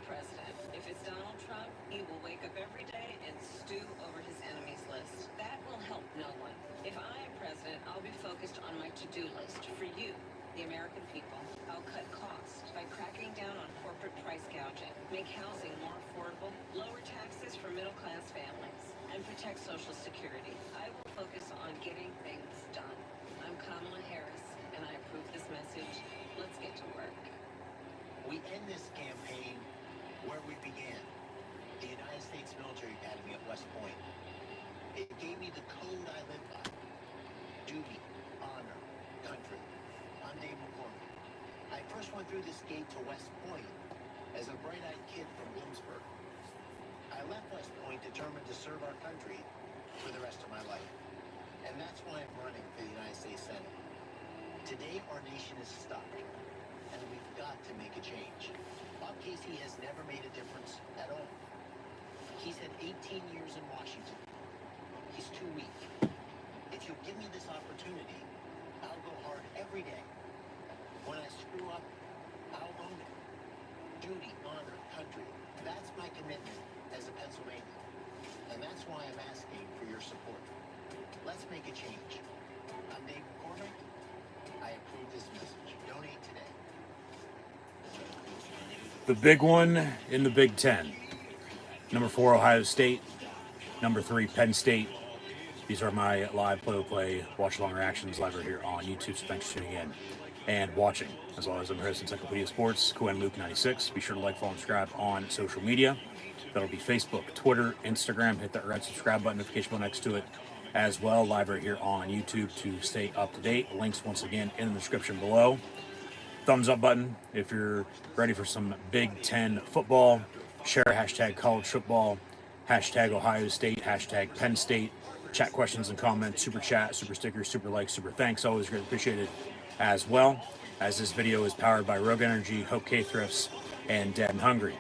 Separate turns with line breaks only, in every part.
president. If it's Donald Trump, he will wake up every day and stew over his enemies list. That will help no one. If I am president, I'll be focused on my to-do list for you, the American people. I'll cut costs by cracking down on corporate price gouging, make housing more affordable, lower taxes for middle-class families, and protect Social Security. I will focus on getting things done. I'm Kamala Harris, and I approve this message. Let's get to work.
We end this campaign where we began, the United States Military Academy at West Point. It gave me the code I live by: duty, honor, country. I'm Dave McCormick. I first went through this gate to West Point as a bright-eyed kid from Bloomsburg. I left West Point determined to serve our country for the rest of my life. And that's why I'm running for the United States Senate. Today, our nation is stuck, and we've got to make a change. Bob Casey has never made a difference at all. He's had 18 years in Washington. He's too weak. If you'll give me this opportunity, I'll go hard every day. When I screw up, I'll own it. Duty, honor, country. That's my commitment as a Pennsylvanian. And that's why I'm asking for your support. Let's make a change. I'm Dave McCormick. I approve this message. Donate today.
The big one in the Big Ten. Number 4, Ohio State. Number 3, Penn State. These are my live play-by-play watch-along reactions live right here on YouTube. So thanks for tuning in and watching. As always, I'm Harris Encyclopedia Sports, Cohen Luke 96. Be sure to like, follow, and subscribe on social media. That'll be Facebook, Twitter, Instagram. Hit that red subscribe button, notification bell next to it as well. Live right here on YouTube to stay up to date. Links once again in the description below. Thumbs up button if you're ready for some Big Ten football. Share hashtag college football, hashtag Ohio State, hashtag Penn State. Chat questions and comments, super chat, super stickers, super likes, super thanks. Always greatly appreciated as well. As this video is powered by Rogue Energy, HopeKThrifts, and Dead and Hungry.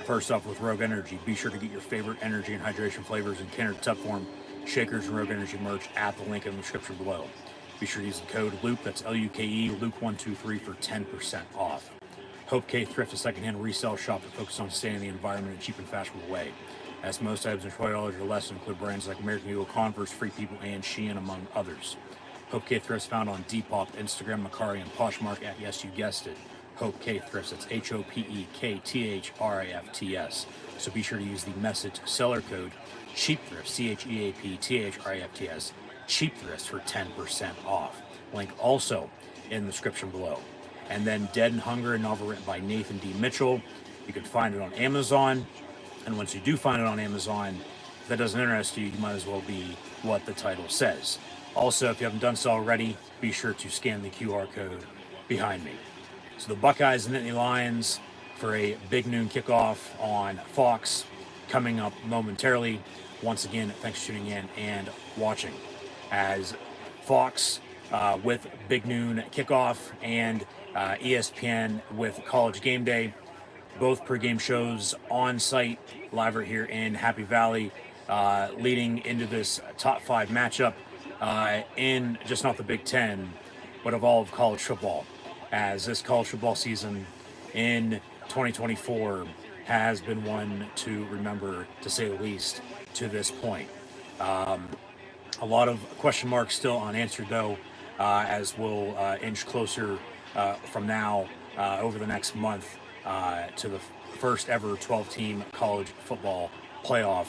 First off, with Rogue Energy, be sure to get your favorite energy and hydration flavors in can or tub form, shakers, and Rogue Energy merch at the link in the description below. Be sure to use the code LUKE, that's L-U-K-E, LUKE123 for 10% off. HopeKThrifts, a secondhand resale shop that focuses on staying in the environment in a cheap and fashionable way. As most items are $20 or less, include brands like American Eagle, Converse, Free People, and Shein, among others. HopeKThrifts found on Depop, Instagram, Macari, and Poshmark at, yes, you guessed it, HopeKThrifts. That's HopeKThrifts. So be sure to use the message seller code CHEAPTHRIFTS, CHEAPTHRIFTS, CHEAPTHRIFTS for 10% off. Link also in the description below. And then Dead and Hungry, a novel written by Nathan D. Mitchell. You can find it on Amazon. And once you do find it on Amazon, if that doesn't interest you, you might as well be what the title says. Also, if you haven't done so already, be sure to scan the QR code behind me. So the Buckeyes and Nittany Lions for a big noon kickoff on Fox coming up momentarily. Once again, thanks for tuning in and watching. As Fox with big noon kickoff and ESPN with College Game Day, both pregame shows on site live right here in Happy Valley, leading into this top 5 matchup in just not the Big Ten, but of all of college football, as this college football season in 2024 has been one to remember, to say the least, to this point. A lot of question marks still unanswered, though, as we'll inch closer from now over the next month to the first ever 12-team college football playoff,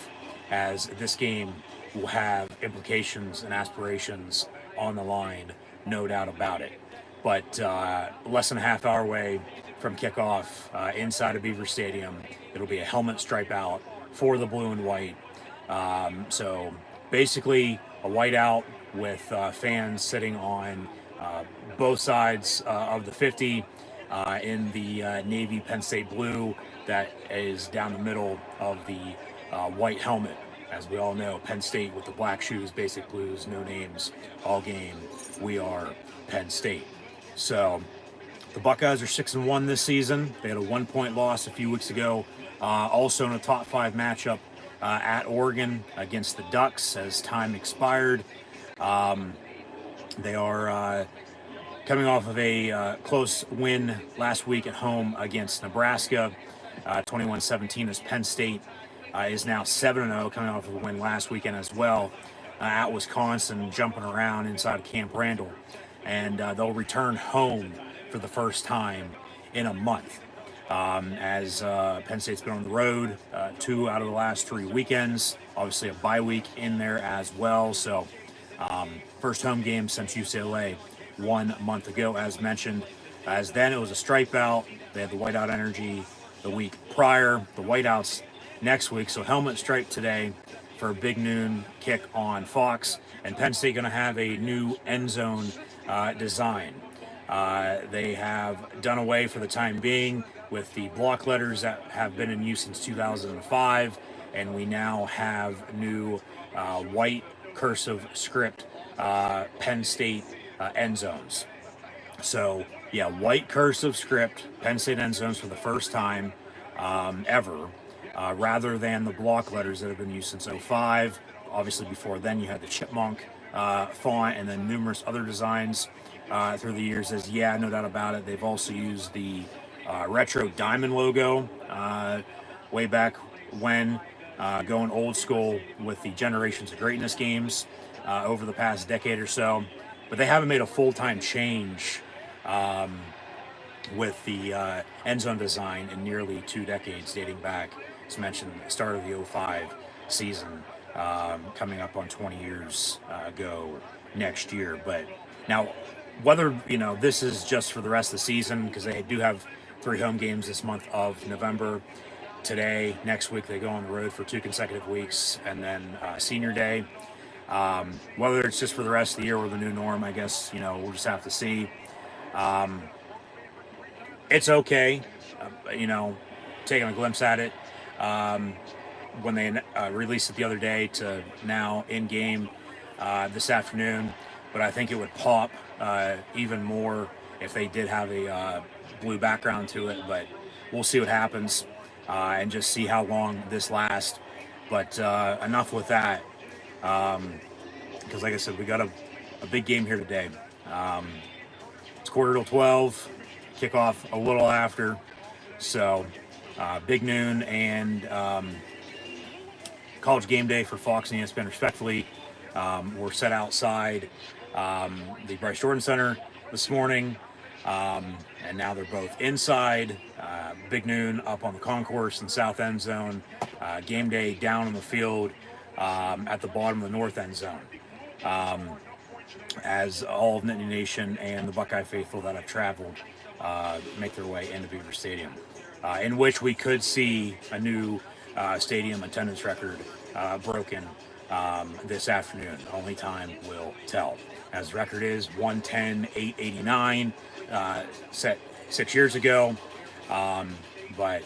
as this game will have implications and aspirations on the line, no doubt about it. But less than a half hour away from kickoff inside of Beaver Stadium, it'll be a helmet stripe out for the blue and white. So basically a whiteout with fans sitting on both sides of the 50 in the Navy Penn State blue that is down the middle of the white helmet. As we all know, Penn State with the black shoes, basic blues, no names, all game. We are Penn State. So the Buckeyes are 6-1 this season. They had a 1-point loss a few weeks ago. Also in a top 5 matchup at Oregon against the Ducks as time expired. They are coming off of a close win last week at home against Nebraska. 21-17, as Penn State is now 7-0, coming off of a win last weekend as well at Wisconsin, jumping around inside Camp Randall. And they'll return home for the first time in a month. As Penn State's been on the road 2 out of the last 3 weekends, obviously a bye week in there as well. So first home game since UCLA 1 month ago, as mentioned. As then it was a stripe out. They had the whiteout energy the week prior, the whiteouts next week. So helmet stripe today for a big noon kick on Fox. And Penn State going to have a new end zone design. They have done away for the time being with the block letters that have been in use since 2005, and we now have new white cursive script Penn State end zones. So yeah, white cursive script Penn State end zones for the first time ever, rather than the block letters that have been used since '05. Obviously before then you had the chipmunk font and then numerous other designs through the years. As yeah, no doubt about it, they've also used the retro diamond logo way back when, going old school with the Generations of Greatness games over the past decade or so. But they haven't made a full-time change with the end zone design in nearly 2 decades, dating back, as mentioned, the start of the '05 season, coming up on 20 years ago next year. But now, whether this is just for the rest of the season, because they do have 3 home games this month of November. Today, next week they go on the road for 2 consecutive weeks, and then Senior Day. Whether it's just for the rest of the year or the new norm, I guess we'll just have to see. It's okay, taking a glimpse at it when they released it the other day to now in game this afternoon. But I think it would pop even more if they did have a blue background to it. But we'll see what happens and just see how long this lasts. But enough with that, because like I said, we got a big game here today. It's 11:45, kickoff a little after. So big noon and college game day for Fox and ESPN respectively. We're set outside the Bryce Jordan Center this morning, and now they're both inside. Big noon up on the concourse in South End Zone. Game day down on the field at the bottom of the North End Zone. As all of Nittany Nation and the Buckeye faithful that have traveled make their way into Beaver Stadium, in which we could see a new stadium attendance record broken this afternoon. Only time will tell. As the record is 110,889, set 6 years ago. But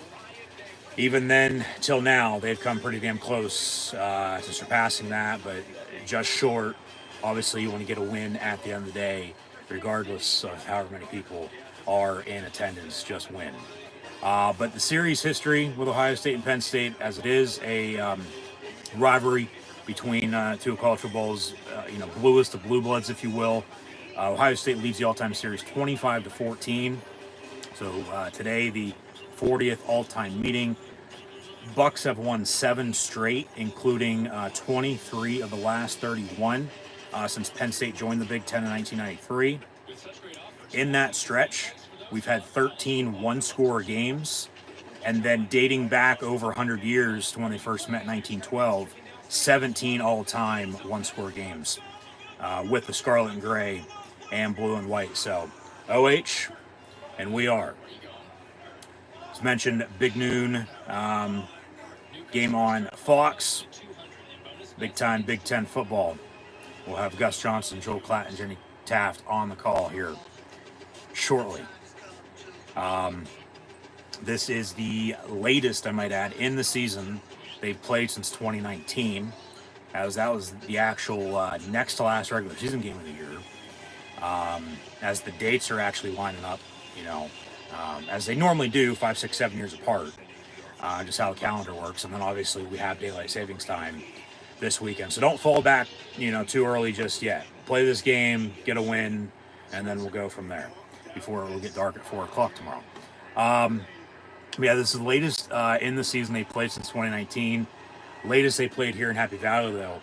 even then, till now, they've come pretty damn close to surpassing that, but just short. Obviously, you want to get a win at the end of the day, regardless of however many people are in attendance, just win. But the series history with Ohio State and Penn State, as it is a rivalry between 2 college footballs, bluest of blue bloods, if you will. Ohio State leads the all-time series 25-14. So today, the 40th all-time meeting. Bucks have won 7 straight, including 23 of the last 31 since Penn State joined the Big Ten in 1993. In that stretch, we've had 13 one-score games, and then dating back over 100 years to when they first met in 1912, 17 all-time one-score games with the scarlet and gray and blue and white. So, OH, and we are. As mentioned, big noon game on Fox. Big-time Big Ten football. We'll have Gus Johnson, Joel Klatt, and Jenny Taft on the call here shortly. This is the latest, I might add, in the season they've played since 2019, as that was the actual next to last regular season game of the year. As the dates are actually lining up, as they normally do, 5, 6, 7 years apart, just how the calendar works. And then obviously we have daylight savings time this weekend. So don't fall back, too early just yet. Play this game, get a win, and then we'll go from there before it will get dark at 4 o'clock tomorrow. Yeah, this is the latest in the season they played since 2019. Latest they played here in Happy Valley, though,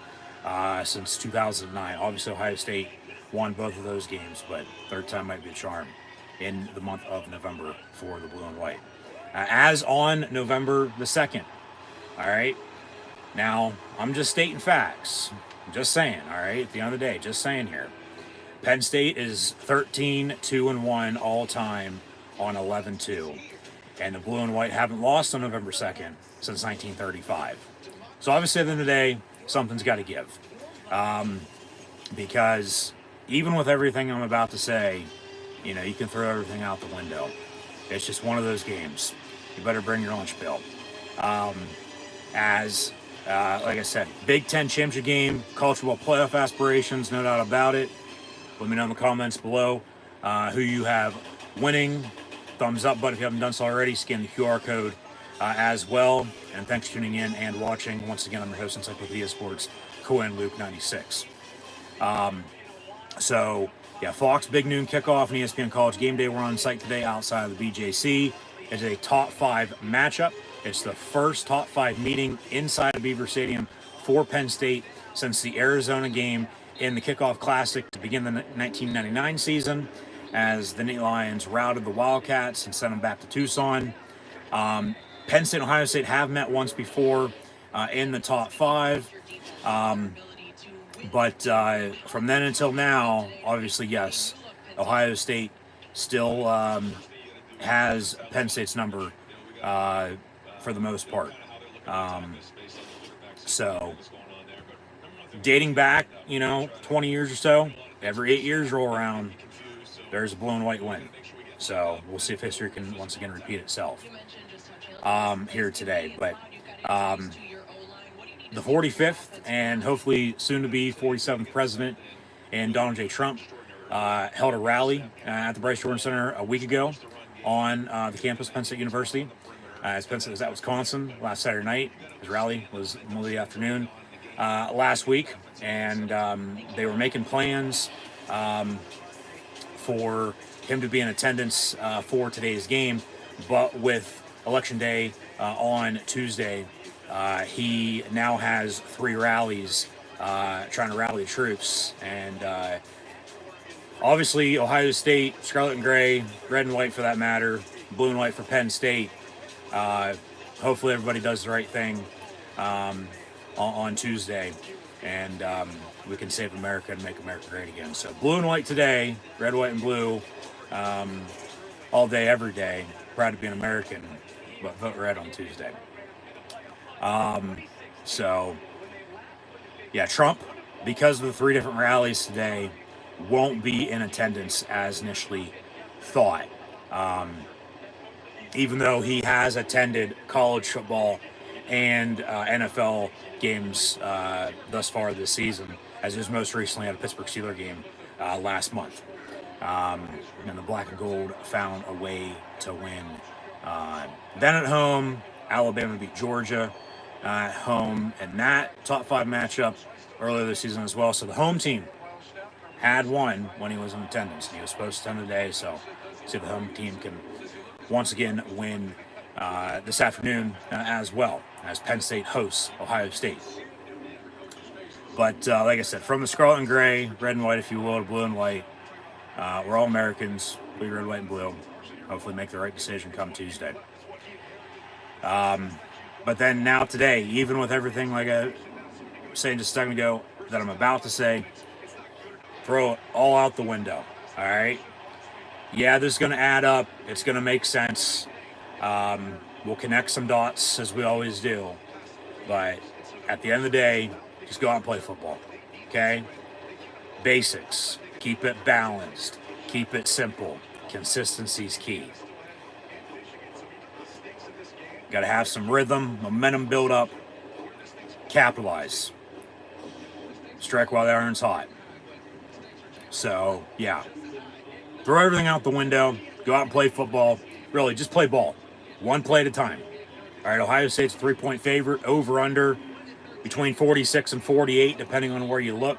since 2009. Obviously, Ohio State won both of those games, but third time might be a charm in the month of November for the blue and white. As on November the 2nd, all right? Now, I'm just stating facts. I'm just saying, all right? At the end of the day, just saying here. Penn State is 13-2-1 all time on 11-2. And the blue and white haven't lost on November 2nd since 1935. So obviously at the end of the day, something's got to give. Because even with everything I'm about to say, you know, you can throw everything out the window. It's just one of those games. You better bring your lunch bill. Like I said, Big Ten championship game, college football playoff aspirations, no doubt about it. Let me know in the comments below who you have winning. Thumbs up button if you haven't done so already. Scan the QR code as well. And thanks for tuning in and watching. Once again, I'm your host, Encyclopedia Sports, Cohen Luke 96. So, yeah, Fox Big Noon kickoff and ESPN College Game Day. We're on site today outside of the BJC. It's a top 5 matchup. It's the first top 5 meeting inside of Beaver Stadium for Penn State since the Arizona game in the Kickoff Classic to begin the 1999 season, as the Nittany Lions routed the Wildcats and sent them back to Tucson. Penn State and Ohio State have met once before in the top 5. But from then until now, obviously, yes, Ohio State still has Penn State's number for the most part. So, dating back, 20 years or so, every 8 years roll around, there's a blue and white win. So, we'll see if history can once again repeat itself here today. But the 45th and hopefully soon to be 47th president and Donald J. Trump held a rally at the Bryce Jordan Center a week ago on the campus of Penn State University. As Penn State was at Wisconsin last Saturday night. His rally was in the middle of the afternoon last week, and they were making plans for him to be in attendance for today's game, but with Election Day on Tuesday, he now has 3 rallies trying to rally the troops. And obviously, Ohio State, scarlet and gray, red and white for that matter, blue and white for Penn State. Hopefully, everybody does the right thing on Tuesday, and we can save America and make America great again. So, blue and white today, red, white, and blue all day, every day. Proud to be an American, but vote red on Tuesday. So, yeah, Trump, because of the 3 different rallies today, won't be in attendance as initially thought. Even though he has attended college football and NFL games thus far this season, as he was most recently at a Pittsburgh Steelers game last month. And the black and gold found a way to win. Then at home, Alabama beat Georgia at home, and that top 5 matchup earlier this season as well. So the home team had won when he was in attendance. He was supposed to attend today, so see if the home team can once again win this afternoon as well, as Penn State hosts Ohio State. But like I said, from the scarlet and gray, red and white, if you will, blue and white, we're all Americans. Blue, red, white, and blue. Hopefully make the right decision come Tuesday. But then now today, even with everything like I was saying just a second ago that I'm about to say, throw it all out the window, all right? Yeah, this is going to add up. It's going to make sense. We'll connect some dots as we always do. But at the end of the day, just go out and play football, okay? Basics. Keep it balanced. Keep it simple. Consistency's key. Got to have some rhythm, momentum build up, capitalize. Strike while the iron's hot. So, yeah. Throw everything out the window. Go out and play football. Really, just play ball. One play at a time. All right, Ohio State's a 3-point favorite. Over, under, between 46 and 48, depending on where you look.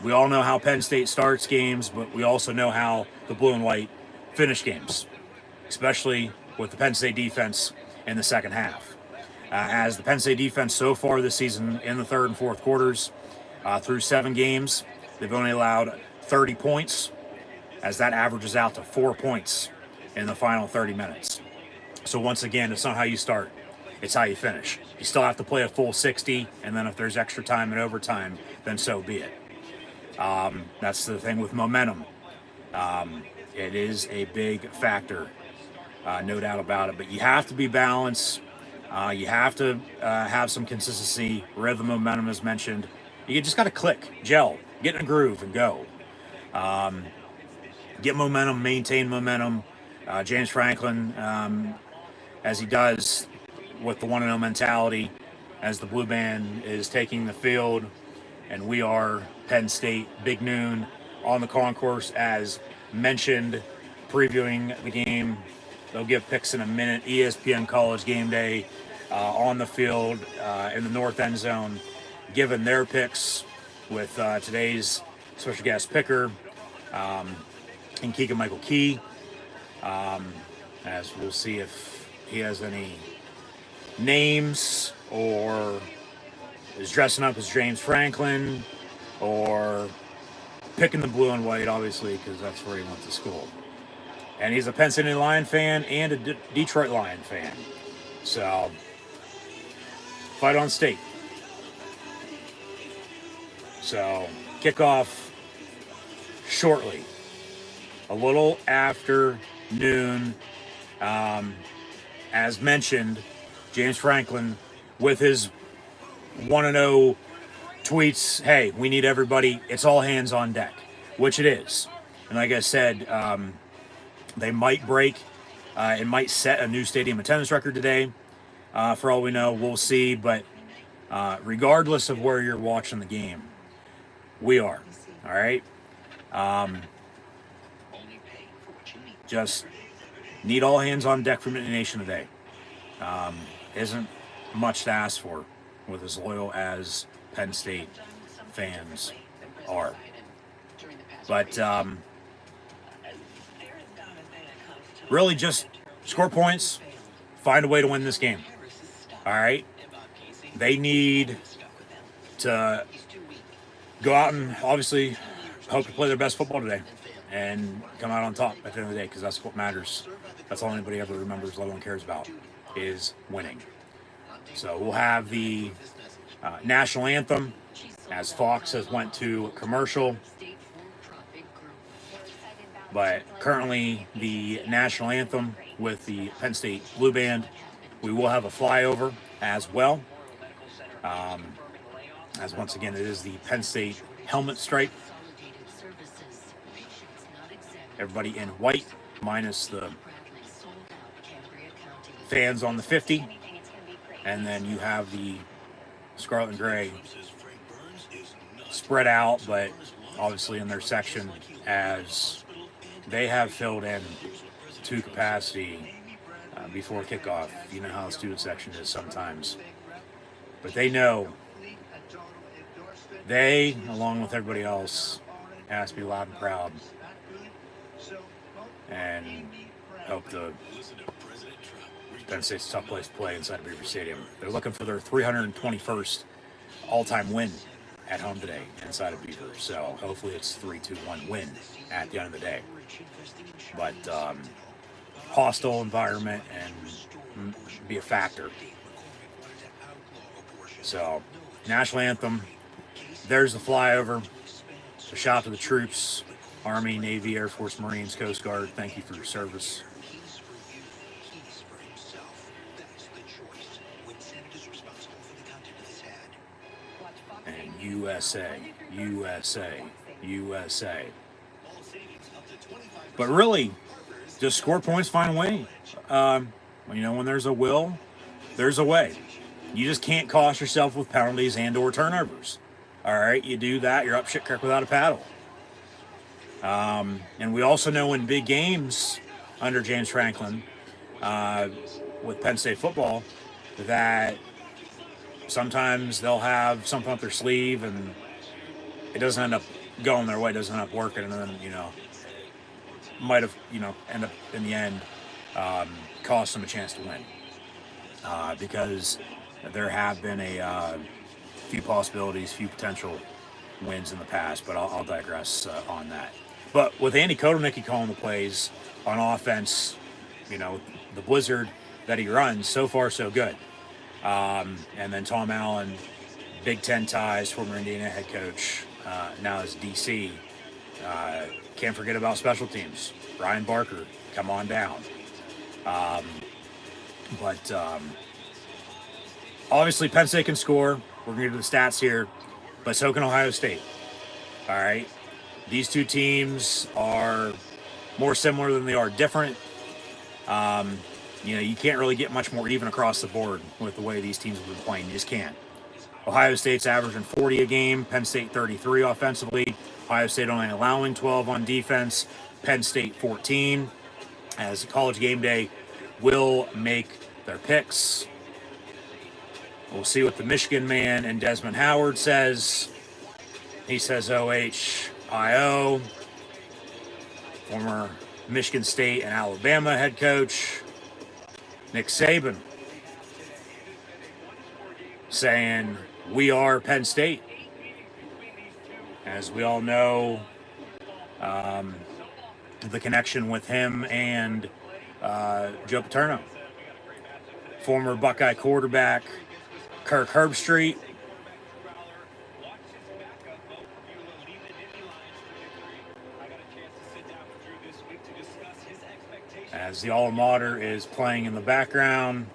We all know how Penn State starts games, but we also know how the blue and white finish games, especially with the Penn State defense in the second half. As the Penn State defense so far this season in the third and fourth quarters, through 7 games, they've only allowed 30 points, as that averages out to 4 points in the final 30 minutes. So once again, it's not how you start, it's how you finish. You still have to play a full 60, and then if there's extra time and overtime, then so be it. That's the thing with momentum. It is a big factor, no doubt about it. But you have to be balanced. You have to have some consistency, rhythm, momentum, as mentioned. You just got to click, gel, get in a groove, and go. Get momentum, maintain momentum. James Franklin, as he does with the 1-0 mentality, as the Blue Band is taking the field, and we are Penn State, big noon on the concourse, as mentioned, previewing the game. They'll give picks in a minute. ESPN College Game Day on the field in the north end zone, giving their picks with today's special guest picker, and Keegan Michael Key, as we'll see if he has any names or is dressing up as James Franklin or picking the blue and white, obviously, because that's where he went to school. And he's a Penn State Lion fan and a Detroit Lion fan. So, fight on state. So, kickoff shortly. A little after noon. As mentioned, James Franklin with his 1-0 tweets, hey, we need everybody, it's all hands on deck, which it is. And like I said, they might break, it might set a new stadium attendance record today. For all we know, we'll see. But regardless of where you're watching the game, we are. All right? Just need all hands on deck from the nation today. Isn't much to ask for with as loyal as Penn State fans are. But really just score points, find a way to win this game. All right? They need to go out and obviously hope to play their best football today and come out on top at the end of the day, because that's what matters. That's all anybody ever remembers, no one cares about, is winning. So we'll have the national anthem as Fox has went to commercial. But currently the national anthem with the Penn State Blue Band. We will have a flyover as well. As once again, it is the Penn State helmet stripe. Everybody in white, minus the fans on the 50. And then you have the scarlet and gray spread out, but obviously in their section, as they have filled in to capacity before kickoff. You know how the student section is sometimes. But they know, they, along with everybody else, has to be loud and proud. And hope the Penn State's a tough place to play inside of Beaver Stadium. They're looking for their 321st all-time win at home today inside of Beaver. So hopefully it's 3-2-1 win at the end of the day. But hostile environment and be a factor. So national anthem. There's the flyover. So shout out to the troops, Army, Navy, Air Force, Marines, Coast Guard. Thank you for your service. And USA, USA, USA. But really, just score points, find a way. You know, when there's a will, there's a way. You just can't cost yourself with penalties and or turnovers. All right, you do that, you're up shit creek without a paddle. And we also know in big games under James Franklin with Penn State football that sometimes they'll have something up their sleeve and it doesn't end up going their way, doesn't end up working, and then, you know, might have, you know, end up in the end cost them a chance to win. Because there have been a few possibilities, few potential wins in the past, but I'll digress on that. But with Andy Kotelnicki calling the plays on offense, the blizzard that he runs, so far so good. And then Tom Allen, Big Ten ties, former Indiana head coach, now is DC. Can't forget about special teams. Ryan Barker, come on down. But obviously Penn State can score. We're going to get to the stats here, but so can Ohio State. All right. These two teams are more similar than they are different. You can't really get much more even across the board with the way these teams have been playing. You just can't. Ohio State's averaging 40 a game, Penn State 33 offensively. Ohio State only allowing 12 on defense, Penn State 14. As College Game Day will make their picks. We'll see what the Michigan man and Desmond Howard says. He says OHIO. Former Michigan State and Alabama head coach Nick Saban saying we are Penn State. As we all know, the connection with him and Joe Paterno. Former Buckeye quarterback Kirk Herbstreit. As the alma mater is playing in the background.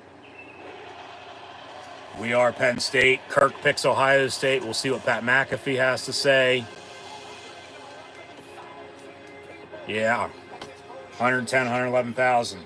We are Penn State. Kirk picks Ohio State. We'll see what Pat McAfee has to say. Yeah, 110, 111,000.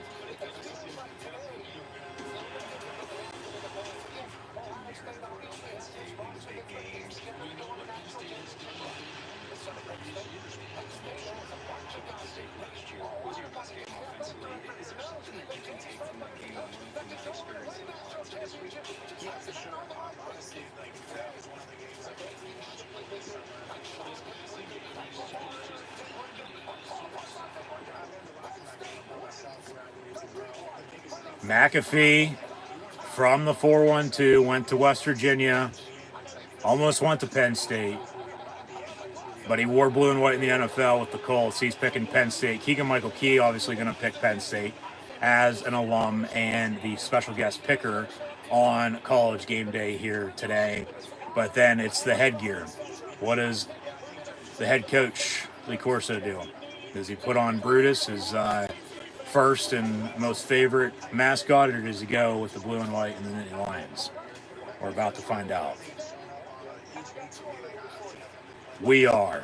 McAfee from the 412 went to West Virginia, almost went to Penn State, but he wore blue and white in the NFL with the Colts. He's picking Penn State. Keegan-Michael Key obviously going to pick Penn State as an alum and the special guest picker on College Game Day here today. But then it's the headgear. What does the head coach, Lee Corso, do? Does he put on Brutus, his first and most favorite mascot, or does he go with the blue and white and the Nittany Lions? We're about to find out. We are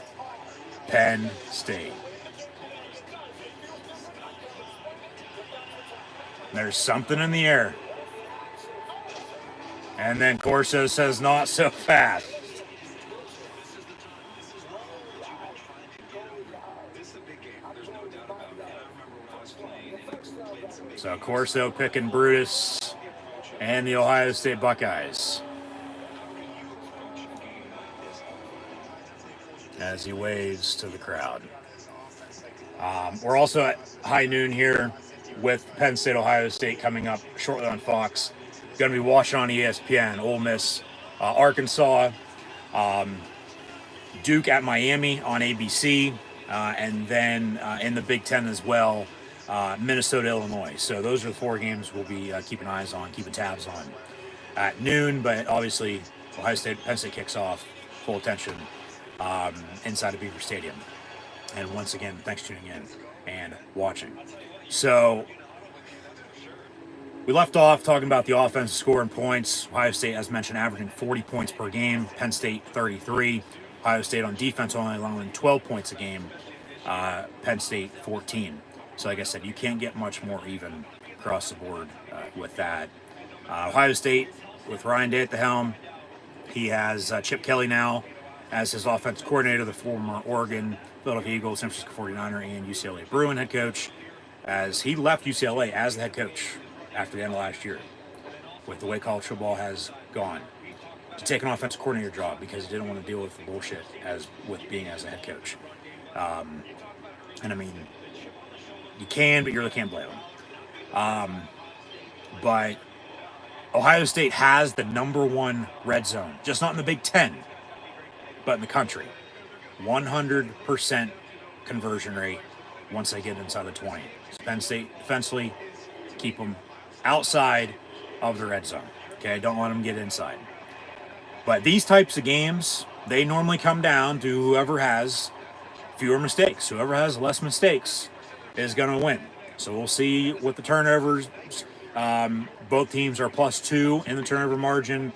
Penn State. There's something in the air. And then Corso says, not so fast. So Corso picking Brutus and the Ohio State Buckeyes as he waves to the crowd. We're also at high noon here with Penn State, Ohio State coming up shortly on Fox. Going to be watching on ESPN, Ole Miss, Arkansas, Duke at Miami on ABC, and then in the Big Ten as well, Minnesota, Illinois. So those are the four games we'll be keeping eyes on, keeping tabs on at noon. But obviously, Ohio State, Penn State kicks off, full attention inside of Beaver Stadium. And once again, thanks for tuning in and watching. So we left off talking about the offensive score and points. Ohio State, as mentioned, averaging 40 points per game. Penn State, 33. Ohio State on defense only allowing 12 points a game. Penn State, 14. So like I said, you can't get much more even across the board with that. Ohio State, with Ryan Day at the helm, he has Chip Kelly now as his offensive coordinator, the former Oregon, Philadelphia Eagles, San Francisco 49er, and UCLA Bruin head coach, as he left UCLA as the head coach after the end of last year, with the way college football has gone, to take an offensive coordinator job because he didn't want to deal with the bullshit as with being as a head coach. And I mean, you can, but you really can't blame him. But Ohio State has the #1 red zone, just not in the Big Ten, but in the country. 100% conversion rate once they get inside the 20. So Penn State defensively, keep them outside of the red zone. Okay, don't let them get inside. But these types of games, they normally come down to whoever has fewer mistakes. Whoever has less mistakes is going to win. So we'll see what the turnovers. Both teams are +2 in the turnover margin.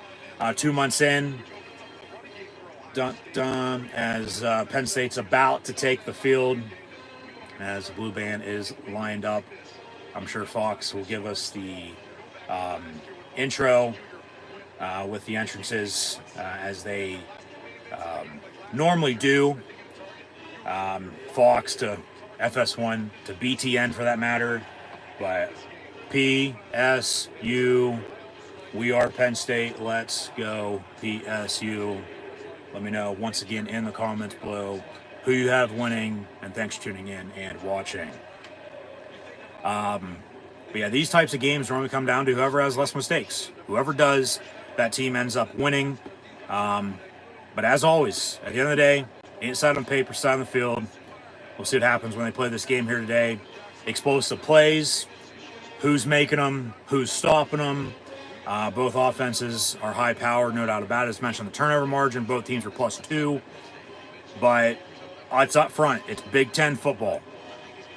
2 months in, as Penn State's about to take the field, as the blue band is lined up. I'm sure Fox will give us the intro with the entrances as they normally do. Fox to FS1 to BTN for that matter. But PSU, we are Penn State. Let's go PSU. Let me know once again in the comments below who you have winning, and thanks for tuning in and watching. But yeah, these types of games normally come down to whoever has less mistakes. Whoever does, that team ends up winning. But as always, at the end of the day, inside on paper, side on the field. We'll see what happens when they play this game here today. Explosive plays, who's making them, who's stopping them. Both offenses are high powered, no doubt about it. As mentioned, the turnover margin, both teams are +2. But it's up front. It's Big Ten football.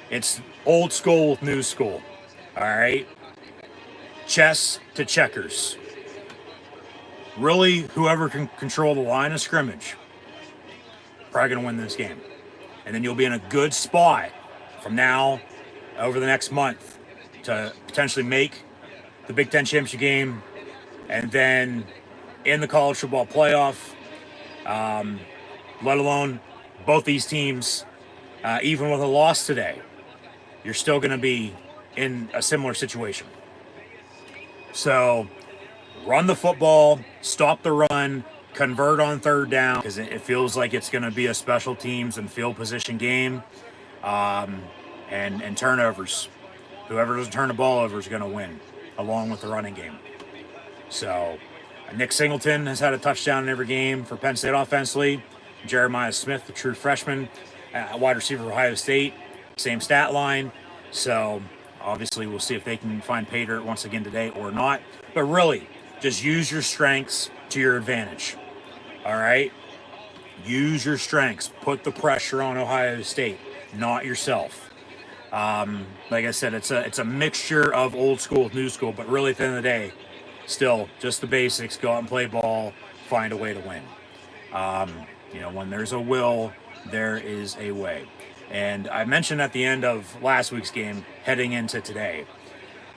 It's old school with new school. All right? Chess to checkers. Really, whoever can control the line of scrimmage, probably going to win this game. And then you'll be in a good spot from now over the next month to potentially make the Big Ten championship game, and then in the college football playoff, let alone both these teams, even with a loss today, you're still going to be in a similar situation. So run the football, stop the run, convert on third down, because it feels like it's going to be a special teams and field position game, and turnovers. Whoever doesn't turn the ball over is going to win, along with the running game. So Nick Singleton has had a touchdown in every game for Penn State offensively. Jeremiah Smith, the true freshman, wide receiver for Ohio State, same stat line. So obviously we'll see if they can find pay dirt once again today or not. But really, just use your strengths to your advantage. All right? Use your strengths. Put the pressure on Ohio State, not yourself. Like I said, it's a mixture of old school with new school, but really at the end of the day, still just the basics. Go out and play ball, find a way to win. When there's a will, there is a way. And I mentioned at the end of last week's game, heading into today,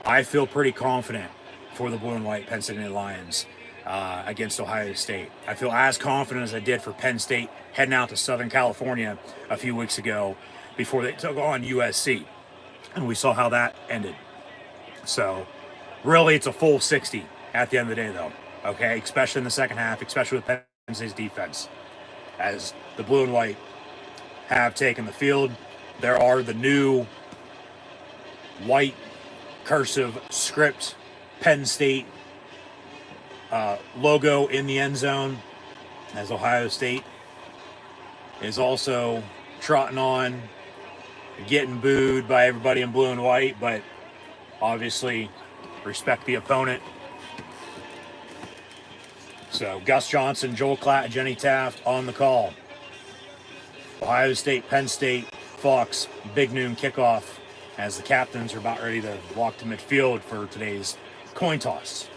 I feel pretty confident for the blue and white Penn State Lions against Ohio State. I feel as confident as I did for Penn State heading out to Southern California a few weeks ago before they took on USC. And we saw how that ended. So really, it's a full 60 at the end of the day, though. Okay, especially in the second half, especially with Penn State's defense. As the blue and white have taken the field, there are the new white cursive script Penn State logo in the end zone, as Ohio State is also trotting on, getting booed by everybody in blue and white, but obviously respect the opponent. So Gus Johnson, Joel Klatt, and Jenny Taft on the call. Ohio State, Penn State, Fox, big noon kickoff as the captains are about ready to walk to midfield for today's coin toss.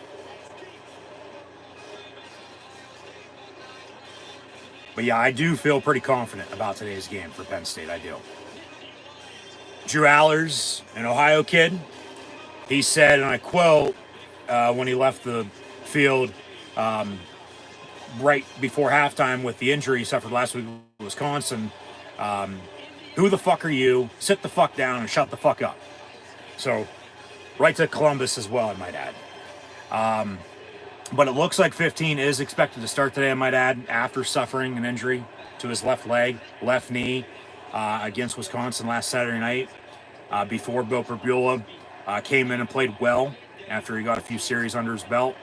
But yeah, I do feel pretty confident about today's game for Penn State. I do. Drew Allers, an Ohio kid, he said, and I quote, when he left the field right before halftime with the injury he suffered last week in Wisconsin, who the fuck are you? Sit the fuck down and shut the fuck up. So, right to Columbus as well, I might add. But it looks like 15 is expected to start today, I might add, after suffering an injury to his left leg, left knee, against Wisconsin last Saturday night, before Bo Perbula came in and played well after he got a few series under his belt.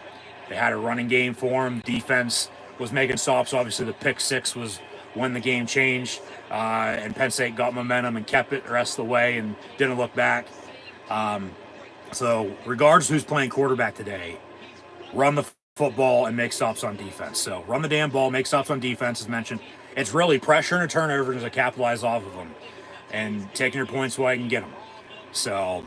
They had a running game for him. Defense was making stops. Obviously, the pick six was when the game changed, and Penn State got momentum and kept it the rest of the way and didn't look back. So regardless of who's playing quarterback today, run the football and make stops on defense. So run the damn ball, make stops on defense, as mentioned. It's really pressure and a turnover to capitalize off of them and taking your points while I can get them. So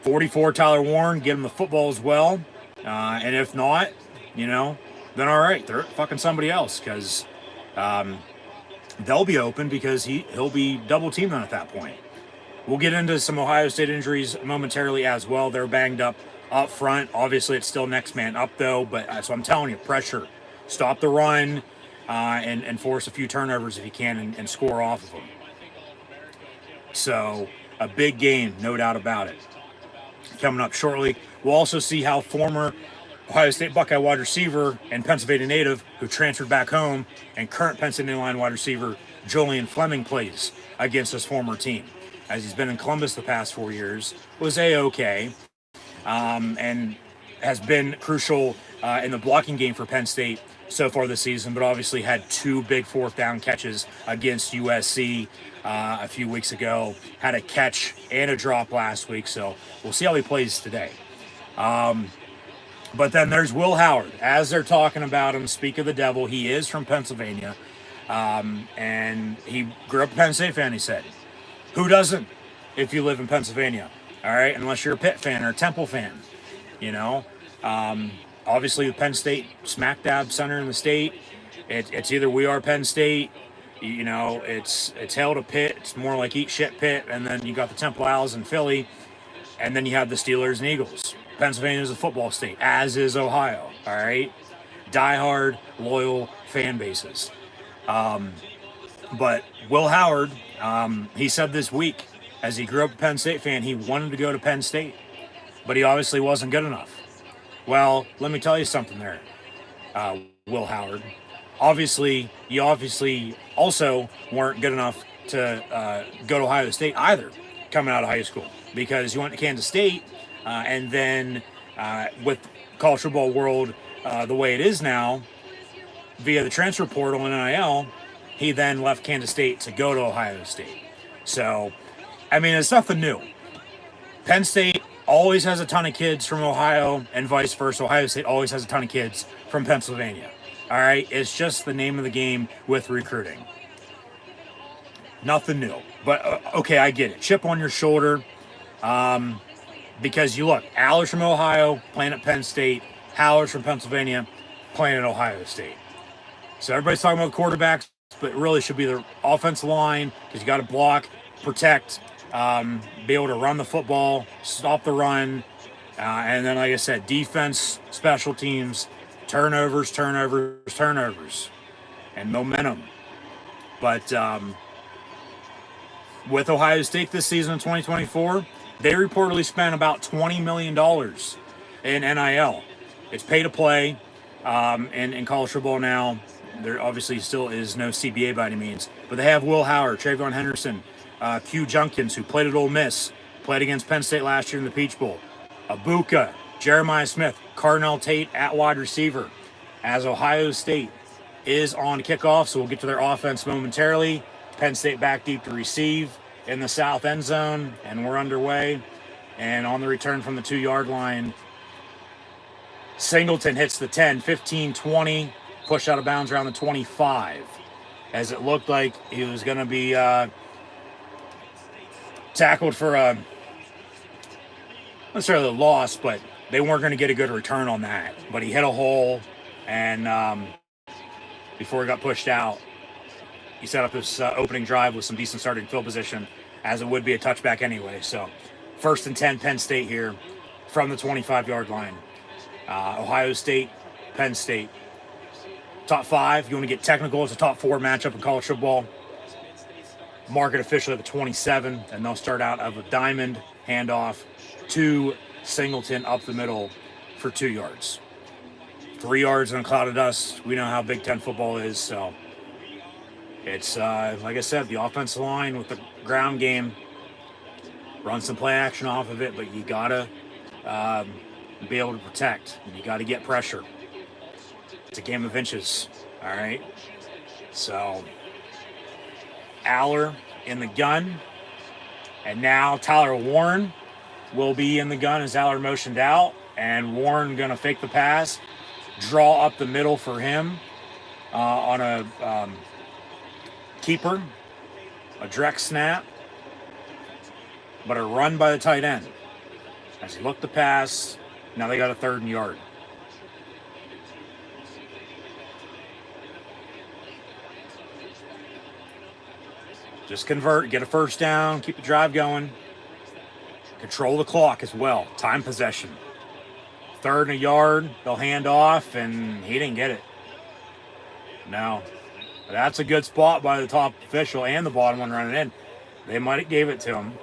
44, Tyler Warren, get him the football as well. And if not, then all right, they're fucking somebody else because they'll be open because he'll be double teamed on at that point. We'll get into some Ohio State injuries momentarily as well. They're banged up front. Obviously, it's still next man up, though. But so I'm telling you, pressure. Stop the run and force a few turnovers if you can and score off of them. So a big game, no doubt about it. Coming up shortly, we'll also see how former Ohio State Buckeye wide receiver and Pennsylvania native who transferred back home and current Pennsylvania line wide receiver Julian Fleming plays against his former team. As he's been in Columbus the past 4 years, was A-OK, and has been crucial in the blocking game for Penn State so far this season, but obviously had 2 big fourth down catches against USC a few weeks ago, had a catch and a drop last week, so we'll see how he plays today. But then there's Will Howard. As they're talking about him, speak of the devil, he is from Pennsylvania, and he grew up a Penn State fan, he said. Who doesn't if you live in Pennsylvania, all right? Unless you're a Pitt fan or a Temple fan, Obviously, the Penn State smack dab center in the state. It's either we are Penn State, it's hail to Pitt. It's more like eat shit Pitt. And then you got the Temple Owls in Philly. And then you have the Steelers and Eagles. Pennsylvania is a football state, as is Ohio, all right? Diehard, loyal fan bases. But Will Howard, he said this week, as he grew up a Penn State fan, he wanted to go to Penn State, but he obviously wasn't good enough. Well, let me tell you something there, Will Howard. You obviously also weren't good enough to go to Ohio State either, coming out of high school, because you went to Kansas State, and then with college football world the way it is now, via the transfer portal and NIL, he then left Kansas State to go to Ohio State. So, it's nothing new. Penn State always has a ton of kids from Ohio and vice versa. Ohio State always has a ton of kids from Pennsylvania. All right? It's just the name of the game with recruiting. Nothing new. But, okay, I get it. Chip on your shoulder. Because you look, Aller's from Ohio, playing at Penn State. Howard's from Pennsylvania, playing at Ohio State. So everybody's talking about quarterbacks, but it really should be the offensive line because you got to block, protect, be able to run the football, stop the run, and then, like I said, defense, special teams, turnovers, and momentum. But with Ohio State this season in 2024, they reportedly spent about $20 million in NIL. It's pay to play in college football now. There obviously still is no CBA by any means, but they have Will Howard, Trayvon Henderson, Q Junkins, who played at Ole Miss, played against Penn State last year in the Peach Bowl, Abuka, Jeremiah Smith, Cardinal Tate at wide receiver. As Ohio State is on kickoff, so we'll get to their offense momentarily. Penn State back deep to receive in the south end zone, and we're underway. And on the return from the 2-yard line, Singleton hits the 10, 15, 20, pushed out of bounds around the 25, as it looked like he was going to be tackled for a, not necessarily a loss, but they weren't going to get a good return on that. But he hit a hole, and before he got pushed out, he set up his opening drive with some decent starting field position, as it would be a touchback anyway. So 1st and 10, Penn State here from the 25-yard line. Ohio State, Penn State. Top 5, you want to get technical, it's a top 4 matchup in college football. Mark it officially at the 27, and they'll start out of a diamond handoff to Singleton up the middle for 2 yards. 3 yards in a cloud of dust. We know how Big Ten football is, so it's, like I said, the offensive line with the ground game. run some play action off of it, but you gotta be able to protect. You gotta get pressure. It's a game of inches. All right. So Aller in the gun, and now Tyler Warren will be in the gun as Aller motioned out, and Warren gonna fake the pass, draw up the middle for him on a keeper, a direct snap, but a run by the tight end. As he looked to pass, now they got a 3rd and yard. Just convert, get a first down, keep the drive going. Control the clock as well. Time possession. 3rd and a yard, they'll hand off, and he didn't get it. No. That's a good spot by the top official and the bottom one running in. They might have gave it to him.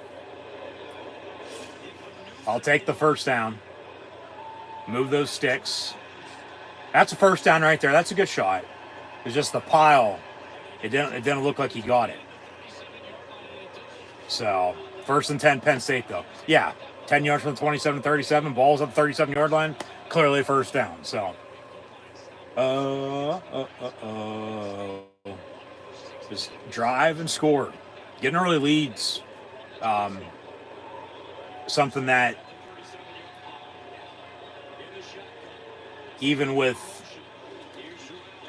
I'll take the first down. Move those sticks. That's a first down right there. That's a good shot. It's just the pile. It didn't look like he got it. So, 1st and 10, Penn State, though. Yeah, 10 yards from the 27-37. Ball's up the 37-yard line. Clearly a first down. So, just drive and score. Getting early leads. Something that, even with,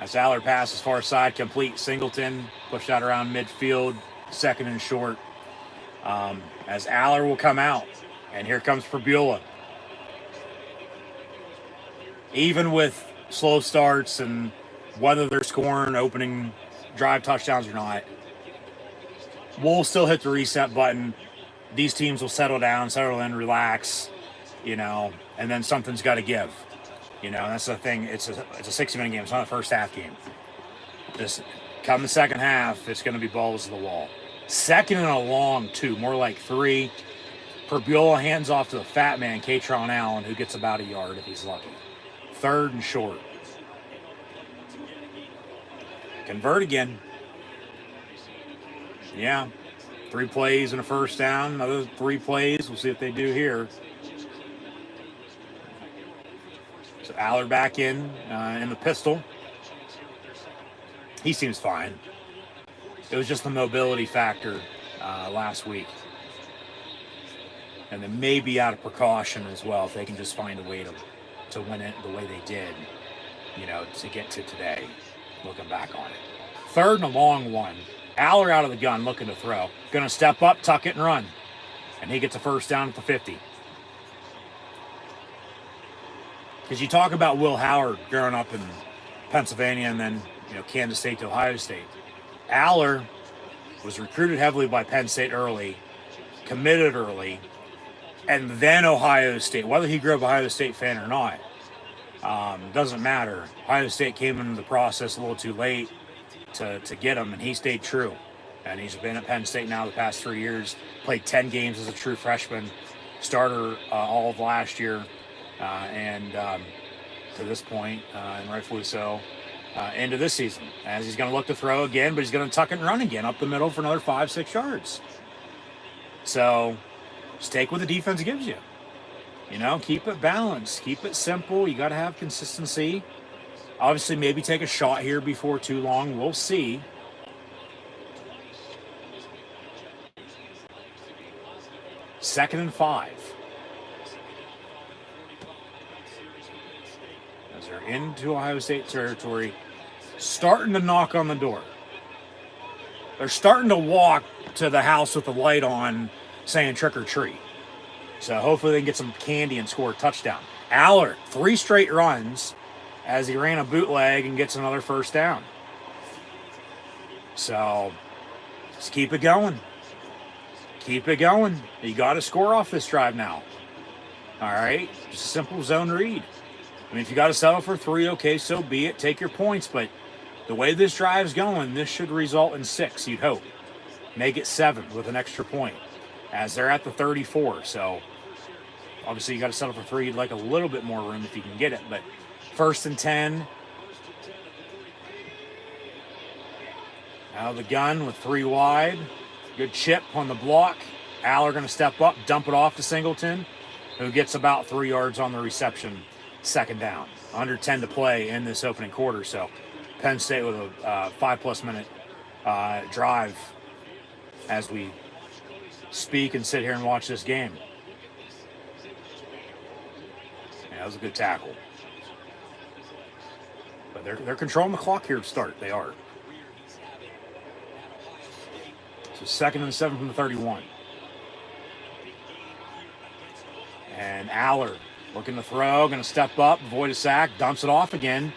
as Aller passes far side, complete Singleton, pushed out around midfield, 2nd and short. As Aller will come out, and here comes Fabiola. Even with slow starts and whether they're scoring opening drive touchdowns or not, we'll still hit the reset button. These teams will settle down, settle in, relax, and then something's got to give. That's the thing. It's a 60-minute game. It's not a first half game. Just come the second half, it's going to be balls to the wall. 2nd and a long 2, more like 3. Fabiola hands off to the fat man, Katron Allen, who gets about a yard if he's lucky. 3rd and short. Convert again. Yeah. 3 plays and a first down. Another 3 plays. We'll see what they do here. So Aller back in the pistol. He seems fine. It was just the mobility factor last week. And then maybe out of precaution as well, if they can just find a way to win it the way they did, to get to today, looking back on it. 3rd and a long 1. Aller out of the gun, looking to throw. Going to step up, tuck it, and run. And he gets a first down at the 50. Because you talk about Will Howard growing up in Pennsylvania and then, Kansas State to Ohio State. Aller was recruited heavily by Penn State early, committed early, and then Ohio State. Whether he grew up Ohio State fan or not, doesn't matter. Ohio State came into the process a little too late to get him, and he stayed true. And he's been at Penn State now the past 3 years, played 10 games as a true freshman, starter all of last year, and to this point, and rightfully so, into this season, as he's going to look to throw again, but he's going to tuck and run again up the middle for another 5-6 yards. So just take what the defense gives you. Keep it balanced, keep it simple. You got to have consistency. Obviously, maybe take a shot here before too long. We'll see. Second and 5. As they're into Ohio State territory, starting to knock on the door. They're starting to walk to the house with the light on saying trick or treat. So hopefully they can get some candy and score a touchdown. Aller, 3 straight runs as he ran a bootleg and gets another first down. So just keep it going. Keep it going. You got to score off this drive now. All right? Just a simple zone read. If you got to settle for 3, okay, so be it. Take your points, but the way this drive's going, this should result in 6, you'd hope. Make it 7 with an extra point, as they're at the 34. So obviously you got to settle for 3. You'd like a little bit more room if you can get it, but 1st and 10. Out of the gun with 3 wide. Good chip on the block. Aller going to step up, dump it off to Singleton, who gets about 3 yards on the reception, second down. Under 10 to play in this opening quarter, so Penn State with a 5+ minute drive as we speak and sit here and watch this game. Yeah, that was a good tackle. But they're controlling the clock here to start. They are. So 2nd and 7 from the 31. And Aller looking to throw, going to step up, avoid a sack, dumps it off again.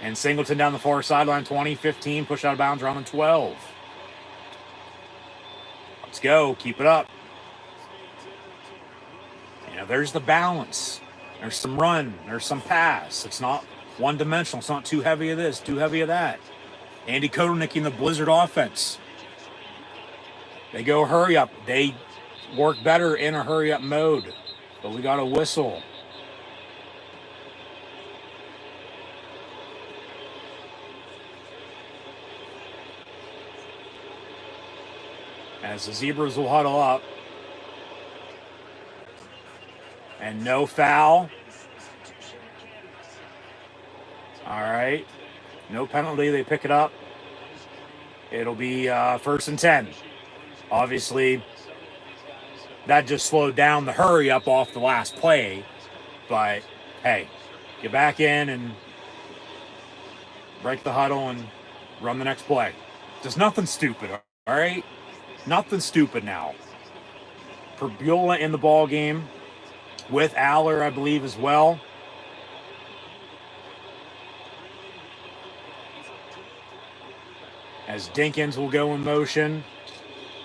And Singleton down the far sideline, 20, 15, push out of bounds around the 12. Let's go, keep it up. You know, there's the balance. There's some run, there's some pass. It's not one-dimensional. It's not too heavy of this, too heavy of that. Andy Kotelnicki in the Blizzard offense. They go hurry up. They work better in a hurry-up mode. But we got a whistle. As the Zebras will huddle up. And no foul. All right. No penalty. They pick it up. It'll be 1st and 10. Obviously, that just slowed down the hurry up off the last play. But, hey, get back in and break the huddle and run the next play. Just nothing stupid, all right? Nothing stupid now. Perbula in the ball game with Aller, I believe, as well. As Dinkins will go in motion.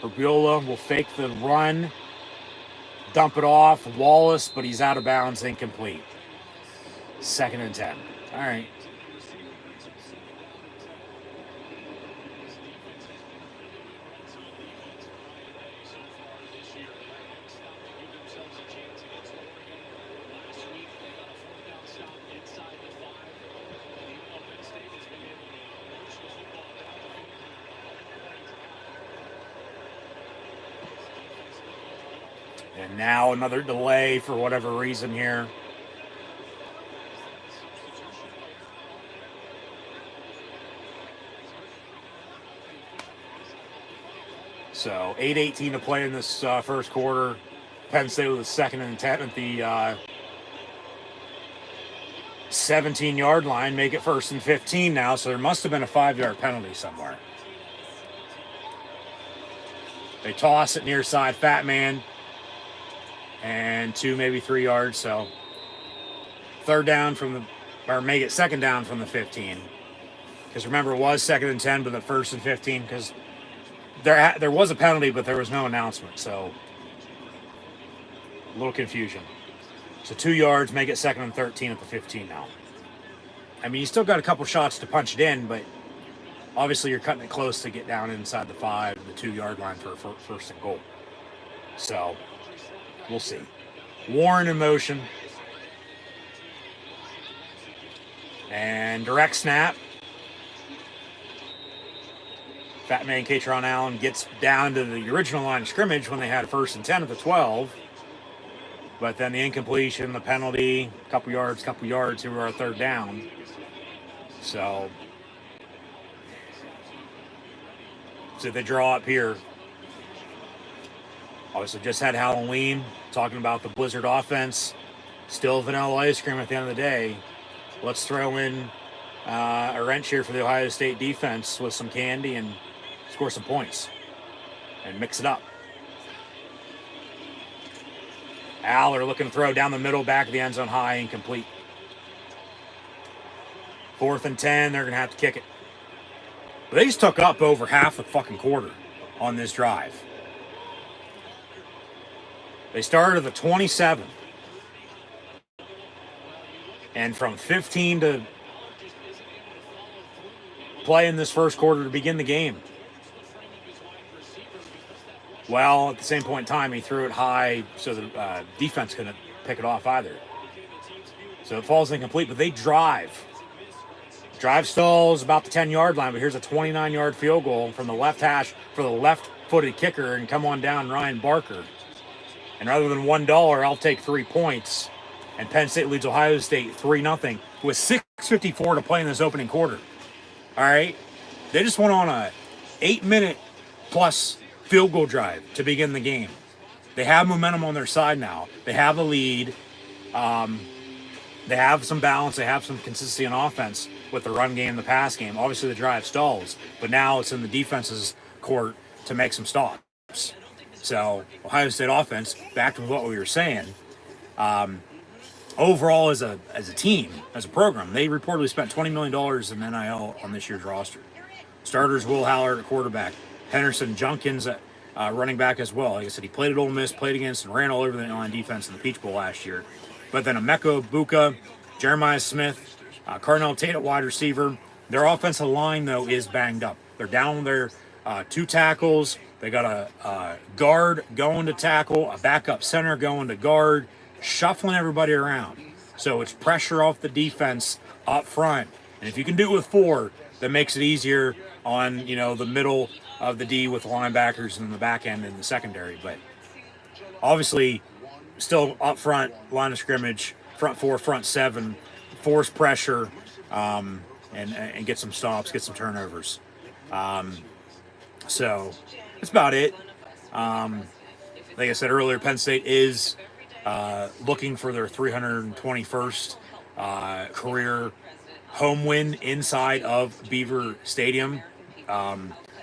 Perbula will fake the run. Dump it off. Wallace, but he's out of bounds, incomplete. 2nd and 10. All right. And now another delay for whatever reason here. So 8:18 to play in this first quarter. Penn State with a 2nd and 10 at the 17-yard line. Make it 1st and 15 now. So there must have been a 5-yard penalty somewhere. They toss it near side, Fat Man. And 2, maybe 3 yards. So 3rd down from the, or make it 2nd down from the 15. Because remember, it was 2nd and 10, but the 1st and 15. Because there was a penalty, but there was no announcement. So a little confusion. So 2 yards, make it 2nd and 13 at the 15 now. I mean, you still got a couple shots to punch it in, but obviously you're cutting it close to get down inside the 5, the 2-yard line for 1st and goal. So we'll see. Warren in motion. And direct snap. Fat Man Katron Allen gets down to the original line of scrimmage when they had 1st and 10 at the 12. But then the incompletion, the penalty, couple yards, here we are 3rd down. So they draw up here. Obviously just had Halloween, talking about the Blizzard offense. Still vanilla ice cream at the end of the day. Let's throw in a wrench here for the Ohio State defense with some candy and score some points and mix it up. Aller looking to throw down the middle, back of the end zone high, incomplete. 4th and 10, they're going to have to kick it. But they just took up over half the fucking quarter on this drive. They started at the 27. And from 15 to play in this first quarter to begin the game. Well, at the same point in time, he threw it high so the defense couldn't pick it off either. So it falls incomplete, but they drive. Drive stalls about the 10-yard line, but here's a 29-yard field goal from the left hash for the left-footed kicker, and come on down, Ryan Barker. And rather than $1, I'll take 3 points. And Penn State leads Ohio State 3-0 with 6:54 to play in this opening quarter. All right, they just went on a 8-minute plus field goal drive to begin the game. They have momentum on their side now. They have a lead. They have some balance. They have some consistency in offense with the run game, the pass game. Obviously, the drive stalls, but now it's in the defense's court to make some stops. So, Ohio State offense, back to what we were saying, overall as a team, as a program, they reportedly spent $20 million in NIL on this year's roster. Starters, Will Haller at quarterback, Henderson Junkins at running back as well. Like I said, he played at Ole Miss, played against and ran all over the inline defense in the Peach Bowl last year. But then Emeka Buka, Jeremiah Smith, Carnell Tate at wide receiver. Their offensive line, though, is banged up. They're down their 2 tackles. They got a guard going to tackle, a backup center going to guard, shuffling everybody around. So it's pressure off the defense up front. And if you can do it with 4, that makes it easier on, the middle of the D with the linebackers and the back end and the secondary. But obviously, still up front, line of scrimmage, front 4, front 7, force pressure, and get some stops, get some turnovers. So that's about it. Like I said earlier, Penn State is looking for their 321st career home win inside of Beaver Stadium.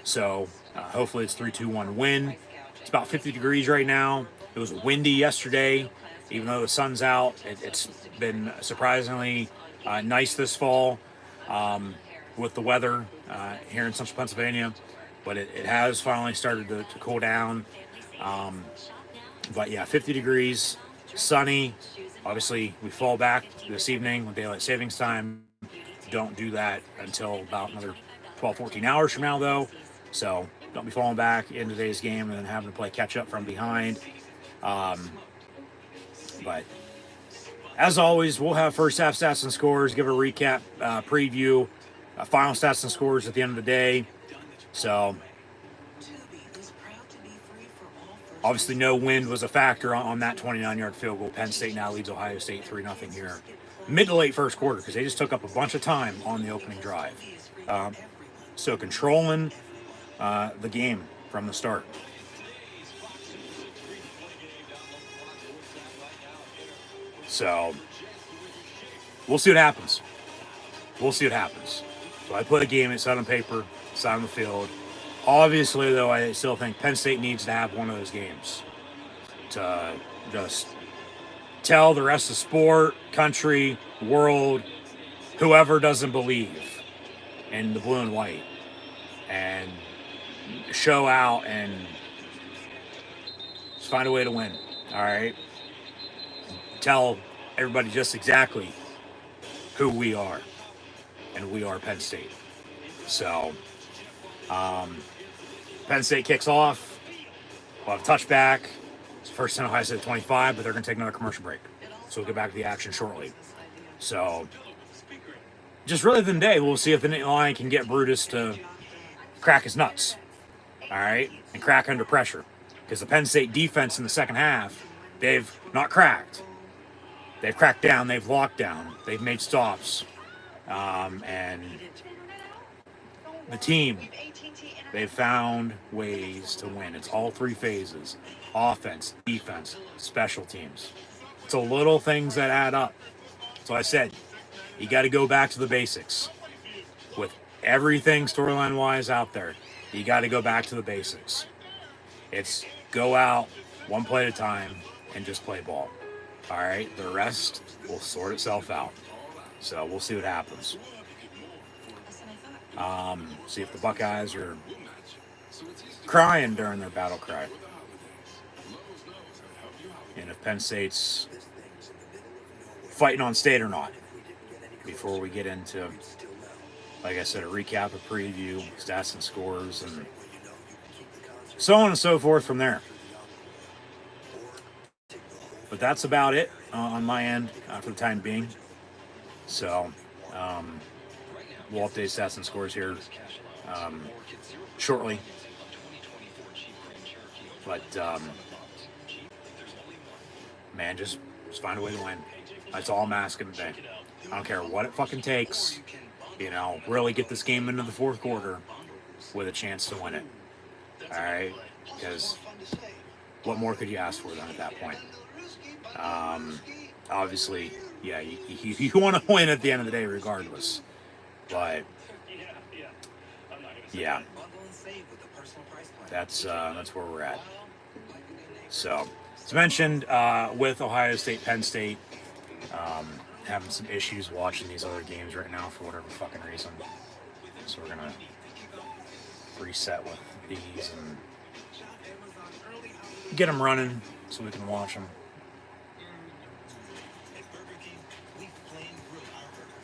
So hopefully it's 3-2-1 win. It's about 50 degrees right now. It was windy yesterday, even though the sun's out. It's been surprisingly nice this fall with the weather here in central Pennsylvania. But it has finally started to cool down. But yeah, 50 degrees, sunny. Obviously, we fall back this evening with daylight savings time. Don't do that until about another 12, 14 hours from now, though. So don't be falling back in today's game and then having to play catch up from behind. But as always, we'll have first half stats and scores, give a recap, preview, final stats and scores at the end of the day. So obviously no wind was a factor on that 29-yard field goal. Penn State now leads Ohio State 3-0 here. Mid to late first quarter because they just took up a bunch of time on the opening drive. So controlling the game from the start. So we'll see what happens. So I put a game, it's out on paper, it's out on the field. Obviously, though, I still think Penn State needs to have one of those games to just tell the rest of sport, country, world, whoever doesn't believe in the blue and white, and show out and just find a way to win. All right, tell everybody just exactly who we are, and we are Penn State. So Penn State kicks off. We'll have a touchback. It's the first time Ohio State 25, but they're going to take another commercial break. So we'll get back to the action shortly. So just really the day, we'll see if the Nittany Lion can get Brutus to crack his nuts. All right? And crack under pressure. Because the Penn State defense in the second half, they've not cracked. They've cracked down. They've locked down. They've made stops. And the team, they've found ways to win. It's all 3 phases: offense, defense, special teams. It's the little things that add up. So I said, you got to go back to the basics. With everything storyline-wise out there, you got to go back to the basics. It's go out one play at a time and just play ball. All right? The rest will sort itself out. So we'll see what happens. See if the Buckeyes are crying during their battle cry. And if Penn State's fighting on state or not. Before we get into, like I said, a recap, a preview, stats and scores, and so on and so forth from there. But that's about it on my end for the time being. So we'll update stats and scores here shortly. But Man, just find a way to win. That's all I'm asking today. I don't care what it fucking takes. You know, really get this game into the fourth quarter with a chance to win it. All right? Because what more could you ask for then at that point? Obviously, yeah, you want to win at the end of the day regardless. But, yeah, that's where we're at. So, as mentioned, with Ohio State, Penn State, having some issues watching these other games right now for whatever fucking reason. So we're gonna reset with these and get them running so we can watch them.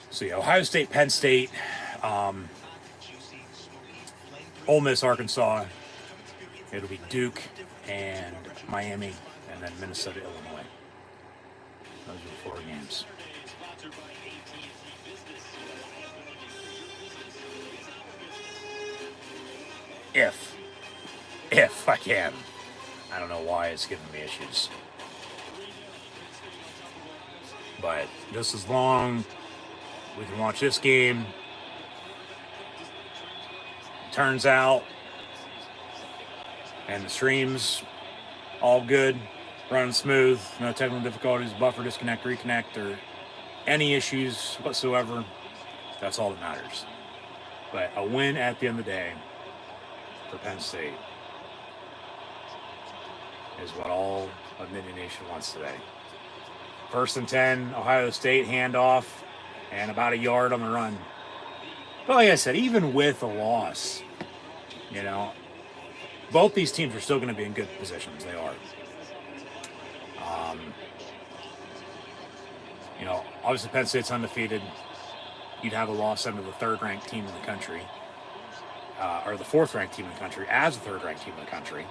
So yeah, Ohio State, Penn State, Ole Miss, Arkansas. It'll be Duke and Miami, and then Minnesota, Illinois. Those are the 4 games. If I can. I don't know why it's giving me issues. But just as long we can watch this game. Turns out, and the stream's all good, running smooth, no technical difficulties, buffer disconnect, reconnect, or any issues whatsoever. That's all that matters. But a win at the end of the day for Penn State is what all of Nittany Nation wants today. 1st and 10, Ohio State handoff, and about a yard on the run. But like I said, even with a loss, you know, both these teams are still going to be in good positions. They are. You know, obviously Penn State's undefeated. You'd have a loss under the 3rd-ranked team in the country, or the 4th-ranked team in the country as the 3rd-ranked team in the country.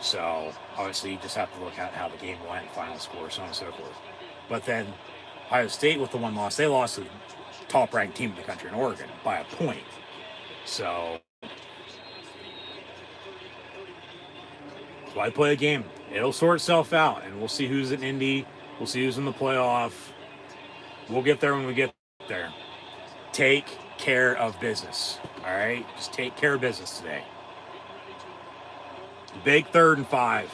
So obviously you just have to look at how the game went, final score, so on and so forth. But then Ohio State with the 1 loss, they lost to the top-ranked team in the country in Oregon by a point. So that's why I play a game. It'll sort itself out, and we'll see who's in Indy. We'll see who's in the playoff. We'll get there when we get there. Take care of business, all right? Just take care of business today. Big 3rd and 5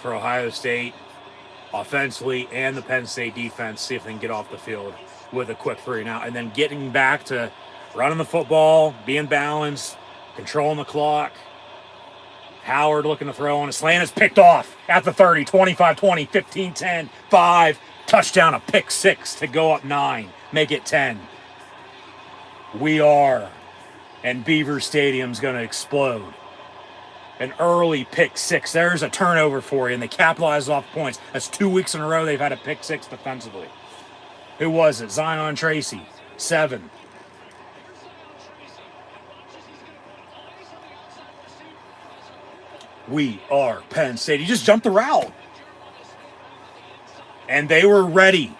for Ohio State offensively and the Penn State defense. See if they can get off the field with a quick 3 and out, and then getting back to running the football, being balanced, controlling the clock. Howard looking to throw on a slant is picked off at the 30, 25-20, 15-10, 5, touchdown, a pick 6 to go up 9, make it 10. We are, and Beaver Stadium's going to explode. An early pick 6. There's a turnover for you, and they capitalize off points. That's 2 weeks in a row they've had a pick 6 defensively. Who was it? Zion Tracy, 7. We are Penn State. He just jumped the route. And they were ready.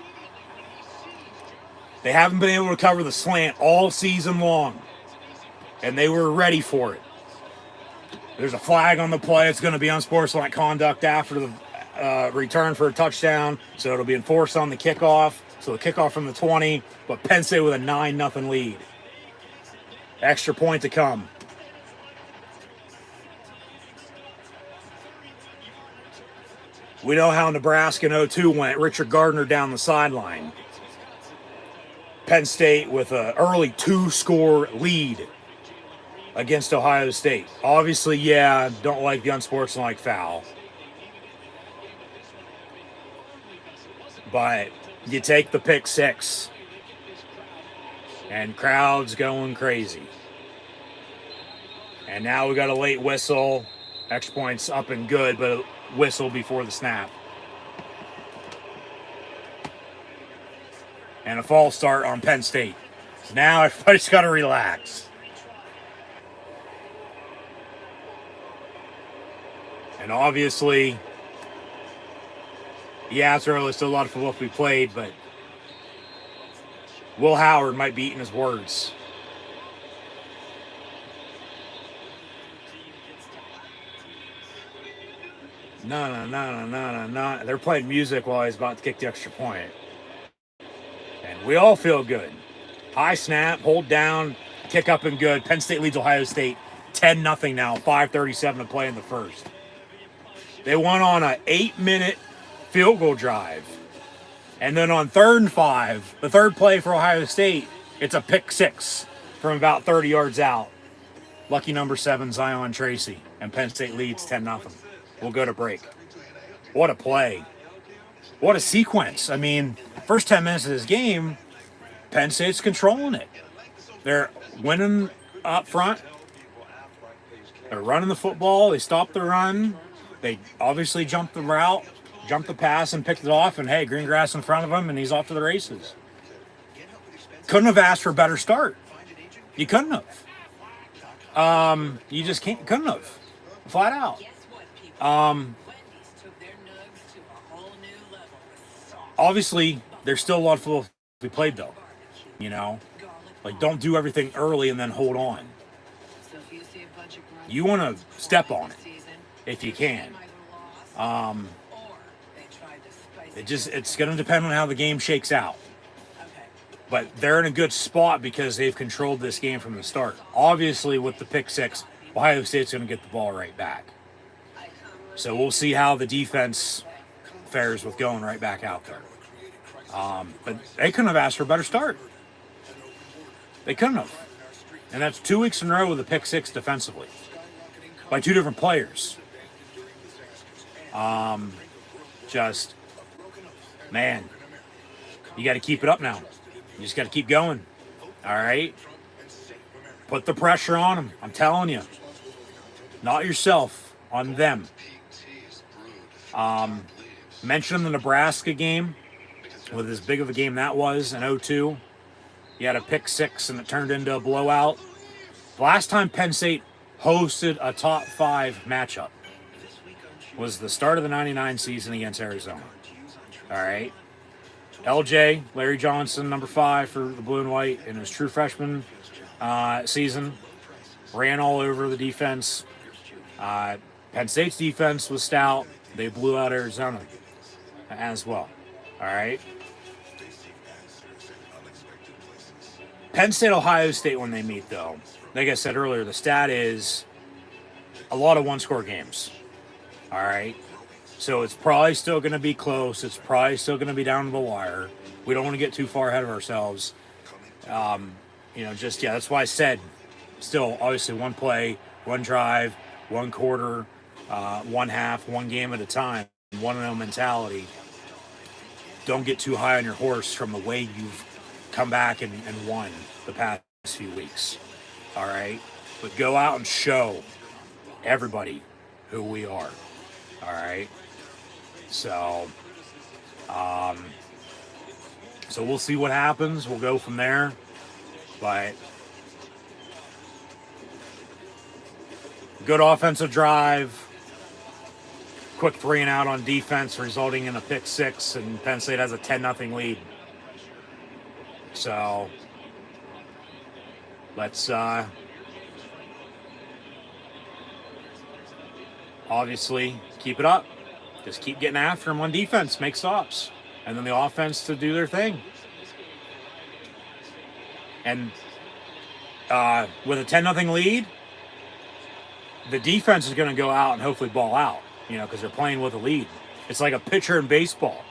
They haven't been able to cover the slant all season long. And they were ready for it. There's a flag on the play. It's going to be unsportsmanlike conduct after the return for a touchdown. So it'll be enforced on the kickoff. So the kickoff from the 20. But Penn State with a 9-0 lead. Extra point to come. We know how Nebraska in 02 went. Richard Gardner down the sideline. Penn State with an early 2-score lead against Ohio State. Obviously, yeah, don't like the unsportsmanlike foul. But you take the pick 6. And crowds going crazy. And now we got a late whistle. Extra points up and good, but a whistle before the snap. And a false start on Penn State. So now everybody's got to relax. And obviously, yeah, it's early. Still a lot of football to be played, but Will Howard might be eating his words. No. They're playing music while he's about to kick the extra point. And we all feel good. High snap, hold down, kick up and good. Penn State leads Ohio State 10-0 now, 5:37 to play in the first. They went on an 8-minute field goal drive. And then on 3rd and 5, the third play for Ohio State, it's a pick six from about 30 yards out. Lucky number 7, Zion Tracy. And Penn State leads 10-0. We'll go to break. What a play. What a sequence. I mean, first 10 minutes of this game, Penn State's controlling it. They're winning up front. They're running the football. They stopped the run. They obviously jumped the route, jumped the pass, and picked it off. And, hey, green grass in front of him, and he's off to the races. Couldn't have asked for a better start. You couldn't have. You just couldn't have. Flat out. Obviously, there's still a lot of football to be played, though. You know? Like, don't do everything early and then hold on. You want to step on it if you can. It's going to depend on how the game shakes out. But they're in a good spot because they've controlled this game from the start. Obviously, with the pick six, Ohio State's going to get the ball right back. So we'll see how the defense fares with going right back out there. But they couldn't have asked for a better start. They couldn't have. And that's 2 weeks in a row with a pick six defensively by 2 different players. Man, you got to keep it up now. You just got to keep going. All right? Put the pressure on them. I'm telling you. Not yourself, on them. Mentioned the Nebraska game, with as big of a game that was in 0-2. You had a pick six and it turned into a blowout. The last time Penn State hosted a top 5 matchup was the start of the 99 season against Arizona. All right. LJ, Larry Johnson, number 5 for the blue and white in his true freshman season. Ran all over the defense. Penn State's defense was stout. They blew out Arizona as well. All right. Penn State, Ohio State, when they meet, though, like I said earlier, the stat is a lot of one-score games. All right. So it's probably still going to be close. It's probably still going to be down to the wire. We don't want to get too far ahead of ourselves. That's why I said still, obviously, one play, one drive, one quarter, one half, one game at a time, 1-0 mentality. Don't get too high on your horse from the way you've come back and won the past few weeks. All right? But go out and show everybody who we are. All right? So we'll see what happens. We'll go from there. But good offensive drive. Quick 3 and out on defense, resulting in a pick six, and Penn State has a 10-0 lead. So let's obviously keep it up. Just keep getting after them on defense, make stops, and then the offense to do their thing. And with a 10-0 lead, the defense is going to go out and hopefully ball out, because they're playing with a lead. It's like a pitcher in baseball.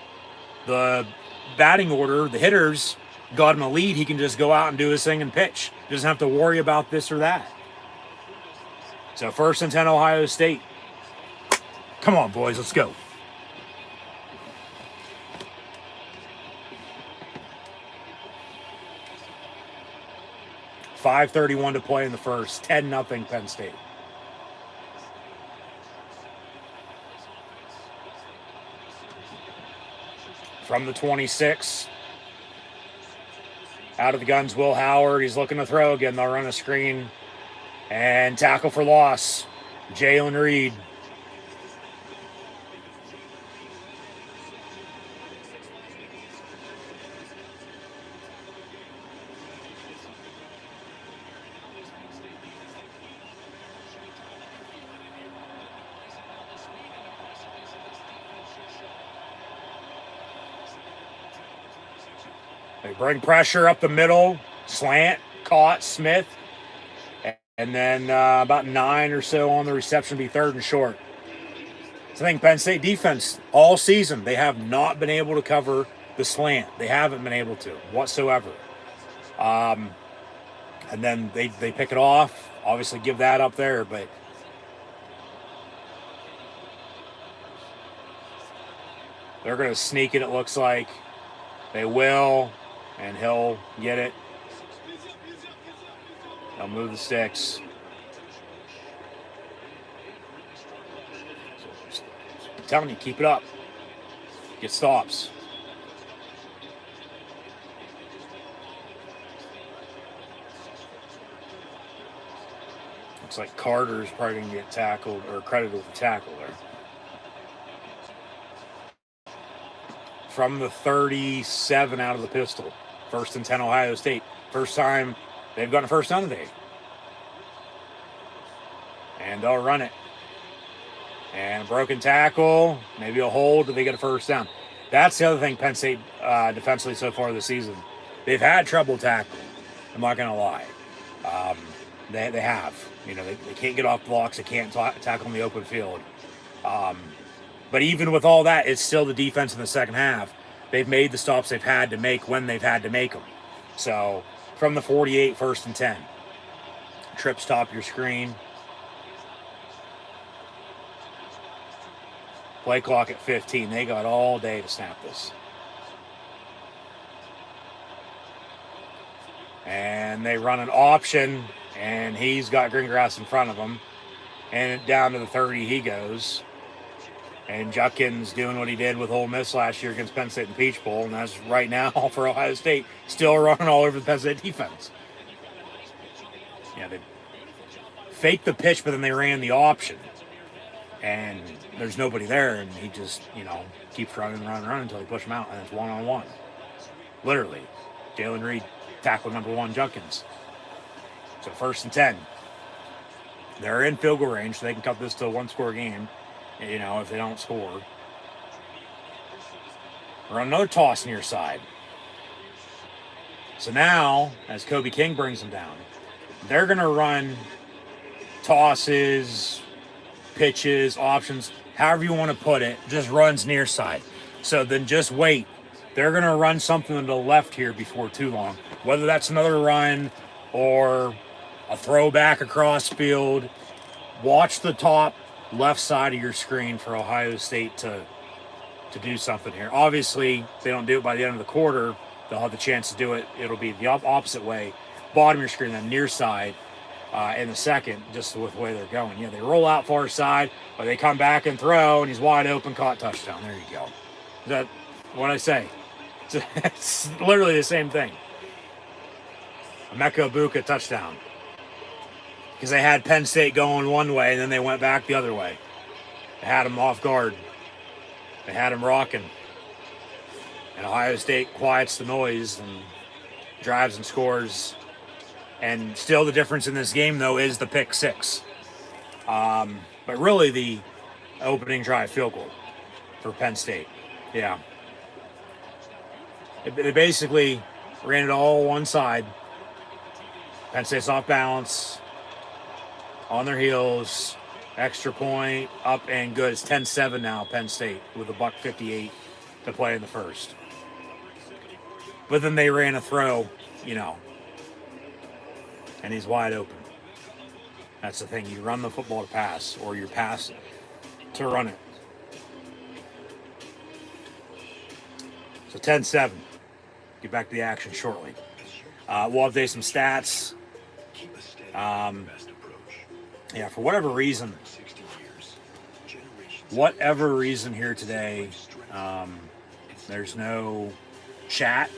The batting order, the hitters got him a lead. He can just go out and do his thing and pitch. He doesn't have to worry about this or that. So 1st and 10, Ohio State. Come on, boys, let's go. .531 to play in the first. 10-0 Penn State. From the 26. Out of the guns, Will Howard. He's looking to throw again. They'll run a screen. And tackle for loss. Jalen Reed. They bring pressure up the middle, slant, caught Smith, and then about 9 or so on the reception, be 3rd and short. So I think Penn State defense all season, they have not been able to cover the slant. They haven't been able to whatsoever. And then they pick it off, obviously give that up there, but they're going to sneak it, it looks like. They will, and he'll get it. They'll move the sticks. I'm telling you, keep it up. Get stops. Looks like Carter's probably going to get tackled or credited with the tackle there. From the 37 out of the pistol. 1st and 10 Ohio State. First time they've gotten a first down today. And they'll run it. And a broken tackle. Maybe a hold. Do they get a first down? That's the other thing Penn State defensively so far this season. They've had trouble tackling. I'm not going to lie. They have. You know, they can't get off blocks. They can't tackle in the open field. But even with all that, it's still the defense in the second half. They've made the stops they've had to make when they've had to make them. So from the 48, 1st and 10. Trips top your screen. Play clock at 15. They got all day to snap this. And they run an option, and he's got Greengrass in front of him. And down to the 30 he goes. And Judkins doing what he did with Ole Miss last year against Penn State in the Peach Bowl, and that's right now for Ohio State, still running all over the Penn State defense. Yeah, they faked the pitch, but then they ran the option. And there's nobody there, and he just, keeps running until they push him out, and it's one-on-one. Literally. Jalen Reed tackled number 1 Judkins. So 1st and 10. They're in field goal range, so they can cut this to a 1-score game. If they don't score. Run another toss near side. So now, as Kobe King brings them down, they're going to run tosses, pitches, options, however you want to put it, just runs near side. So then just wait. They're going to run something to the left here before too long. Whether that's another run or a throwback across field, watch the top left side of your screen for Ohio State to do something here. Obviously, they don't do it by the end of the quarter. They'll have the chance to do it. It'll be the opposite way. Bottom of your screen, then near side in the second, just with the way they're going. Yeah, they roll out far side, but they come back and throw, and he's wide open, caught, touchdown. There you go. Is that what I say? It's literally the same thing. Emeka Ibuka touchdown. Because they had Penn State going one way, and then they went back the other way. They had them off guard. They had them rocking. And Ohio State quiets the noise and drives and scores. And still the difference in this game, though, is the pick 6. But really the opening drive field goal for Penn State. Yeah. They basically ran it all one side. Penn State's off balance. On their heels, extra point, up and good. It's 10-7 now, Penn State, with $1:58 to play in the first. But then they ran a throw, and he's wide open. That's the thing. You run the football to pass, or you pass to run it. So 10-7. Get back to the action shortly. We'll update some stats. Yeah, for whatever reason here today, there's no chat,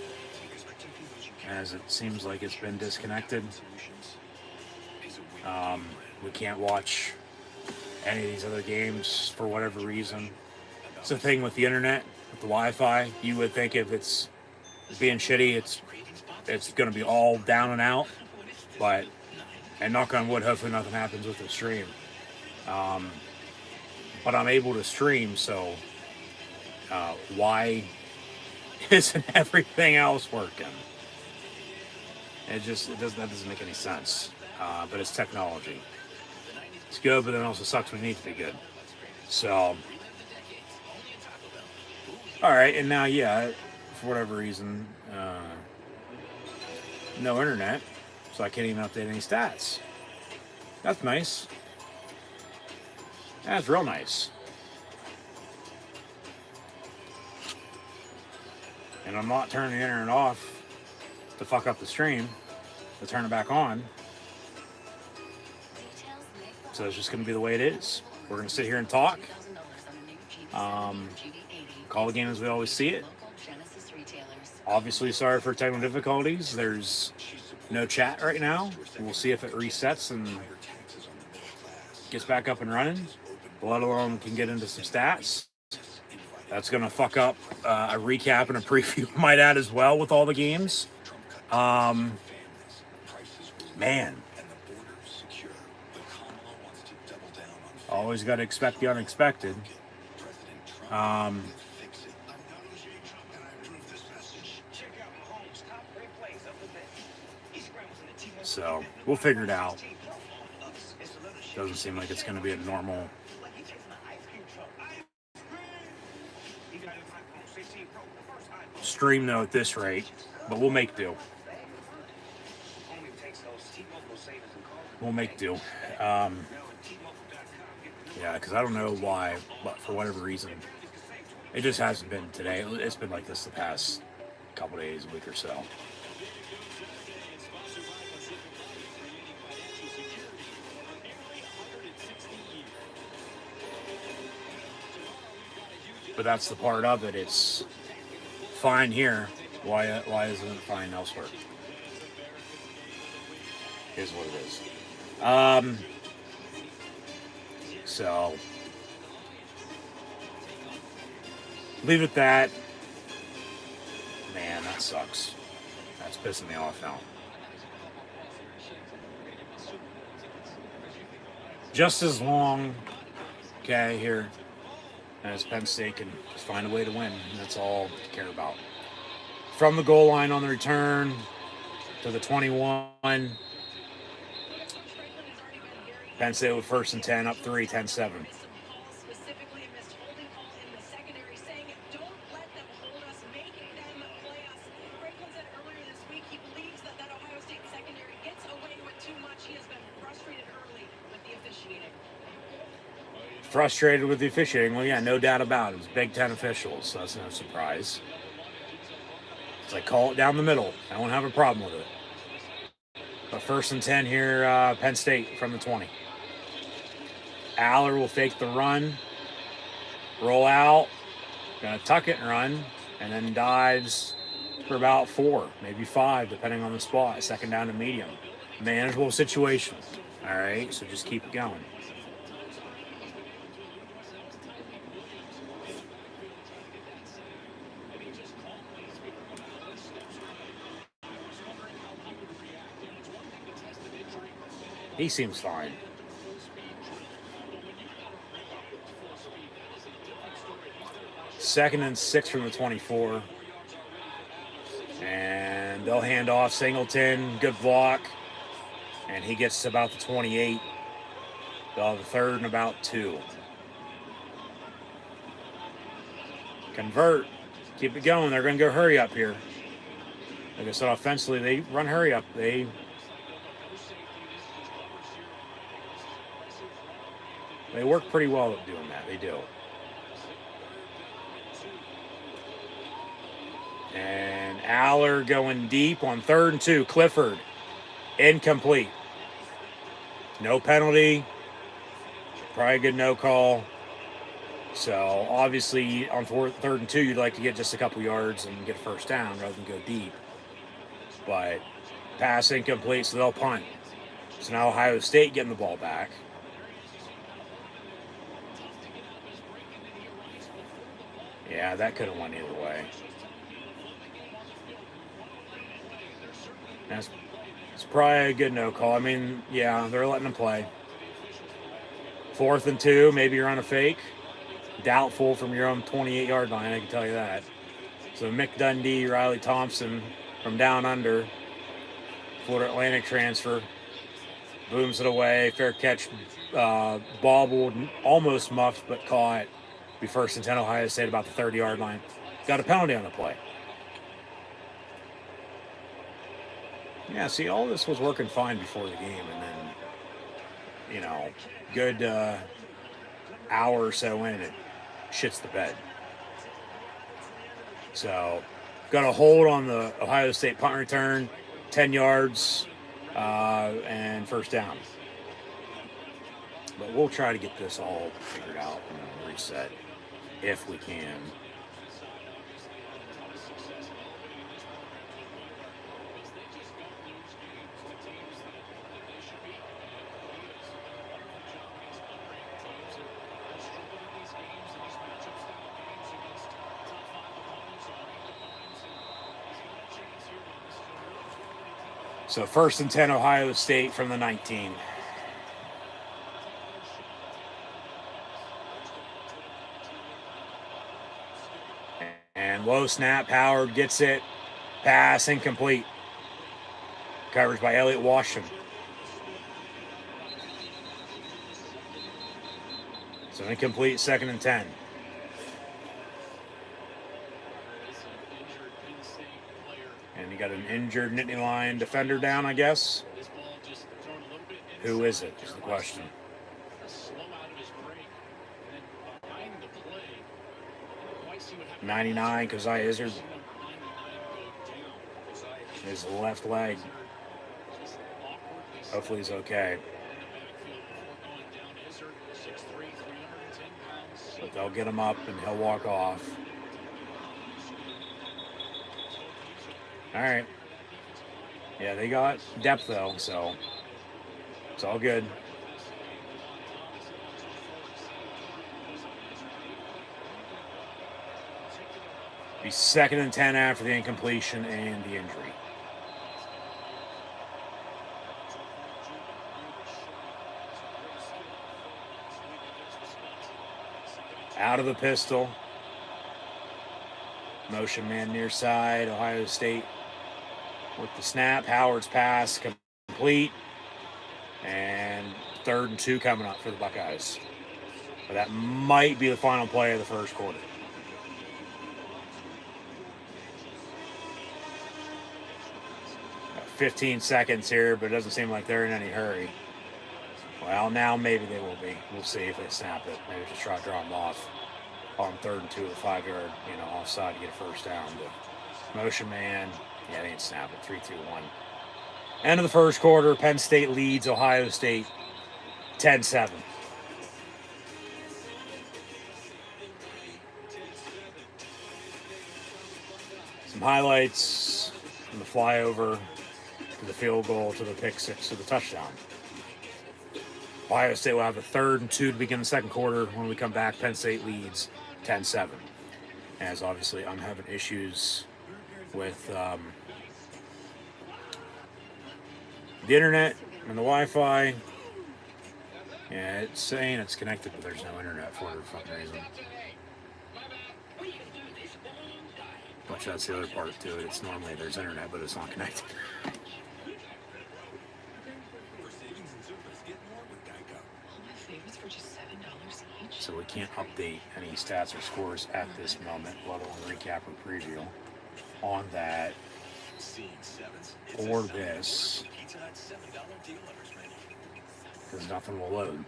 as it seems like it's been disconnected. We can't watch any of these other games for whatever reason. It's the thing with the internet, with the Wi-Fi. You would think if it's being shitty, it's going to be all down and out, and knock on wood, hopefully nothing happens with the stream. But I'm able to stream, so why isn't everything else working? That doesn't make any sense. But it's technology. It's good, but then also sucks when it needs to be good. So, all right, and now, yeah, for whatever reason, no internet, so I can't even update any stats. That's nice. That's real nice. And I'm not turning the internet off to fuck up the stream, to turn it back on. So it's just going to be the way it is. We're going to sit here and talk. Call the game as we always see it. Obviously, sorry for technical difficulties. There's no chat right now. We'll see if it resets and gets back up and running. Let alone can get into some stats. That's going to fuck up a recap and a preview, I might add, as well, with all the games. Man. Always got to expect the unexpected. So we'll figure it out. Doesn't seem like it's going to be a normal stream though at this rate, but we'll make do. We'll make do. Yeah, because I don't know why, but for whatever reason, it just hasn't been today. It's been like this the past couple days, a week or so. But that's the part of it. It's fine here. Why isn't it fine elsewhere? Is what it is. So leave it at that. Man, that sucks. That's pissing me off now. Just as long, okay, here, as Penn State can just find a way to win. And that's all I care about. From the goal line on the return to the 21. Penn State with 1st and 10, up 3, 10-7. Frustrated with the officiating. Well, yeah, no doubt about it. It's Big Ten officials, so that's no surprise. It's like, call it down the middle. I don't have a problem with it. But 1st and 10 here, Penn State from the 20. Aller will fake the run, roll out, gonna tuck it and run, and then dives for about 4, maybe 5, depending on the spot. 2nd down to medium. Manageable situation. All right, so just keep it going. He seems fine. Second and 6 from the 24. And they'll hand off Singleton. Good block. And he gets to about the 28. They'll have 3rd and about 2. Convert. Keep it going. They're going to go hurry up here. Like I said, offensively, they run hurry up. They work pretty well at doing that. They do. And Aller going deep on 3rd and 2. Clifford. Incomplete. No penalty. Probably a good no call. So, obviously, on 3rd and 2, you'd like to get just a couple yards and get a 1st down rather than go deep. But pass incomplete, so they'll punt. So now Ohio State getting the ball back. Yeah, that could have went either way. It's probably a good no call. I mean, yeah, they're letting them play. 4th and 2, maybe you're on a fake. Doubtful from your own 28-yard line, I can tell you that. So Mick Dundee, Riley Thompson from down under, Florida Atlantic transfer, booms it away. Fair catch, bobbled, almost muffed, but caught. Be first and 10, Ohio State, about the 30-yard line. Got a penalty on the play. Yeah, see, all this was working fine before the game, and then, you know, good hour or so in, it shits the bed. So, got a hold on the Ohio State punt return, 10 yards, and first down. But we'll try to get this all figured out and reset if we can. So first and 10, Ohio State from the 19. And low snap, Howard gets it. Pass incomplete. Coverage by Elliott Washington. So incomplete, second and 10. And you got an injured Nittany Lion defender down, I guess. Who is it, is the question. 99, Keziah Izzard. His left leg. Hopefully he's okay. But they'll get him up and he'll walk off. All right. Yeah, they got depth though, so it's all good. Be second and 10 after the incompletion and the injury. Out of the pistol. Motion man near side. Ohio State with the snap. Howard's pass complete. And 3rd and 2 coming up for the Buckeyes. But that might be the final play of the first quarter. Got 15 seconds here, but it doesn't seem like they're in any hurry. Well, now maybe they will be. We'll see if they snap it. Maybe just try to draw them off on 3rd and 2 with a 5-yard, offside to get a first down. But motion man, yeah, they ain't snap it. 3-2-1. End of the first quarter. Penn State leads Ohio State 10-7. Some highlights from the flyover to the field goal to the pick six to the touchdown. Ohio State will have a 3rd and 2 to begin the second quarter. When we come back, Penn State leads 10-7. As obviously I'm having issues with the internet and the Wi-Fi. Yeah, it's saying it's connected, but there's no internet for whatever fucking reason. But that's the other part to it. It's normally there's internet, but it's not connected. So we can't update any stats or scores at this moment, let alone recap or preview on that or this, because nothing will load.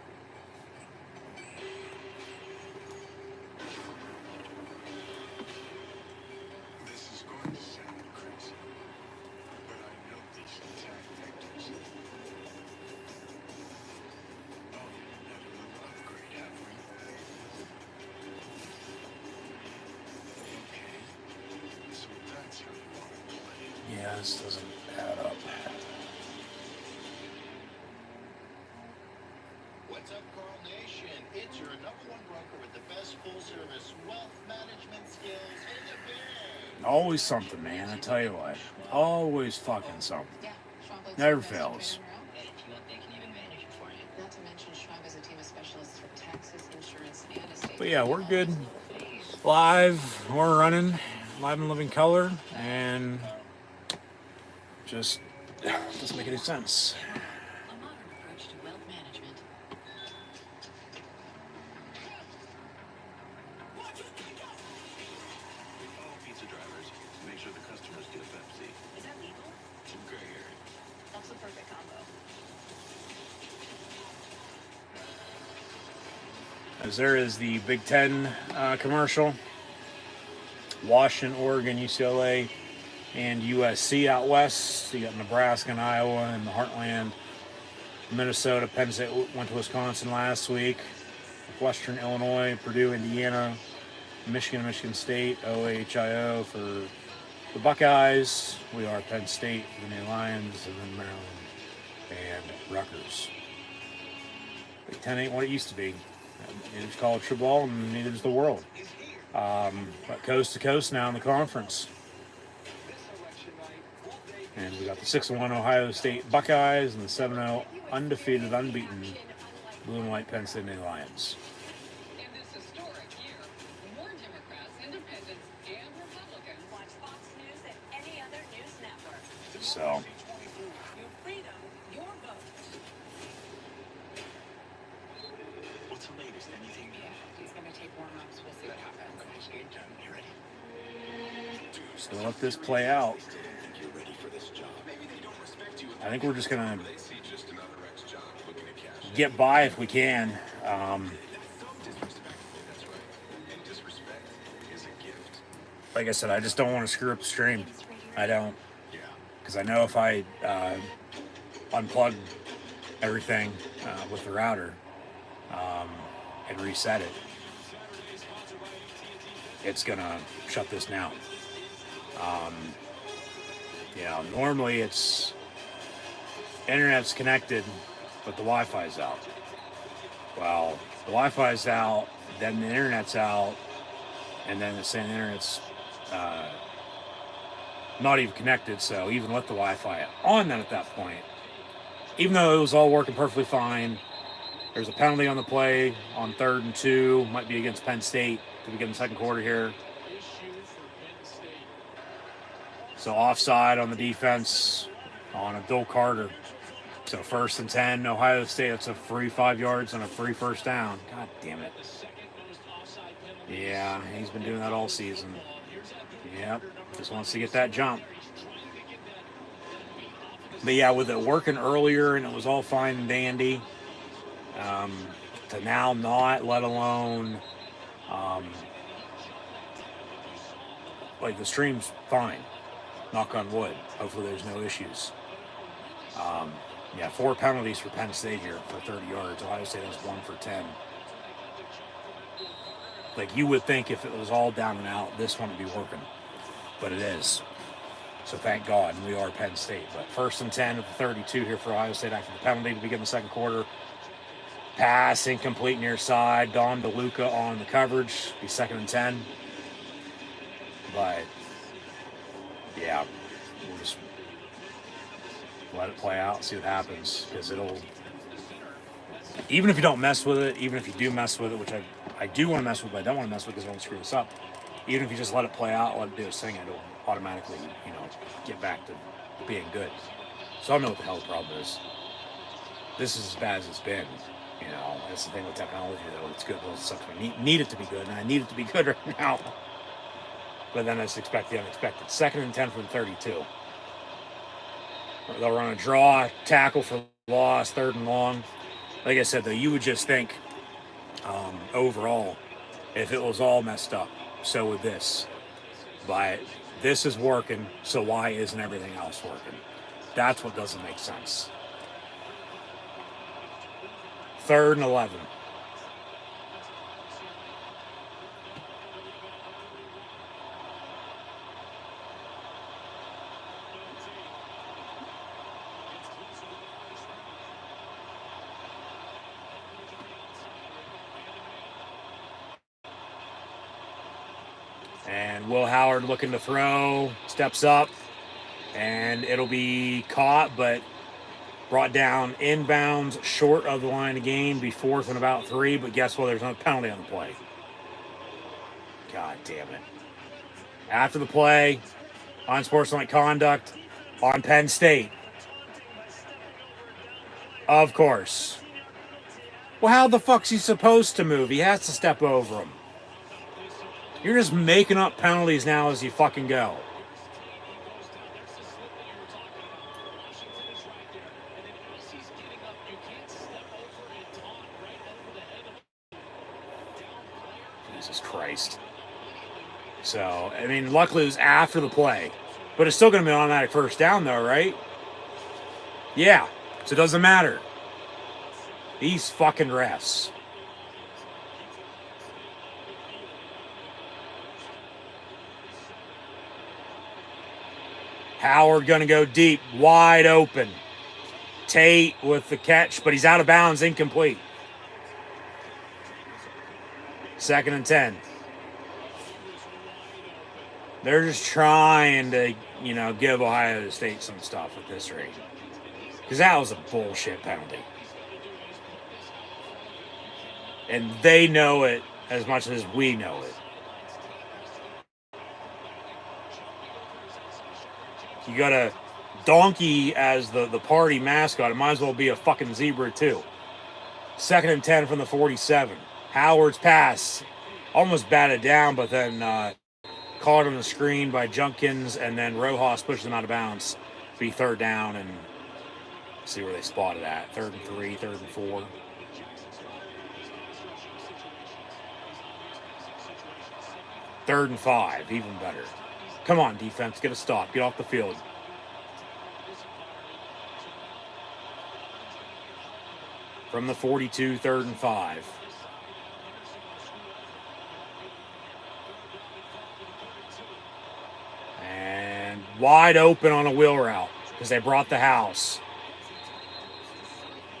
Yeah, this doesn't add up.
What's up, Carl Nation? It's your #1 broker with the best full-service wealth management skills in the game.
Always something, man. I tell you what. Always fucking something. Never fails. But yeah, we're good. Live. We're running. live and living color, and just doesn't make any sense.
A modern approach to wealth management.
All pizza drivers, make sure the customers get a Pepsi.
Is that legal?
Gray area.
That's the perfect combo.
As there is the Big Ten commercial. Washington, Oregon, UCLA, and USC out west. You got Nebraska and Iowa in the heartland. Minnesota, Penn State went to Wisconsin last week. Western Illinois, Purdue, Indiana, Michigan, Michigan State, OHIO for the Buckeyes. We are Penn State for the New Lions, and then Maryland and Rutgers. Big Ten ain't what it used to be. Neither is college football, and neither is the world. But coast to coast now in the conference. And we got the 6-1 Ohio State Buckeyes and the 7-0 undefeated, unbeaten blue and white Penn State Lions.
In this historic year, more Democrats, independents, and Republicans watch Fox News than any other news network.
So,
Your freedom, your vote.
What's the latest? Anything?
Yeah, he's gonna take warm-ups. We'll see what happens.
It's game time. You ready?
so let this play out.
Think you're ready for this job? Maybe they don't respect you.
I think we're just going to
They see just another ex-job looking to cash.
get by if we can.
Disrespect. That's right. And disrespect is a gift.
Like I said, I just don't want to screw up the stream. I don't.
Yeah.
Because I know if I unplug everything with the router and reset it, it's going to shut this down. Normally it's internet's connected, but the Wi-Fi's out. Well, the Wi-Fi's out, then the internet's out, and then it's saying the internet's not even connected. So even with the Wi-Fi on, then at that point, even though it was all working perfectly fine, there's a penalty on the play on 3rd and 2, might be against Penn State to begin the second quarter here. So offside on the defense on Abdul Carter. So 1st and 10, Ohio State. That's a free 5 yards and a free first down. God damn it. Yeah, he's been doing that all season. Yep, just wants to get that jump. But yeah, with it working earlier and it was all fine and dandy, to now not, let alone, like the stream's fine. Knock on wood. Hopefully there's no issues. 4 penalties for Penn State here for 30 yards. Ohio State has 1 for 10. Like you would think if it was all down and out, this one would be working. But it is. So thank God. And we are Penn State. But 1st and 10 at the 32 here for Ohio State after the penalty to begin the second quarter. Pass incomplete near side. Don DeLuca on the coverage. Be 2nd and 10. But yeah, we'll just let it play out, see what happens, because it'll, even if you don't mess with it, even if you do mess with it, which I do want to mess with, but I don't want to mess with because I want to screw this up, even if you just let it play out, let it do its thing, it'll automatically, get back to being good. So I don't know what the hell the problem is. This is as bad as it's been, that's the thing with technology, though. It's good, but it sucks. I need it to be good, and I need it to be good right now. But then let's expect the unexpected. 2nd and 10 from 32. They'll run a draw, tackle for loss, 3rd and long. Like I said, though, you would just think overall, if it was all messed up, so would this. But this is working, so why isn't everything else working? That's what doesn't make sense. 3rd and 11. And Will Howard looking to throw, steps up, and it'll be caught, but brought down inbounds, short of the line of gain, be 4th and about 3, but guess what? There's no penalty on the play. God damn it. After the play, unsportsmanlike conduct on Penn State. Of course. Well, how the fuck's he supposed to move? He has to step over him. You're just making up penalties now as you fucking go. Jesus Christ. So, I mean, luckily it was after the play. But it's still going to be an automatic first down, though, right? Yeah. So it doesn't matter. These fucking refs. Howard going to go deep, wide open. Tate with the catch, but he's out of bounds, incomplete. 2nd and 10. They're just trying to, give Ohio State some stuff at this rate. Because that was a bullshit penalty. And they know it as much as we know it. You got a donkey as the party mascot. It might as well be a fucking zebra, too. 2nd and 10 from the 47. Howard's pass almost batted down, but then caught on the screen by Junkins, and then Rojas pushed them out of bounds. Be 3rd down, and see where they spotted at. 3rd and 3, 3rd and 4. Third and 5, even better. Come on, defense, get a stop. Get off the field. From the 42, 3rd and 5. And wide open on a wheel route because they brought the house.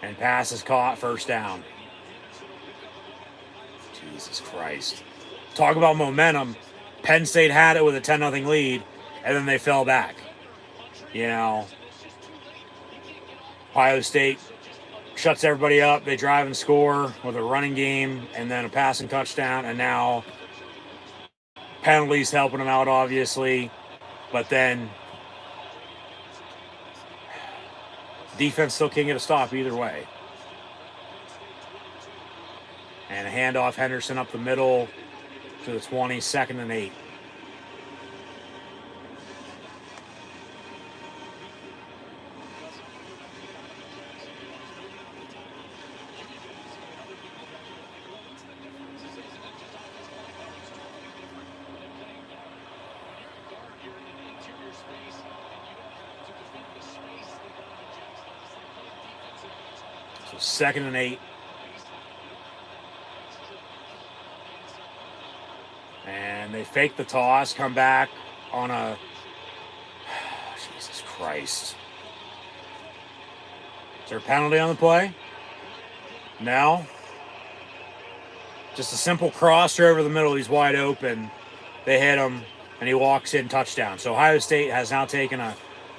And pass is caught, 1st down. Jesus Christ. Talk about momentum. Penn State had it with a 10-0 lead, and then they fell back. Ohio State shuts everybody up. They drive and score with a running game and then a passing touchdown, and now penalties helping them out, obviously. But then defense still can't get a stop either way. And a handoff, Henderson up the middle to the 20, 2nd and 8. So 2nd and 8. And they fake the toss, come back on a... Jesus Christ. Is there a penalty on the play? No. Just a simple crosser over the middle. He's wide open. They hit him, and he walks in, touchdown. So Ohio State has now taken a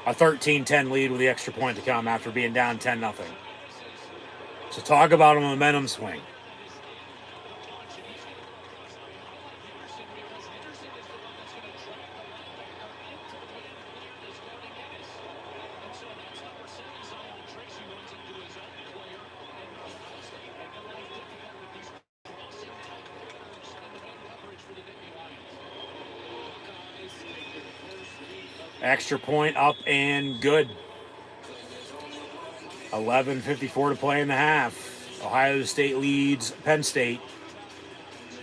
13-10 lead with the extra point to come after being down 10-0. So talk about a momentum swing. Extra point up and good. 11:54 to play in the half. Ohio State leads Penn State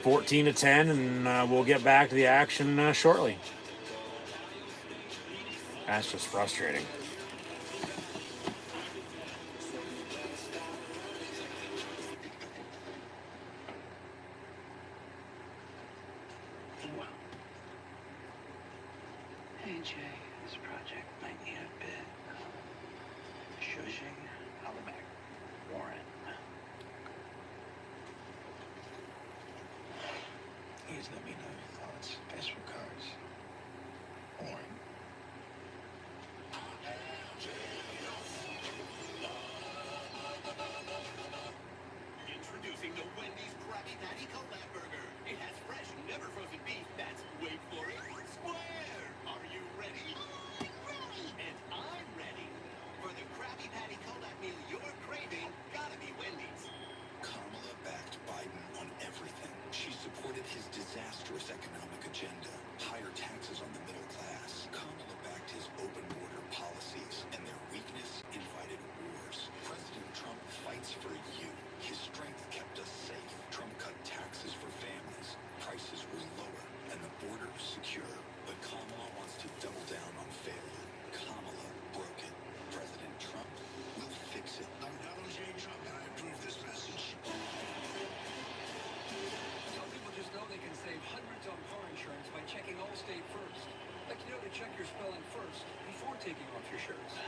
14-10, and we'll get back to the action shortly. That's just frustrating.
Hey Jay, this project might need a bit of shushing. I'll be back. Warren.
Please let me know your thoughts. Best regards. Warren.
Introducing the Wendy's Krabby Patty Collab Burger. It has fresh, never frozen beef that's, wait for it, square to check your spelling first before taking off your shirts.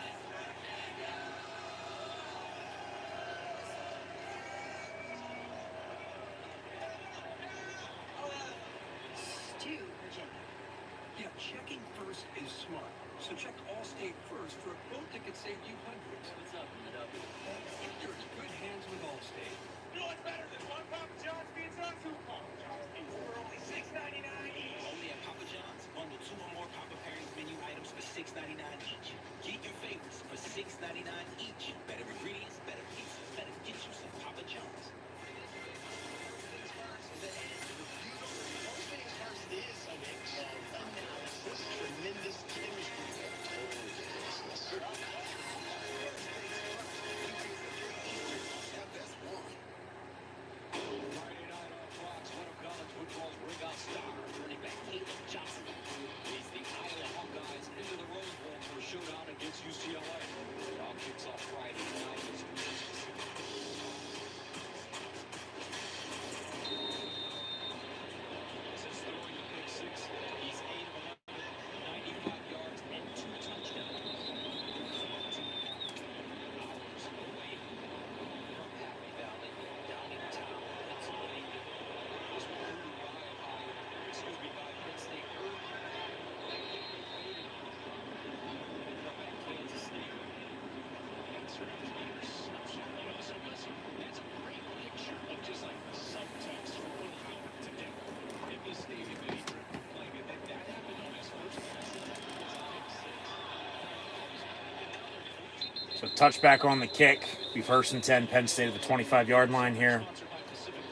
Stu, Virginia.
Yeah, checking first is smart. So check Allstate first for a quote that could save you hundreds.
What's up,
You're in good hands with Allstate.
You know what's better than one Papa John's pizza? Two Papa John's pizza for only $6.99 each.
Only at Papa John's. Bundle 2 or more Papa Pairings menu items for $6.99 each. Get your favorites for $6.99 each. Better ingredients, better pizza. Better get you some Papa John's. Tremendous chemistry.
Friday night on Fox, one of college football's breakout stars, running back Caleb Johnson, leads the Iowa Hawkeyes into the Rose Bowl for a showdown against UCLA. It all kicks off Friday night. Since throwing the pick six, he's 8 of 11, 95 yards and 2 touchdowns. 2.5 hours away from Happy Valley, Downingtown, Pennsylvania. Was recruited by Penn State early. From Kansas State. Answer to your assumption. You know, so listen, that's a great picture of just like subtext for how to do. If this stadium any trip playing it, that happened on his first pass.
So touchback on the kick. Be first and 10. Penn State at the 25-yard line here.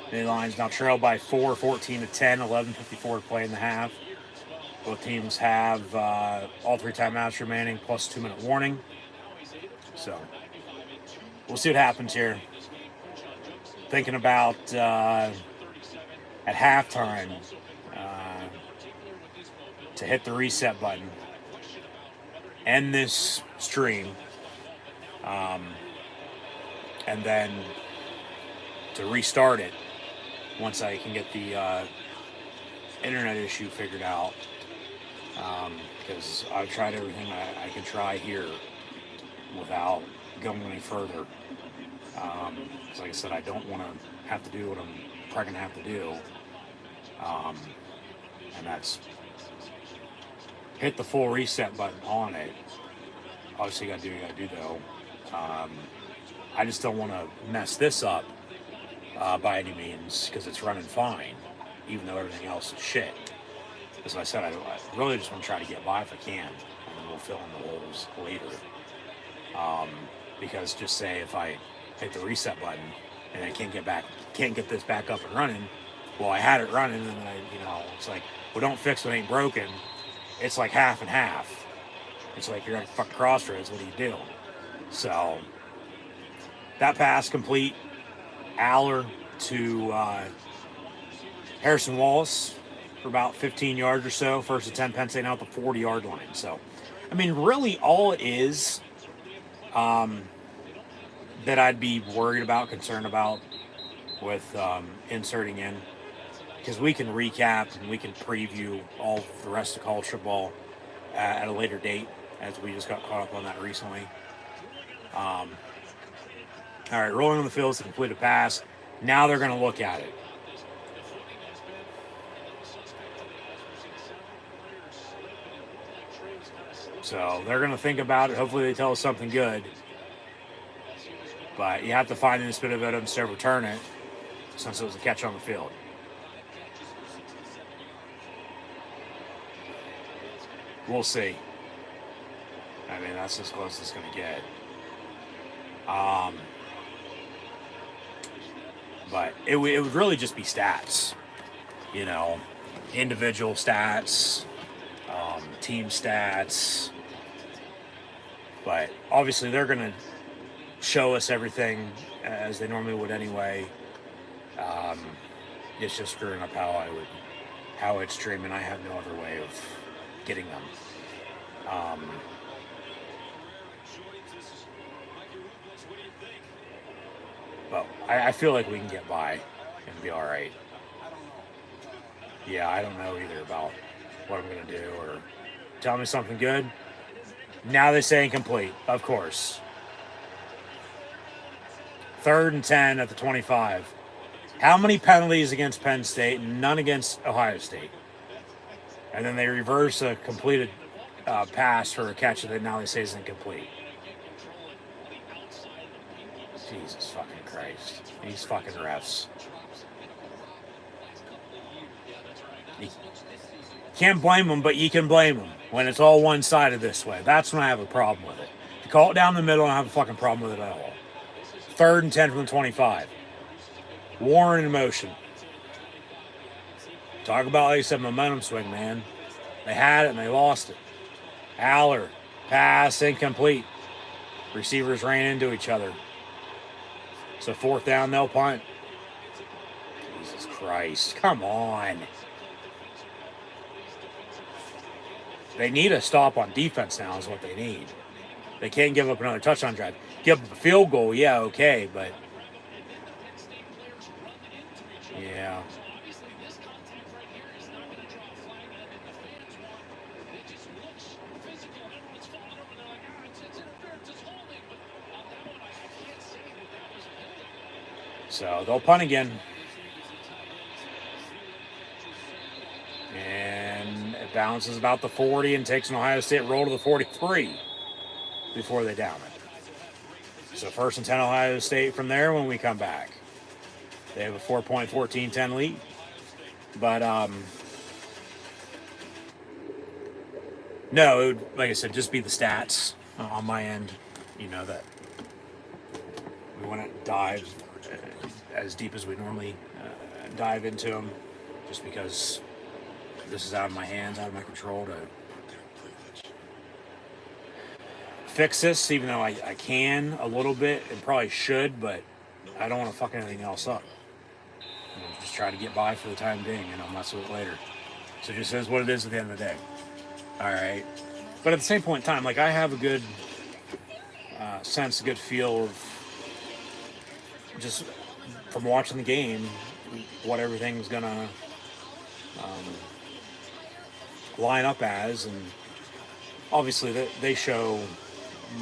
The line's now trailed by 4, 14-10, 11:54 to play in the half. Both teams have all 3 timeouts remaining, plus 2-minute warning. So we'll see what happens here. Thinking about at halftime to hit the reset button, end this stream, and then to restart it once I can get the internet issue figured out, because I've tried everything I can try here without going any further. Because like I said, I don't want to have to do what I'm probably going to have to do, and that's hit the full reset button on it. Obviously, you got to do what you got to do, though. I just don't want to mess this up by any means, because it's running fine, even though everything else is shit. As I said, I really just want to try to get by if I can, and then we'll fill in the holes later. Because just say if I hit the reset button and I can't get this back up and running, well, I had it running, and then it's like, well, don't fix what ain't broken. It's like half and half. It's like you're at fucking crossroads. What do you do? So that pass complete. Aller to Harrison Wallace for about 15 yards or so. First and 10, Penn State out the 40-yard line. So, I mean, really all it is that I'd be worried about, concerned about with inserting in, because we can recap and we can preview all the rest of college football at a later date, as we just got caught up on that recently. All right, rolling on the field is to complete a pass. Now they're going to look at it. So they're going to think about it. Hopefully they tell us something good. But you have to find this bit of evidence to return it, since it was a catch on the field. We'll see. I mean, that's as close as it's going to get. But it would really just be stats, individual stats, team stats. But obviously they're going to show us everything as they normally would anyway. It's just screwing up how it's streaming. I have no other way of getting them. But I feel like we can get by and be all right. Yeah, I don't know either about what I'm going to do or tell me something good? Now they say incomplete. Of course. 3rd and 10 at the 25. How many penalties against Penn State? None against Ohio State. And then they reverse a completed pass for a catch that now they say is incomplete. Jesus fucking Christ. These fucking refs. You can't blame them, but you can blame them when it's all one-sided this way. That's when I have a problem with it. If you call it down the middle, I don't have a fucking problem with it at all. 3rd and 10 from the 25. Warren in motion. Talk about, like I said, momentum swing, man. They had it and they lost it. Aller, pass incomplete. Receivers ran into each other. So 4th down, they'll punt. Jesus Christ, come on. They need a stop on defense now is what they need. They can't give up another touchdown drive. Give up a field goal, yeah, okay, but... yeah. So they'll punt again. And it bounces about the 40 and takes an Ohio State roll to the 43 before they down it. So 1st and 10 Ohio State from there when we come back. They have a 4-point 14-10 lead. But, no, it would, like I said, just be the stats on my end. You know, that we want to dive as deep as we normally dive into them, just because this is out of my hands, out of my control to fix this, even though I can a little bit and probably should, but I don't want to fuck anything else up. Just try to get by for the time being, and I'll mess with it later. So it just is what it is at the end of the day. All right. But at the same point in time, like, I have a good sense, a good feel of just from watching the game, what everything's gonna line up as, and obviously they show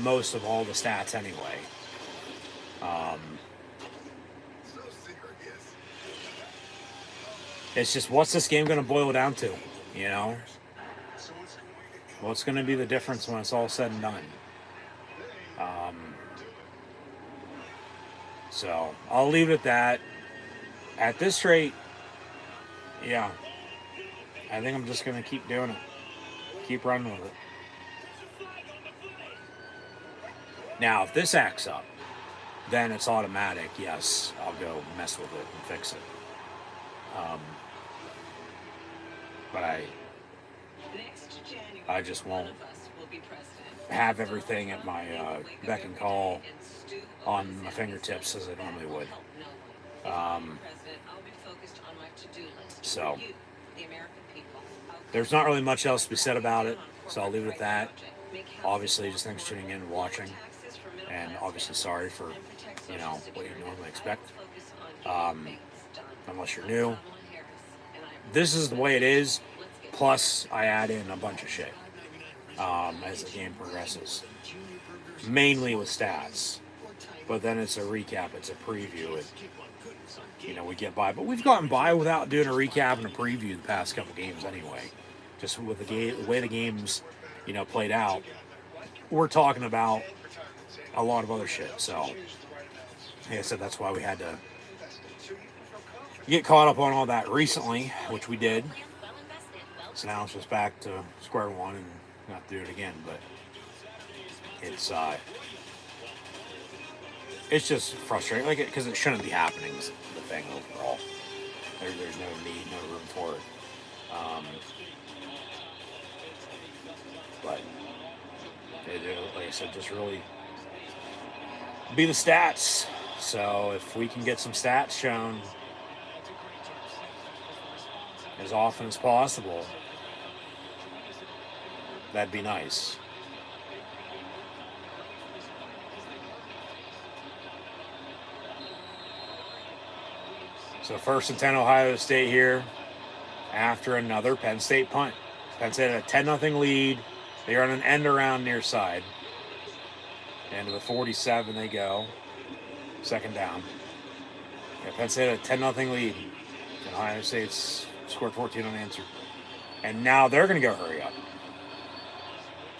most of all the stats anyway. It's just, what's this game going to boil down to? You know? What's going to be the difference when it's all said and done? So I'll leave it at that. At this rate, yeah, I think I'm just going to keep doing it. Keep running with it. Now, if this acts up, then it's automatic. Yes, I'll go mess with it and fix it. But I just won't have everything at my beck and call on my fingertips as I normally would. So there's not really much else to be said about it, so I'll leave it at that. Obviously, just thanks for tuning in and watching, and obviously sorry for, you know, what you normally expect. Unless you're new. This is the way it is, plus I add in a bunch of shit as the game progresses. Mainly with stats. But then it's a recap, it's a preview. We get by. But we've gotten by without doing a recap and a preview the past couple games anyway. Just with the way the game's, played out. We're talking about a lot of other shit. So, like I said, that's why we had to get caught up on all that recently, which we did. So now it's just back to square one and not do it again. But it's just frustrating, because it shouldn't be happening. Is the thing overall. There's no need, no room for it. But like I said, just really be the stats. So if we can get some stats shown as often as possible, that'd be nice. So 1st and 10 Ohio State here after another Penn State punt. Penn State had a 10-0 lead They run an end around near side. And to the 47 they go. Second down. Yeah, Penn State had a 10-0 lead. And Ohio State's scored 14 unanswered. And now they're going to go hurry up.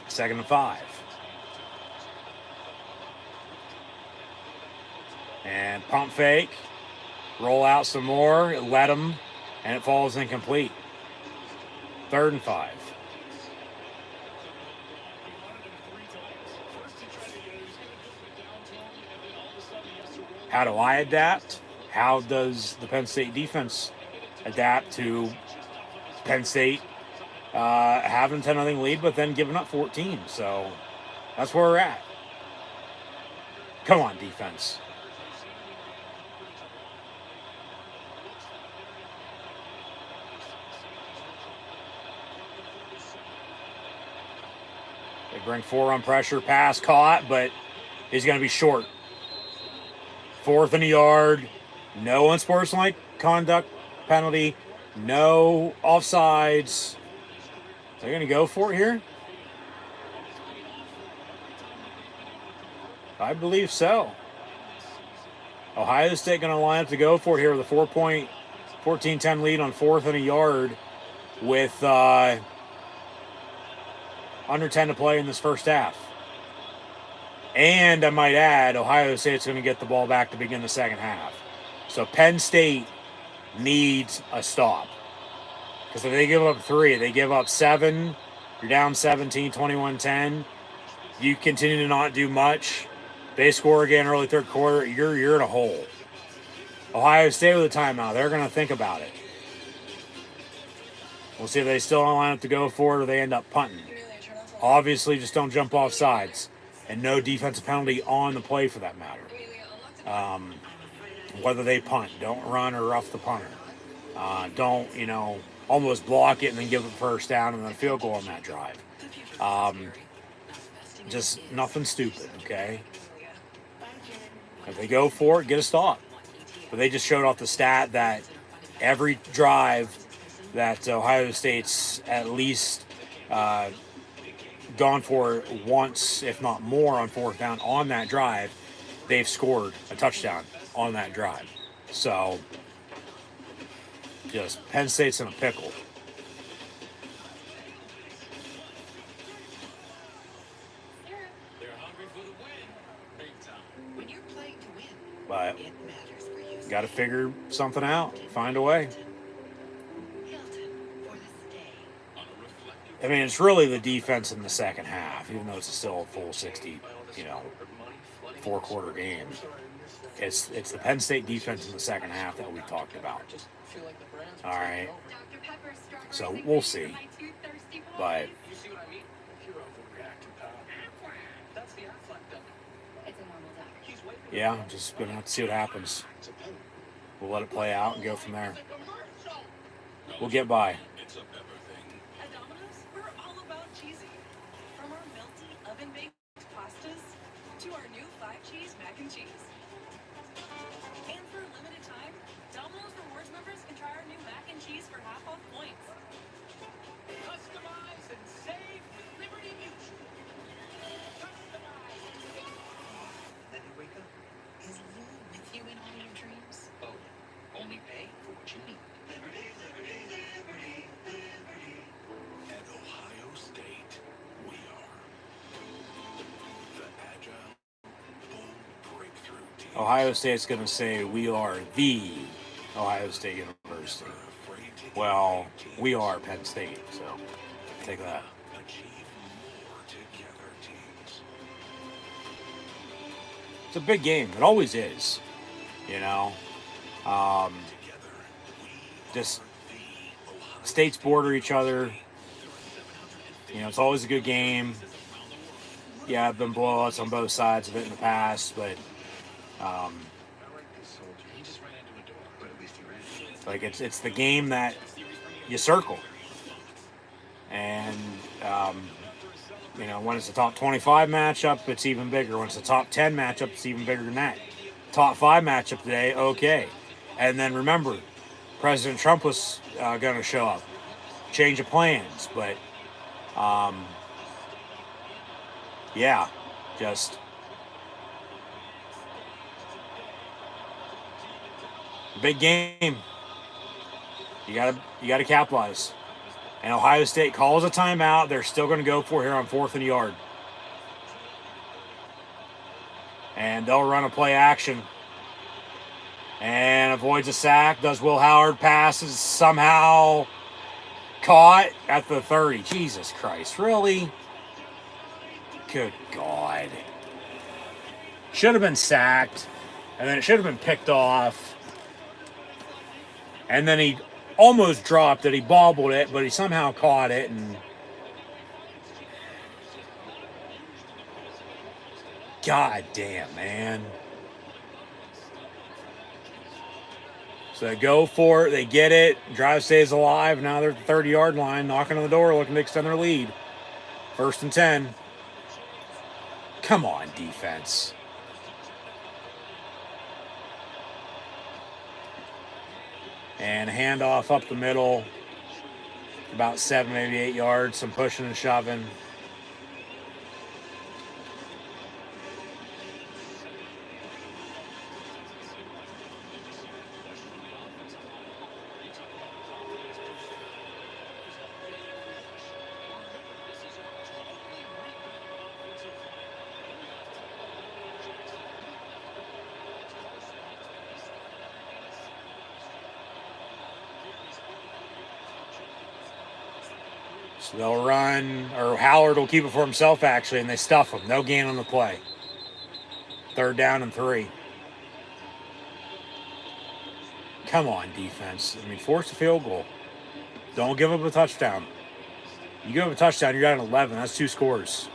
2nd and 5. And pump fake. Roll out some more. Let them. And it falls incomplete. 3rd and 5. How do I adapt? How does the Penn State defense adapt to Penn State having a 10-0 lead, but then giving up 14? So that's where we're at. Come on, defense. They bring 4 on pressure, pass caught, but he's going to be short. 4th and a yard, no unsportsmanlike conduct penalty, no offsides. They're going to go for it here? I believe so. Ohio State going to line up to go for it here with a 14-10 lead on 4th and a yard with under 10 to play in this first half. And I might add, Ohio State's going to get the ball back to begin the second half. So Penn State needs a stop. Because if they give up 3, they give up 7, you're down 17, 21-10. You continue to not do much. They score again early third quarter, you're in a hole. Ohio State with a timeout. They're going to think about it. We'll see if they still line up to go for it or they end up punting. Obviously, just don't jump off sides. And no defensive penalty on the play for that matter. Whether they punt, don't run or rough the punter. Don't, almost block it and then give it first down and then a field goal on that drive. Just nothing stupid, okay? If they go for it, get a stop. But they just showed off the stat that every drive that Ohio State's at least gone for once, if not more, on 4th down on that drive, they've scored a touchdown on that drive. So, just Penn State's in a pickle. But got to figure something out, find a way. I mean, it's really the defense in the second half, even though it's still a full 60, 4-quarter game. It's the Penn State defense in the second half that we talked about. All right. So we'll see. But yeah, just going to have to see what happens. We'll let it play out and go from there. We'll get by.
To our new 5-cheese mac and cheese. And for a limited time, Domino's Rewards members can try our new mac and cheese for half off points. Customize and save with Liberty Mutual. Customize and save.
Then you wake up.
Is Lou with you in all your dreams?
Oh, only pay for what you need. Liberty, liberty, liberty, liberty.
At Ohio State, we are the agile, bold breakthrough team.
Ohio State's going to say we are the Ohio State University. Well, we are Penn State, so take that.
Achieve more together, teams.
It's a big game. It always is, Just states border each other. It's always a good game. Yeah, I've been blowouts on both sides of it in the past, but like it's the game that you circle, and when it's a top 25 matchup, it's even bigger. When it's a top 10 matchup, it's even bigger than that. Top 5 matchup today, okay, and then remember, President Trump was going to show up, change of plans, but yeah, just big game. You gotta capitalize. And Ohio State calls a timeout. They're still going to go for here on 4th and yard. And they'll run a play action. And avoids a sack. Does Will Howard. Passes somehow caught at the 30. Jesus Christ. Really? Good God. Should have been sacked. And then it should have been picked off. And then he almost dropped it. He bobbled it, but he somehow caught it. And God damn, man. So they go for it. They get it. Drive stays alive. Now they're at the 30-yard line, knocking on the door, looking to extend their lead. 1st and 10. Come on, defense. And handoff up the middle. About 7, maybe 8 yards. Some pushing and shoving. So they'll run, or Howard will keep it for himself, actually, and they stuff him. No gain on the play. 3rd down and 3. Come on, defense. I mean, force a field goal. Don't give up a touchdown. You give up a touchdown, you're down 11. That's 2 scores.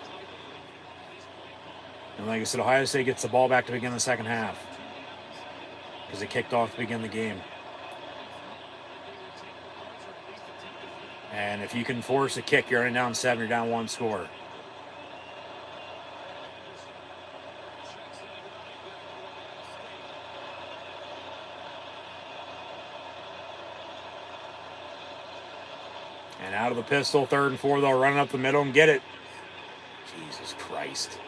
And like I said, Ohio State gets the ball back to begin the second half. Because they kicked off to begin the game. And if you can force a kick, you're only down 7, you're down 1 score. And out of the pistol, 3rd and 4, they'll run up the middle and get it. Jesus Christ.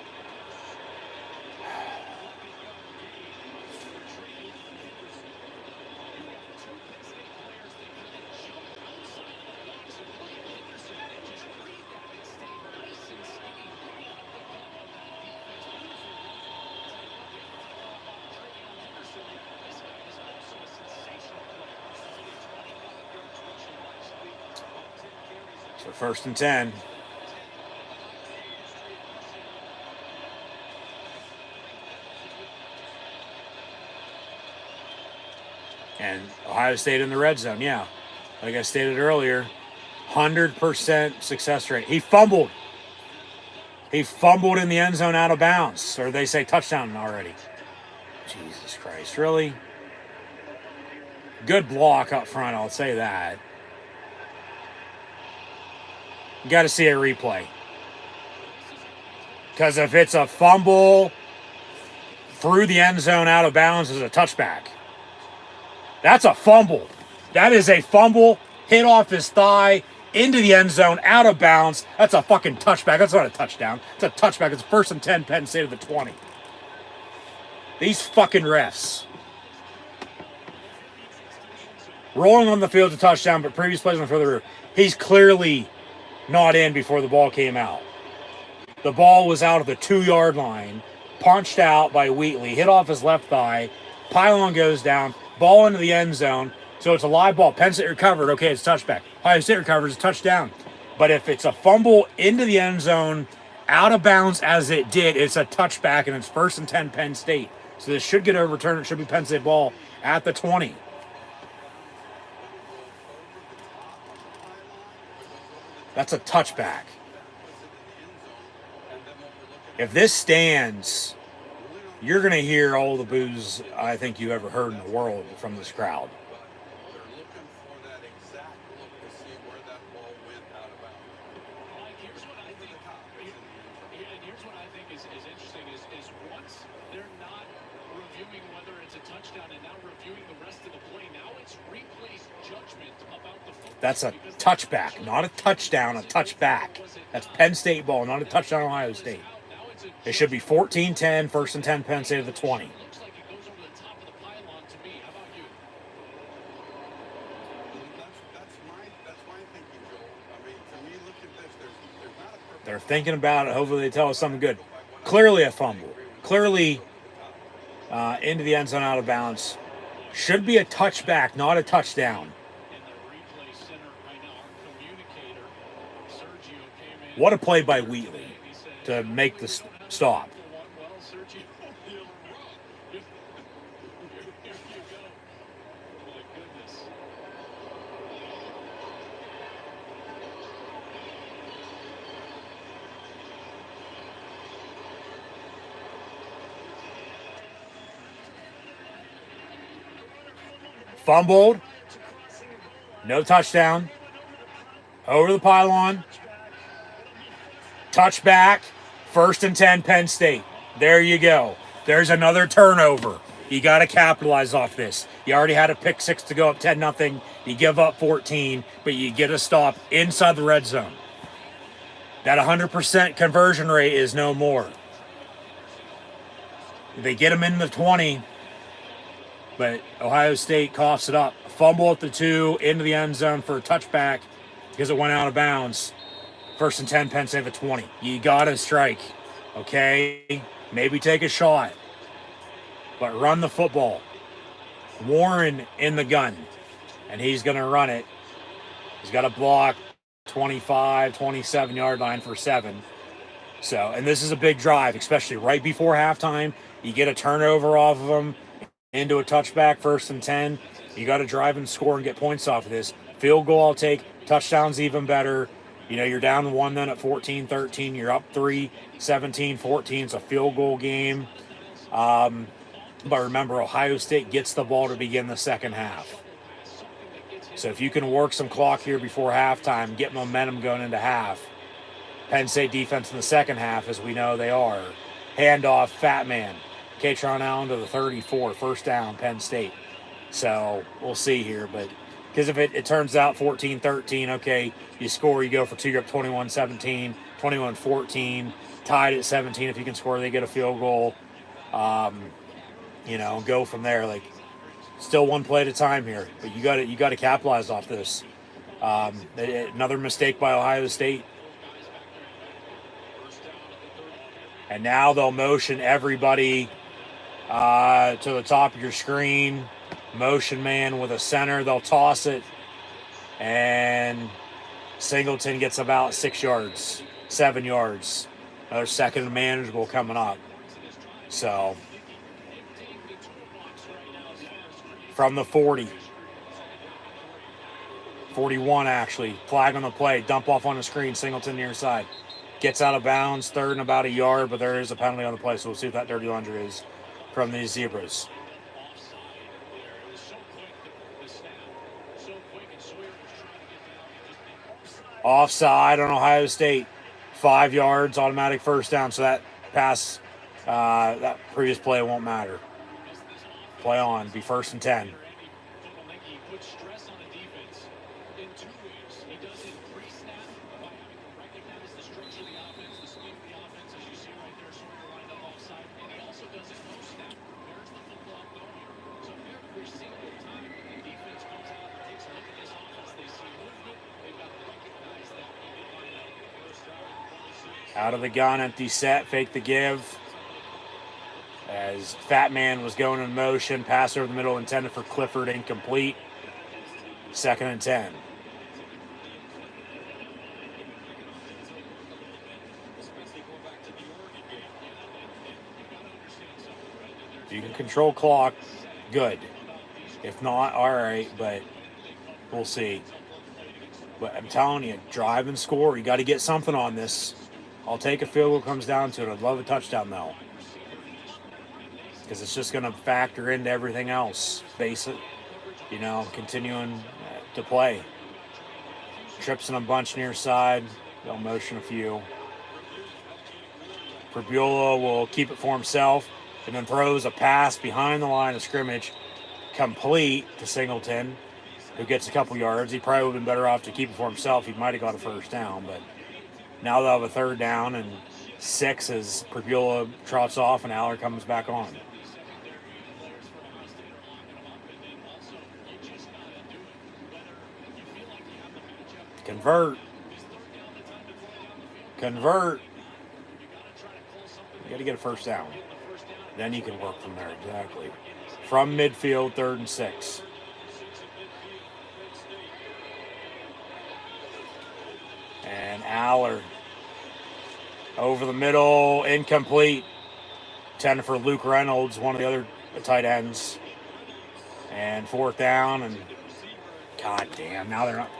So 1st and 10. And Ohio State in the red zone, yeah. Like I stated earlier, 100% success rate. He fumbled. He fumbled in the end zone out of bounds. Or they say touchdown already. Jesus Christ, really? Good block up front, I'll say that. You got to see a replay. Because if it's a fumble through the end zone out of bounds, it's a touchback. That's a fumble. That is a fumble, hit off his thigh, into the end zone, out of bounds. That's a fucking touchback. That's not a touchdown. It's a touchback. It's 1st and 10, Penn State at the 20. These fucking refs. Rolling on the field, a touchdown, but previous plays on further rear. He's clearly not in before the ball came out. The ball was out of the 2-yard line, punched out by Wheatley, hit off his left thigh, pylon goes down, ball into the end zone, so it's a live ball. Penn State recovered, okay, it's touchback. Ohio State recovers, it's a touchdown. But if it's a fumble into the end zone, out of bounds as it did, it's a touchback, and it's 1st and 10 Penn State. So this should get overturned. It should be Penn State ball at the 20. That's a touchback. If this stands, you're going to hear all the boos I think you ever heard in the world from this crowd.
They're looking for that exact look to see where that ball went out of bounds.
Mike, here's what I think. And here's what I think is interesting is once they're not reviewing whether it's a touchdown and now reviewing the rest of the play, now it's replay's judgment about the football.
That's a touchback, not a touchdown, a touchback. That's Penn State ball, not a touchdown Ohio State.
Now
It should be 14-10, first and 10, Penn State at the 20.
Looks like it goes over the top of the pylon to me. How about you?
That's my thinking, Joel. I mean, to me, look at this. There's not a perfect
They're thinking about it. Hopefully they tell us something good. Clearly a fumble. Clearly into the end zone out of bounds. Should be a touchback, not a touchdown.
In the replay center right now, our communicator, Sergio, came in.
What a play by Wheatley to make the stop.
Well, Sergio, you're wrong. Here you go. My goodness.
Fumbled. No touchdown. Over the pylon. Touchback. First and 10, Penn State. There you go. There's another turnover. You got to capitalize off this. You already had a pick six to go up 10-0. You give up 14, but you get a stop inside the red zone. That 100% conversion rate is no more. They get them in the 20, but Ohio State coughs it up. Fumble at the 2, into the end zone for a touchback because it went out of bounds. First and 10, Penn State at the 20. You got to strike, okay? Maybe take a shot, but run the football. Warren in the gun, and he's going to run it. He's got a block 25, 27-yard line for 7. So, and this is a big drive, especially right before halftime. You get a turnover off of them into a touchback, first and 10. You got to drive and score and get points off of this. Field goal I'll take. Touchdown's even better. You know, you're down 1 then at 14-13. You're up 3, 17-14. It's a field goal game. But remember, Ohio State gets the ball to begin the second half. So if you can work some clock here before halftime, get momentum going into half. Penn State defense in the second half, as we know they are. Handoff, Fat Man. Katron Allen to the 34, first down, Penn State. So we'll see here, but because if it turns out 14-13, okay, you score, you go for 2, you're up 21-17, 21-14, tied at 17. If you can score, they get a field goal. You know, go from there. Like, still one play at a time here, but you got to capitalize off this. Another mistake by Ohio State. And now they'll motion everybody to the top of your screen. Motion man with a center. They'll toss it. And Singleton gets about 6 yards, 7 yards. Another second and manageable coming up. So, from the 40. 41 actually. Flag on the play. Dump off on the screen. Singleton near side. Gets out of bounds. Third and about a yard, but there is a penalty on the play. So we'll see what that dirty laundry is from these Zebras. Offside on Ohio State. 5 yards, automatic first down. So that pass, that previous play won't matter. Play on. Be first and 10. Out of the gun, empty set, fake the give. As Fat Man was going in motion, pass over the middle intended for Clifford, incomplete. Second and 10. If you can control clock, good. If not, all right, but we'll see. But I'm telling you, drive and score. You got to get something on this. I'll take a field goal, comes down to it. I'd love a touchdown, though. Because it's just going to factor into everything else. Basic, you know, continuing to play. Trips in a bunch near side. They'll motion a few. Fabiola will keep it for himself and then throws a pass behind the line of scrimmage, complete to Singleton, who gets a couple yards. He probably would have been better off to keep it for himself. He might have got a first down, but now they'll have a third down, and 6 as Pribula trots off and Aller comes back on. Convert. Convert. You got to get a first down. Then you can work from there. Exactly. From midfield, 3rd and 6. And Aller over the middle, incomplete. 10 for Luke Reynolds, one of the other tight ends. And 4th down, and god damn, now they're not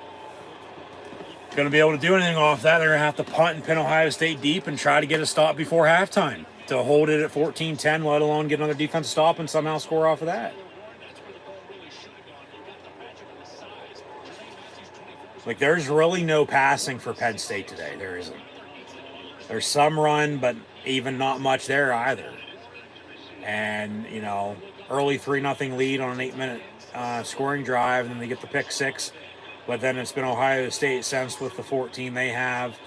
going to be able to do anything off that. They're going to have to punt and pin Ohio State deep and try to get a stop before halftime to hold it at 14-10, let alone get another defensive stop and somehow score off of that. Like, there's really no passing for Penn State today. There isn't. There's some run, but even not much there either. And, you know, early 3-0 lead on an 8-minute scoring drive, and then they get the pick 6. But then it's been Ohio State since with the 14 they have.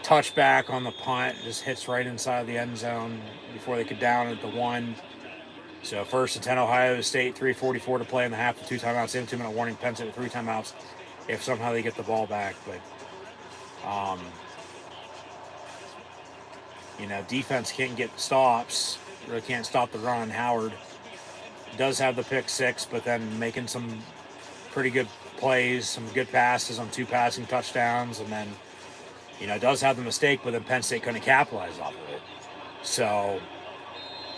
Touchback on the punt, just hits right inside the end zone before they could down at the 1. So 1st and 10 Ohio State, 3:44 to play in the half, the 2 timeouts, in 2-minute warning, Penn State with 3 timeouts if somehow they get the ball back. But, you know, defense can't get stops, really can't stop the run. Howard does have the pick 6, but then making some pretty good plays, some good passes on 2 passing touchdowns, and then, you know, does have the mistake, but then Penn State couldn't capitalize off of it. So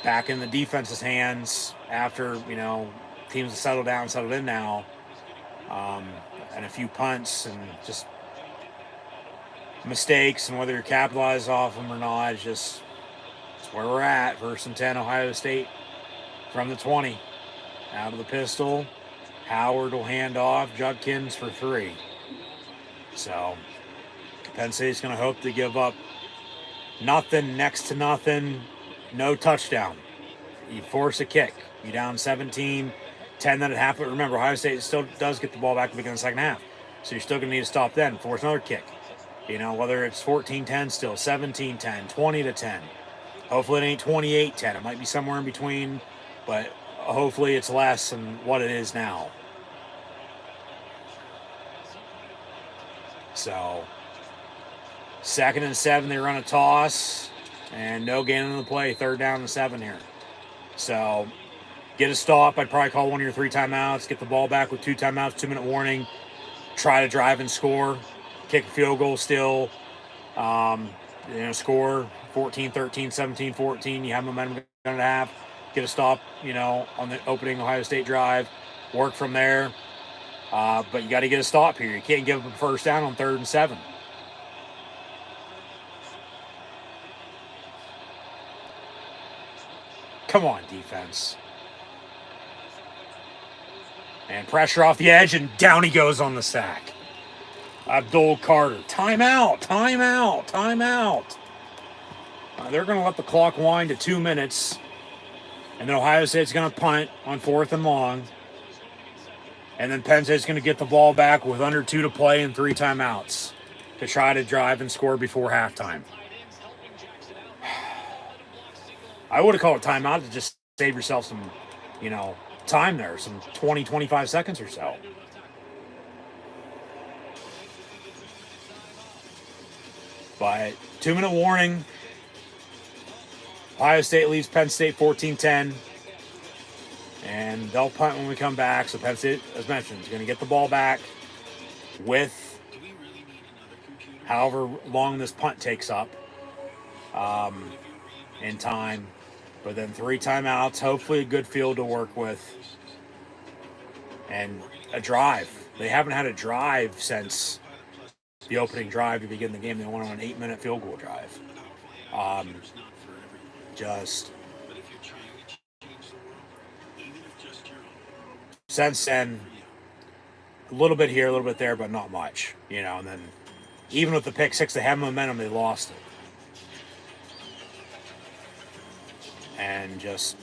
back in the defense's hands after, you know, teams have settled down, settled in now, and a few punts and just mistakes, and whether you're capitalized off them or not, it's where we're at. 1st and 10 Ohio State from the 20. Out of the pistol. Howard will hand off. Judkins for 3. So Penn State's going to hope to give up nothing, next to nothing, no touchdown. You force a kick. You down 17, 10 that it happened. Remember, Ohio State still does get the ball back to begin the second half. So you're still going to need to stop then, force another kick. You know, whether it's 14-10 still, 17-10, 20-10. Hopefully it ain't 28-10. It might be somewhere in between, but hopefully it's less than what it is now. So 2nd and 7, they run a toss, and no gain on the play. 3rd down and 7 here. So get a stop. I'd probably call one of your 3 timeouts, get the ball back with 2 timeouts, 2-minute warning, try to drive and score, kick a field goal still, you know, score 14-13, 17-14. You have momentum going to half, get a stop, you know, on the opening Ohio State drive, work from there. But you got to get a stop here. You can't give up a first down on 3rd and 7. Come on, defense. And pressure off the edge, and down he goes on the sack. Abdul Carter. Timeout, timeout, timeout. They're going to let the clock wind to 2 minutes. And then Ohio State's going to punt on 4th and long. And then Penn State's going to get the ball back with under 2 to play and 3 timeouts to try to drive and score before halftime. I would have called it timeout to just save yourself some, you know, time there, some 20, 25 seconds or so. But 2-minute warning. Ohio State leaves Penn State 14-10. And they'll punt when we come back. So Penn State, as mentioned, is going to get the ball back with however long this punt takes up in time. But then 3 timeouts, hopefully a good field to work with. And a drive. They haven't had a drive since the opening drive to begin the game. They went on an 8-minute field goal drive. Since then, a little bit here, a little bit there, but not much, you know. And then even with the pick 6, they have momentum, they lost it. And just,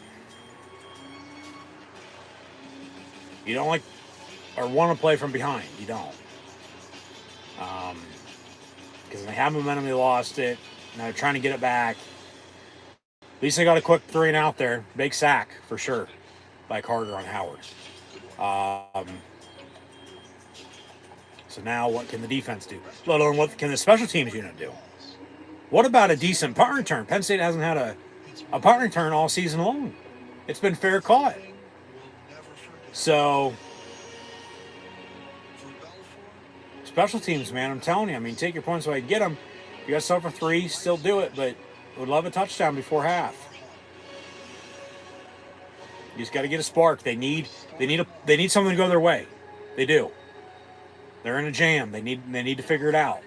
you don't like or want to play from behind. You don't. because they have momentum, they lost it. Now they're trying to get it back. At least they got a quick 3 and out there. Big sack for sure by Carter on Howard. So now what can the defense do? Let alone what can the special teams unit do? What about a decent punt return? Penn State hasn't had a punt return all season long. It's been fair caught. So special teams, man, I'm telling you. I mean, take your points so I can get them. If you got stuff for 3, still do it, but would love a touchdown before half. You just got to get a spark. They need something to go their way. They do. They're in a jam. They need to figure it out.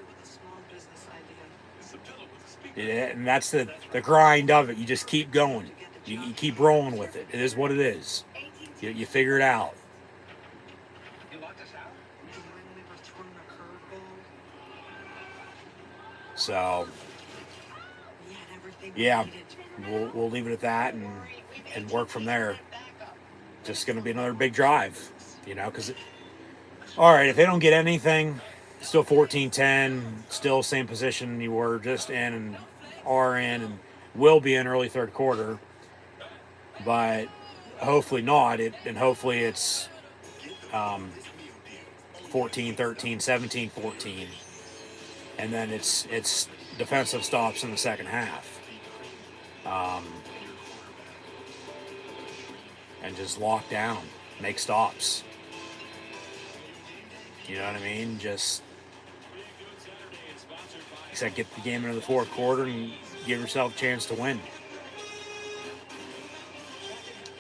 Yeah, and that's the grind of it. You just keep going. You keep rolling with it. It is what it is. You figure it out. So, yeah, we'll leave it at that and work from there. Just going to be another big drive, because, all right, if they don't get anything, still 14-10, still same position you were just in and are in and will be in early third quarter. But hopefully not. And hopefully it's 14-13, 17-14. And then it's defensive stops in the second half. And just lock down, make stops. You know what I mean? Just, like I said, get the game into the fourth quarter and give yourself a chance to win.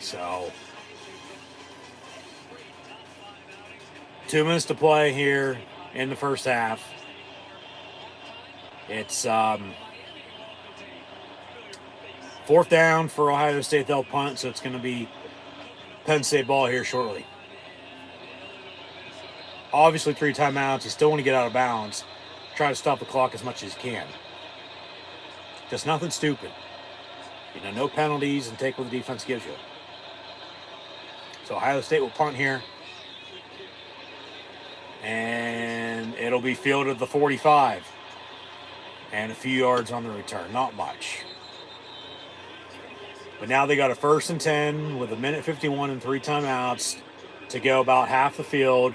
So, 2 minutes to play here in the first half. It's fourth down for Ohio State. They'll punt, so it's going to be Penn State ball here shortly. Obviously 3 timeouts. You still want to get out of bounds. Try to stop the clock as much as you can. Just nothing stupid. No penalties, and take what the defense gives you. So Ohio State will punt here. And it'll be fielded at the 45. And a few yards on the return. Not much. But now they got a 1st and 10 with 1:51 and 3 timeouts to go about half the field.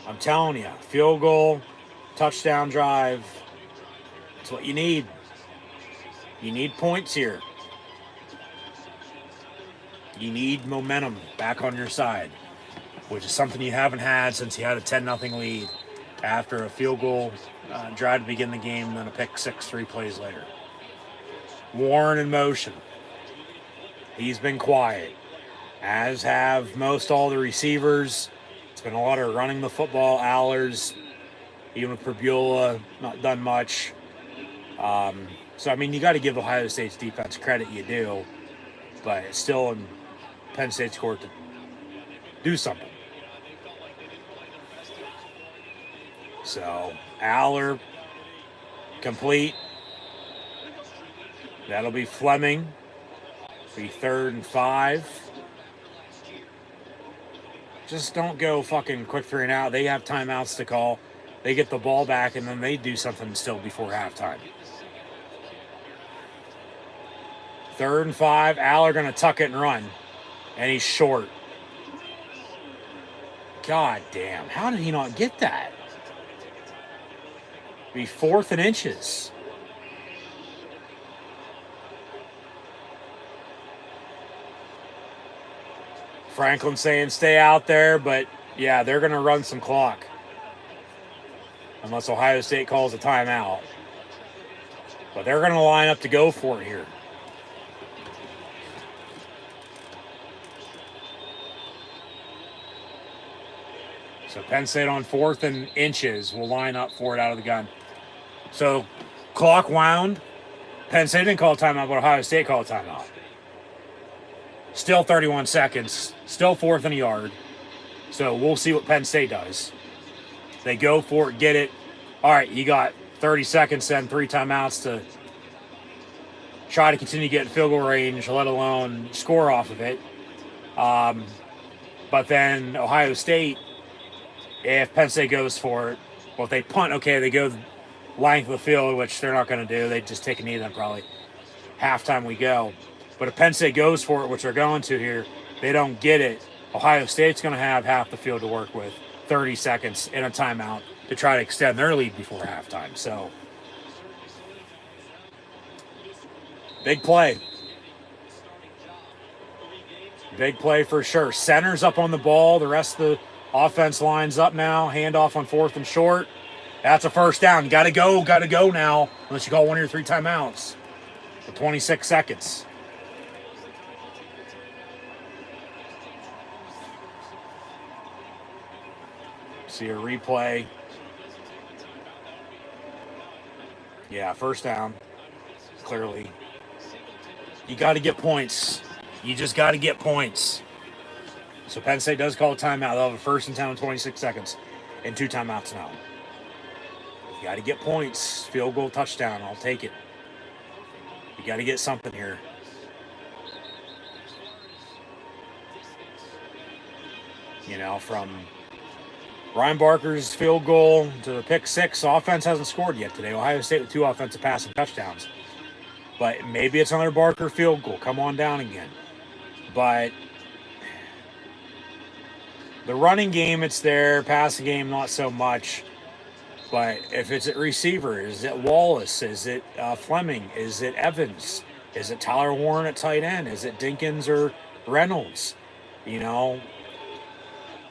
I'm telling you, field goal, touchdown drive. That's what you need. You need points here. You need momentum back on your side, which is something you haven't had since you had a 10-0 lead after a field goal drive to begin the game and then a pick 6 3 plays later. Warren in motion. He's been quiet, as have most all the receivers. It's been a lot of running the football. Allers, even with Perbula, not done much. So, I mean, you got to give Ohio State's defense credit, you do. But it's still in Penn State's court to do something. So, Aller, complete. That'll be Fleming. Be 3rd and 5. Just don't go fucking quick 3 and out. They have timeouts to call. They get the ball back, and then they do something still before halftime. 3rd and 5. Aller going to tuck it and run. And he's short. God damn. How did he not get that? Be 4th and inches. Franklin saying stay out there, but yeah, they're going to run some clock. Unless Ohio State calls a timeout. But they're going to line up to go for it here. So Penn State on 4th and inches will line up for it out of the gun. So clock wound. Penn State didn't call a timeout, but Ohio State called a timeout. Still 31 seconds. Still 4th and a yard. So we'll see what Penn State does. They go for it, get it. All right, you got 30 seconds then, 3 timeouts to try to continue to get in field goal range, let alone score off of it. But then Ohio State, if Penn State goes for it, well, if they punt, okay, they go length of the field, which they're not going to do. They just take a knee then probably halftime we go. But if Penn State goes for it, which they're going to here, they don't get it. Ohio State's going to have half the field to work with, 30 seconds in a timeout to try to extend their lead before halftime. So, big play. Big play for sure. Center's up on the ball. The rest of the offense lines up now. Handoff on 4th and short. That's a first down. Got to go now, unless you call one of your 3 timeouts. For 26 seconds. See a replay. Yeah, first down. Clearly. You got to get points. You just got to get points. So Penn State does call a timeout. They'll have a first and 10 in 26 seconds and 2 timeouts now. You got to get points. Field goal, touchdown. I'll take it. You got to get something here. You know, from Ryan Barker's field goal to the pick 6, offense hasn't scored yet today. Ohio State with 2 offensive passing touchdowns. But maybe it's another Barker field goal. Come on down again. But the running game, it's there. Passing game, not so much. But if it's at receiver, is it Wallace? Is it Fleming? Is it Evans? Is it Tyler Warren at tight end? Is it Dinkins or Reynolds? You know,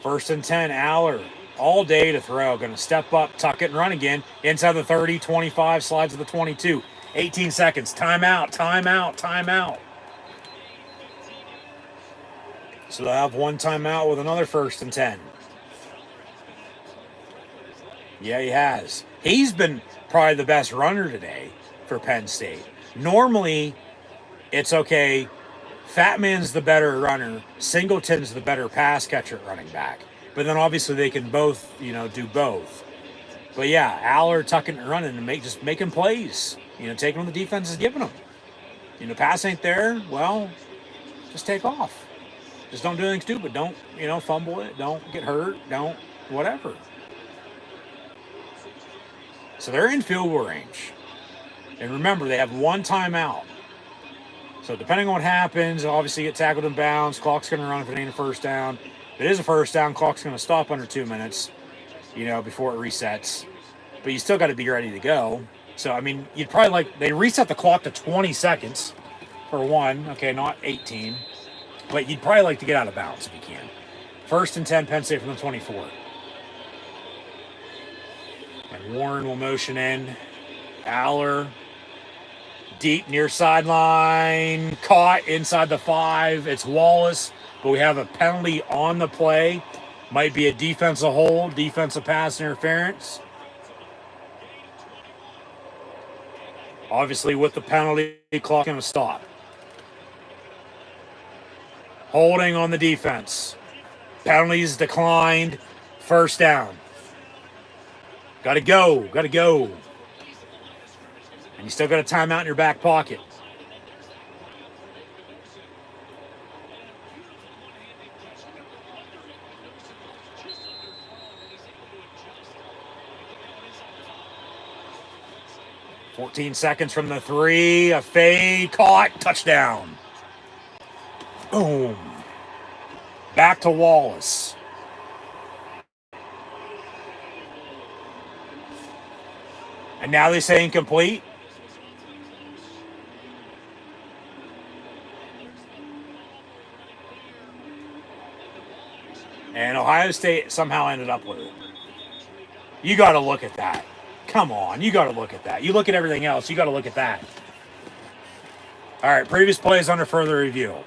first and 10, Aller. All day to throw. Going to step up, tuck it, and run again. Inside the 30, 25, slides to the 22. 18 seconds. Timeout, timeout, timeout. So they'll have 1 timeout with another first and 10. Yeah, he has. He's been probably the best runner today for Penn State. Normally, it's okay. Fat Man's the better runner. Singleton's the better pass catcher at running back. But then obviously they can both, you know, do both. But yeah, Aller tucking and running and just making plays. You know, taking what the defense is giving them. You know, pass ain't there. Well, just take off. Just don't do anything stupid. Don't, you know, fumble it. Don't get hurt. Don't whatever. So they're in field goal range. And remember, they have 1 timeout. So depending on what happens, obviously get tackled in bounds. Clock's going to run if it ain't a first down. If it is a first down, clock's going to stop under 2 minutes, you know, before it resets. But you still got to be ready to go. So, I mean, you'd probably they reset the clock to 20 seconds for 1. Okay, not 18. But you'd probably like to get out of bounds if you can. First and 10, Penn State from the 24. And Warren will motion in. Aller. Deep near sideline. Caught inside the 5. It's Wallace. But we have a penalty on the play. Might be a defensive hold. Defensive pass interference. Obviously, with the penalty, clock going to stop. Holding on the defense. Penalties declined. First down. Got to go. Got to go. And you still got a timeout in your back pocket. $14 seconds from the 3. A fade. Caught. Touchdown. Boom. Back to Wallace. And now they say incomplete. And Ohio State somehow ended up with it. You got to look at that. Come on, you got to look at that. You look at everything else, you got to look at that. All right, previous plays under further review.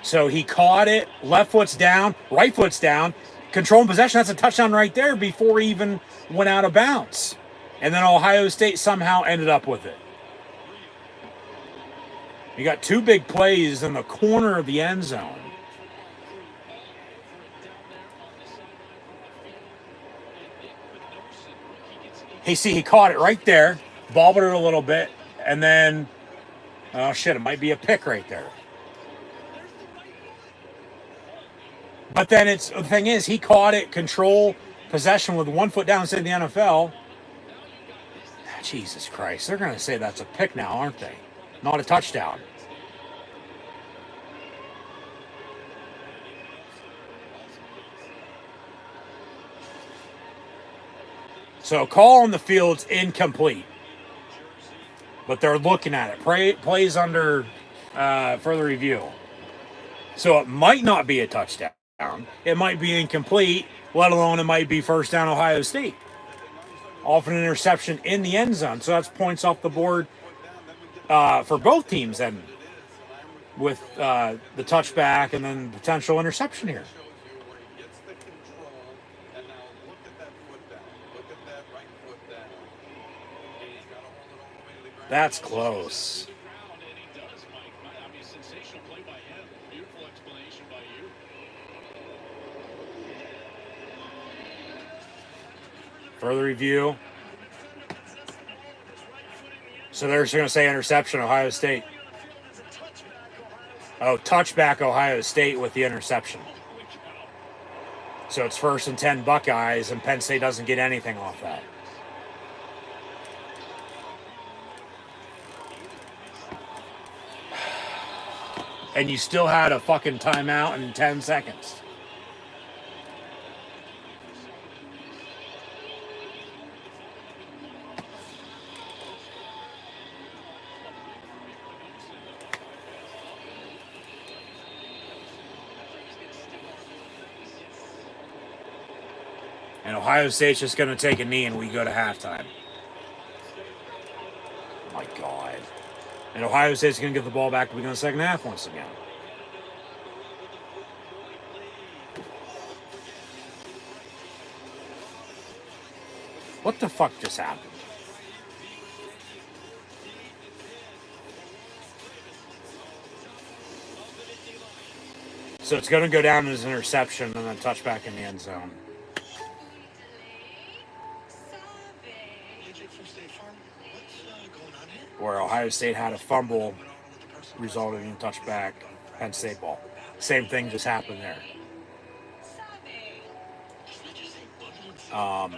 So he caught it, left foot's down, right foot's down, controlling possession. That's a touchdown right there before he even went out of bounds. And then Ohio State somehow ended up with it. You got 2 big plays in the corner of the end zone. Hey, see, he caught it right there, bobbled it a little bit, and then, oh shit, it might be a pick right there. But then the thing is, he caught it, control possession with 1 foot down, say the NFL. Jesus Christ, they're going to say that's a pick now, aren't they? Not a touchdown. So call on the field's incomplete, but they're looking at it. Plays under further review. So it might not be a touchdown. It might be incomplete, let alone it might be first down Ohio State. Off an interception in the end zone. So that's points off the board for both teams then, with the touchback and then potential interception here. That's close. Further review. So they're just going to say interception, Ohio State. Oh, touchback, Ohio State with the interception. So it's 1st and 10 Buckeyes, and Penn State doesn't get anything off that. And you still had a fucking timeout in 10 seconds. And Ohio State's just going to take a knee and we go to halftime. Oh my God. And Ohio State's going to get the ball back to begin the second half once again. What the fuck just happened? So it's going to go down as an interception and then touchback in the end zone. Where Ohio State had a fumble, resulted in a touchback, Penn State ball. Same thing just happened there. I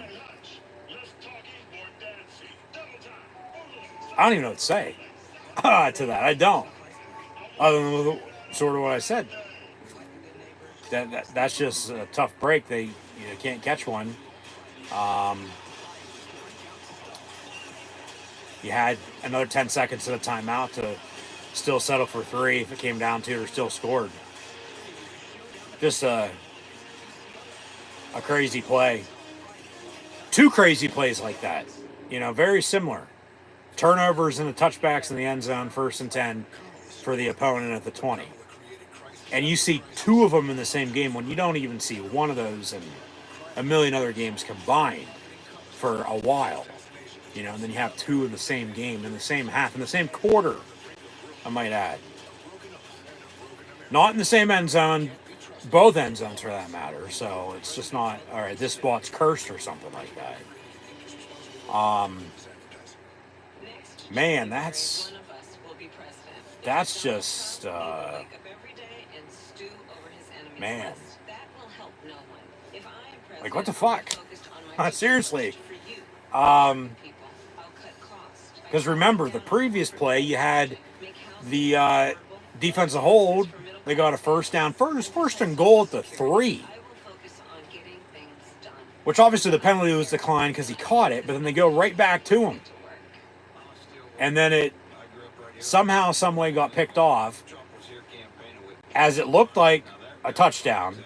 don't even know what to say to that. I don't. Other than sort of what I said. That's just a tough break. They can't catch one. You had another 10 seconds of a timeout to still settle for 3 if it came down to it, or still scored. Just a crazy play. 2 crazy plays like that. Very similar. Turnovers and the touchbacks in the end zone, 1st and 10 for the opponent at the 20. And you see 2 of them in the same game when you don't even see one of those in a million other games combined for a while. And then you have 2 in the same game, in the same half, in the same quarter, I might add. Not in the same end zone, both end zones for that matter. So it's just not, all right, this spot's cursed or something like that. Man, that's just, man. Like, what the fuck? Seriously. Because remember, the previous play, you had the defensive hold. They got a first down. First and goal at the 3. Which obviously the penalty was declined because he caught it, but then they go right back to him. And then it somehow, some way got picked off as it looked like a touchdown.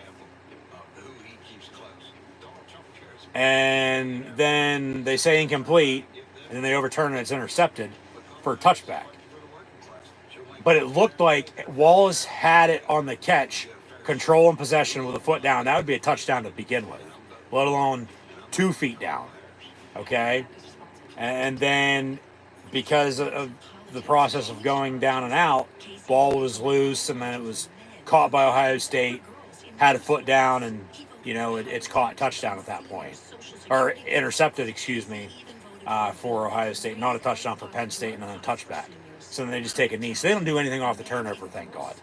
And then they say incomplete, and then they overturn it, it's intercepted for a touchback. But it looked like Wallace had it on the catch, control and possession with a foot down. That would be a touchdown to begin with, let alone 2 feet down. Okay? And then because of the process of going down and out, ball was loose, and then it was caught by Ohio State, had a foot down, and it's caught touchdown at that point. Or intercepted, for Ohio State. Not a touchdown for Penn State, and then a touchback. So then they just take a knee. So they don't do anything off the turnover, thank God.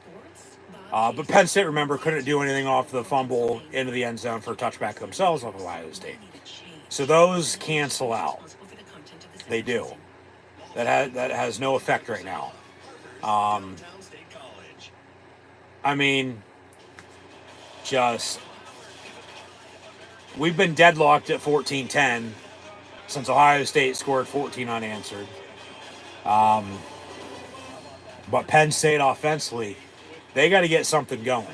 But Penn State, remember, couldn't do anything off the fumble into the end zone for a touchback themselves of Ohio State. So those cancel out. They do. That has no effect right now. I mean, just we've been deadlocked at 14-10 since Ohio State scored 14 unanswered. But Penn State offensively, they got to get something going.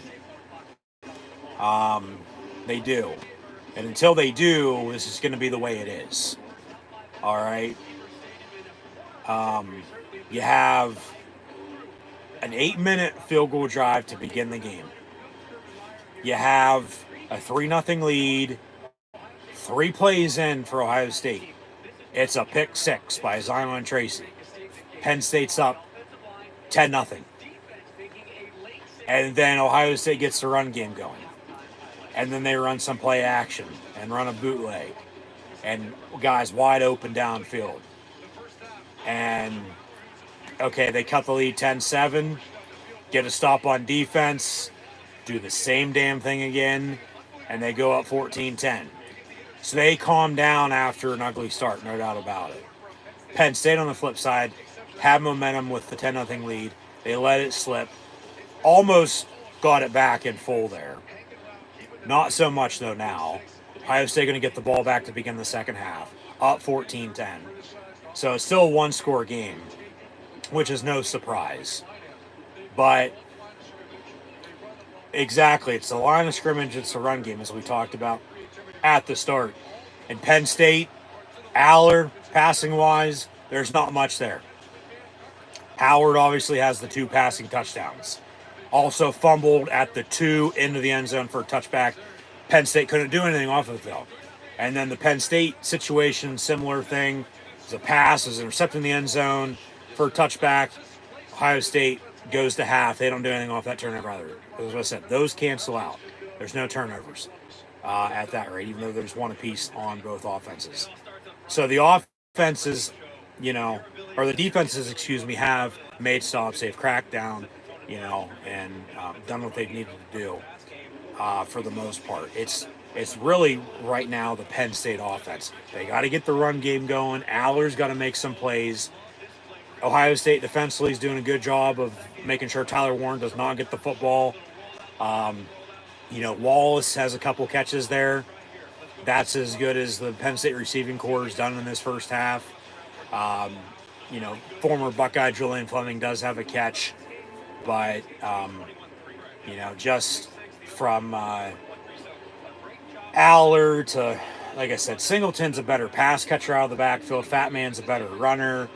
They do. And until they do, this is going to be the way it is. All right. You have an 8-minute field goal drive to begin the game. You have a 3-0 lead, 3 plays in for Ohio State. It's a pick 6 by Zion Tracy. Penn State's up 10-0. And then Ohio State gets the run game going. And then they run some play action and run a bootleg. And guys wide open downfield. And, okay, they cut the lead 10-7, get a stop on defense, do the same damn thing again, and they go up 14-10. So they calm down after an ugly start, no doubt about it. Penn State, on the flip side, had momentum with the 10-0 lead. They let it slip. Almost got it back in full there. Not so much, though, now. Ohio State going to get the ball back to begin the second half, up 14-10. So it's still a one-score game, which is no surprise. But exactly, it's the line of scrimmage, it's the run game, as we talked about at the start. In Penn State, Aller, passing-wise, there's not much there. Howard obviously has the 2 passing touchdowns. Also fumbled at the 2 into the end zone for a touchback. Penn State couldn't do anything off of it, though. And then the Penn State situation, similar thing. It's a pass, is intercepted in the end zone for a touchback. Ohio State goes to half. They don't do anything off that turnover either. As I said, those cancel out. There's no turnovers at that rate, even though there's 1 apiece on both offenses. So the offenses, or the defenses, have made stops. They've cracked down, and done what they've needed to do for the most part. It's really right now the Penn State offense. They got to get the run game going. Aller's got to make some plays. Ohio State defensively is doing a good job of making sure Tyler Warren does not get the football. Wallace has a couple catches there. That's as good as the Penn State receiving corps has done in this first half. Former Buckeye Julian Fleming does have a catch, but, just from Aller to, like I said, Singleton's a better pass catcher out of the backfield. Fat Man's a better runner.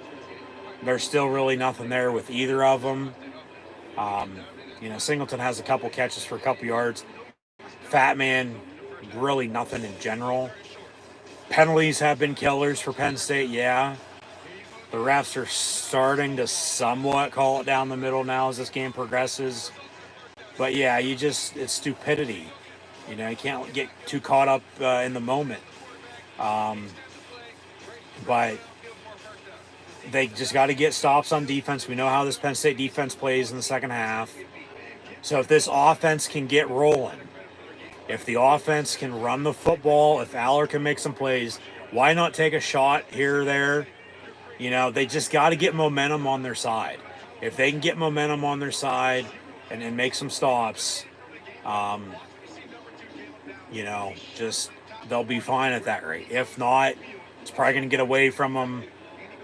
There's still really nothing there with either of them. Singleton has a couple catches for a couple yards. Fat Man, really nothing in general. Penalties have been killers for Penn State, yeah. The refs are starting to somewhat call it down the middle now as this game progresses. But yeah, it's stupidity. You can't get too caught up in the moment. But they just got to get stops on defense. We know how this Penn State defense plays in the second half. So if this offense can get rolling, if the offense can run the football, if Aller can make some plays, why not take a shot here or there? They just got to get momentum on their side. If they can get momentum on their side and make some stops, they'll be fine at that rate. If not, it's probably going to get away from them.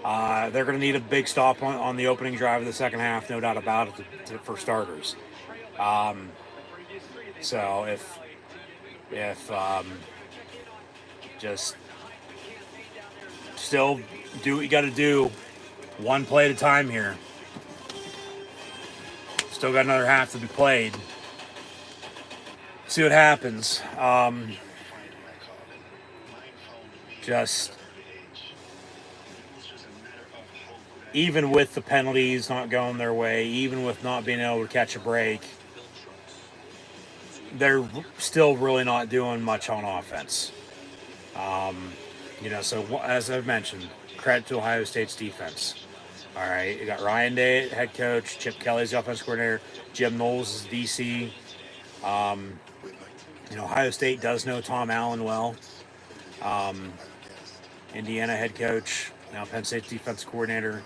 They're going to need a big stop on the opening drive of the second half, no doubt about it, for starters. So if just still do what you got to do, one play at a time here. Still got another half to be played. See what happens. Just even with the penalties not going their way, even with not being able to catch a break, they're still really not doing much on offense. So as I've mentioned, credit to Ohio State's defense. All right, you got Ryan Day, head coach. Chip Kelly's the offensive coordinator. Jim Knowles is DC. Ohio State does know Tom Allen well. Indiana head coach. Now Penn State defense coordinator.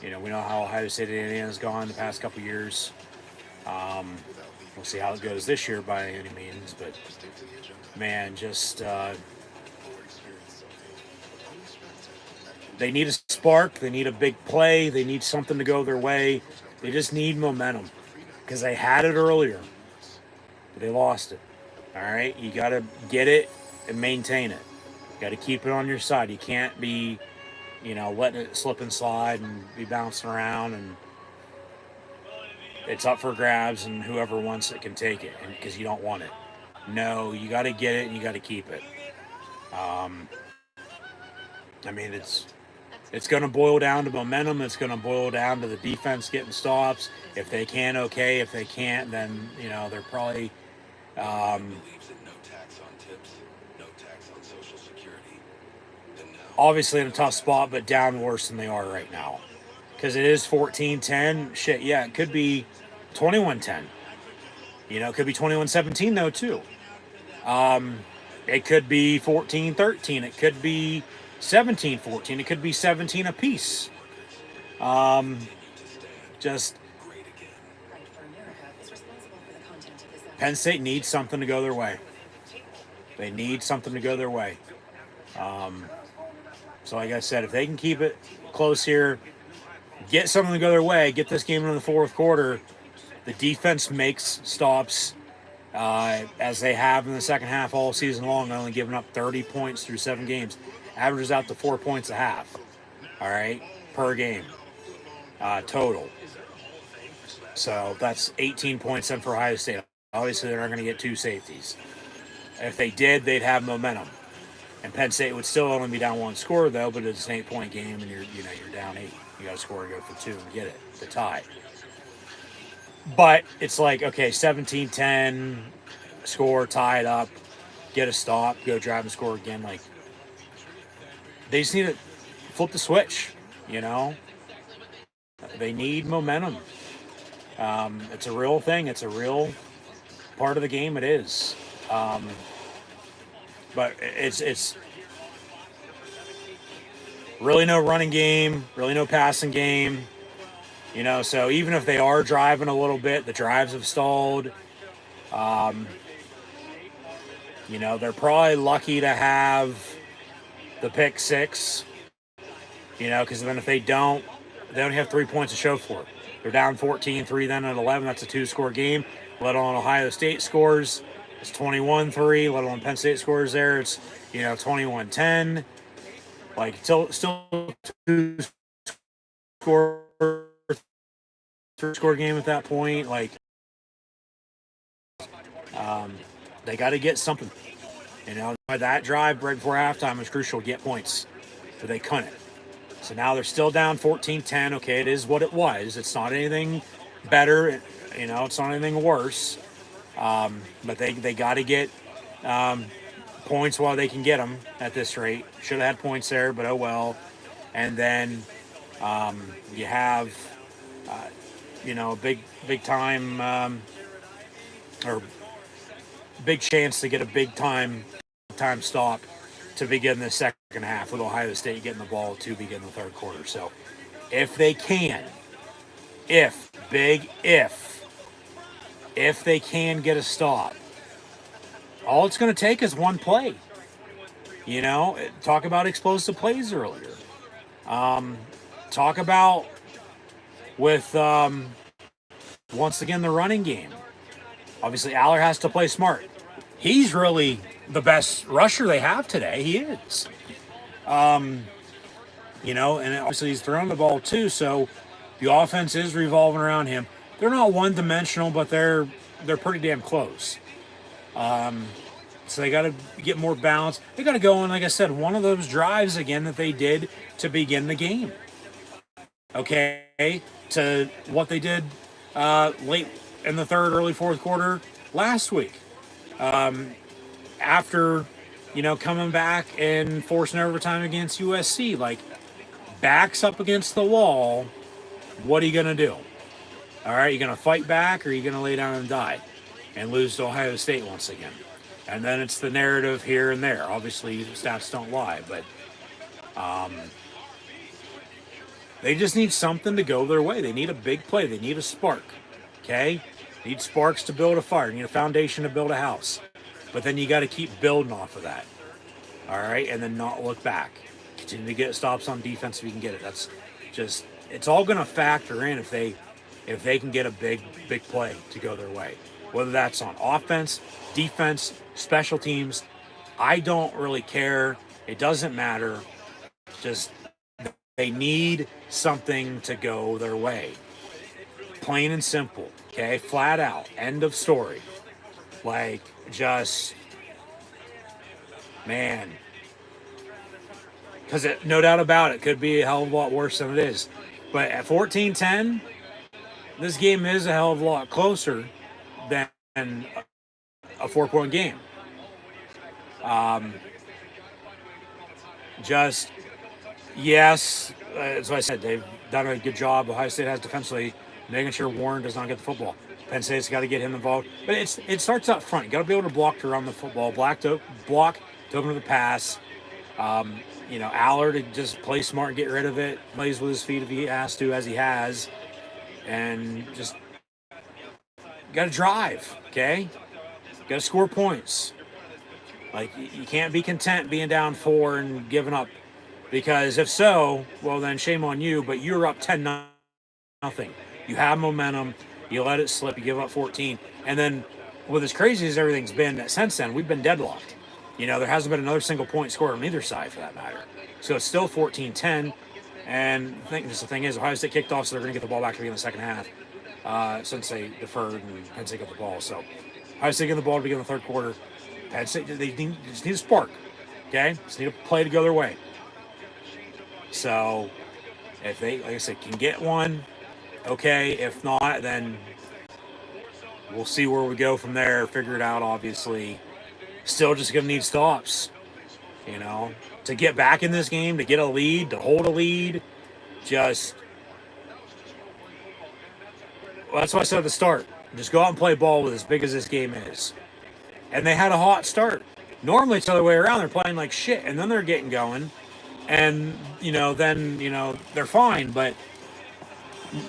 We know how Ohio State and Indiana's gone the past couple years. We'll see how it goes this year by any means, but man, just they need a spark. They need a big play. They need something to go their way. They just need momentum because they had it earlier, but they lost it. All right, you got to get it and maintain it. You got to keep it on your side. You can't be, letting it slip and slide and be bouncing around, and it's up for grabs, and whoever wants it can take it, because you don't want it. No, you got to get it and you got to keep it. It's going to boil down to momentum. It's going to boil down to the defense getting stops. If they can, okay. If they can't, then they're probably.
Believes in no tax on tips, no tax on Social Security. And now,
Obviously in a tough spot, but down worse than they are right now. Because it is 14-10. Shit, yeah, it could be 21-10. It could be 21-17 though too. It could be 14-13. It could be 17-14. It could be 17 apiece. Just Penn State needs something to go their way. They need something to go their way. So like I said, if they can keep it close here, get something to go their way, get this game into the fourth quarter, the defense makes stops as they have in the second half all season long, only giving up 30 points through 7 games. Averages out to 4 points a half, all right, per game total. So that's 18 points in for Ohio State. Obviously, they're not going to get 2 safeties. If they did, they'd have momentum. And Penn State would still only be down 1 score, though, but it's an 8-point game, and you're down 8. You got to score and go for 2 and get it, the tie. But it's like, okay, 17-10, score, tie it up, get a stop, go drive and score again. Like, they just need to flip the switch, They need momentum. It's a real thing. It's a real part of the game. It is. But it's really no running game, really no passing game. So even if they are driving a little bit, the drives have stalled. They're probably lucky to have the pick 6, because then if they don't have 3 points to show for it. They're down 14-3 then at 11. That's a 2-score game. Let alone Ohio State scores. It's 21-3. Let alone Penn State scores there. It's, 21-10. Like, still 2-score, 3-score game at that point. Like, they got to get something. That drive right before halftime was crucial to get points, but they couldn't. So now they're still down 14-10. Okay, it is what it was. It's not anything better. It's not anything worse. But they got to get points while they can get them at this rate. Should have had points there, but oh well. And then you have, a big time or big chance to get a big time stop to begin the second half, with Ohio State getting the ball to begin the third quarter. So if they can, if they can get a stop, all it's going to take is one play. Talk about explosive plays earlier. Talk about with, once again, the running game. Obviously, Aller has to play smart. He's really the best rusher they have today. He is. And obviously he's throwing the ball too, so the offense is revolving around him. They're not one-dimensional, but they're pretty damn close. So they got to get more balance. They got to go on, like I said, one of those drives again that they did to begin the game. Okay, to what they did late in the third, early fourth quarter last week. After, coming back and forcing overtime against USC. Like, back's up against the wall, what are you going to do? All right, you going to fight back, or are you going to lay down and die and lose to Ohio State once again? And then it's the narrative here and there. Obviously, stats don't lie, but they just need something to go their way. They need a big play. They need a spark, okay? They need sparks to build a fire. You need a foundation to build a house. But then you got to keep building off of that, all right? And then not look back. Continue to get stops on defense if you can get it. That's just, it's all going to factor in if they can get a big play to go their way. Whether that's on offense, defense, special teams, I don't really care. It doesn't matter. Just they need something to go their way. Plain and simple, okay? Flat out. End of story. Like, just, man. Because no doubt about it, could be a hell of a lot worse than it is. But at 14-10, this game is a hell of a lot closer than a 4-point game. Just, yes, as I said, they've done a good job. Ohio State has defensively making sure Warren does not get the football. Penn State's got to get him involved. But it starts up front. You got to be able to block to run the football, block to open to the pass. Allard to just play smart and get rid of it. Plays with his feet if he has to, as he has. And just got to drive, okay? Got to score points. Like, you can't be content being down 4 and giving up. Because if so, well, then shame on you. But you're up 10-0. You have momentum. You let it slip. You give up 14. And then, with as crazy as everything's been since then, we've been deadlocked. There hasn't been another single point scored on either side, for that matter. So it's still 14-10. And the thing is, Ohio State kicked off, so they're going to get the ball back to begin the second half. Since they deferred and Penn State got the ball. So Ohio State getting the ball to begin the third quarter. Penn State, they just need a spark. Okay? Just need a play to go their way. So if they, like I said, can get one, okay. If not, then we'll see where we go from there. Figure it out, obviously. Still just going to need stops, to get back in this game, to get a lead, to hold a lead. Well, that's what I said at the start. Just go out and play ball with as big as this game is. And they had a hot start. Normally it's the other way around. They're playing like shit, and then they're getting going. And, they're fine. But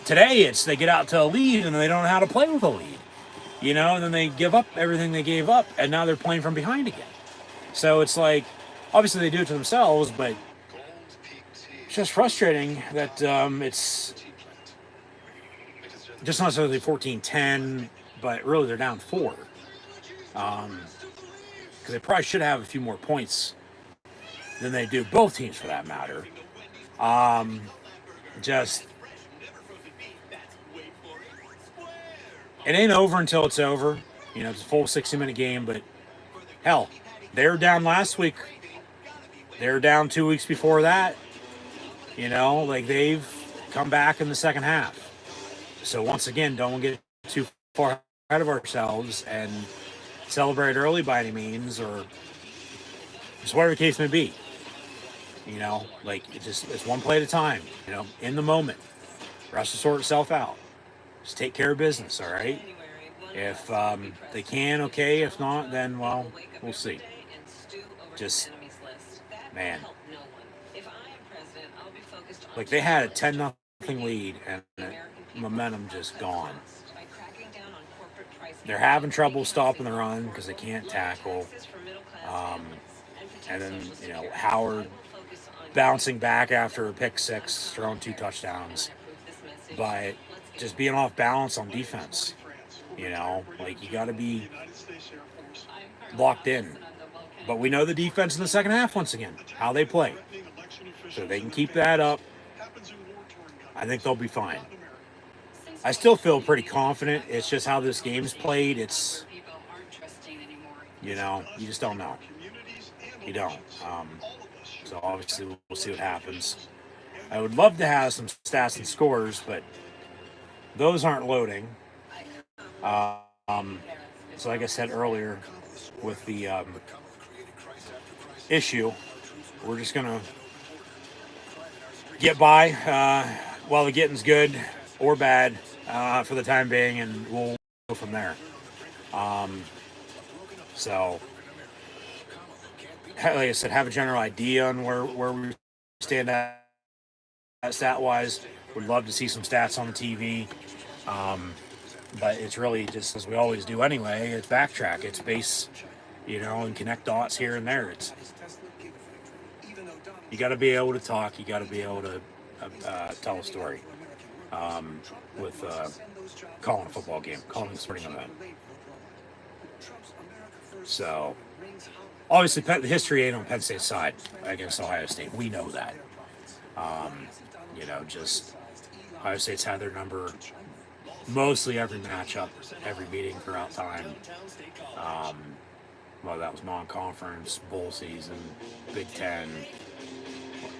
today they get out to a lead, and they don't know how to play with a lead. And then they give up everything they gave up, and now they're playing from behind again. So it's like, obviously they do it to themselves, but it's just frustrating that it's just not necessarily 14-10, but really they're down 4. Because they probably should have a few more points than they do, both teams for that matter. It ain't over until it's over. It's a full 60-minute game, but hell, they were down last week. They were down 2 weeks before that. They've come back in the second half. So once again, don't get too far ahead of ourselves and celebrate early by any means, or just whatever the case may be. It's one play at a time, in the moment. The rest will sort itself out. Just take care of business, all right? If they can, okay. If not, then, well, we'll see. Just, man. Like, they had a 10-0 lead, and momentum just gone. They're having trouble stopping the run because they can't tackle. And then, Howard bouncing back after a pick 6, throwing 2 touchdowns. But just being off balance on defense, you got to be locked in. But we know the defense in the second half, once again, how they play. So they can keep that up. I think they'll be fine. I still feel pretty confident. It's just how this game's played. It's, you just don't know. You don't. So obviously we'll see what happens. I would love to have some stats and scores, but those aren't loading. So like I said earlier, with the issue, we're just going to get by while the getting's good or bad for the time being, and we'll go from there. So, like I said, have a general idea on where we stand at stat wise. Would love to see some stats on the TV. But it's really just as we always do anyway. It's backtrack. It's base, and connect dots here and there. It's you got to be able to talk. You got to be able to tell a story with calling a football game, calling a sporting event. So obviously, the history ain't on Penn State's side against Ohio State. We know that. Just Ohio State's had their number mostly every matchup, every meeting throughout time. Well, that was non-conference, bowl season, Big Ten,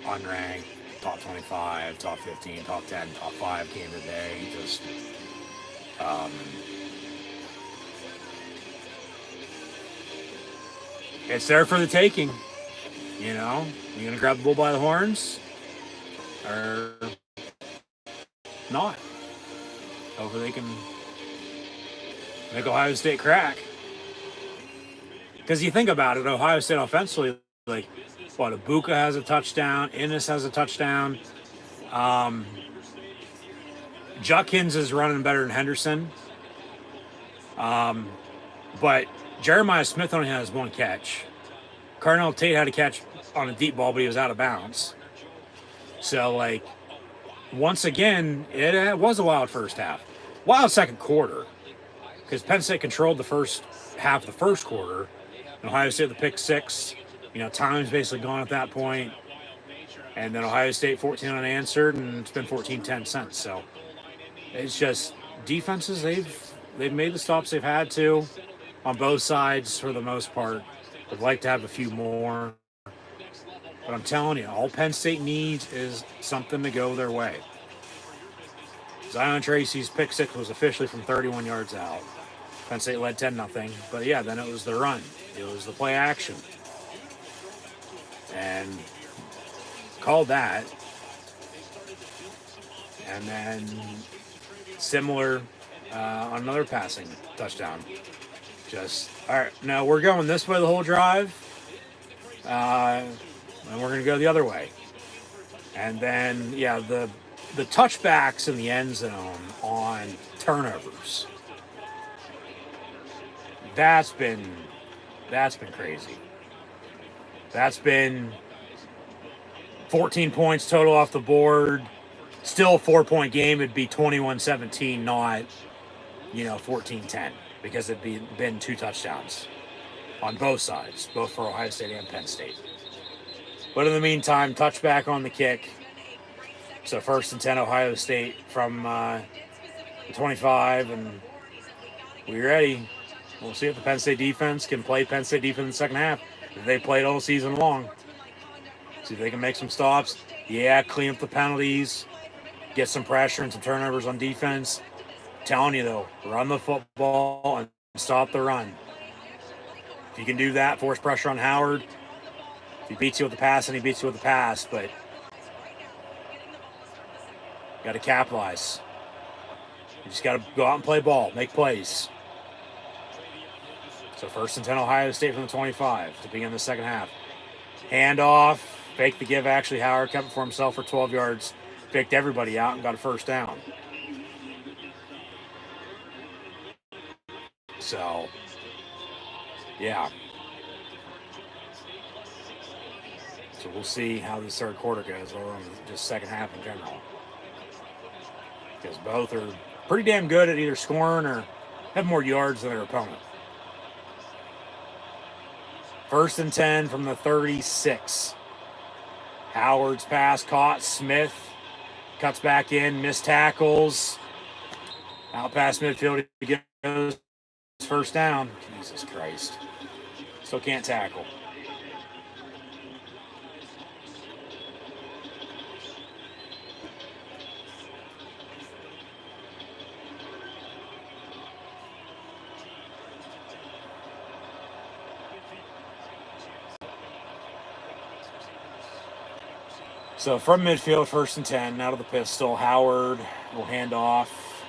unranked, top 25, top 15, top 10, top 5 game of the day. Just, it's there for the taking. You gonna grab the bull by the horns, or not? Hopefully they can make Ohio State crack. Because you think about it, Ohio State offensively, Ibuka has a touchdown, Ennis has a touchdown. Judkins is running better than Henderson. But Jeremiah Smith only has one catch. Carnell Tate had a catch on a deep ball, but he was out of bounds. So, once again, it was a wild first half. Wild second quarter. Because Penn State controlled the first half of the first quarter. And Ohio State the pick six. Time's basically gone at that point. And then Ohio State 14 unanswered, and it's been 14-10 since. So it's just defenses, they've made the stops they've had to on both sides for the most part. Would like to have a few more. But I'm telling you, all Penn State needs is something to go their way. Zion Tracy's pick six was officially from 31 yards out. Penn State led 10-0. But yeah, then it was the run. It was the play action. And called that. And then similar on another passing touchdown. Just, all right, now we're going this way the whole drive. And we're going to go the other way. And then, yeah, the touchbacks in the end zone on turnovers. That's been crazy. That's been 14 points total off the board. Still a 4-point game. It'd be 21-17, not 14-10, because it'd been 2 touchdowns on both sides, both for Ohio State and Penn State. But in the meantime, touchback on the kick. So 1st and 10, Ohio State from the 25, and we ready. We'll see if the Penn State defense can play Penn State defense in the second half. They played all season long. See if they can make some stops. Yeah, clean up the penalties. Get some pressure and some turnovers on defense. I'm telling you, though, run the football and stop the run. If you can do that, force pressure on Howard. If he beats you with the pass, then he beats you with the pass. But you got to capitalize. You just got to go out and play ball, make plays. So 1st and 10, Ohio State from the 25 to begin the second half. Handoff, fake the give. Actually, Howard kept it for himself for 12 yards. Picked everybody out and got a first down. So, yeah. So we'll see how this third quarter goes, or just second half in general. Because both are pretty damn good at either scoring or have more yards than their opponent. 1st and 10 from the 36. Howard's pass caught. Smith cuts back in, missed tackles. Out past midfield, he goes first down. Jesus Christ. Still can't tackle. So from midfield, 1st and 10, out of the pistol, Howard will hand off.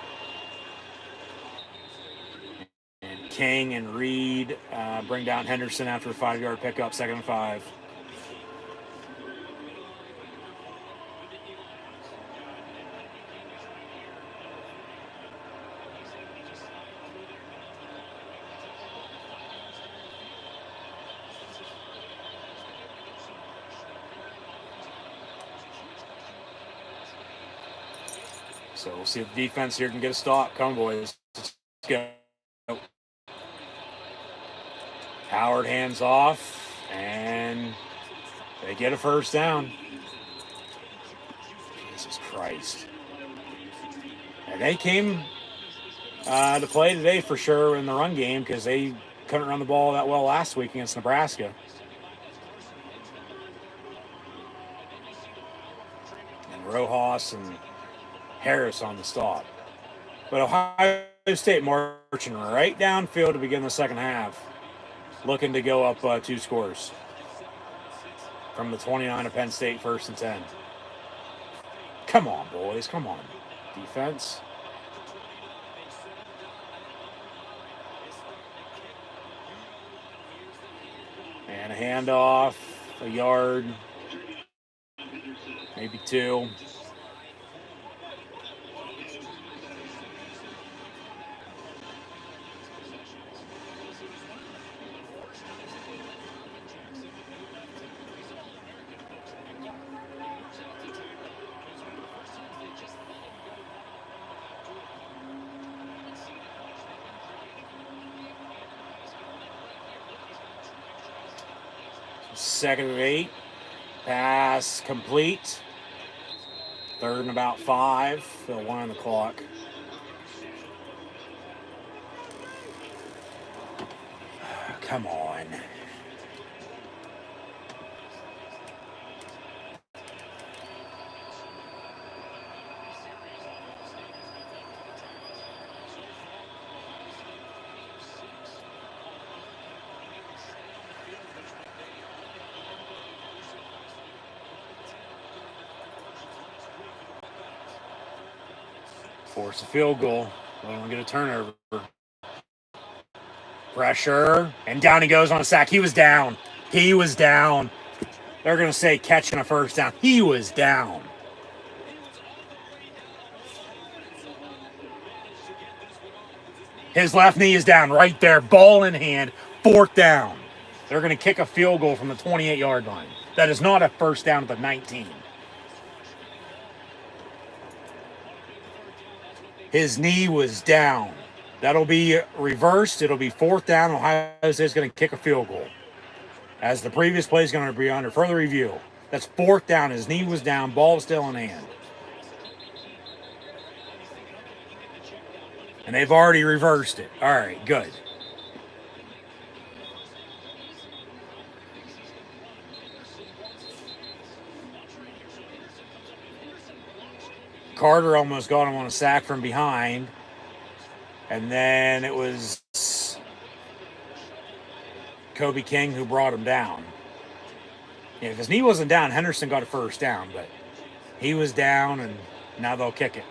And King and Reed bring down Henderson after a 5-yard pickup, 2nd and 5. So we'll see if the defense here can get a stop. Come on, boys. Let's go. Howard hands off, and they get a 1st down. Jesus Christ. And they came to play today for sure in the run game because they couldn't run the ball that well last week against Nebraska. And Rojas and Harris on the stop. But Ohio State marching right downfield to begin the second half, looking to go up 2 scores from the 29 of Penn State, 1st and 10. Come on, boys. Come on. Defense. And a handoff, a yard, maybe 2. Second and 8. Pass complete. 3rd and about 5. Still 1 on the clock. Come on. Force a field goal. We don't get a turnover. Pressure. And down he goes on a sack. He was down. He was down. They're going to say catching a 1st down. He was down. His left knee is down right there. Ball in hand. 4th down. They're going to kick a field goal from the 28-yard line. That is not a 1st down at the 19. His knee was down. That'll be reversed. It'll be 4th down. Ohio State is going to kick a field goal. As the previous play is going to be under further review. That's 4th down. His knee was down. Ball still in hand. And they've already reversed it. All right, good. Carter almost got him on a sack from behind. And then it was Kobe King who brought him down. Yeah, if his knee wasn't down, Henderson got a 1st down, but he was down, and now they'll kick it.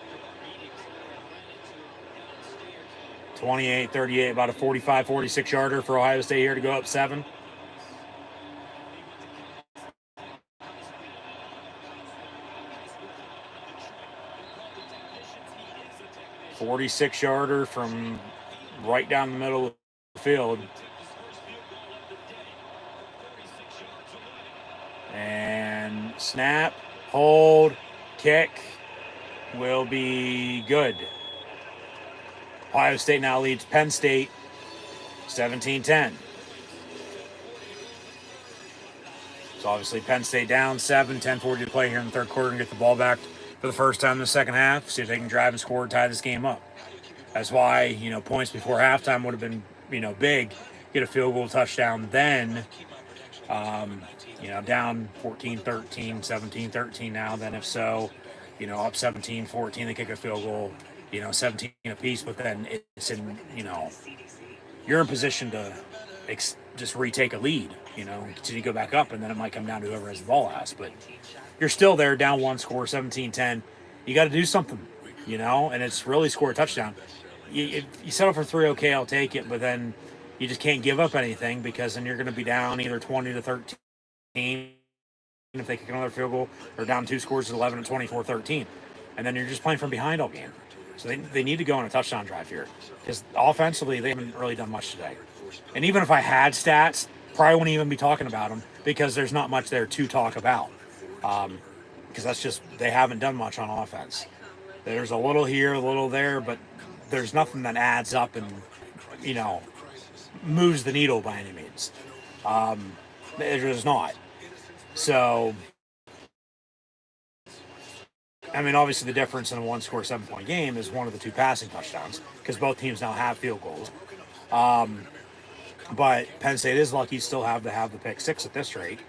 28-38, about a 45, 46-yarder for Ohio State here to go up 7. "46-yarder from right down the middle of the field. And snap, hold, kick will be good. Ohio State now leads Penn State 17-10. So obviously Penn State down 7, 10-40 to play here in the 3rd quarter and get the ball back for the first time in the second half. See if they can drive and score and tie this game up. That's why, points before halftime would have been, big. Get a field goal touchdown then. Down 14-13, 17-13 now. Then if so, up 17-14, they kick a field goal, 17 apiece. But then it's in, you're in position to just retake a lead, continue to go back up, and then it might come down to whoever has the ball last. But you're still there, down one score, 17-10. You got to do something, and it's really score a touchdown. You settle for 3, okay, I'll take it, but then you just can't give up anything, because then you're going to be down either 20-13 if they kick another field goal, or down 2 scores at 11 and 24-13. And then you're just playing from behind all game. So they need to go on a touchdown drive here, because offensively they haven't really done much today. And even if I had stats, probably wouldn't even be talking about them, because there's not much there to talk about. Because that's just, they haven't done much on offense. There's a little here, a little there, but there's nothing that adds up and, moves the needle by any means. There's not. So, I mean, obviously the difference in a 1-score, 7-point game is one of the 2 passing touchdowns, because both teams now have field goals. But Penn State is lucky still have to have the pick 6 at this rate.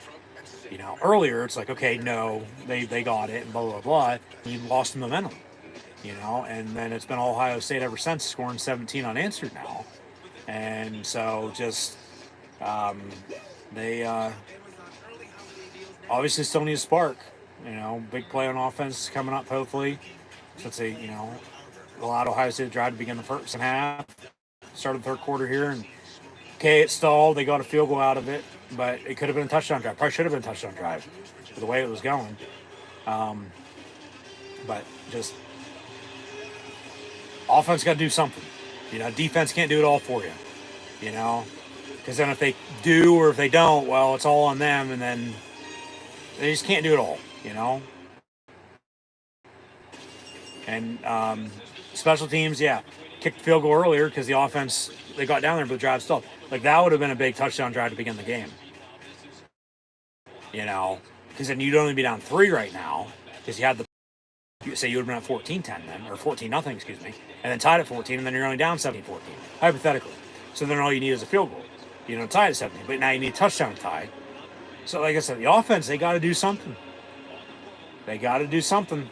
Earlier it's like, okay, no, they got it, and blah, blah, blah. You lost the momentum, and then it's been Ohio State ever since, scoring 17 unanswered now. And so just, they obviously still need a spark. Big play on offense coming up, hopefully. Since they, allowed Ohio State to drive to begin the first half. Started the third quarter here, and okay, it stalled. They got a field goal out of it, but it could have been a touchdown drive. Probably should have been a touchdown drive for the way it was going. But just offense got to do something. Defense can't do it all for you. Because then if they do or if they don't, well, it's all on them, and then they just can't do it all. And special teams, yeah, kicked the field goal earlier because the offense, they got down there, but the drive stalled. Like, that would have been a big touchdown drive to begin the game. Because then you'd only be down 3 right now, because you had say you would have been at 14-10 then, or 14-0, excuse me, and then tied at 14, and then you're only down 17-14, hypothetically. So then all you need is a field goal. Tie at 17, but now you need a touchdown tie. So like I said, the offense, they got to do something. They got to do something.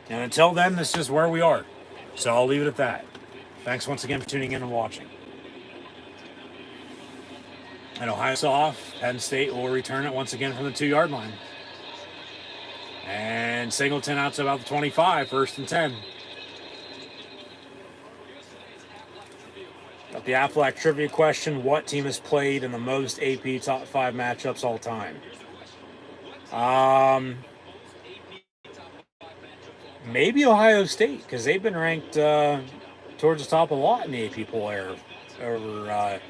And until then, this is just where we are. So I'll leave it at that. Thanks once again for tuning in and watching. And Ohio's off. Penn State will return it once again from the 2-yard line. And Singleton out to about the 25, 1st and 10. Got the Aflac trivia question. What team has played in the most AP top 5 matchups all time? Maybe Ohio State, because they've been ranked towards the top a lot in the AP poll over the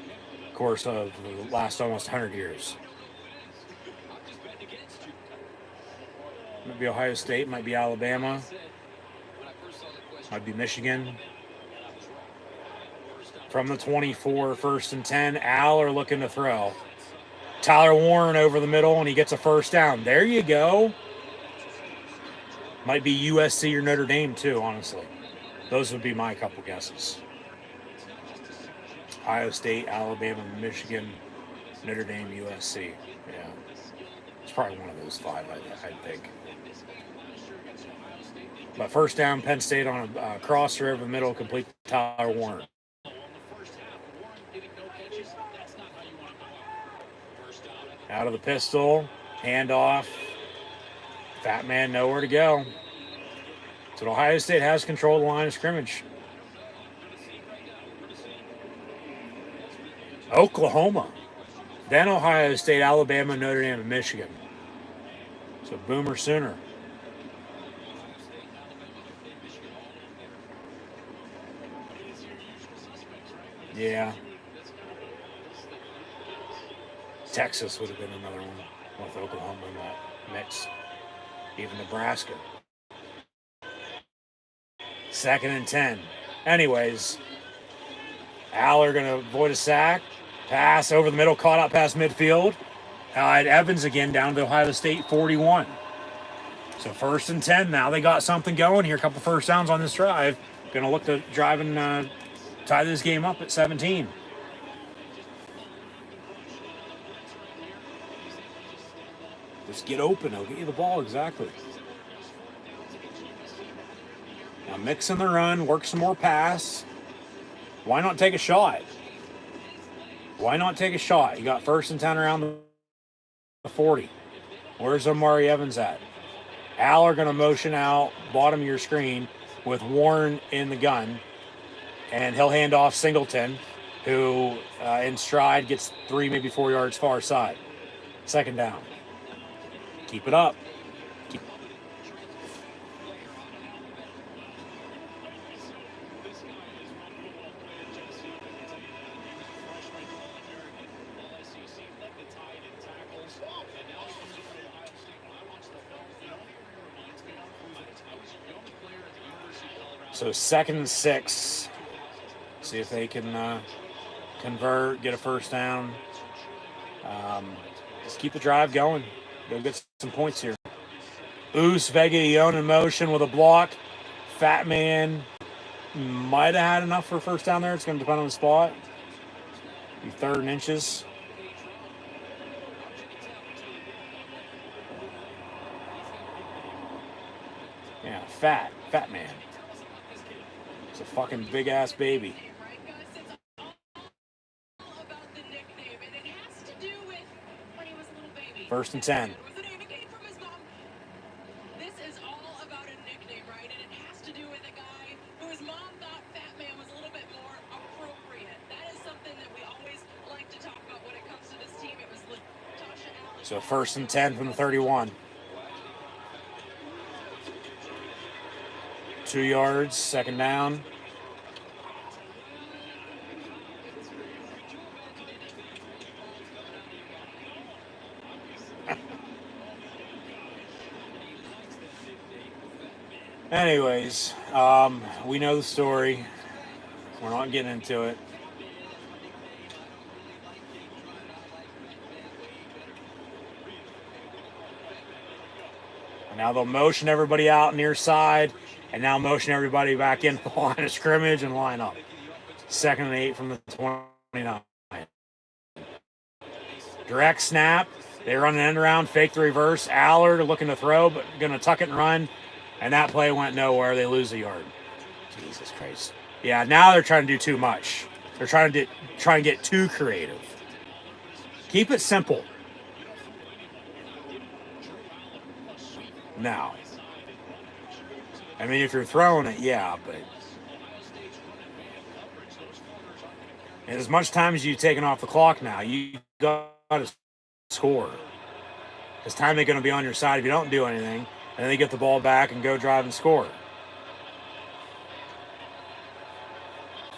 course of the last almost 100 years. Might be Ohio State, might be Alabama, might be Michigan. From the 24, 1st and 10, Aller looking to throw. Tyler Warren over the middle, and he gets a first down. There you go. Might be USC or Notre Dame, too, honestly. Those would be my couple guesses. Ohio State, Alabama, Michigan, Notre Dame, USC. Yeah. It's probably one of those 5, I think. But first down, Penn State on a crosser over the middle, complete to Tyler Warren. Out of the pistol, handoff. Fat man nowhere to go. So Ohio State has control of the line of scrimmage. Oklahoma. Then Ohio State, Alabama, Notre Dame, and Michigan. So Boomer Sooner. Yeah. Texas would have been another one with Oklahoma in that mix. Even Nebraska. 2nd and 10. Anyways, Aller going to avoid a sack. Pass over the middle, caught out past midfield. And Evans again down to Ohio State 41. So 1st and 10 now. They got something going here. A couple first downs on this drive. Going to look to drive and tie this game up at 17. Just get open. I'll get you the ball. Exactly. Now mix in the run. Work some more pass. Why not take a shot? Why not take a shot? You got 1st and 10 around the 40. Where's Omari Evans at? Aller going to motion out, bottom of your screen, with Warren in the gun. And he'll hand off Singleton, who in stride gets 3, maybe 4 yards far side. 2nd down. Keep it up. So 2nd and 6. See if they can convert, get a 1st down. Just keep the drive going. Go get some points here. Oos, Vega in motion with a block. Fat Man might have had enough for a 1st down there. It's going to depend on the spot. Be 3rd and inches. Yeah, Fat Man. It's a fucking big ass baby. First and 10.
This is all about a nickname, right? And it has to do with a guy whose mom thought Fat Man was a little bit more appropriate. That is something that we always like to talk about when it comes to this team. It was Tasha Allen.
So 1st and 10 from the 31. 2 yards, 2nd down. Anyways, we know the story. We're not getting into it. And now they'll motion everybody out near side, and now motion everybody back in the line of scrimmage and line up. 2nd and 8 from the 29. Direct snap. They run an end around, fake the reverse. Allard looking to throw, but going to tuck it and run. And that play went nowhere. They lose a yard. Jesus Christ. Yeah, now they're trying to do too much. They're trying to get too creative. Keep it simple. Now, I mean, if you're throwing it, yeah, but as much time as you've taken off the clock now, you got to score. Because time ain't going to be on your side if you don't do anything. And then they get the ball back and go drive and score.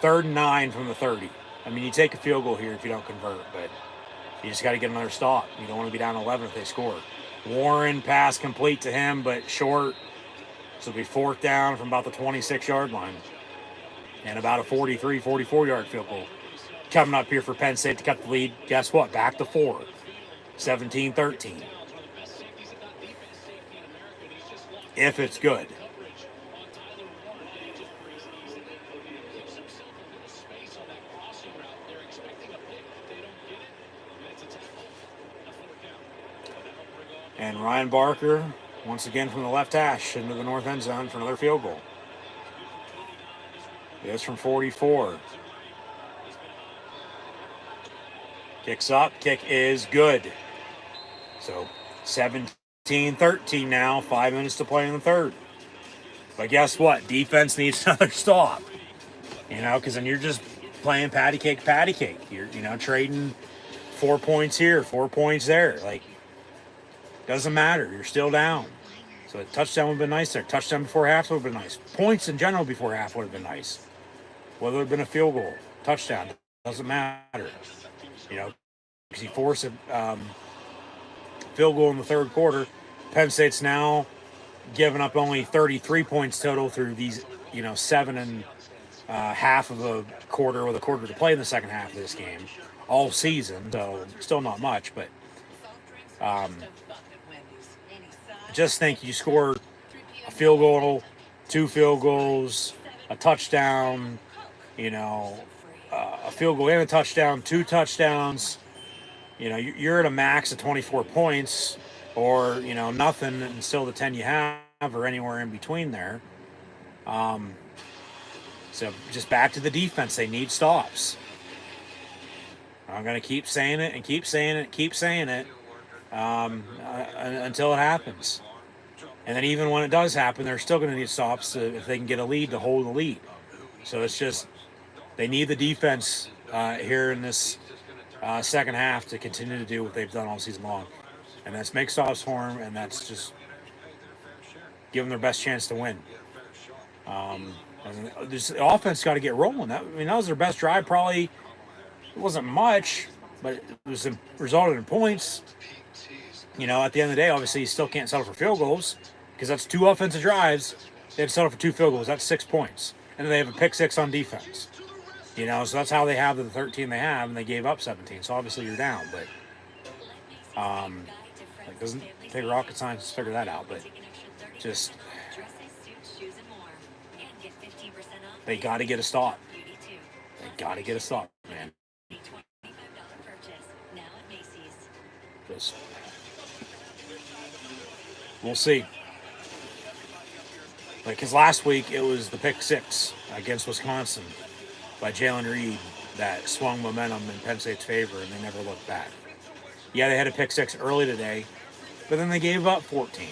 3rd and 9 from the 30. I mean, you take a field goal here if you don't convert, but you just got to get another stop. You don't want to be down 11 if they score. Warren, pass complete to him, but short. So it'll be 4th down from about the 26-yard line. And about a 43, 44-yard field goal. Coming up here for Penn State to cut the lead. Guess what? Back to 4. 17-13. If it's good. And Ryan Barker, once again from the left hash into the north end zone for another field goal. It's from 44. Kicks up. Kick is good. So 17-13 now. 5 minutes to play in the 3rd. But guess what? Defense needs another stop. You know, because then you're just playing patty cake. You're, trading 4 points here, 4 points there. Like, doesn't matter. You're still down. So a touchdown would have been nice there. Touchdown before half would have been nice. Points in general before half would have been nice. Whether it would have been a field goal, touchdown, doesn't matter. Because he forced a field goal in the 3rd quarter. Penn State's now giving up only 33 points total through these, 7 and half of a quarter with a quarter to play in the second half of this game all season. So still not much, but just think you score a field goal, 2 field goals, a touchdown, a field goal and a touchdown, 2 touchdowns. You're at a max of 24 points or, nothing and still the 10 you have or anywhere in between there. So just back to the defense. They need stops. I'm going to keep saying it and keep saying it, keep saying it until it happens. And then even when it does happen, they're still going to need stops if they can get a lead to hold the lead. So it's just they need the defense here in this second half to continue to do what they've done all season long. And that's make stops for them, and that's just give them their best chance to win. And the offense got to get rolling. That was their best drive. Probably it wasn't much, but it was resulted in points. At the end of the day, obviously you still can't settle for field goals because that's 2 offensive drives. They have to settle for 2 field goals. That's 6 points, and then they have a pick 6 on defense. So that's how they have the 13 they have, and they gave up 17. So obviously you're down, but it doesn't take rocket science to figure that out. But just they got to get a stop. They got to get a stop, man. Just we'll see. Because last week it was the pick 6 against Wisconsin by Jalen Reed that swung momentum in Penn State's favor, and they never looked back. Yeah, they had a pick 6 early today, but then they gave up 14.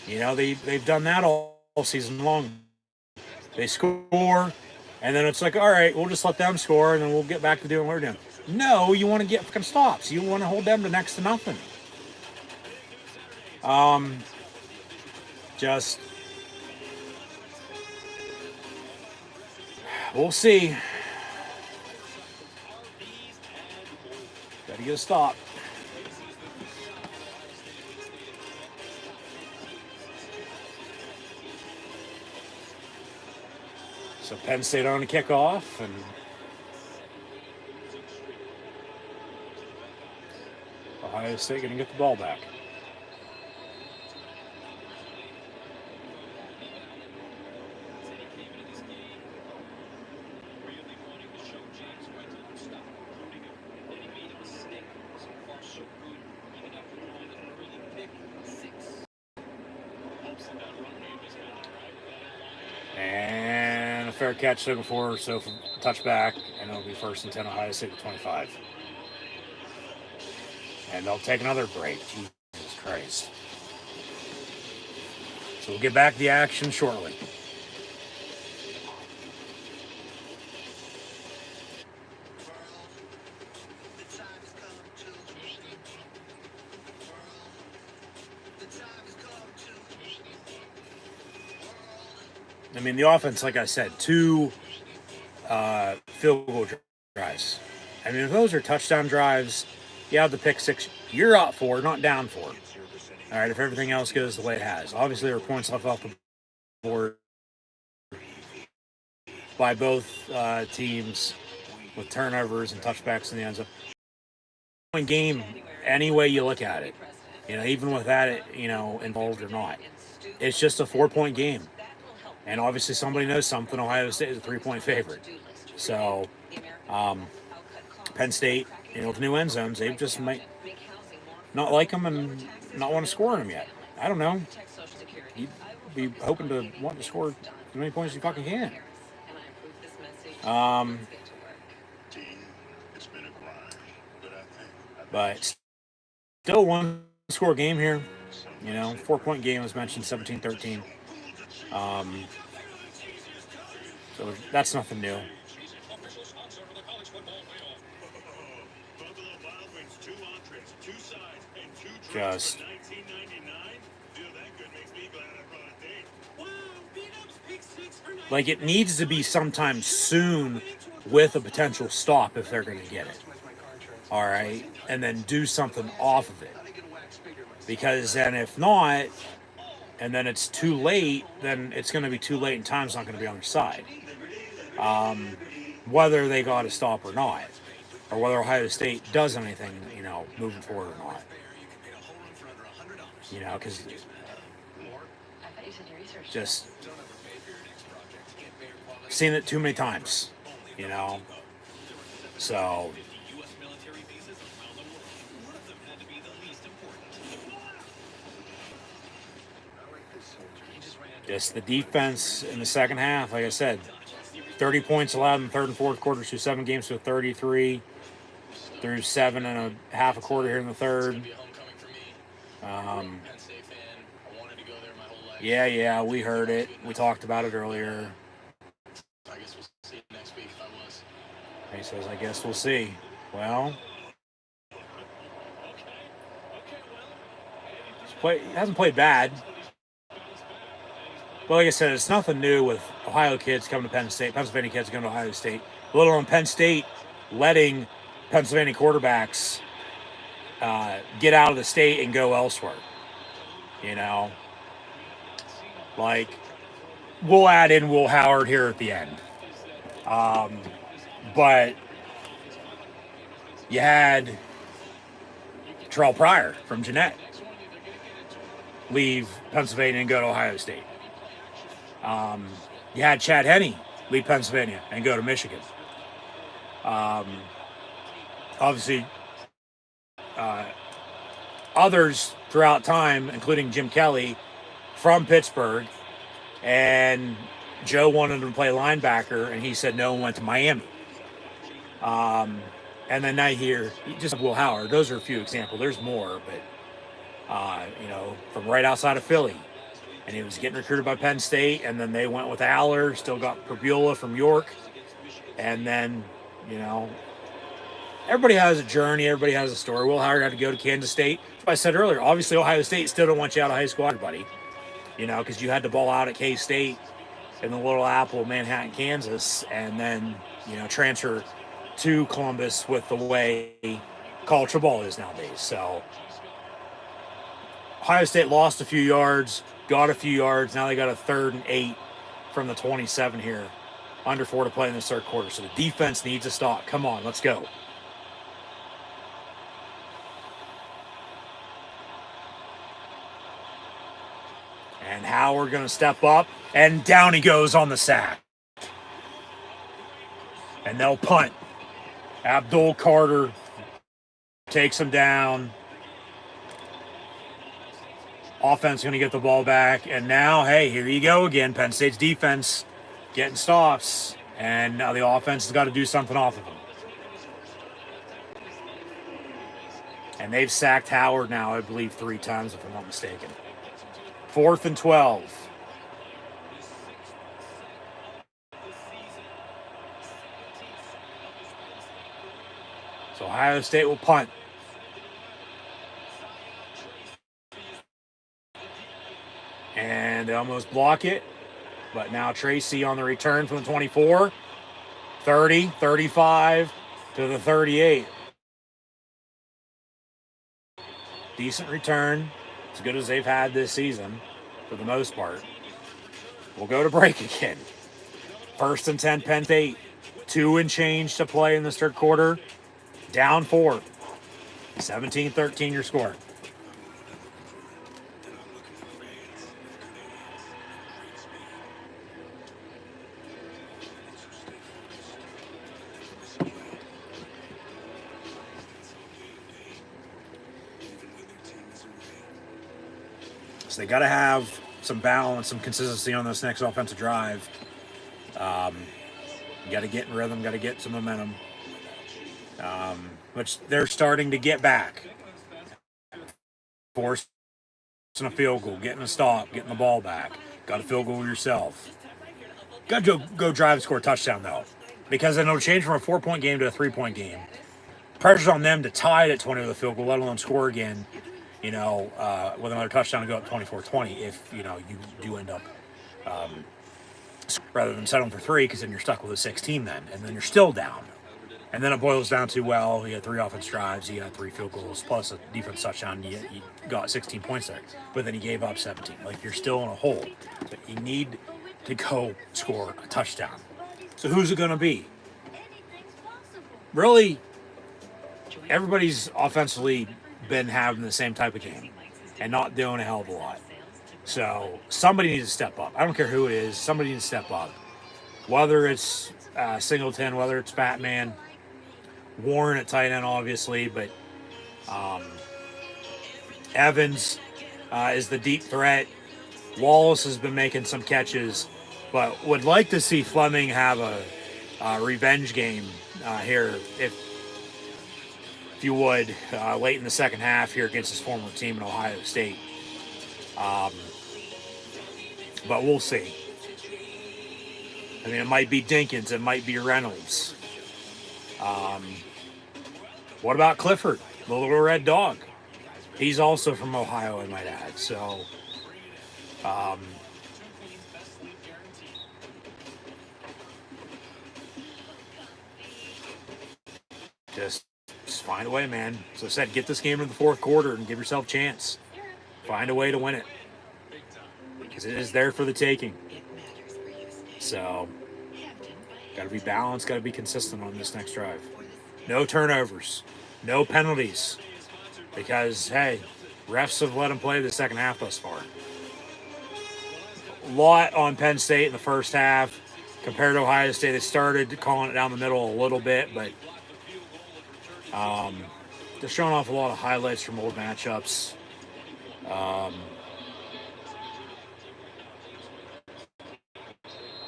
They've done that all season long. They score, and then it's like, all right, we'll just let them score, and then we'll get back to doing what we're doing. No, you want to get fucking stops. You want to hold them to next to nothing. Just we'll see. Got to get a stop. So Penn State on the kickoff, and Ohio State going to get the ball back. And a fair catch looking for, so from touchback, and it'll be 1st and 10, Ohio State at 25. And they'll take another break. Jesus Christ. So we'll get back to the action shortly. The offense, like I said, 2 field goal drives. If those are touchdown drives, you have the pick 6, you're up 4, not down 4. All right, if everything else goes the way it has. Obviously, there were points left off the board by both teams with turnovers and touchbacks in the end zone. Game, any way you look at it, even with that, involved or not. It's just a 4-point game. And obviously somebody knows something. Ohio State is a 3-point favorite. So Penn State, with new end zones, they just might not like them and not want to score on them yet. I don't know. You'd be hoping to want to score as many points as you fucking can. But still 1-score game here. 4-point game as mentioned, 17-13. So that's nothing new. Just like it needs to be sometime soon with a potential stop if they're going to get it. All right, and then do something off of it. Because then if not, and then it's too late, then it's going to be too late and time's not going to be on their side. Whether they got to stop or not, or whether Ohio State does anything, moving forward or not. Because just seen it too many times, So just the defense in the second half, like I said, 30 points allowed in the third and fourth quarters through 7 games to 33. through 7.5 a quarter here in the third.
Be a homecoming for me. Penn State fan. I wanted to go there my whole life.
Yeah, we heard it. We talked about it earlier.
I guess we'll see next week if I was.
He says, I guess we'll see. Well, he hasn't played bad. But like I said, it's nothing new with Ohio kids coming to Penn State, Pennsylvania kids going to Ohio State. Let alone Penn State letting Pennsylvania quarterbacks get out of the state and go elsewhere. You know, like we'll add in Will Howard here at the end. But you had Terrell Pryor from Jeanette leave Pennsylvania and go to Ohio State. You had Chad Henne leave Pennsylvania and go to Michigan. Obviously, others throughout time, including Jim Kelly from Pittsburgh, and Joe wanted him to play linebacker, and he said no and went to Miami. And then now here, just Will Howard. Those are a few examples. There's more, but from right outside of Philly. And he was getting recruited by Penn State, and then they went with Aller, still got Perbula from York. And then, everybody has a journey, everybody has a story. Will Howard had to go to Kansas State. That's what I said earlier. Obviously, Ohio State still don't want you out of high school, everybody. Because you had to ball out at K-State in the Little Apple, Manhattan, Kansas, and then, transfer to Columbus with the way college football is nowadays. So, Ohio State lost a few yards, got a few yards. Now they got a 3rd and 8 from the 27 here. Under 4 to play in the third quarter. So the defense needs a stop. Come on, let's go. And Howard going to step up. And down he goes on the sack. And they'll punt. Abdul Carter takes him down. Offense going to get the ball back. And now, hey, here you go again. Penn State's defense getting stops. And now the offense has got to do something off of them. And they've sacked Howard now, I believe, 3 times, if I'm not mistaken. 4th and 12. So Ohio State will punt. And they almost block it. But now Tracy on the return from the 24. 30, 35 to the 38. Decent return. As good as they've had this season for the most part. We'll go to break again. 1st and 10, Penn State. 2 and change to play in this third quarter. Down 4. 17-13 your score. So they got to have some balance, some consistency on this next offensive drive. You got to get in rhythm, got to get some momentum. Which they're starting to get back. Forcing a field goal, getting a stop, getting the ball back. Got a field goal yourself. Got to go drive and score a touchdown, though. Because it'll change from a 4-point game to a 3-point game. Pressure's on them to tie it at 20 with a field goal, let alone score again, with another touchdown to go up 24-20 if, you do end up rather than settling for 3, because then you're stuck with a 16 then, and then you're still down. And then it boils down to, well, you had 3 offense drives, you got 3 field goals, plus a defense touchdown, you got 16 points there. But then you gave up 17. Like, you're still in a hole. But you need to go score a touchdown. So who's it going to be? Really, everybody's offensively been having the same type of game and not doing a hell of a lot. So somebody needs to step up. I don't care who it is. Somebody needs to step up. Whether it's Singleton, whether it's Batman, Warren at tight end, obviously, but Evans is the deep threat. Wallace has been making some catches, but would like to see Fleming have a revenge game here. if you would, late in the second half here against his former team in Ohio State. But we'll see. I mean, it might be Dinkins, it might be Reynolds. What about Clifford, the little red dog? He's also from Ohio, I might add. So, just find a way, man. So I said, get this game in the fourth quarter and give yourself a chance. Find a way to win it. Because it is there for the taking. So, got to be balanced, got to be consistent on this next drive. No turnovers, no penalties. Because, hey, refs have let them play the second half thus far. A lot on Penn State in the first half. Compared to Ohio State, they started calling it down the middle a little bit, but they're showing off a lot of highlights from old matchups.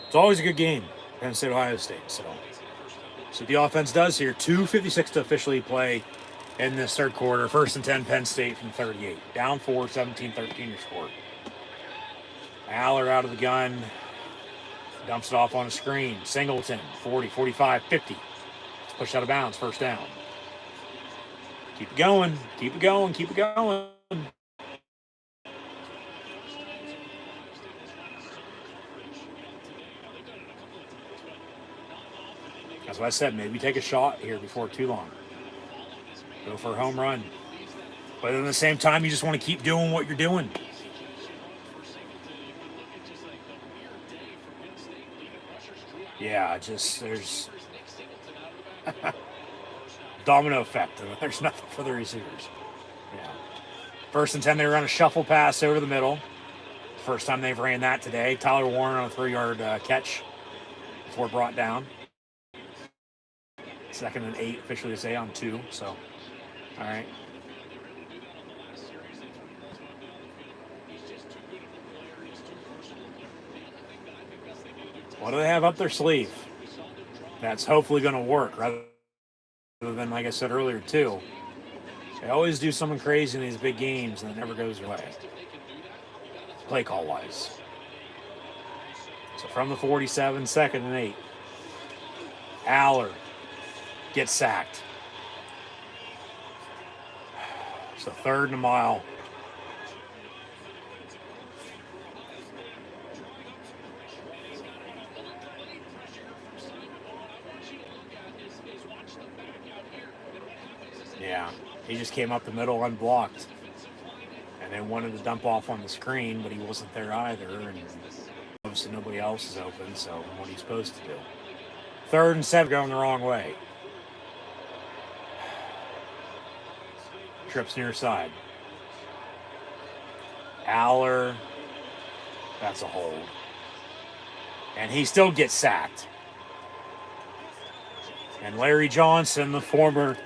It's always a good game, Penn State, Ohio State. So the offense does here. 2:56 to officially play in this third quarter. 1st and 10, Penn State from 38. Down 4, 17-13 your score. Aller out of the gun. Dumps it off on a screen. Singleton, 40, 45, 50. It's pushed out of bounds, first down. Keep it going, keep it going, keep it going. That's what I said, maybe take a shot here before too long. Go for a home run. But at the same time, you just want to keep doing what you're doing. Yeah, just there's domino effect. There's nothing for the receivers. Yeah. 1st and 10, they run a shuffle pass over the middle. First time they've ran that today. Tyler Warren on a 3-yard catch before brought down. 2nd and 8 officially to say on 2. So, all right. What do they have up their sleeve? That's hopefully going to work, rather than, like I said earlier, too. They always do something crazy in these big games, and it never goes away. Play call-wise. So from the 47, 2nd and 8. Aller gets sacked. So 3rd and a mile. Yeah, he just came up the middle unblocked. And they wanted to dump off on the screen, but he wasn't there either. And obviously nobody else is open, so what are you supposed to do? 3rd and 7 going the wrong way. Trips near side. Aller, that's a hold. And he still gets sacked. And Larry Johnson, the former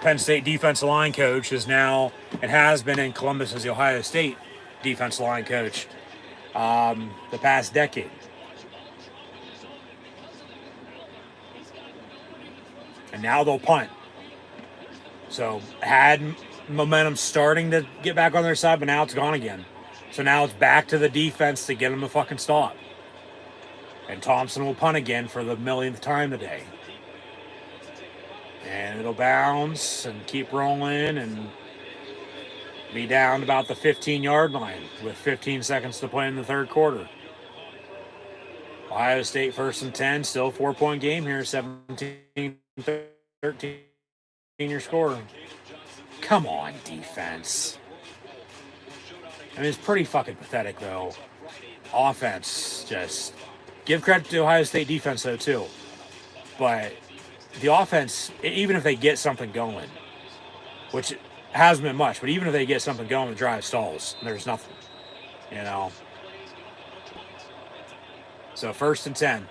Penn State defensive line coach, is now and has been in Columbus as the Ohio State defensive line coach the past decade. And now they'll punt. So had momentum starting to get back on their side, but now it's gone again. So now it's back to the defense to get them to fucking stop. And Thompson will punt again for the millionth time today. And it'll bounce and keep rolling and be down about the 15-yard line with 15 seconds to play in the third quarter. Ohio State 1st and 10, still a 4-point game here, 17-13 your score. Come on, defense. I mean, it's pretty fucking pathetic, though. Offense, just give credit to Ohio State defense, though, too. But the offense, even if they get something going, which hasn't been much, but even if they get something going, the drive stalls. There's nothing, you know. So 1st and 10.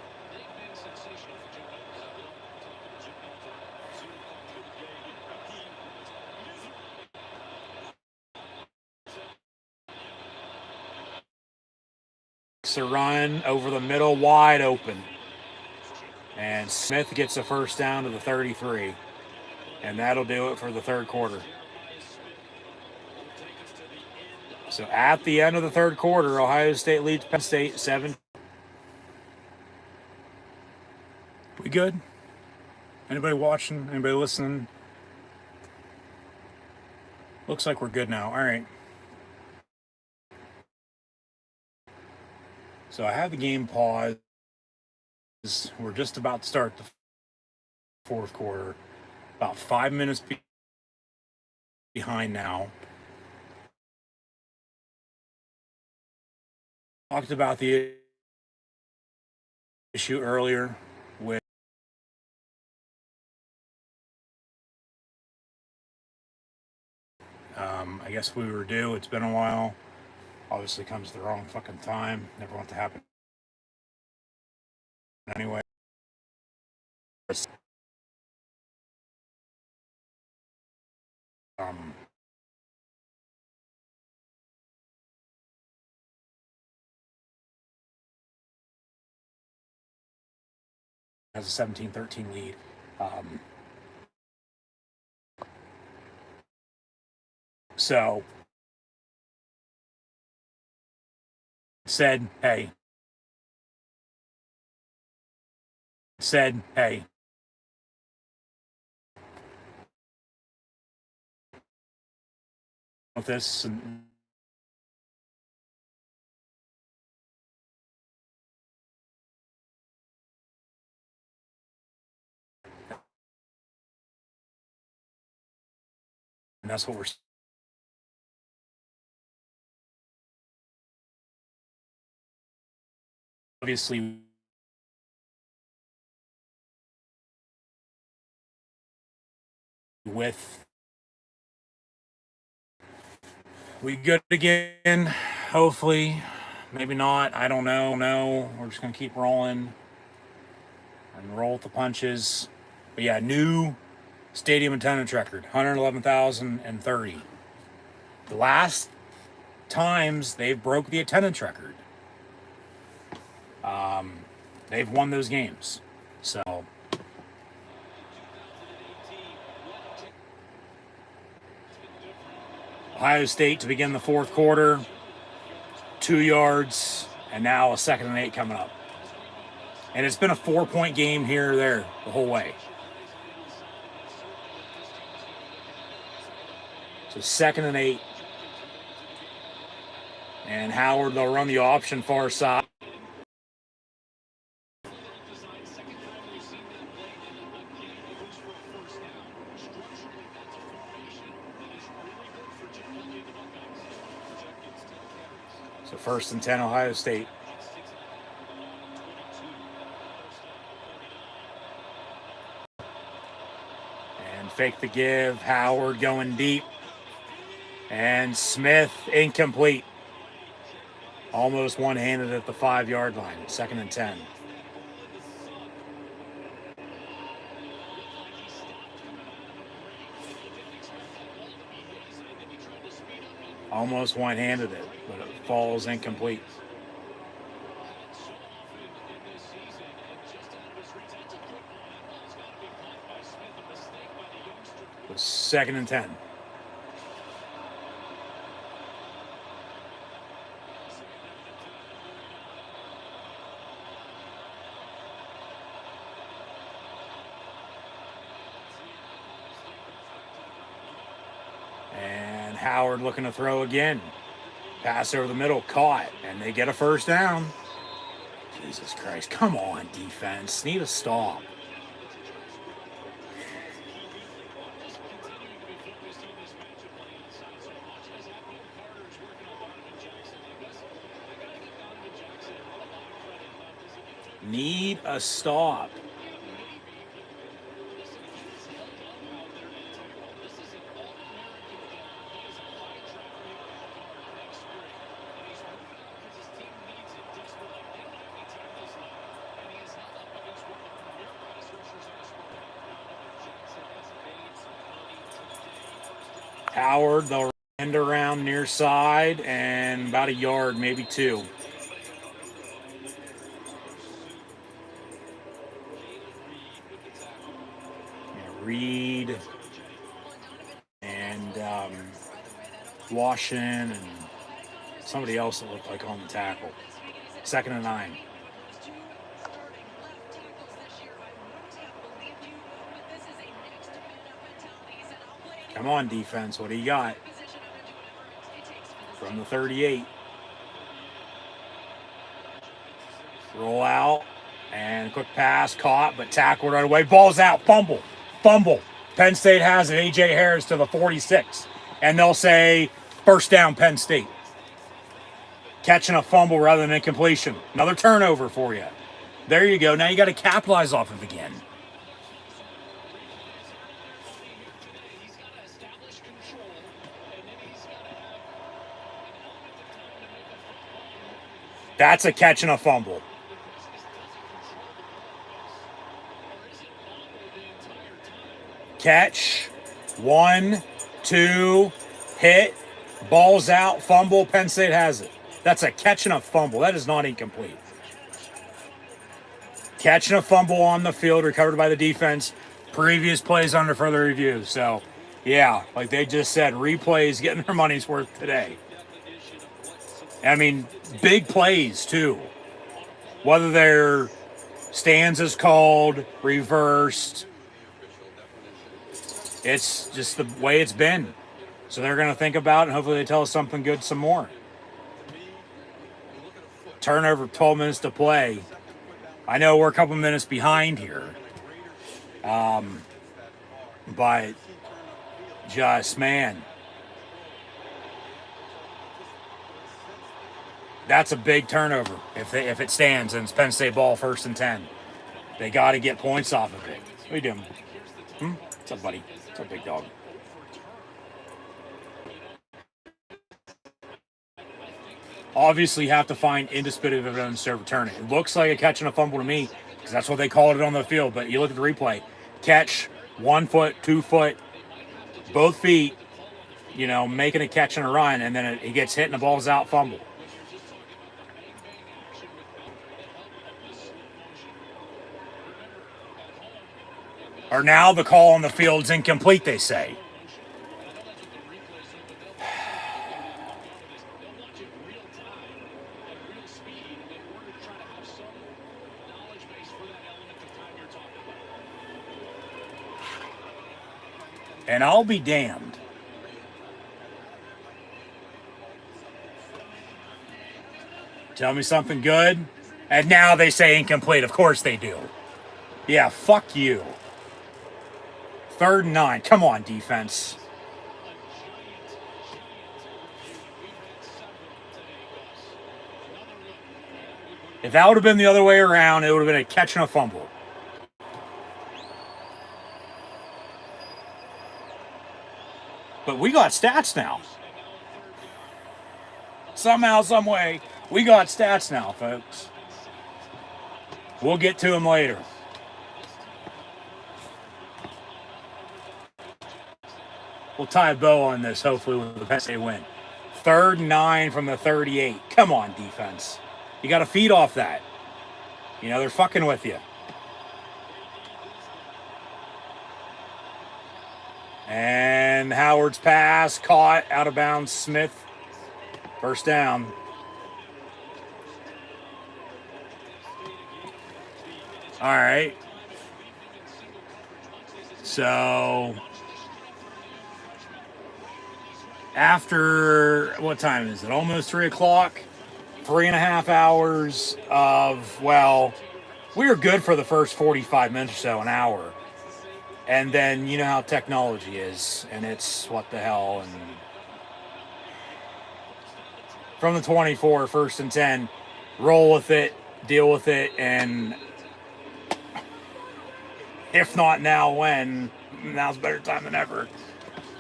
A run over the middle, wide open. And Smith gets a first down to the 33. And that'll do it for the third quarter. So at the end of the third quarter, Ohio State leads Penn State 7. We good? Anybody watching? Anybody listening? Looks like we're good now. All right. So I have the game paused. We're just about to start the fourth quarter. About 5 minutes behind now. Talked about the issue earlier with I guess we were due. It's been a while. Obviously comes at the wrong fucking time. Never want to happen anyway. Has a 17-13 lead. So said, hey, with this and that's what we're obviously with. We good again, hopefully. Maybe not. I don't know. No, we're just gonna keep rolling and roll with the punches. But yeah, new stadium attendance record, 111,030. The last times they've broke the attendance record, they've won those games. So Ohio State to begin the fourth quarter, 2 yards, and now a 2nd and 8 coming up. And it's been a 4-point game here or there the whole way. So 2nd and 8. And Howard, they'll run the option far side. So 1st and 10, Ohio State. And fake the give. Howard going deep. And Smith incomplete. Almost one-handed at the 5-yard line. 2nd and 10. Almost one-handed it, but it falls incomplete. It was 2nd and 10. And Howard looking to throw again. Pass over the middle, caught, and they get a 1st down. Jesus Christ, come on, defense. Need a stop. Need a stop. Howard, they'll end around near side and about a yard, maybe 2. Reed Washington and somebody else that looked like on the tackle. 2nd and 9. Come on, defense. What do you got? From the 38. Roll out. And quick pass. Caught, but tackled right away. Ball's out. Fumble. Fumble. Penn State has it. A.J. Harris to the 46. And they'll say, first down, Penn State. Catching a fumble rather than incompletion. Another turnover for you. There you go. Now you got to capitalize off of it again. That's a catch and a fumble. Catch. 1, 2, hit. Ball's out. Fumble. Penn State has it. That's a catch and a fumble. That is not incomplete. Catch and a fumble on the field, recovered by the defense. Previous plays under further review. So, yeah, like they just said, replays getting their money's worth today. I mean, big plays, too. Whether they're stanzas called, reversed, it's just the way it's been. So they're going to think about it, and hopefully they tell us something good some more. Turnover, 12 minutes to play. I know we're a couple minutes behind here. But just, man, that's a big turnover if it stands and it's Penn State ball 1st and 10. They got to get points off of it. What are you doing? What's up, buddy? What's up, big dog? Obviously, you have to find indisputable evidence to overturn it. It looks like a catch and a fumble to me because that's what they called it on the field. But you look at the replay. Catch, 1 foot, 2 foot, both feet, you know, making a catch and a run, and then it gets hit and the ball's out, fumble. Or now the call on the field's incomplete, they say. And I'll be damned. Tell me something good. And now they say incomplete. Of course they do. Yeah, fuck you. 3rd and 9. Come on, defense. If that would have been the other way around, it would have been a catch and a fumble. But we got stats now. Somehow, some way, we got stats now, folks. We'll get to them later. We'll tie a bow on this, hopefully, with the Penn State win. 3rd and 9 from the 38. Come on, defense. You got to feed off that. You know, they're fucking with you. And Howard's pass, caught, out of bounds, Smith. 1st down. All right. So, after, what time is it? Almost 3 o'clock. 3.5 hours of, well, we were good for the first 45 minutes or so, an hour. And then, you know how technology is, and it's what the hell. And from the 24, 1st and 10, roll with it, deal with it, and if not now, when? Now's a better time than ever.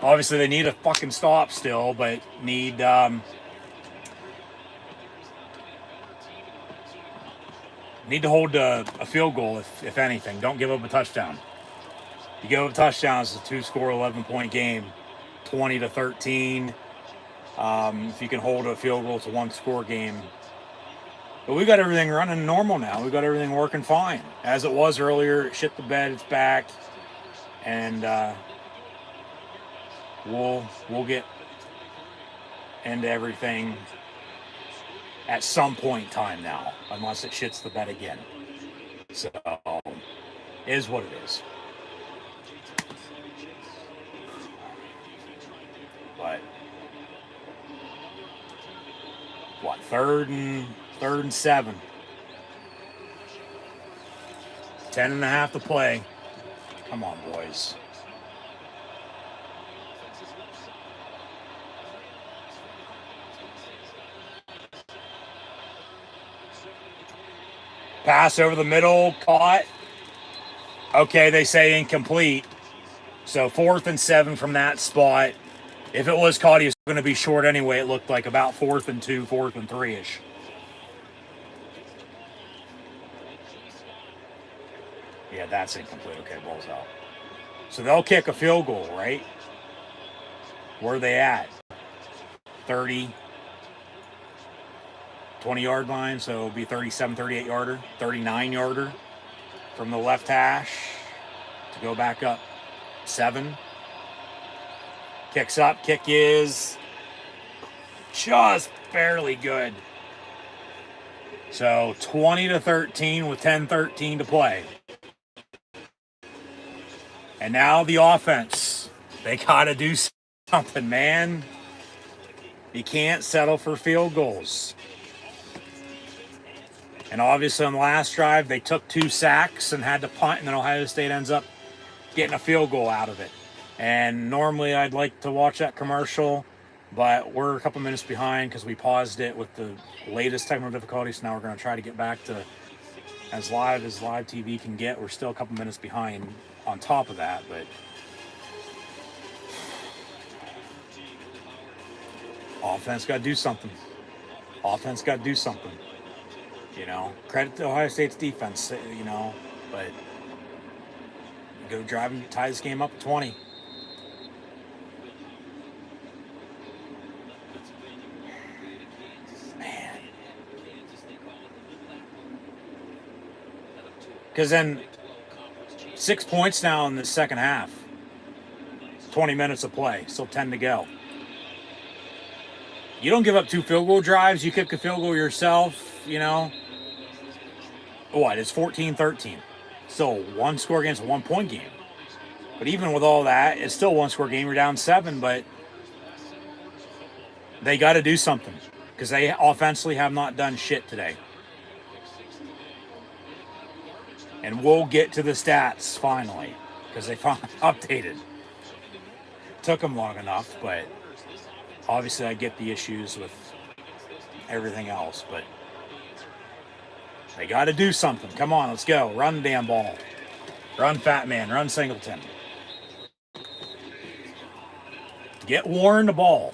Obviously, they need a fucking stop still, but need to hold a field goal, if anything. Don't give up a touchdown. You give up a touchdown, it's a 2-score, 11-point game, 20-13. If you can hold a field goal, it's a 1-score game. But we got everything running normal now. We got everything working fine. As it was earlier, it shit the bed, it's back. And we'll get into everything at some point in time now, unless it shits the bed again. So, is what it is. But what, third and 7. 10.5 to play. Come on, boys. Pass over the middle, caught. Okay, they say incomplete. So 4th and 7 from that spot. If it was caught, he was going to be short anyway. It looked like about 4th and 2, 4th and 3-ish. Yeah, that's incomplete. Okay, ball's out. So they'll kick a field goal, right? Where are they at? 30, 20-yard line, so it'll be 37, 38-yarder, 39-yarder from the left hash to go back up 7. Kicks up. Kick is just barely good. So 20-13 with 10-13 to play. And now the offense. They got to do something, man. You can't settle for field goals. And obviously on the last drive, they took 2 sacks and had to punt, and then Ohio State ends up getting a field goal out of it. And normally I'd like to watch that commercial, but we're a couple minutes behind because we paused it with the latest technical difficulties. So now we're going to try to get back to as live TV can get. We're still a couple minutes behind on top of that, but offense got to do something. Offense got to do something. You know, credit to Ohio State's defense, you know, but go drive and tie this game up at 20. Man. Because then 6 points now in the second half. 20 minutes of play, still 10 to go. You don't give up 2 field goal drives, you kick a field goal yourself, you know. What, it's 14-13. Still one score against a 1-point game. But even with all that, it's still one score game. You're down 7, but they got to do something because they offensively have not done shit today. And we'll get to the stats finally because they finally updated. Took them long enough, but obviously I get the issues with everything else, but they got to do something. Come on, let's go. Run the damn ball. Run Fat Man. Run Singleton. Get Warren the ball.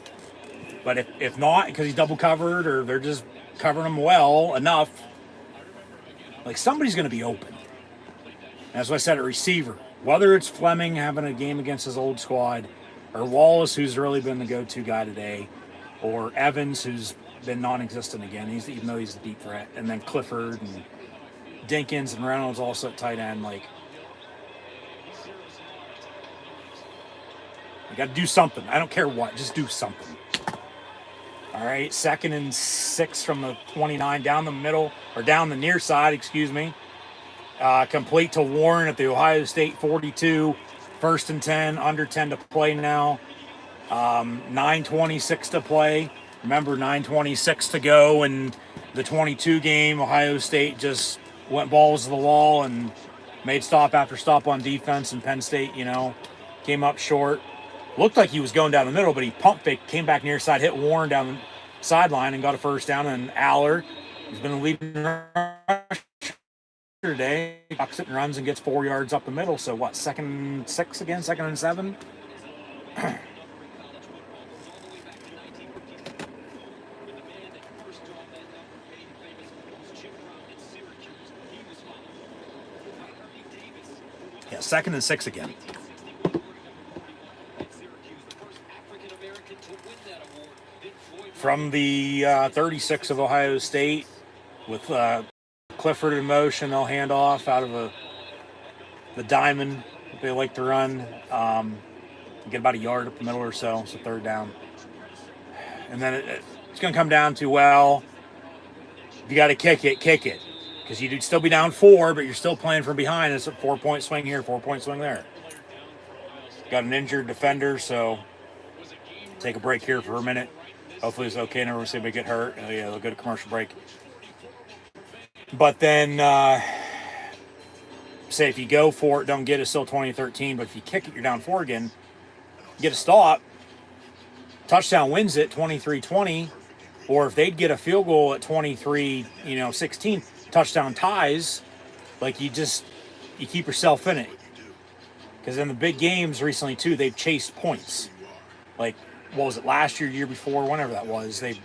But if not, because he's double covered or they're just covering him well enough, like somebody's going to be open. That's what I said at receiver. Whether it's Fleming having a game against his old squad, or Wallace, who's really been the go-to guy today, or Evans, who's been non-existent again, even though he's the deep threat, and then Clifford and Dinkins and Reynolds also at tight end. Like, you got to do something. I don't care what, just do something. All right, 2nd and 6 from the 29, down the middle, or down the near side, excuse me. Complete to Warren at the Ohio State 42. 1st and 10, under 10 to play now. 9:26 to play. Remember, 9:26 to go in the 22 game. Ohio State just went balls to the wall and made stop after stop on defense. And Penn State, you know, came up short. Looked like he was going down the middle, but he pump fake, came back near side, hit Warren down the sideline and got a first down. And Aller, who's been a leading rusher today, tucks it and runs and gets 4 yards up the middle. So what, 2nd and 6 again, 2nd and 7? Yeah, 2nd and 6 again. From the 36 of Ohio State, with Clifford in motion, they'll hand off out of the diamond that they like to run. Get about a yard up the middle or so, 3rd down. And then it's going to come down to, well, if you got to kick it, because you'd still be down 4, but you're still playing from behind. It's a 4-point swing here, 4-point swing there. Got an injured defender, so take a break here for a minute. Hopefully it's okay. Never see anybody get hurt. Yeah, they'll get a commercial break. But then, say if you go for it, don't get it, still 20-13. But if you kick it, you're down 4 again. Get a stop. Touchdown wins it 23-20. Or if they'd get a field goal at 23-16, touchdown ties, like you keep yourself in it. Because in the big games recently too, they've chased points. Like, what was it, last year before, whenever that was, they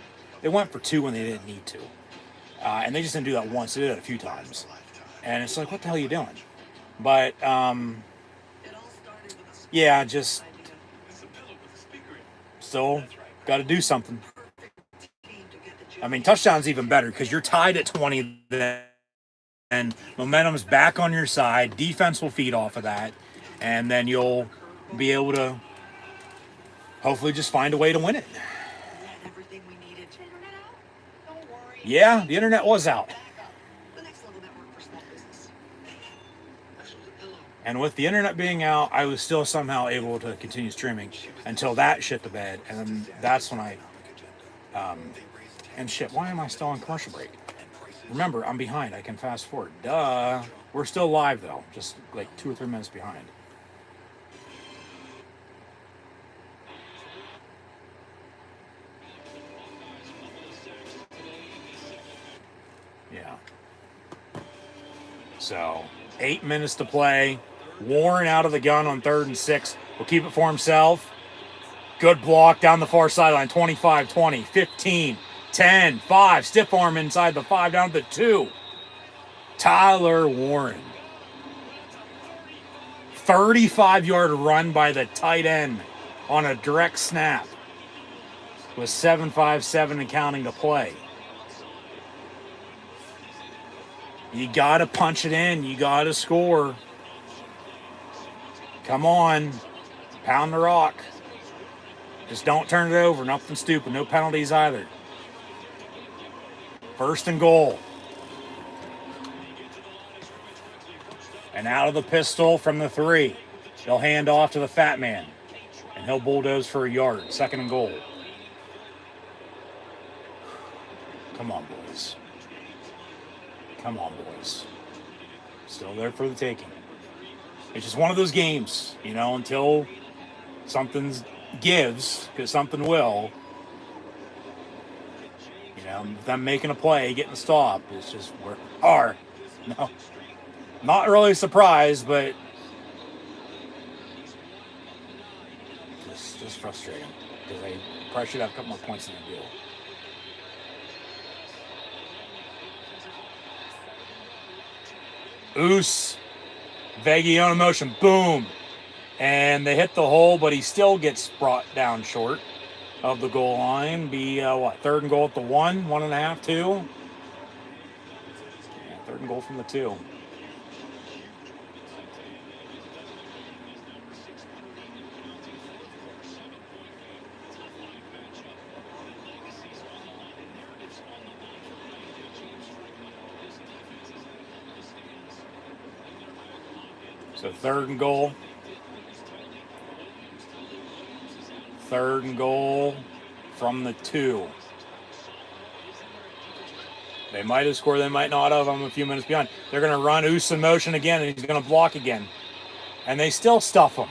went for 2 when they didn't need to. And they just didn't do that once, they did it a few times. And it's like, what the hell are you doing? But, yeah, just still got to do something. I mean, touchdown's even better because you're tied at 20 then, and momentum's back on your side. Defense will feed off of that, and then you'll be able to hopefully just find a way to win it. Yeah, the internet was out. And with the internet being out, I was still somehow able to continue streaming until that shit the bed, and then that's when I and shit, why am I still on commercial break? Remember, I'm behind. I can fast forward. Duh. We're still live, though. Just like 2 or 3 minutes behind. Yeah. So, 8 minutes to play. Warren out of the gun on 3rd and 6. Will keep it for himself. Good block down the far sideline. 25-20. 15. 10, 5, stiff arm inside the 5, down to the 2. Tyler Warren. 35-yard run by the tight end on a direct snap with 7:57 and counting to play. You got to punch it in. You got to score. Come on. Pound the rock. Just don't turn it over. Nothing stupid. No penalties either. 1st and goal. And out of the pistol from the 3. They'll hand off to the fat man. And he'll bulldoze for a yard. 2nd and goal. Come on, boys. Come on, boys. Still there for the taking. It's just one of those games, until something gives, because something will. Them making a play, getting a stop, it's just no, not really surprised, but just frustrating because they probably should have a couple more points in the deal. Oos, Vegiona motion, boom, and they hit the hole, but he still gets brought down short of the goal line. Be 3rd and goal at the 1, 1.5, 2. Yeah, 3rd and goal from the 2. So 3rd and goal. 3rd and goal from the 2. They might have scored, they might not have. I'm a few minutes behind. They're going to run Oos in motion again, and he's going to block again. And they still stuff him.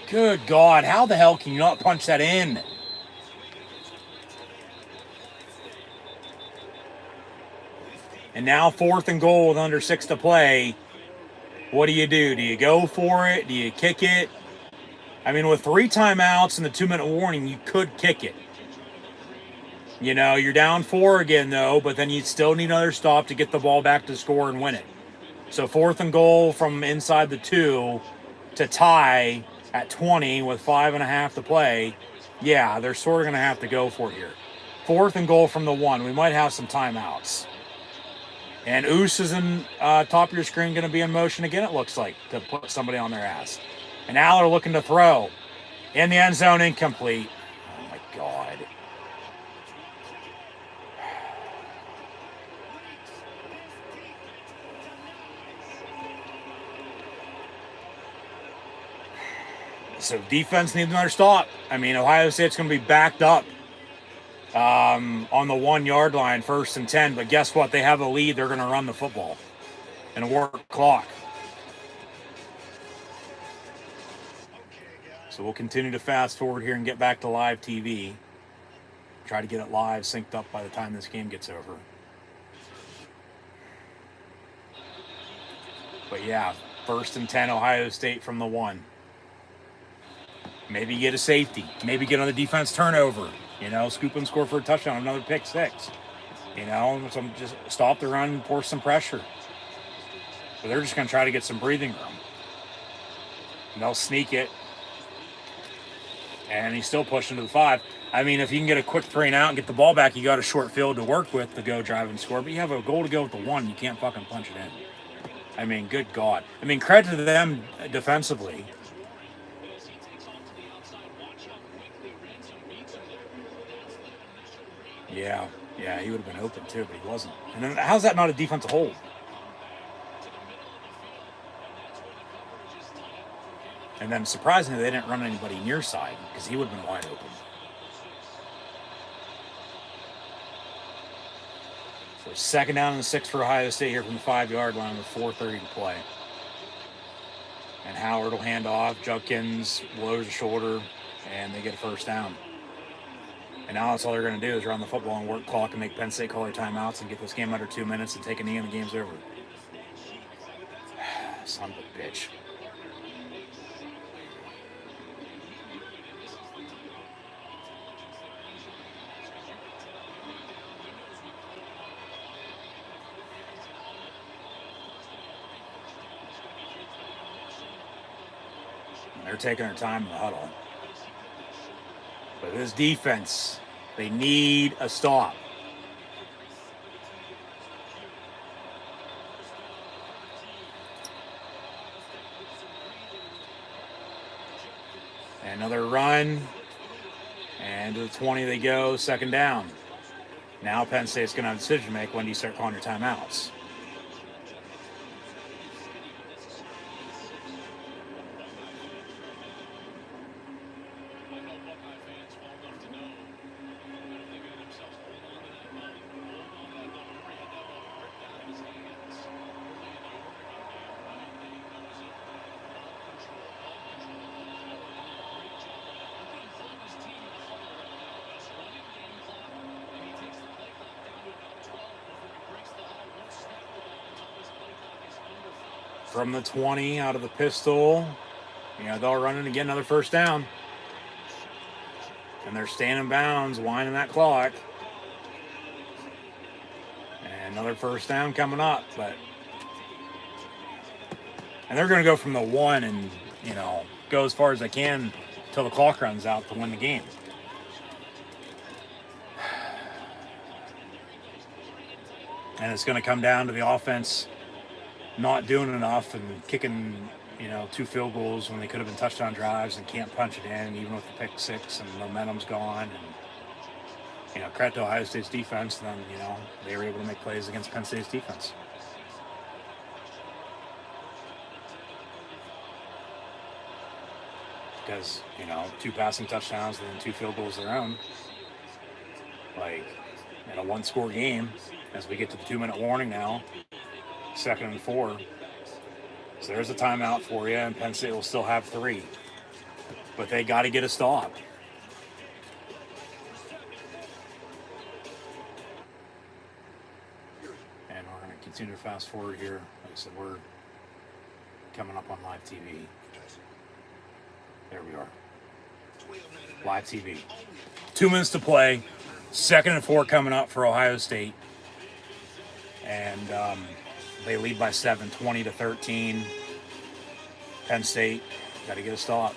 Good God, how the hell can you not punch that in? And now 4th and goal with under 6 to play. What do? Do you go for it? Do you kick it? I mean, with 3 timeouts and the 2-minute warning, you could kick it. You're down 4 again, though, but then you still need another stop to get the ball back to score and win it. So 4th and goal from inside the 2 to tie at 20 with 5.5 to play. Yeah, they're sort of going to have to go for it here. 4th and goal from the 1. We might have some timeouts. And Oos is in top of your screen, going to be in motion again, it looks like, to put somebody on their ass. And Aller looking to throw. In the end zone, incomplete. Oh, my God. So defense needs another stop. I mean, Ohio State's going to be backed up on the 1 yard line, 1st and 10. But guess what? They have a lead. They're going to run the football and work clock. So we'll continue to fast forward here and get back to live TV. Try to get it live, synced up by the time this game gets over. But yeah, 1st and 10, Ohio State from the 1. Maybe get a safety. Maybe get another defense turnover. You know, scoop and score for a touchdown, another pick 6. You know, so just stop the run, force some pressure. But they're just going to try to get some breathing room. And they'll sneak it. And he's still pushing to the 5. I mean, if you can get a quick 3 and out and get the ball back, you got a short field to work with to go drive and score. But you have a goal to go with the 1. You can't fucking punch it in. I mean, good God. I mean, credit to them defensively. Yeah, he would have been open too, but he wasn't. And then how's that not a defensive hold? And then surprisingly, they didn't run anybody near side because he would have been wide open. So 2nd down and 6 for Ohio State here from the 5 yard line with 4:30 to play. And Howard will hand off. Judkins blows the shoulder, and they get a 1st down. And now that's all they're going to do is run the football and work clock and make Penn State call their timeouts and get this game under 2 minutes and take a knee and the game's over. Son of a bitch. They're taking their time in the huddle. But this defense, they need a stop. Another run. And to the 20 they go, 2nd down. Now Penn State's going to have a decision to make. When do you start calling your timeouts? From the 20, out of the pistol. Yeah, they'll run it again, another 1st down. And they're staying in bounds, winding that clock. And another 1st down coming up. And they're going to go from the 1 and, you know, go as far as they can until the clock runs out to win the game. And it's going to come down to the offense not doing enough and kicking, you know, 2 field goals when they could have been touchdown drives and can't punch it in, even with the pick 6 and momentum's gone. And, you know, credit to Ohio State's defense. And then, you know, they were able to make plays against Penn State's defense. Because, you know, 2 passing touchdowns and then 2 field goals of their own. Like, in a 1-score game, as we get to the 2-minute warning now, 2nd and 4. So there's a timeout for you, and Penn State will still have 3. But they got to get a stop. And we're going to continue to fast forward here. Like I said, we're coming up on live TV. There we are. Live TV. 2 minutes to play. 2nd and 4 coming up for Ohio State. And they lead by 7, 20-13. Penn State got to get a stop.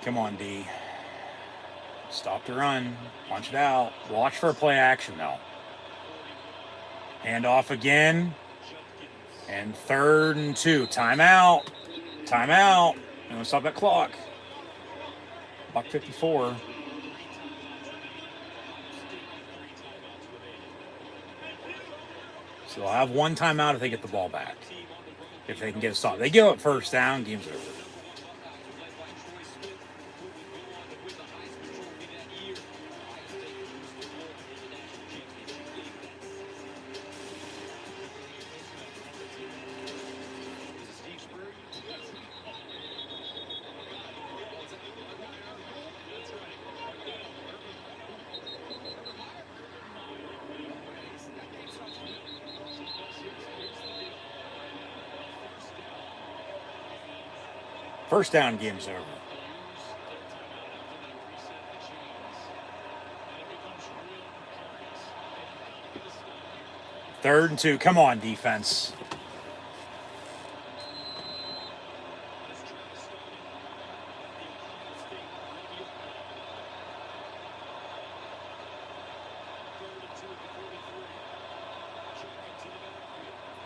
Come on, D. Stop the run. Punch it out. Watch for a play action, though. Hand off again. And 3rd and 2. Timeout. Timeout. I'm going to stop that clock. $1:54. So they'll have one timeout if they get the ball back. If they can get a stop. They give up first down, game's over. First down, game's over. Third and 2. Come on, defense.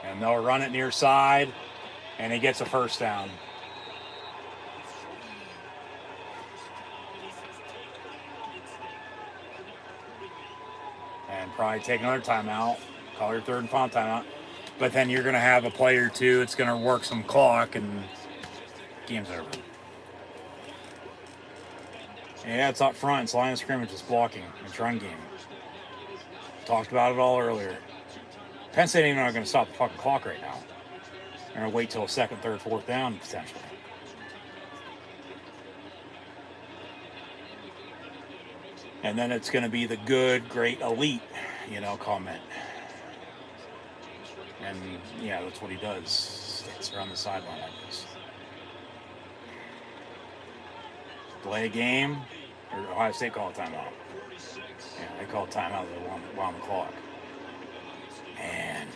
And they'll run it near side, and he gets a first down. And probably take another timeout. Call your 3rd and final timeout. But then you're going to have a play or two. It's going to work some clock, and game's over. Yeah, it's up front. It's line of scrimmage. It's blocking. It's run game. Talked about it all earlier. Penn State ain't even going to stop the fucking clock right now. They're going to wait till 2nd, 3rd, 4th down, potentially. And then it's going to be the good, great, elite, comment. And, yeah, that's what he does. Sticks around the sideline like this. Delay a game, or Ohio State call a timeout. Yeah, they call a timeout while on the clock. Man.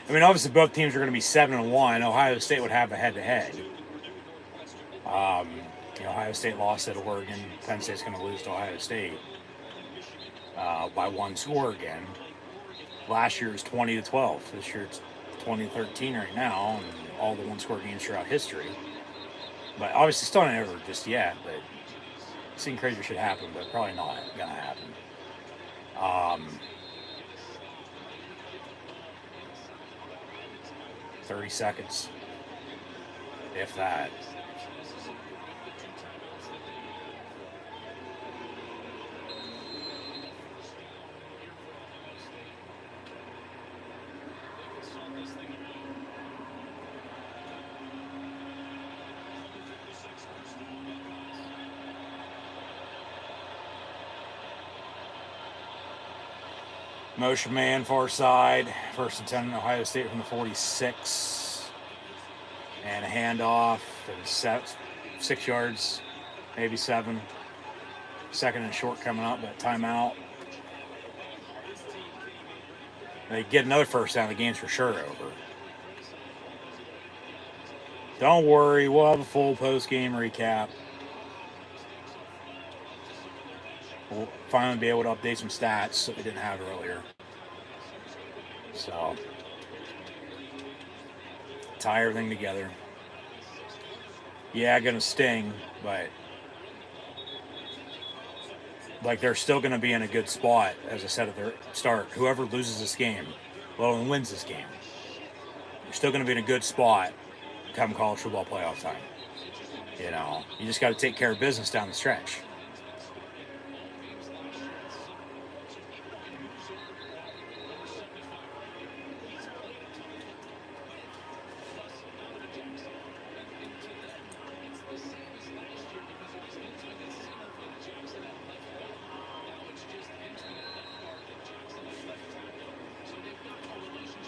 I mean, obviously both teams are going to be 7-1. Ohio State would have a head-to-head. Ohio State lost at Oregon. Penn State's going to lose to Ohio State by 1 score again. Last year was 20-12. This year it's 20-13 right now, and all the one-score games throughout history. But obviously still not over just yet. But seeing crazy shit happen, but probably not going to happen. 30 seconds, if that. Motion man, far side. 1st and 10, Ohio State from the 46. And a handoff. And 6 yards, maybe 7. 2nd and short coming up, but timeout. They get another first down, the game's for sure over. Don't worry, we'll have a full post-game recap. We'll finally be able to update some stats that we didn't have earlier. So, tie everything together. Yeah, gonna sting, but they're still gonna be in a good spot, as I said at the start. Whoever loses this game, well, and wins this game, you're still gonna be in a good spot come college football playoff time. You just got to take care of business down the stretch.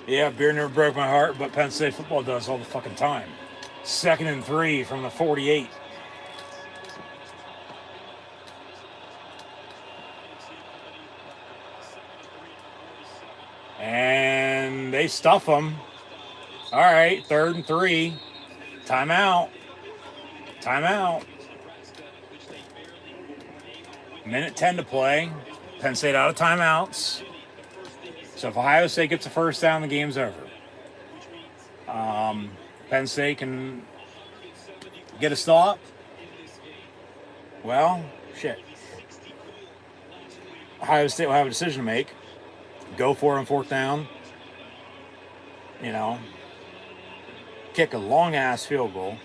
Yeah, beer never broke my heart, but Penn State football does all the fucking time. 2nd and 3 from the 48. And they stuff them. All right, 3rd and 3. Timeout. Timeout. Minute 10 to play. Penn State out of timeouts. So if Ohio State gets a first down, the game's over. Penn State can get a stop. Well, shit. Ohio State will have a decision to make. Go for it on fourth down. You know, kick a long-ass field goal.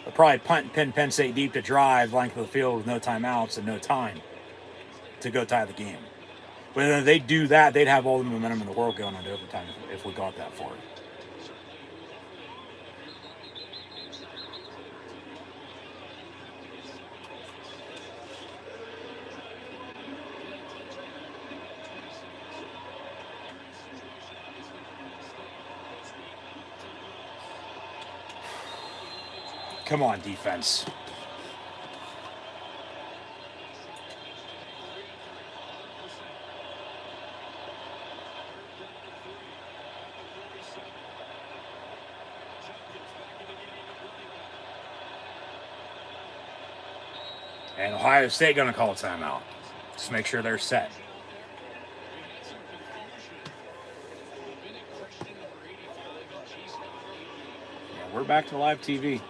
They'll probably punt and pin Penn State deep to drive length of the field with no timeouts and no time to go tie the game. But if they do that, they'd have all the momentum in the world going into overtime if we got that far. Come on, defense. And Ohio State going to call a timeout. Just make sure they're set. Yeah, we're back to live TV.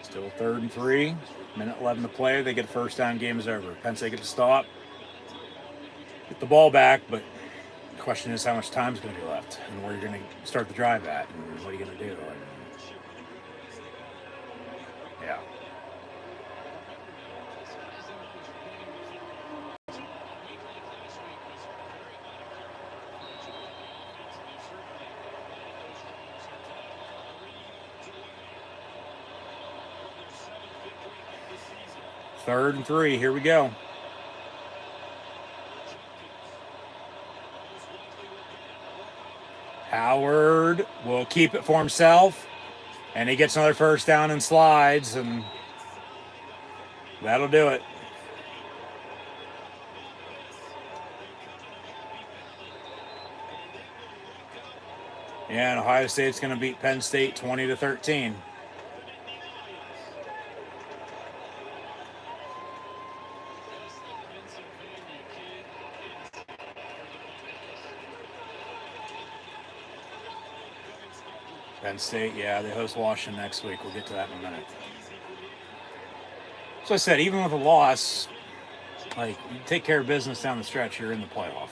Still 3rd and 3. Minute 11 to play. They get a first down. Game is over. Penn State get to stop. Get the ball back, but the question is how much time is going to be left and where you're going to start the drive at and what are you going to do. And, yeah. Third and 3. Here we go. Howard will keep it for himself, and he gets another first down and slides, and that'll do it. Yeah, and Ohio State's going to beat Penn State 20-13. Penn State, yeah, they host Washington next week. We'll get to that in a minute. So I said, even with a loss, like, you take care of business down the stretch, you're in the playoff.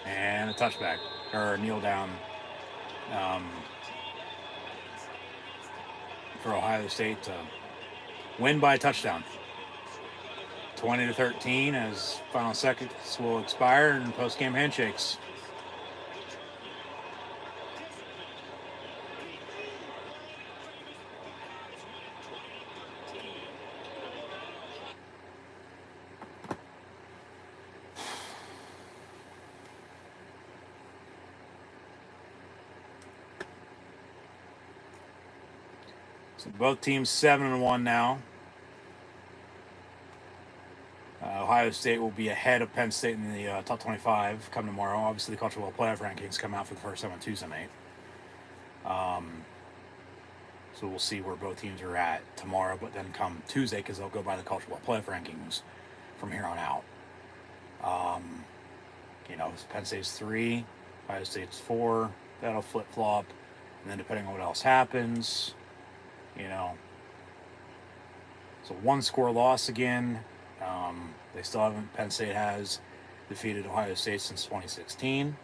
And a touchback, or a kneel down for Ohio State to win by a touchdown. 20-13 as final seconds will expire and post-game handshakes. So both teams 7-1 now. Ohio State will be ahead of Penn State in the top 25 come tomorrow. Obviously, the college football playoff rankings come out for the first time on Tuesday night. So we'll see where both teams are at tomorrow, but then come Tuesday, because they'll go by the college football playoff rankings from here on out. Penn State's 3, Ohio State's 4. That'll flip-flop. And then depending on what else happens, so 1-score loss again. They still haven't, Penn State has defeated Ohio State since 2016.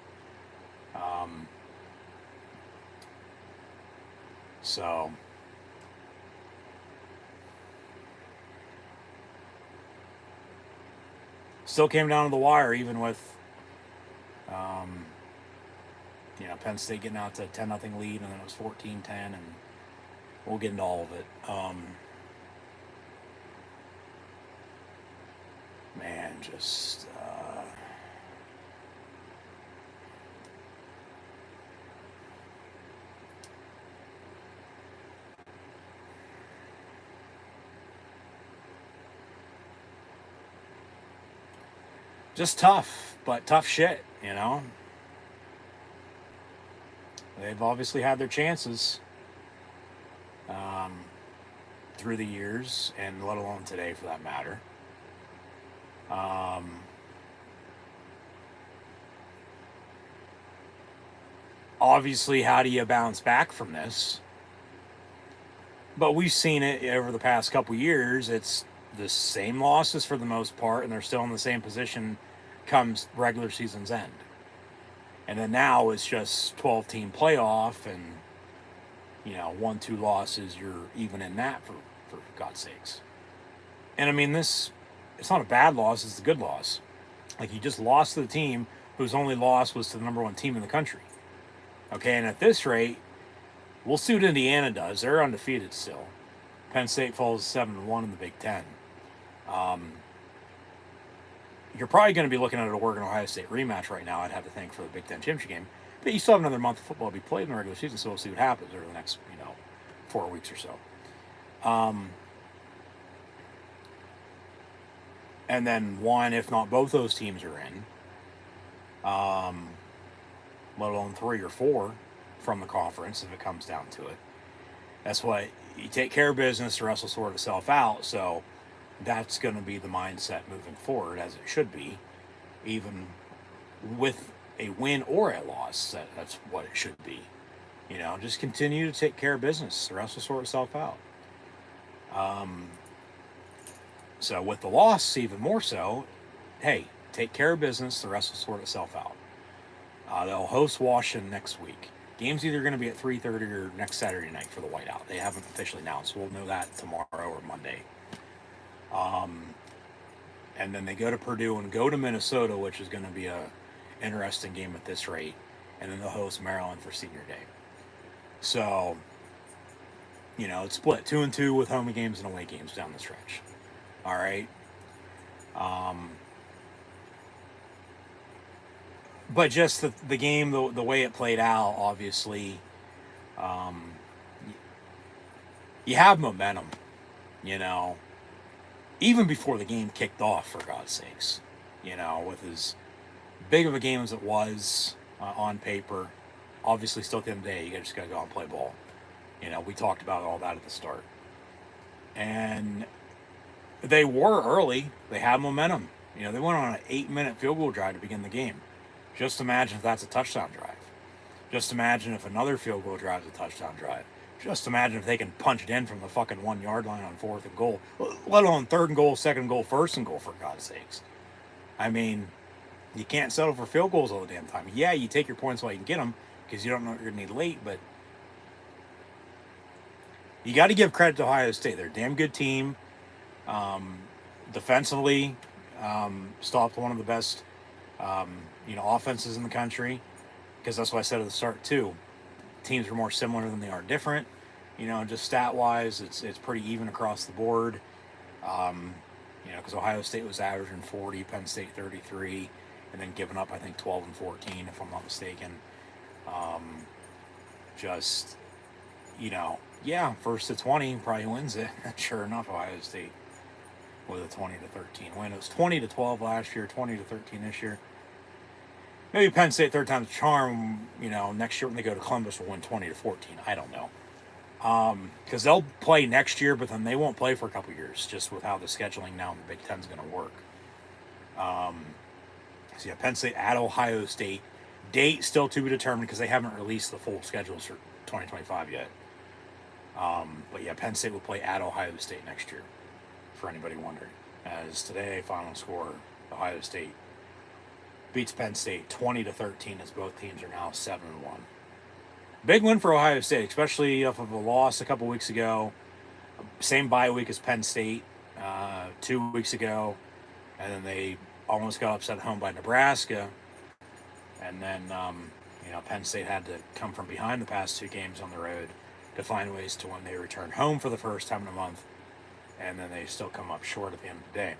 So still came down to the wire, even with Penn State getting out to 10-0 lead, and then it was 14-10, and we'll get into all of it. Just tough, but tough shit, they've obviously had their chances through the years, and let alone today for that matter. Obviously, how do you bounce back from this? But we've seen it over the past couple years. It's the same losses for the most part, and they're still in the same position comes regular season's end. And then now it's just 12-team playoff, and 1-2 losses, you're even in that for God's sakes. And I mean, it's not a bad loss, it's a good loss. Like, you just lost to the team whose only loss was to the number 1 team in the country. Okay, and at this rate, we'll see what Indiana does. They're undefeated still. Penn State falls 7-1 in the Big Ten. You're probably going to be looking at an Oregon-Ohio State rematch right now, I'd have to think, for the Big Ten championship game. But you still have another month of football to be played in the regular season, so we'll see what happens over the next, 4 weeks or so. And then one, if not both those teams are in, let alone 3 or 4 from the conference if it comes down to it. That's why you take care of business, the rest will sort itself out. So that's going to be the mindset moving forward, as it should be, even with a win or a loss. That's what it should be. Just continue to take care of business, the rest will sort itself out. So with the loss, even more so, hey, take care of business, the rest will sort itself out. They'll host Washington next week. Game's either going to be at 3:30 or next Saturday night for the whiteout. They haven't officially announced. We'll know that tomorrow or Monday. And then they go to Purdue and go to Minnesota, which is going to be a interesting game at this rate. And then they'll host Maryland for Senior Day. So, it's split 2-2 with home games and away games down the stretch. All right. But just the game, the way it played out, obviously, you have momentum, even before the game kicked off, for God's sakes, with as big of a game as it was on paper. Obviously, still at the end of the day, you just got to go out and play ball. We talked about all that at the start. And they were early. They had momentum. They went on an 8-minute field goal drive to begin the game. Just imagine if that's a touchdown drive. Just imagine if another field goal drive is a touchdown drive. Just imagine if they can punch it in from the fucking 1-yard line on 4th and goal, let alone 3rd and goal, 2nd and goal, 1st and goal, for God's sakes. I mean, you can't settle for field goals all the damn time. Yeah, you take your points while you can get them, because you don't know what you're going to need late, but you got to give credit to Ohio State. They're a damn good team. Defensively, stopped one of the best, offenses in the country, because that's what I said at the start too. Teams are more similar than they are different. Just stat-wise, it's pretty even across the board. Because Ohio State was averaging 40, Penn State 33, and then giving up, I think, 12 and 14, if I'm not mistaken. First to 20 probably wins it. Sure enough, Ohio State with a 20-13 win. It was 20-12 last year, 20-13 this year. Maybe Penn State, third time's a charm. Next year when they go to Columbus, will win 20-14. I don't know. Because they'll play next year, but then they won't play for a couple years, just with how the scheduling now in the Big Ten is going to work. Penn State at Ohio State. Date still to be determined, because they haven't released the full schedules for 2025 yet. Penn State will play at Ohio State next year, for anybody wondering. As today, final score, Ohio State beats Penn State 20-13, as both teams are now 7-1. Big win for Ohio State, especially off of a loss a couple weeks ago. Same bye week as Penn State 2 weeks ago. And then they almost got upset at home by Nebraska. And then, Penn State had to come from behind the past 2 games on the road to find ways to win. They returned home for the first time in a month. And then they still come up short at the end of the day.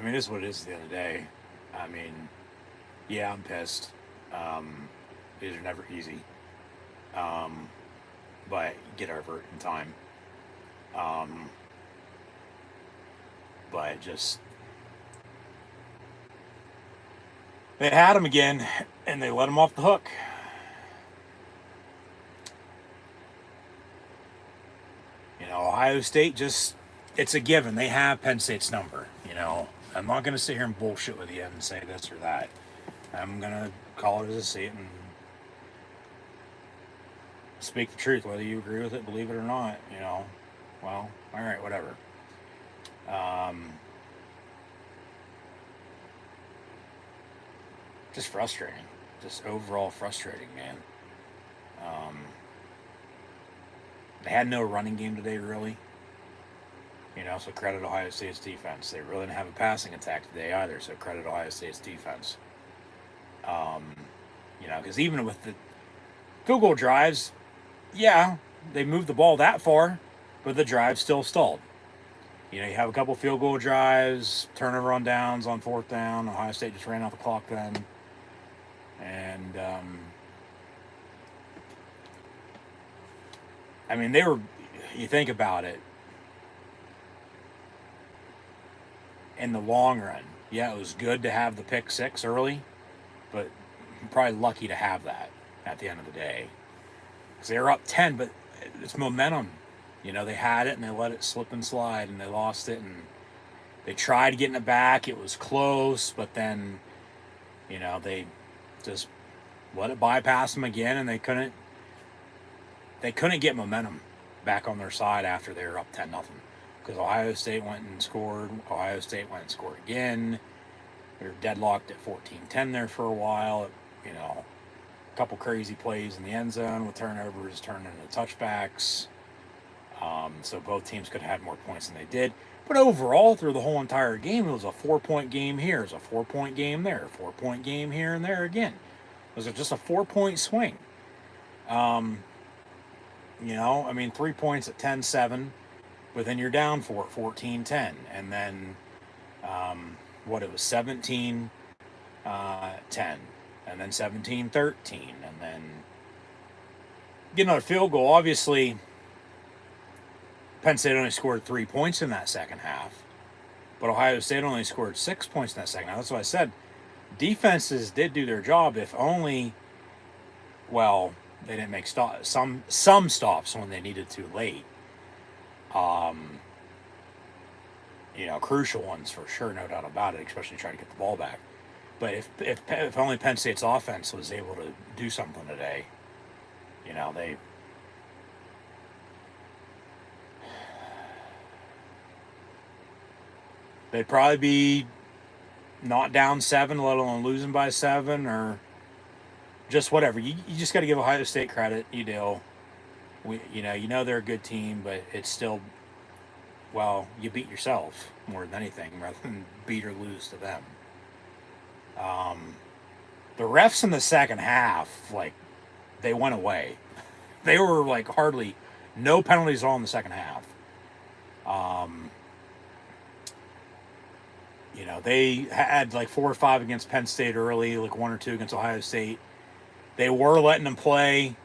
It is what it is at the end of the day. I'm pissed. These are never easy. But get over it in time. They had him again, and they let him off the hook. You know, Ohio State just, it's a given. They have Penn State's number. You know, I'm not going to sit here and bullshit with you and say this or that. I'm going to call it as I see it and speak the truth, whether you agree with it, believe it or not. You know, well, all right, whatever. Just frustrating. Just overall frustrating, man. They had no running game today, really. You know, so credit Ohio State's defense. They really didn't have a passing attack today either, so credit Ohio State's defense. You know, because even with the field goal drives, yeah, they moved the ball that far, but the drive still stalled. You know, you have a couple field goal drives, turnover on downs on fourth down. Ohio State just ran out the clock then. And, I mean, they were, you think about it, in the long run, yeah, it was good to have the pick six early, but probably lucky to have that at the end of the day. Because they were up 10, but it's momentum. You know, they had it and they let it slip and slide and they lost it and they tried getting it back. It was close, but then, you know, they just let it bypass them again and they couldn't get momentum back on their side after they were up 10-0. Because Ohio State went and scored. Ohio State went and scored again. They were deadlocked at 14-10 there for a while. You know, a couple crazy plays in the end zone with turnovers turned into touchbacks. So both teams could have had more points than they did. But overall, through the whole entire game, it was a 4-point game here. It was a 4-point game there. A 4-point game here and there again. It was just a 4-point swing. You know, I mean, 3 points at 10-7. But then you're down for it, 14-10. And then, it was 17-10. And then 17-13. And then, getting a field goal. Obviously, Penn State only scored 3 points in that second half. But Ohio State only scored 6 points in that second half. That's what I said. Defenses did do their job, if only, well, they didn't make some stops when they needed to late. You know, crucial ones for sure, no doubt about it, especially trying to get the ball back. But if only Penn State's offense was able to do something today, you know, they'd probably be not down 7, let alone losing by 7, or just whatever. You just got to give Ohio State credit. You do. You know they're a good team, but it's still, well, you beat yourself more than anything, rather than beat or lose to them. The refs in the second half, like, they went away. They were like hardly no penalties at all in the second half. You know, they had like 4 or 5 against Penn State early, like 1 or 2 against Ohio State. They were letting them play,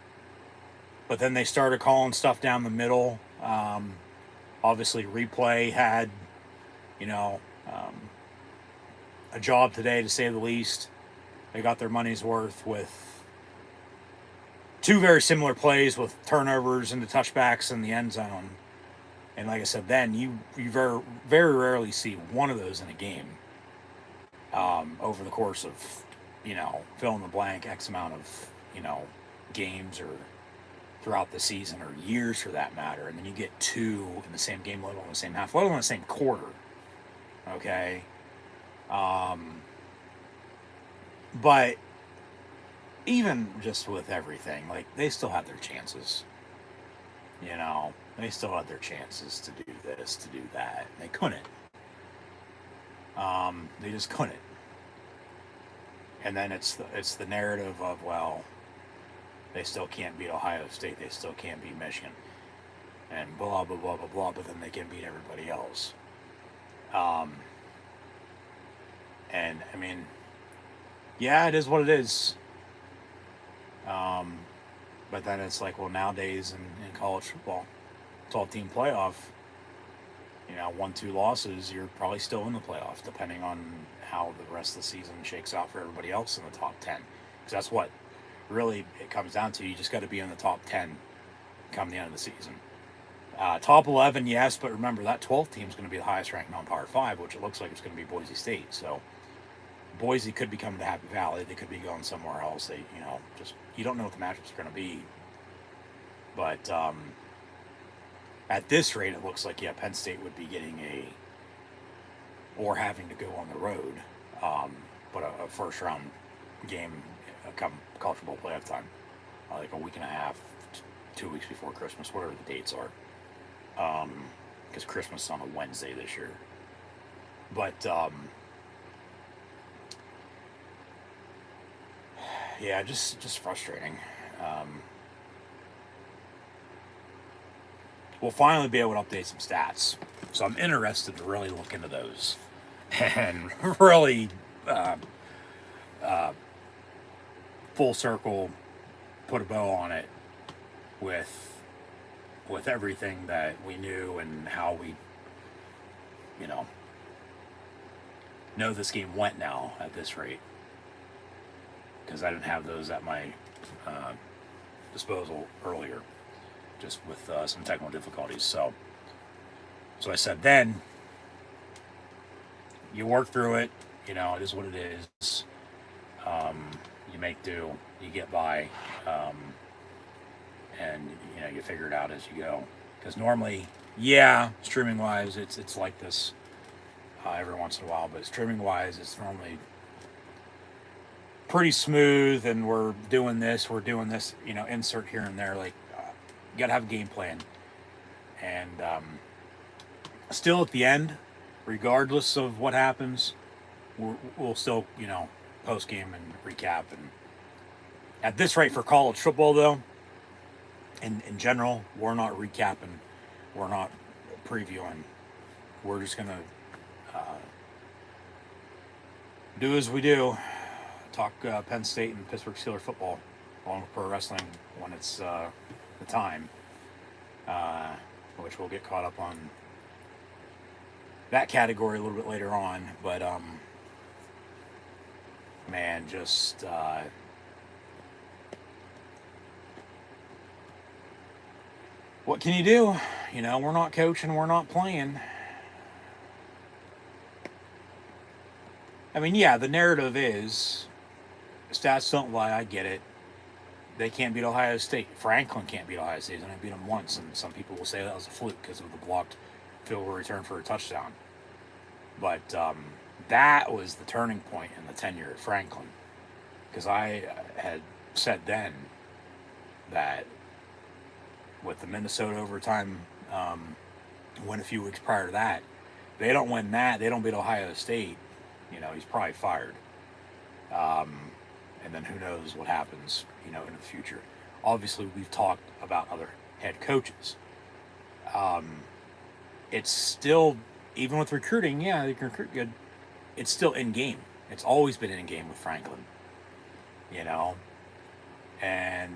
but then they started calling stuff down the middle. Obviously, replay had, you know, a job today, to say the least. They got their money's worth with 2 very similar plays with turnovers and the touchbacks in the end zone. And like I said, then you very, very rarely see one of those in a game over the course of, you know, fill in the blank X amount of, you know, games or throughout the season or years for that matter. And then you get 2 in the same game, let alone the same half, let alone the same quarter. Okay. But even just with everything, like, they still had their chances. You know, they still had their chances to do this, to do that. They couldn't. They just couldn't. And then it's the narrative of, well, they still can't beat Ohio State, they still can't beat Michigan, and blah, blah, blah, blah, blah, but then they can beat everybody else. And, I mean, yeah, it is what it is. But then it's like, well, nowadays in college football, 12-team playoff, You know, 1-2 losses, you're probably still in the playoffs, depending on how the rest of the season shakes out for everybody else in the top 10. Because that's what really it comes down to. You just got to be in the top 10 come the end of the season. Top 11, yes, but remember that 12th team is going to be the highest ranked non-Power 5, which it looks like it's going to be Boise State. So Boise could be coming to Happy Valley. They could be going somewhere else. They, you know, just you don't know what the matchups are going to be. But at this rate, it looks like, yeah, Penn State would be getting or having to go on the road, but a first round game come college football playoff time, like a week and a half, 2 weeks before Christmas, whatever the dates are. Because Christmas is on a Wednesday this year. But yeah, just frustrating. We'll finally be able to update some stats, so I'm interested to really look into those and really full circle put a bow on it with everything that we knew and how we, you know this game went now at this rate, because I didn't have those at my disposal earlier, just with some technical difficulties. So I said, then you work through it. You know, it is what it is. You make do, you get by, and you know, you figure it out as you go. Because normally, yeah, streaming wise, it's like this every once in a while, but streaming wise, it's normally pretty smooth, and we're doing this, you know, insert here and there. Like, you gotta have a game plan, and still at the end, regardless of what happens, we'll still, you know, post game and recap. And at this rate for college football, though, in general, we're not recapping, we're not previewing. We're just gonna do as we do, talk Penn State and Pittsburgh Steelers football, along with pro wrestling when it's the time, which we'll get caught up on that category a little bit later on. But man, just what can you do? You know, we're not coaching, we're not playing. I mean, yeah, the narrative is stats don't lie. I get it. They can't beat Ohio State. Franklin can't beat Ohio State. They only beat them once, and some people will say that was a fluke because of the blocked field goal return for a touchdown. But that was the turning point in the tenure at Franklin, because I had said then that with the Minnesota overtime win a few weeks prior to that, they don't win that, they don't beat Ohio State, you know, he's probably fired. And then who knows what happens, you know, in the future. Obviously, we've talked about other head coaches. It's still, even with recruiting, yeah, they can recruit good. It's still in game. It's always been in game with Franklin, you know. And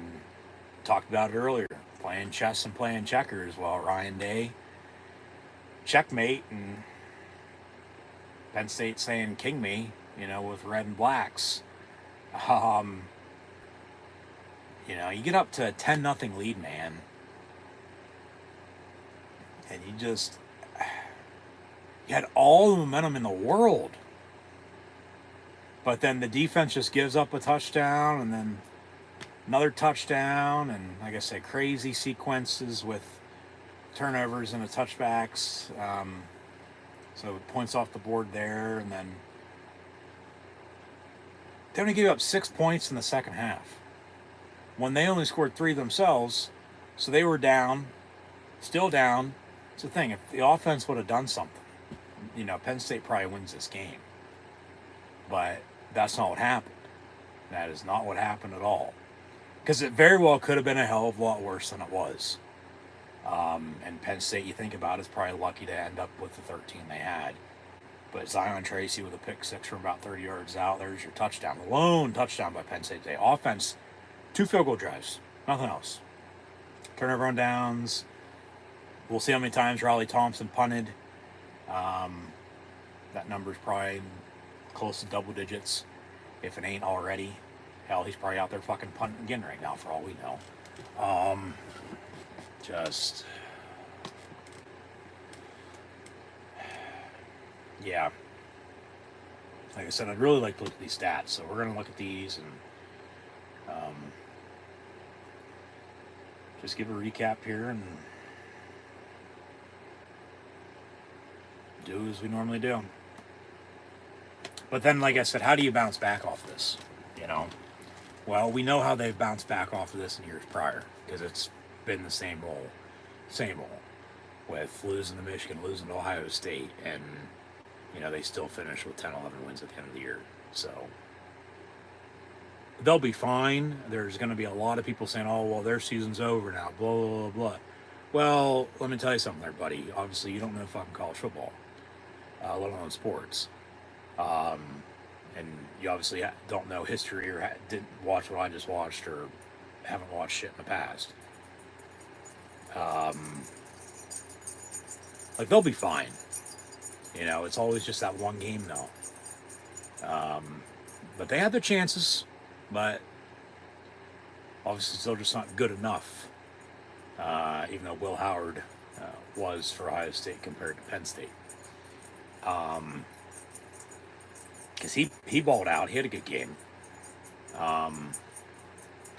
talked about it earlier, playing chess and playing checkers while Ryan Day checkmate and Penn State saying king me, you know, with red and blacks. You know, you get up to a 10-0 lead, man, and you had all the momentum in the world, but then the defense just gives up a touchdown, and then another touchdown, and like I said, crazy sequences with turnovers and the touchbacks. So points off the board there, and then they only gave up 6 points in the second half, when they only scored 3 themselves. So they were down, still down. It's the thing, if the offense would have done something, you know, Penn State probably wins this game. But that's not what happened. That is not what happened at all. Because it very well could have been a hell of a lot worse than it was. And Penn State, you think about it, is probably lucky to end up with the 13 they had. But Zion Tracy with a pick six from about 30 yards out, there's your touchdown. The lone touchdown by Penn State today. Offense, 2 field goal drives, nothing else. Turnover on downs. We'll see how many times Riley Thompson punted. That number's probably close to double digits, if it ain't already. Hell, he's probably out there fucking punting again right now, for all we know. Just, yeah. Like I said, I'd really like to look at these stats, so we're gonna look at these and just give a recap here and do as we normally do. But then, like I said, how do you bounce back off this? You know? Well, we know how they've bounced back off of this in years prior, because it's been the same role. Same role. With losing to Michigan, losing to Ohio State, and, you know, they still finish with 10, 11 wins at the end of the year. So, they'll be fine. There's going to be a lot of people saying, oh, well, their season's over now, blah, blah, blah, blah. Well, let me tell you something there, buddy. Obviously, you don't know fucking college football, let alone sports. And you obviously don't know history or didn't watch what I just watched or haven't watched shit in the past. Like, they'll be fine. You know, it's always just that one game, though. But they had their chances, but obviously still just not good enough. Even though Will Howard was for Ohio State compared to Penn State. Because he balled out. He had a good game.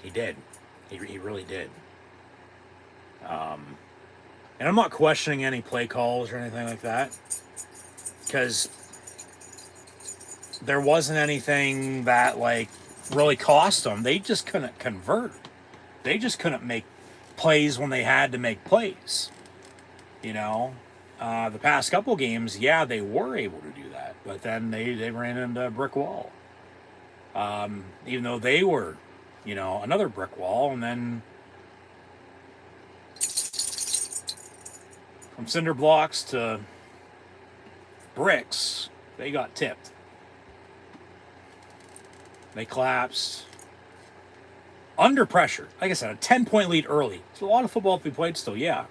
He did. He really did. And I'm not questioning any play calls or anything like that. Because there wasn't anything that, like, really cost them. They just couldn't convert. They just couldn't make plays when they had to make plays. You know? The past couple games, yeah, they were able to do that. But then they ran into a brick wall. Even though they were, you know, another brick wall. And then from cinder blocks to bricks, they got tipped. They collapsed. Under pressure. Like I said, a 10-point lead early. It's a lot of football to be played still, yeah.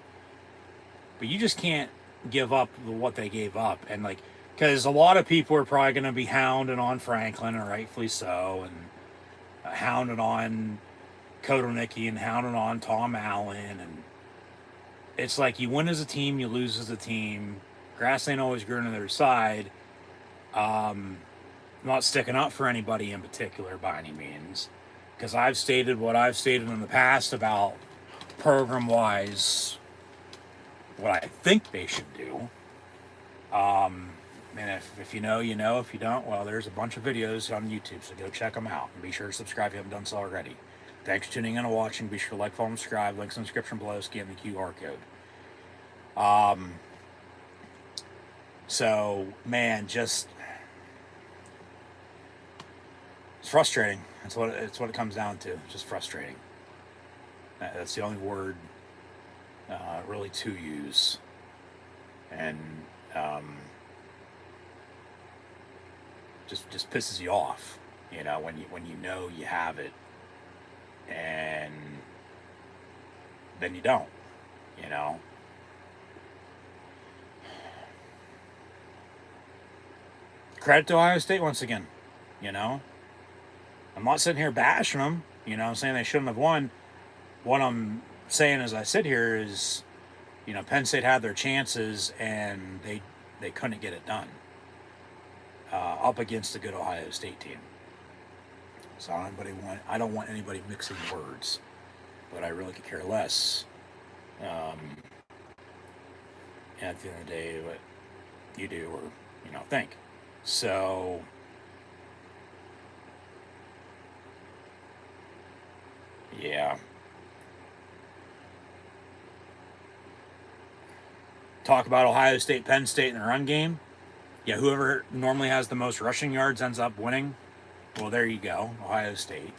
But you just can't give up what they gave up. And, like, because a lot of people are probably going to be hounding on Franklin, and rightfully so, and hounding on Kotelnicki and hounding on Tom Allen. And it's like you win as a team, you lose as a team. Grass ain't always green on their side. I'm not sticking up for anybody in particular by any means, because I've stated what I've stated in the past about program-wise what I think they should do. And if you know, you know. If you don't, well, there's a bunch of videos on YouTube, so go check them out. And be sure to subscribe if you haven't done so already. Thanks for tuning in and watching. Be sure to like, follow, and subscribe. Links in the description below. Scan the QR code. So, man, just... it's frustrating. It's what it comes down to. It's just frustrating. That's the only word really to use. And just pisses you off, you know, when you know you have it, and then you don't, you know. Credit to Ohio State once again, you know. I'm not sitting here bashing them, you know, saying they shouldn't have won. What I'm saying as I sit here is, you know, Penn State had their chances and they couldn't get it done up against a good Ohio State team. So I don't want anybody mixing words, but I really could care less. And at the end of the day, what you do or, you know, think. So yeah. Talk about Ohio State, Penn State in the run game. Yeah, whoever normally has the most rushing yards ends up winning. Well, there you go, Ohio State.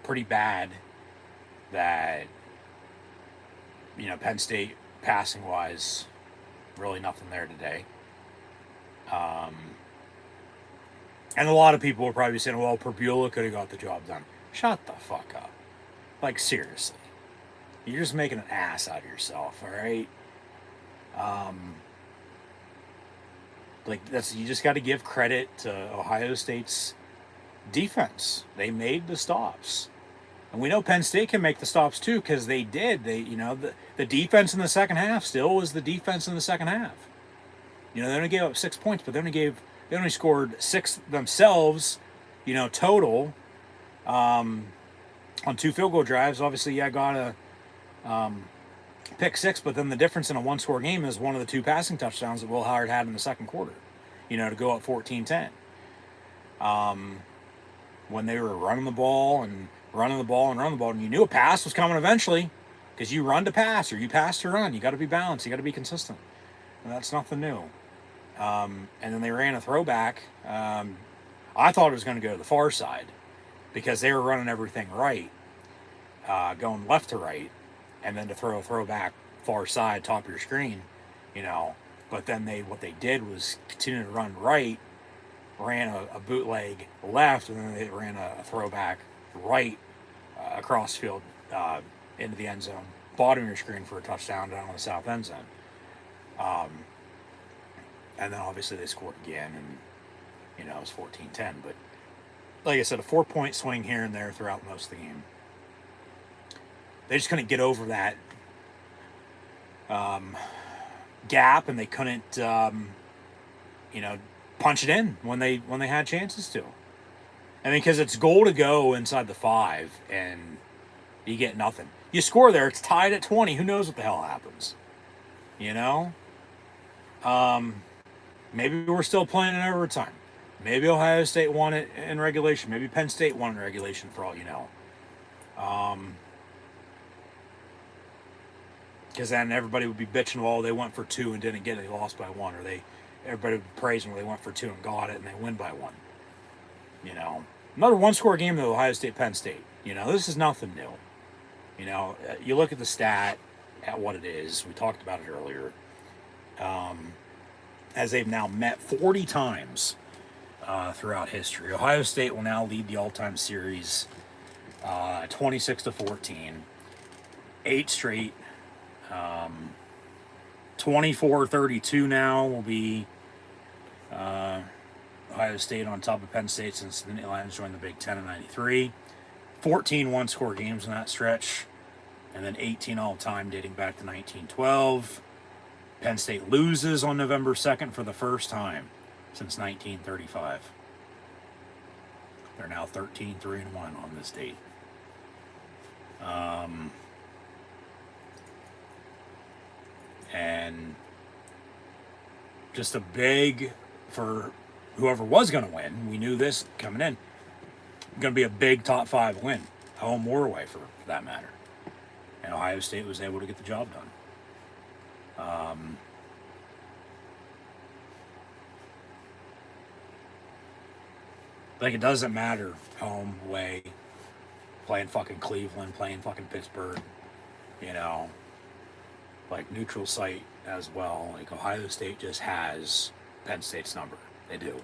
Pretty bad that, you know, Penn State passing-wise, really nothing there today. And a lot of people will probably be saying, well, Perbula could have got the job done. Shut the fuck up. Like, seriously. You're just making an ass out of yourself, all right? Like, that's, you just got to give credit to Ohio State's defense. They made the stops. And we know Penn State can make the stops too, because they did. The defense in the second half still was the defense in the second half. They only gave up 6 points, but they only scored 6 themselves, total, on 2 field goal drives. Obviously, got a pick 6, but then the difference in a 1-score game is one of the 2 passing touchdowns that Will Howard had in the second quarter, to go up 14-10. When they were running the ball, and you knew a pass was coming eventually, because you run to pass, or you pass to run. You got to be balanced. You got to be consistent. And that's nothing new. And then they ran a throwback. I thought it was going to go to the far side, because they were running everything right, going left to right, and then to throw a throwback far side, top of your screen, But then what they did was continue to run right, ran a bootleg left, and then they ran a throwback right across field into the end zone, bottom of your screen for a touchdown down on the south end zone. And then obviously they scored again, and it was 14-10. But like I said, a 4-point swing here and there throughout most of the game. They just couldn't get over that gap, and they couldn't punch it in when they had chances to. I mean, because it's goal to go inside the 5, and you get nothing. You score there, it's tied at 20. Who knows what the hell happens? Maybe we're still playing in overtime. Maybe Ohio State won it in regulation. Maybe Penn State won in regulation, for all you know. Because then everybody would be bitching, well, they went for 2 and didn't get it, they lost by 1, or everybody would be praising when they went for 2 and got it, and they win by 1. Another 1-score game though, Ohio State, Penn State. This is nothing new. You look at the stat, at what it is. We talked about it earlier. As they've now met 40 times throughout history. Ohio State will now lead the all-time series 26-14. 8 straight. 24-32 now will be Ohio State on top of Penn State since the Lions joined the Big Ten in '93. 14 one-score games in that stretch, and then 18 all-time dating back to 1912. Penn State loses on November 2nd for the first time since 1935. They're now 13-3-1 on this date. And just a big, for whoever was going to win, we knew this coming in, going to be a big top 5 win, home or away for that matter. And Ohio State was able to get the job done. Like, it doesn't matter home, away, playing fucking Cleveland, playing fucking Pittsburgh, like neutral site as well. Like, Ohio State just has Penn State's number. They do.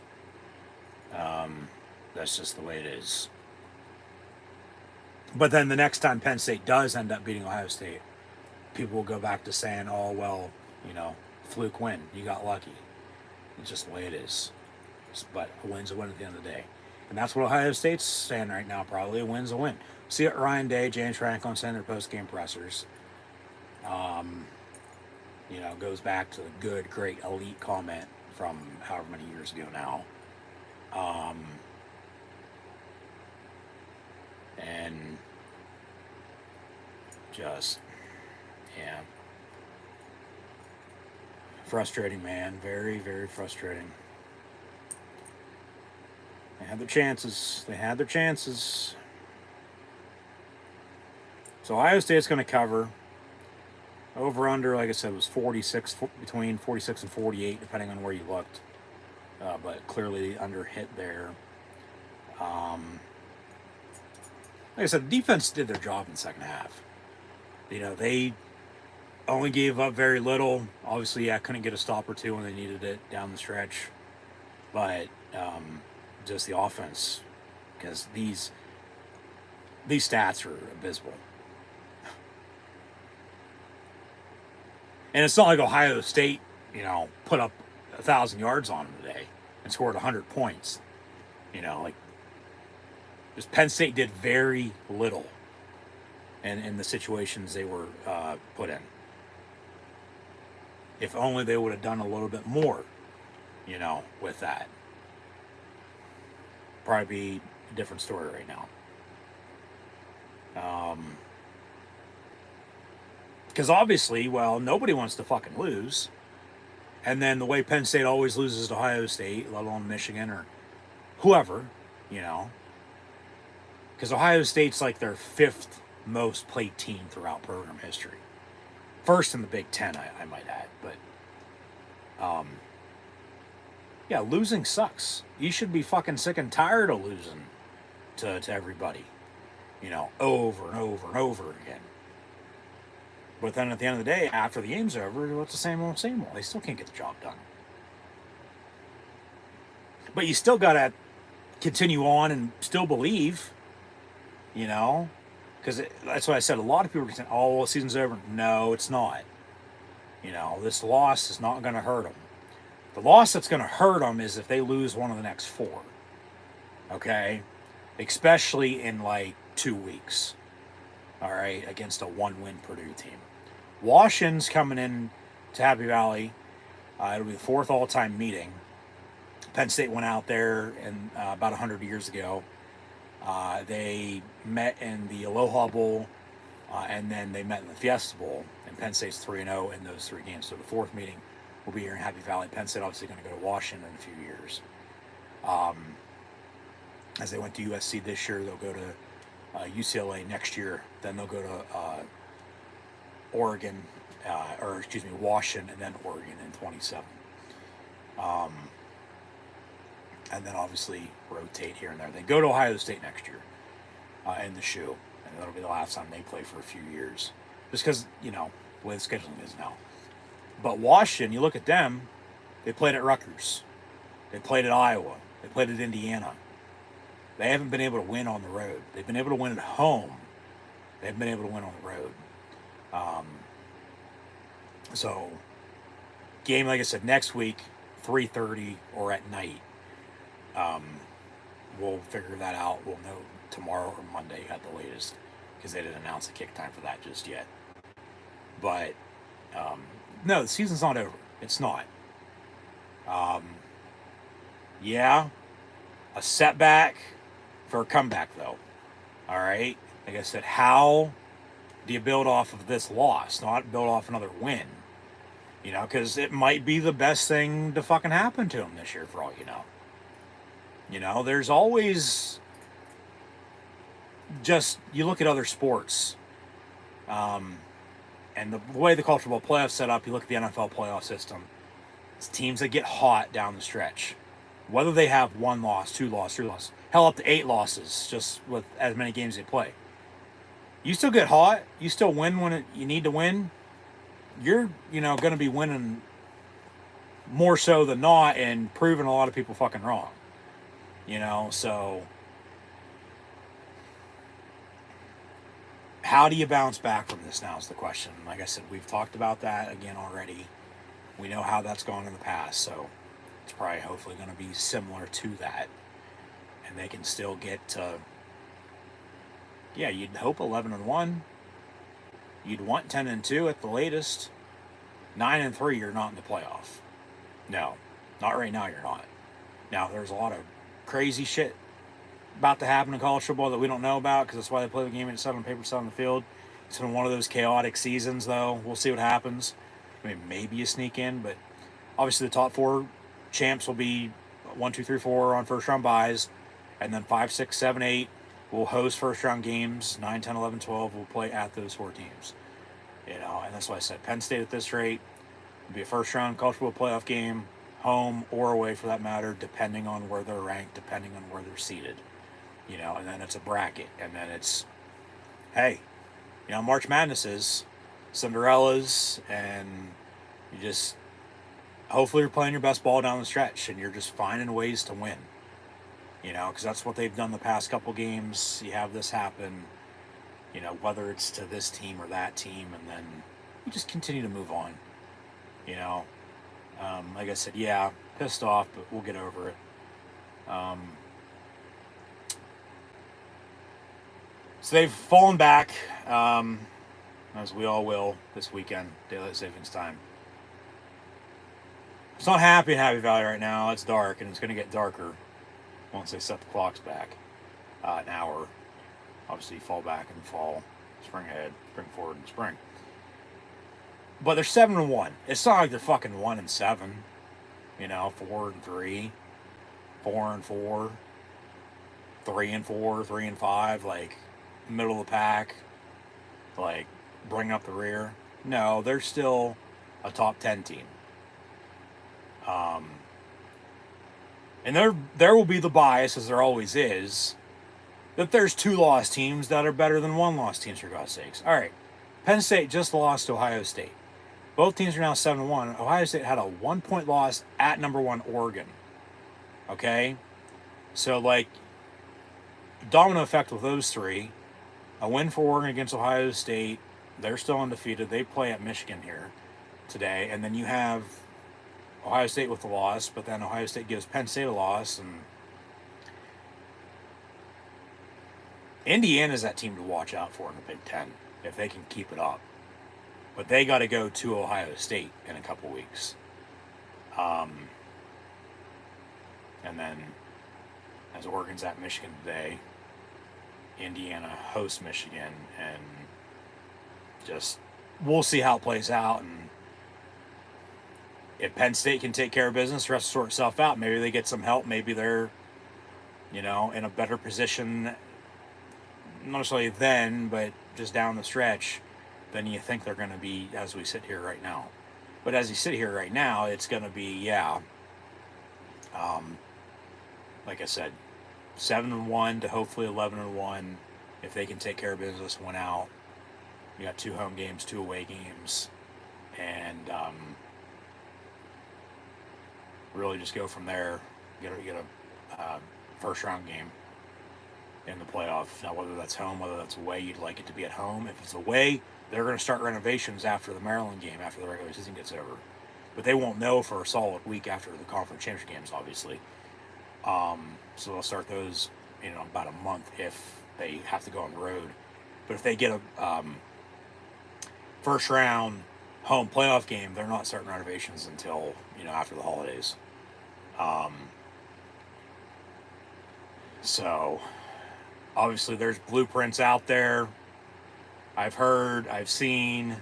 That's just the way it is. But then the next time Penn State does end up beating Ohio State, people will go back to saying, oh, well, fluke win. You got lucky. It's just the way it is. But a win's a win at the end of the day. And that's what Ohio State's saying right now, probably. A win's a win. See it, Ryan Day, James Franklin saying their post-game pressers. Goes back to the good, great, elite comment from however many years ago now. And just, frustrating, man. Very, very frustrating. They had their chances. So Ohio State's going to cover. Over under, like I said, was 46, between 46 and 48, depending on where you looked. But clearly under hit there. Like I said, the defense did their job in the second half. They only gave up very little. Obviously, couldn't get a stop or two when they needed it down the stretch. But just the offense, because these stats are abysmal. And it's not like Ohio State, put up 1,000 yards on them today and scored 100 points. Like, just Penn State did very little in the situations they were put in. If only they would have done a little bit more, with that. Probably be a different story right now. Because obviously, nobody wants to fucking lose. And then the way Penn State always loses to Ohio State, let alone Michigan or whoever, because Ohio State's like their 5th most played team throughout program history. First in the Big Ten, I might add. But, yeah, losing sucks. You should be fucking sick and tired of losing to everybody, over and over and over again. But then at the end of the day, after the game's over, it's the same old, same old. They still can't get the job done. But you still got to continue on and still believe, because that's what I said. A lot of people are saying, oh, well, the season's over. No, it's not. This loss is not going to hurt them. The loss that's going to hurt them is if they lose one of the next 4. Okay? Especially in like 2 weeks. All right? Against a 1-win Purdue team. Washington's coming in to Happy Valley. It'll be the 4th all-time meeting. Penn State went out there about 100 years ago. They met in the Aloha Bowl, and then they met in the Fiesta Bowl. And Penn State's 3-0 in those 3 games. So the 4th meeting will be here in Happy Valley. Penn State obviously going to go to Washington in a few years. As they went to USC this year, they'll go to UCLA next year. Then they'll go to Washington, and then Oregon in 27. And then obviously rotate here and there. They go to Ohio State next year in the shoe, and that'll be the last time they play for a few years. Just because, the way the scheduling is now. But Washington, you look at them, they played at Rutgers. They played at Iowa. They played at Indiana. They haven't been able to win on the road. They've been able to win at home. They haven't been able to win on the road. So, game, like I said, next week, 3:30 or at night. We'll figure that out. We'll know tomorrow or Monday at the latest, because they didn't announce the kick time for that just yet. But, no, the season's not over. It's not. Yeah, a setback for a comeback, though. All right? Like I said, how do you build off of this loss? Not build off another win. Because it might be the best thing to fucking happen to them this year, for all you know. There's always just, you look at other sports, and the way the college football playoffs set up, you look at the NFL playoff system, it's teams that get hot down the stretch. Whether they have 1 loss, 2 losses, 3 losses, hell, up to 8 losses, just with as many games they play. You still get hot. You still win when you need to win. You're, going to be winning more so than not and proving a lot of people fucking wrong. So how do you bounce back from this now is the question. Like I said, we've talked about that again already. We know how that's gone in the past, so it's probably hopefully going to be similar to that. And they can still get to, you'd hope 11-1. You'd want 10-2 at the latest. 9-3, you're not in the playoff. No, not right now, you're not. Now, there's a lot of crazy shit about to happen in college football that we don't know about, because that's why they play the game and set on paper, set on the field. It's been one of those chaotic seasons, though. We'll see what happens. I mean, maybe you sneak in, but obviously the top 4 champs will be 1, 2, 3, 4 on first round buys, and then 5, 6, 7, 8 will host first round games. 9, 10, 11, 12 will play at those 4 teams. And that's why I said Penn State at this rate will be a first round college football playoff game, home or away for that matter, depending on where they're ranked, depending on where they're seated. And then it's a bracket, and then it's, hey, March Madness is Cinderellas, and you just, hopefully you're playing your best ball down the stretch, and you're just finding ways to win. Because that's what they've done the past couple games. You have this happen, whether it's to this team or that team, and then you just continue to move on. You know, like I said, yeah, pissed off, but we'll get over it. So they've fallen back, as we all will this weekend, daylight savings time. It's not happy in Happy Valley right now. It's dark, and it's going to get darker once they set the clocks back an hour. Obviously, fall back and fall, spring ahead, spring forward, and spring. But they're 7-1. It's not like they're fucking 1-7. You know, 4-3, 4-4, 3-4, 3-5. Like middle of the pack. Like bring up the rear. No, they're still a top 10 team. And there will be the bias, as there always is, that there's 2 lost teams that are better than 1 lost teams, for God's sakes. All right, Penn State just lost to Ohio State. Both teams are now 7-1. Ohio State had a 1-point loss at number 1 Oregon. Okay? So, like, domino effect with those 3. A win for Oregon against Ohio State. They're still undefeated. They play at Michigan here today. And then you have Ohio State with the loss, but then Ohio State gives Penn State a loss. And Indiana's that team to watch out for in the Big Ten if they can keep it up. But they got to go to Ohio State in a couple weeks. And then, as Oregon's at Michigan today, Indiana hosts Michigan, and just we'll see how it plays out. And if Penn State can take care of business, the rest will sort itself out. Maybe they get some help. Maybe they're, you know, in a better position, not necessarily then, but just down the stretch, than you think they're going to be as we sit here right now. But as you sit here right now, it's going to be, like I said, 7-1 to hopefully 11-1 if they can take care of business, win out. You got 2 home games, 2 away games, and really just go from there. Get a first round game in the playoff. Now, whether that's home, whether that's away, you'd like it to be at home. If it's away, they're going to start renovations after the Maryland game, after the regular season gets over. But they won't know for a solid week after the conference championship games, obviously. So they'll start those, about a month if they have to go on the road. But if they get a first round home playoff game, they're not starting renovations until, after the holidays. So obviously there's blueprints out there. I've heard, I've seen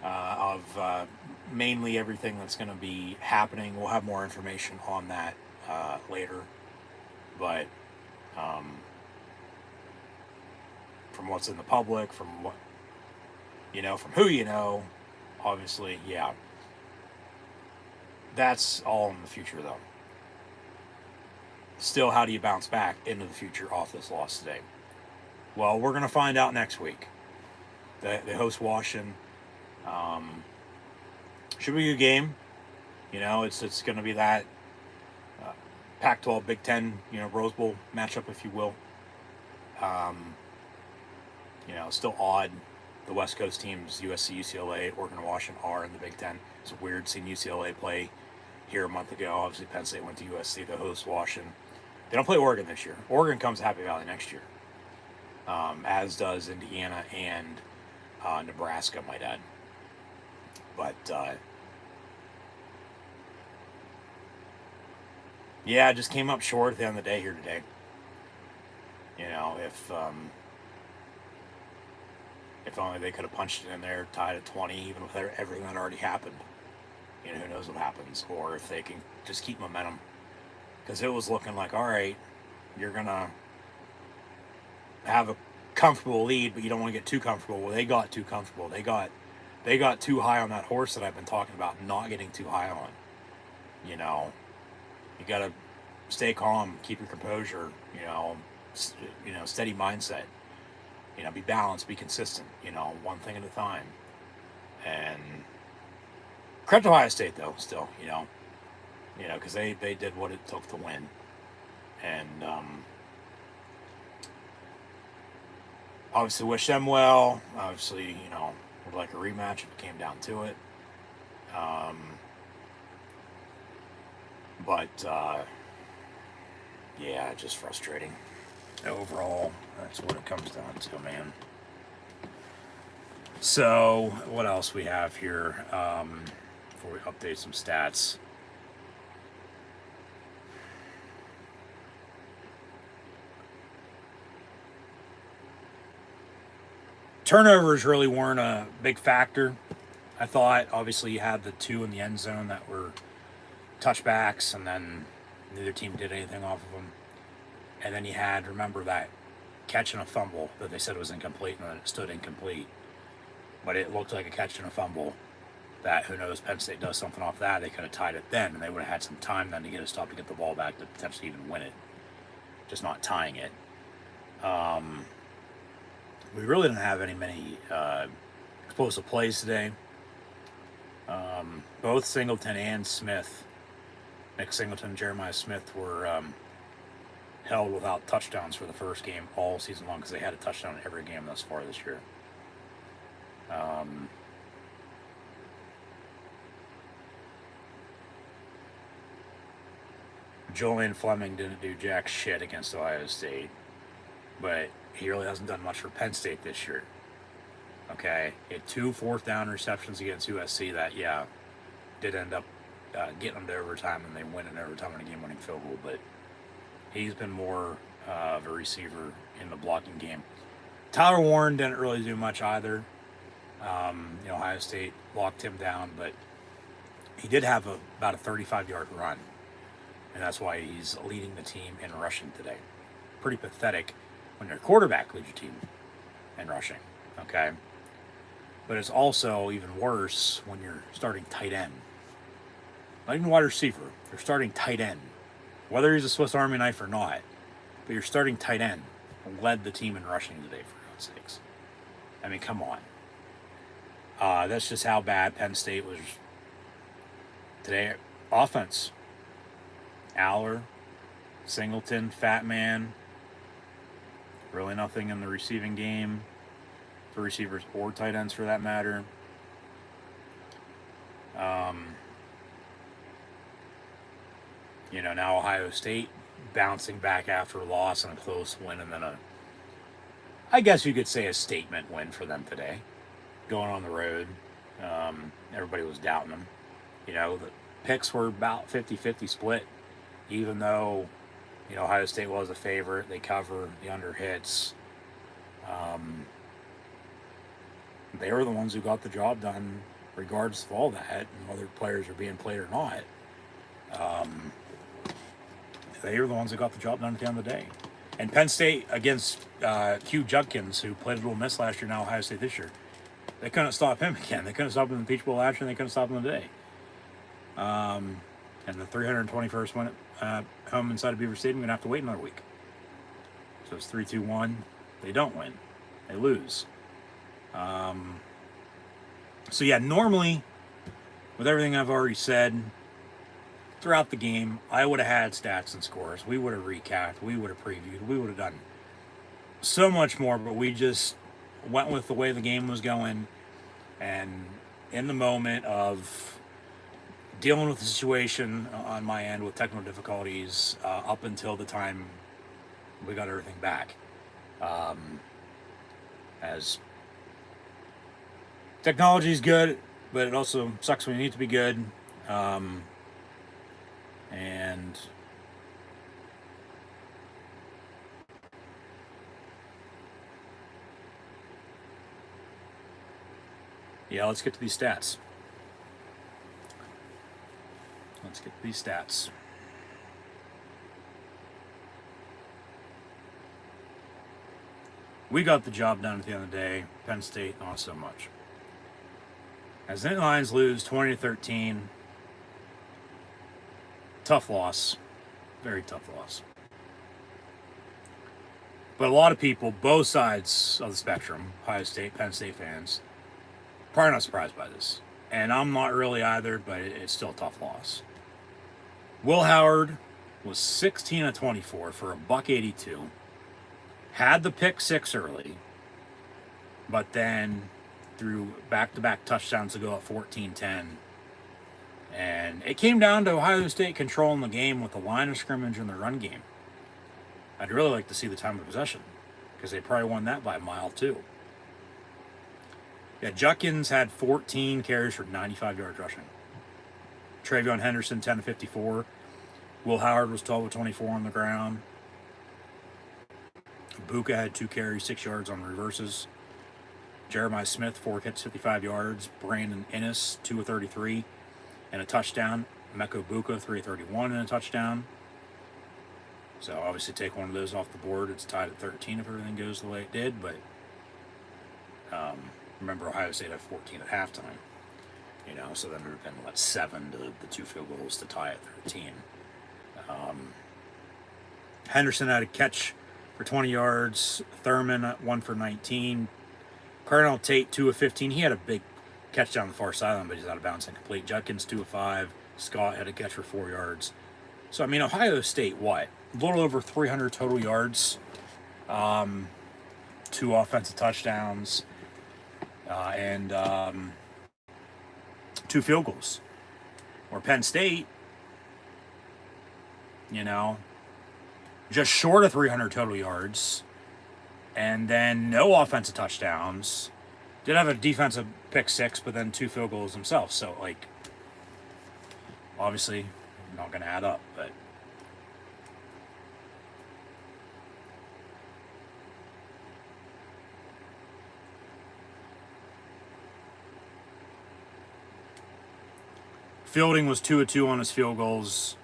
of mainly everything that's going to be happening. We'll have more information on that later. But from what's in the public, from what, from who obviously, yeah. That's all in the future, though. Still, how do you bounce back into the future off this loss today? Well, we're going to find out next week. They host Washington. Should be a good game. It's going to be that Pac-12, Big Ten, Rose Bowl matchup, if you will. Still odd. The West Coast teams, USC, UCLA, Oregon, and Washington, are in the Big Ten. It's weird seeing UCLA play here a month ago. Obviously, Penn State went to USC to host Washington. They don't play Oregon this year. Oregon comes to Happy Valley next year, as does Indiana and Nebraska, might add. But, yeah, it just came up short at the end of the day here today. If only they could have punched it in there, tied at 20, even with everything that already happened. Who knows what happens. Or if they can just keep momentum. Because it was looking like, all right, you're going to have a comfortable lead, but you don't want to get too comfortable. Well, they got too comfortable. They got too high on that horse that I've been talking about, not getting too high on. You got to stay calm, keep your composure, steady mindset. Be balanced, be consistent, one thing at a time. And credit to Ohio State, though, still, because they did what it took to win. And obviously wish them well. Obviously, would like a rematch if it came down to it. But yeah, just frustrating. Overall, that's what it comes down to, man. So, what else we have here before we update some stats? Turnovers really weren't a big factor. I thought, obviously, you had the 2 in the end zone that were touchbacks, and then neither team did anything off of them. And then you had, remember, that catch and a fumble that they said was incomplete, and then it stood incomplete. But it looked like a catch and a fumble that, who knows, Penn State does something off that, they could have tied it then, and they would have had some time then to get a stop to get the ball back to potentially even win it. Just not tying it. We really didn't have many explosive plays today. Both Singleton and Smith, Nick Singleton and Jeremiah Smith, were held without touchdowns for the first game all season long because they had a touchdown in every game thus far this year. Julian Fleming didn't do jack shit against Ohio State, but he really hasn't done much for Penn State this year. Okay, he had 2 4th-down receptions against USC that, yeah, did end up getting them to overtime, and they win in overtime on a game-winning field goal, but he's been more of a receiver in the blocking game. Tyler Warren didn't really do much either. Ohio State locked him down, but he did have about a 35-yard run, and that's why he's leading the team in rushing today. Pretty pathetic when your quarterback leads your team in rushing, okay? But it's also even worse when you're starting tight end. Not even wide receiver. You're starting tight end. Whether he's a Swiss Army knife or not, but you're starting tight end led the team in rushing today, for God's sakes. I mean, come on. That's just how bad Penn State was today. Offense. Aller, Singleton, Fat Man. Really nothing in the receiving game for receivers or tight ends for that matter. Now Ohio State bouncing back after a loss and a close win, and then I guess you could say a statement win for them today. Going on the road. Everybody was doubting them. The picks were about 50-50 split, even though, Ohio State was a favorite. They cover, the under hits. They were the ones who got the job done regardless of all that, and whether players are being played or not. They were the ones that got the job done at the end of the day. And Penn State against Q Judkins, who played a Little Miss last year, now Ohio State this year, they couldn't stop him again. They couldn't stop him in the Peach Bowl last year, and they couldn't stop him today. And the 321st went home inside of Beaver Stadium, going to have to wait another week. So it's 3-2-1. They don't win. They lose. So yeah, normally, with everything I've already said, throughout the game, I would have had stats and scores. We would have recapped. We would have previewed. We would have done so much more, but we just went with the way the game was going. And in the moment of dealing with the situation on my end with technical difficulties up until the time we got everything back. As technology is good, but it also sucks when you need to be good. And yeah, let's get to these stats. We got the job done at the end of the day. Penn State, not so much. As the Lions lose 20-13. Tough loss. Very tough loss. But a lot of people, both sides of the spectrum, Ohio State, Penn State fans, probably not surprised by this. And I'm not really either, but it's still a tough loss. Will Howard was 16-24 for $182. Had the pick six early, but then threw back-to-back touchdowns to go at 14-10 And it came down to Ohio State controlling the game with the line of scrimmage and the run game. I'd really like to see the time of possession, because they probably won that by a mile too. Yeah, Judkins had 14 carries for 95 yards rushing. Travion Henderson, 10 of 54. Will Howard was 12 of 24 on the ground. Buka had 2 carries, 6 yards on reverses. Jeremiah Smith, 4 catches, 55 yards. Brandon Ennis, 2 of 33 and a touchdown. Meko Buka, 3 of 31 and a touchdown. So obviously take one of those off the board. It's tied at 13 if everything goes the way it did. But remember, Ohio State had 14 at halftime. You know, so then it would have been, 7 to the 2 field goals to tie at 13. Henderson had a catch for 20 yards. Thurman, 1 for 19. Cardinal Tate, 2 of 15. He had a big catch down the far sideline, but he's out of bounds and complete. Judkins, 2 of 5. Scott had a catch for 4 yards. So, I mean, Ohio State, what? A little over 300 total yards. 2 offensive touchdowns. And 2 field goals. Or Penn State, you know, just short of 300 total yards. And then no offensive touchdowns. Did have a defensive pick 6, but then 2 field goals themselves. So, obviously, not going to add up, but. Fielding was 2 of 2 on his field goals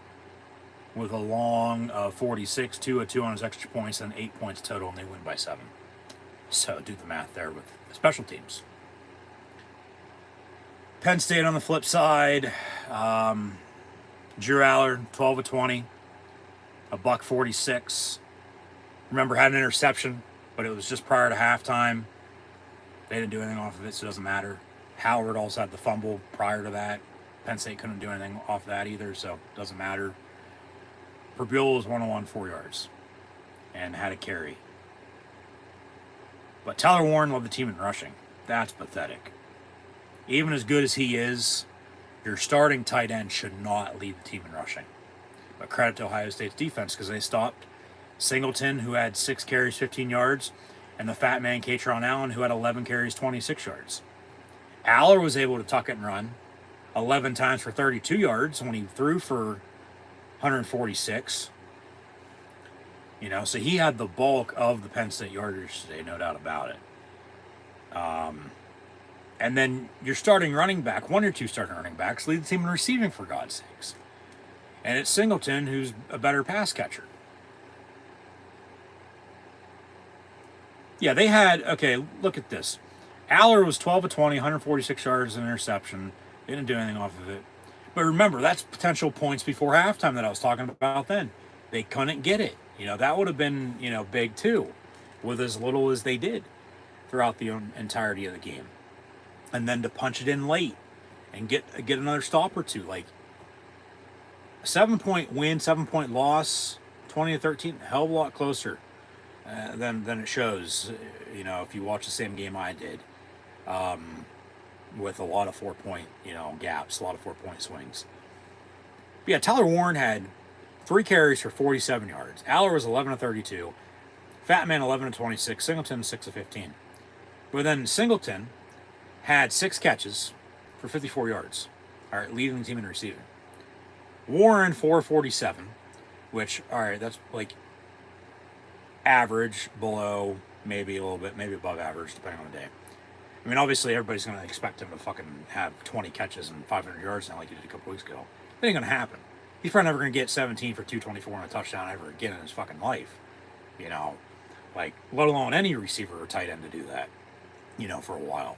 with a long 46, 2 of 2 on his extra points, and 8 points total, and they win by 7. So do the math there with special teams. Penn State on the flip side, Drew Allard, 12 of 20, a buck 46. Remember, had an interception, but it was just prior to halftime. They didn't do anything off of it, so it doesn't matter. Howard also had the fumble prior to that. Penn State couldn't do anything off that either, so it doesn't matter. Perbuel was 101, 4 yards, and had a carry. But Tyler Warren led the team in rushing. That's pathetic. Even as good as he is, your starting tight end should not lead the team in rushing. But credit to Ohio State's defense, because they stopped Singleton, who had 6 carries, 15 yards, and the fat man, Katron Allen, who had 11 carries, 26 yards. Aller was able to tuck it and run 11 times for 32 yards when he threw for 146. You know, so he had the bulk of the Penn State yardage today, no doubt about it. And then your starting running back, 1 or 2 starting running backs, lead the team in receiving, for God's sakes. And it's Singleton who's a better pass catcher. Yeah, they had, okay, look at this. Aller was 12 of 20, 146 yards, and an interception. They didn't do anything off of it. But remember, that's potential points before halftime that I was talking about then. They couldn't get it. You know, that would have been, big too, with as little as they did throughout the entirety of the game. And then to punch it in late and get another stop or two. Like, a 7-point win, 7-point loss, 20-13, a hell of a lot closer than it shows, if you watch the same game I did. With a lot of 4-point, gaps, a lot of 4-point swings. But yeah, Tyler Warren had 3 carries for 47 yards. Aller was 11 of 32. Fat Man 11 of 26. Singleton 6 of 15. But then Singleton had 6 catches for 54 yards. All right, leading the team in receiving. Warren 4 of 47, which, all right, that's average, below, maybe a little bit, maybe above average, depending on the day. I mean, obviously, everybody's going to expect him to fucking have 20 catches and 500 yards now like he did a couple weeks ago. That ain't going to happen. He's probably never going to get 17 for 224 and a touchdown ever again in his fucking life. Let alone any receiver or tight end to do that, for a while.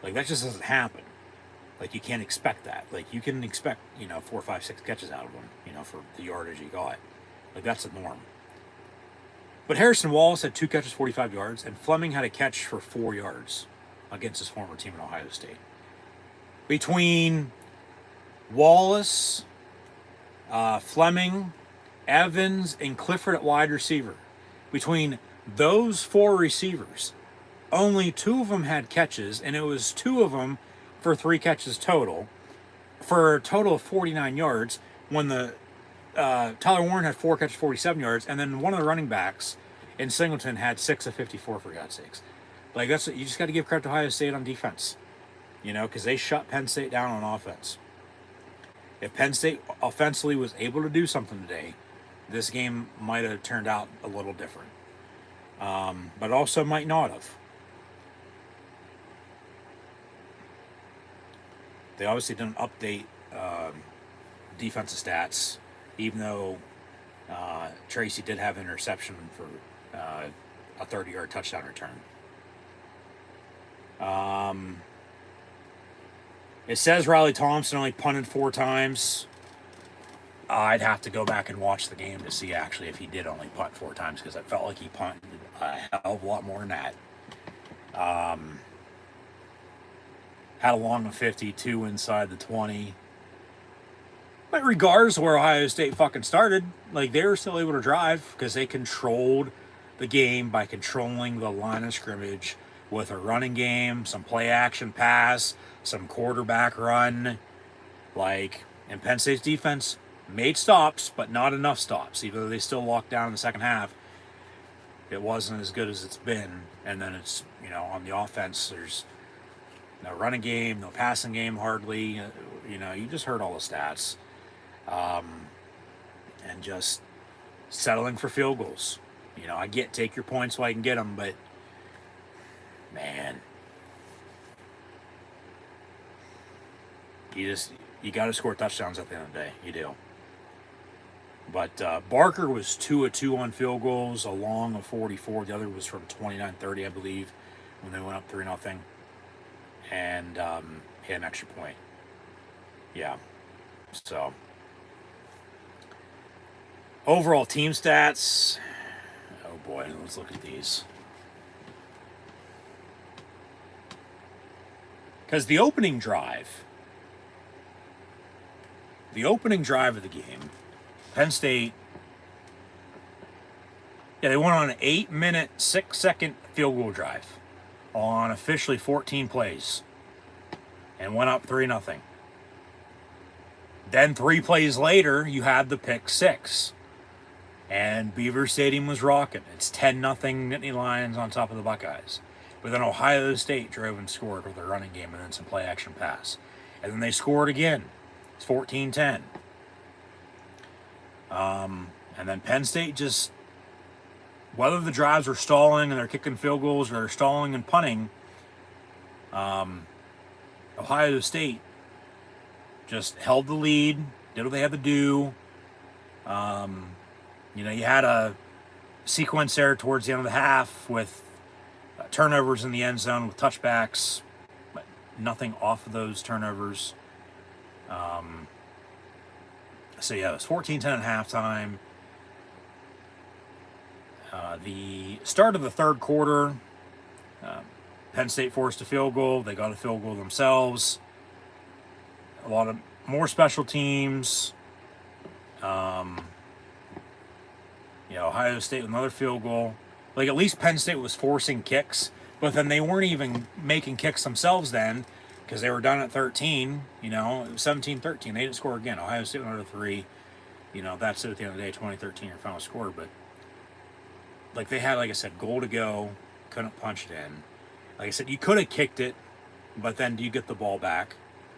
That just doesn't happen. You can't expect that. You can expect, 4, 5, 6 catches out of him, for the yardage he got. That's the norm. But Harrison Wallace had 2 catches, 45 yards, and Fleming had a catch for 4 yards against his former team in Ohio State. Between Wallace, Fleming, Evans, and Clifford at wide receiver, between those 4 receivers, only 2 of them had catches, and it was 2 of them for 3 catches total. for a total of 49 yards when the Tyler Warren had 4 catches, 47 yards, and then one of the running backs in Singleton had 6 of 54, for God's sakes. Like, that's, you just got to give credit to Ohio State on defense, you know, because they shut Penn State down on offense. If Penn State offensively was able to do something today, this game might have turned out a little different. But also might not have. They obviously didn't update defensive stats, even though Tracy did have an interception for a 30-yard touchdown return. It says Riley Thompson only punted 4 times. I'd have to go back and watch the game to see actually if he did only punt 4 times, because it felt like he punted a hell of a lot more than that. Had a long of 52 inside the 20. But regardless of where Ohio State fucking started, like, they were still able to drive because they controlled the game by controlling the line of scrimmage with a running game, some play action pass, some quarterback run. Like, and Penn State's defense made stops, but not enough stops. Even though they still locked down in the second half, it wasn't as good as it's been. And then it's, you know, on the offense, there's no running game, no passing game hardly. You know, you just heard all the stats. And just settling for field goals. You know, I get take your points so I can get them, but man, you got to score touchdowns at the end of the day. You do. But Barker was 2 of 2 on field goals, a long of 44. The other was from 29-30, I believe, when they went up 3-0. And hit an extra point. Yeah. So overall team stats. Oh boy, let's look at these. Because the opening drive of the game, Penn State, they went on an 8-minute, 6-second field goal drive on officially 14 plays and went up 3-0. Then 3 plays later, you had the pick 6. And Beaver Stadium was rocking. It's 10-0 Nittany Lions on top of the Buckeyes. But then Ohio State drove and scored with a running game and then some play action pass. And then they scored again. It's 14-10. And then Penn State just, whether the drives were stalling and they're kicking field goals or they're stalling and punting, Ohio State just held the lead, did what they had to do. You know, you had a sequence there towards the end of the half with turnovers in the end zone with touchbacks, but nothing off of those turnovers. So yeah, it was 14-10 at halftime. The start of the third quarter, Penn State forced a field goal. They got a field goal themselves. A lot of more special teams. You know, Ohio State with another field goal. Like, at least Penn State was forcing kicks, but then they weren't even making kicks themselves then, because they were done at 13. You know, it was 17-13. They didn't score again. Ohio State went under 3. You know, that's it at the end of the day, 2013, your final score. But, like, they had, like I said, goal to go, couldn't punch it in. Like I said, you could have kicked it, but then do you get the ball back?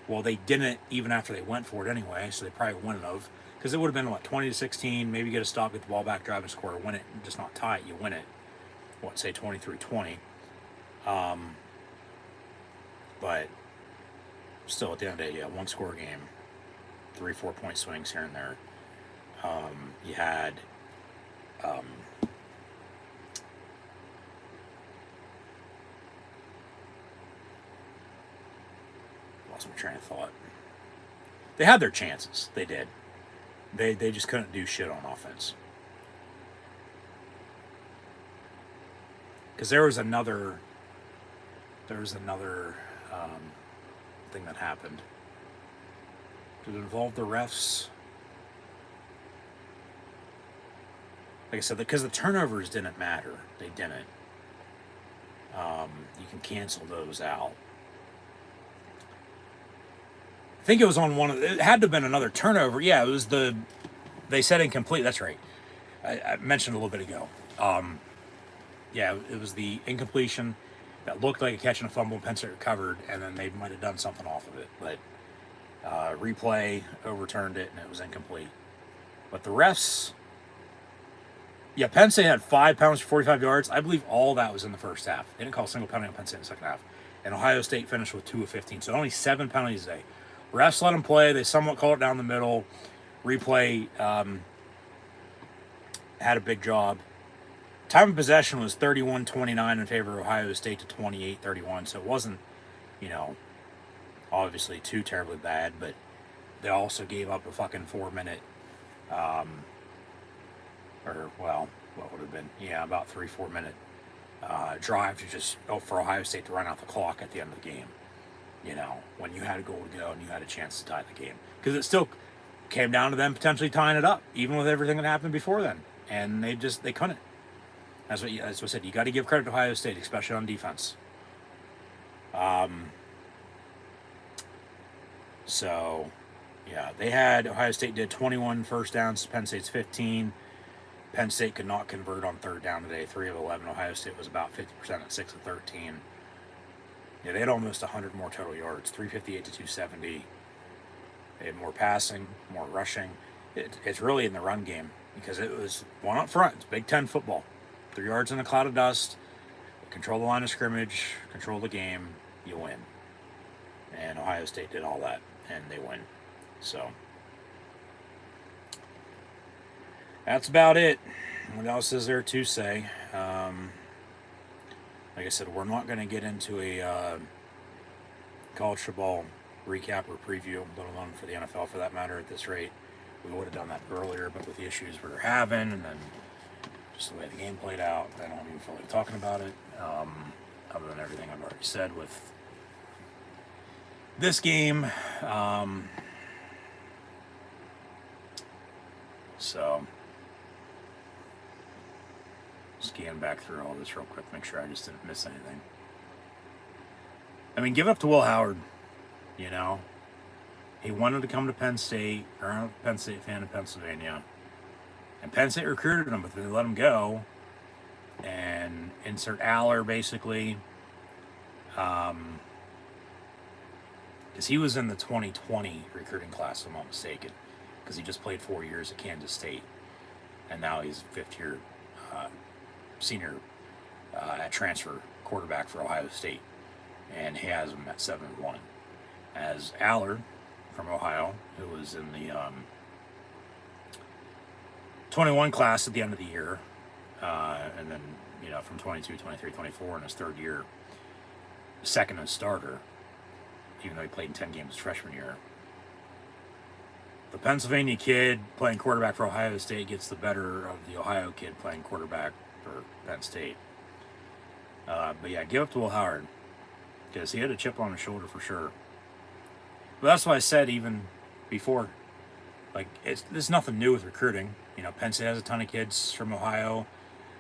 Well, they didn't even after they went for it anyway, so they probably wouldn't have. Because it would have been, 20-16, maybe get a stop, get the ball back, drive and score, win it, just not tie it, you win it. Say 23-20. But still, at the end of the day, yeah, 1-score game. 3-4 point swings here and there. You had lost my train of thought. They had their chances. They did. They just couldn't do shit on offense. Because there was another thing that happened. Did it involve the refs? Like I said, because the turnovers didn't matter. They didn't. You can cancel those out. I think it was on one of it had to have been another turnover. Yeah, it was they said incomplete. That's right. I mentioned a little bit ago. Yeah, it was the incompletion that looked like a catch and a fumble. Penn State recovered, and then they might have done something off of it. But replay overturned it, and it was incomplete. But the refs, yeah, Penn State had 5 penalties for 45 yards. I believe all that was in the first half. They didn't call a single penalty on Penn State in the second half. And Ohio State finished with 2 of 15. So only 7 penalties a day. Refs let them play. They somewhat called it down the middle. Replay had a big job. Time of possession was 31-29 in favor of Ohio State to 28-31. So it wasn't, obviously too terribly bad. But they also gave up a fucking 4-minute, what would have been? Yeah, about 3-4 minute drive to just for Ohio State to run out the clock at the end of the game. When you had a goal to go and you had a chance to tie the game. Because it still came down to them potentially tying it up, even with everything that happened before then. And they couldn't. That's what I said. You got to give credit to Ohio State, especially on defense. So, yeah, Ohio State did 21 first downs, Penn State's 15. Penn State could not convert on third down today, 3 of 11. Ohio State was about 50% at 6 of 13. Yeah, they had almost 100 more total yards, 358 to 270. They had more passing, more rushing. It's really in the run game because it was one up front. It's Big Ten football. 3 yards in a cloud of dust, control the line of scrimmage, control the game, you win. And Ohio State did all that, and they win. So that's about it. What else is there to say? Like I said, we're not going to get into a college football recap or preview, let alone for the NFL for that matter at this rate. We would have done that earlier, but with the issues we were having and then just the way the game played out, I don't even feel like talking about it, other than everything I've already said with this game. So, scan back through all this real quick, make sure I just didn't miss anything. I mean, give it up to Will Howard, He wanted to come to Penn State, or I'm a Penn State fan in Pennsylvania. And Penn State recruited him, but they let him go. And insert Aller, basically. Because he was in the 2020 recruiting class, if I'm not mistaken. Because he just played 4 years at Kansas State. And now he's a 5th-year senior at transfer quarterback for Ohio State. And he has him at 7-1. As Aller from Ohio, who was in the 21 class at the end of the year, and then, from 22, 23, 24 in his 3rd year, second as starter, even though he played in 10 games his freshman year. The Pennsylvania kid playing quarterback for Ohio State gets the better of the Ohio kid playing quarterback for Penn State. But yeah, give up to Will Howard, because he had a chip on his shoulder for sure. But that's why I said even before, there's nothing new with recruiting. Penn State has a ton of kids from Ohio,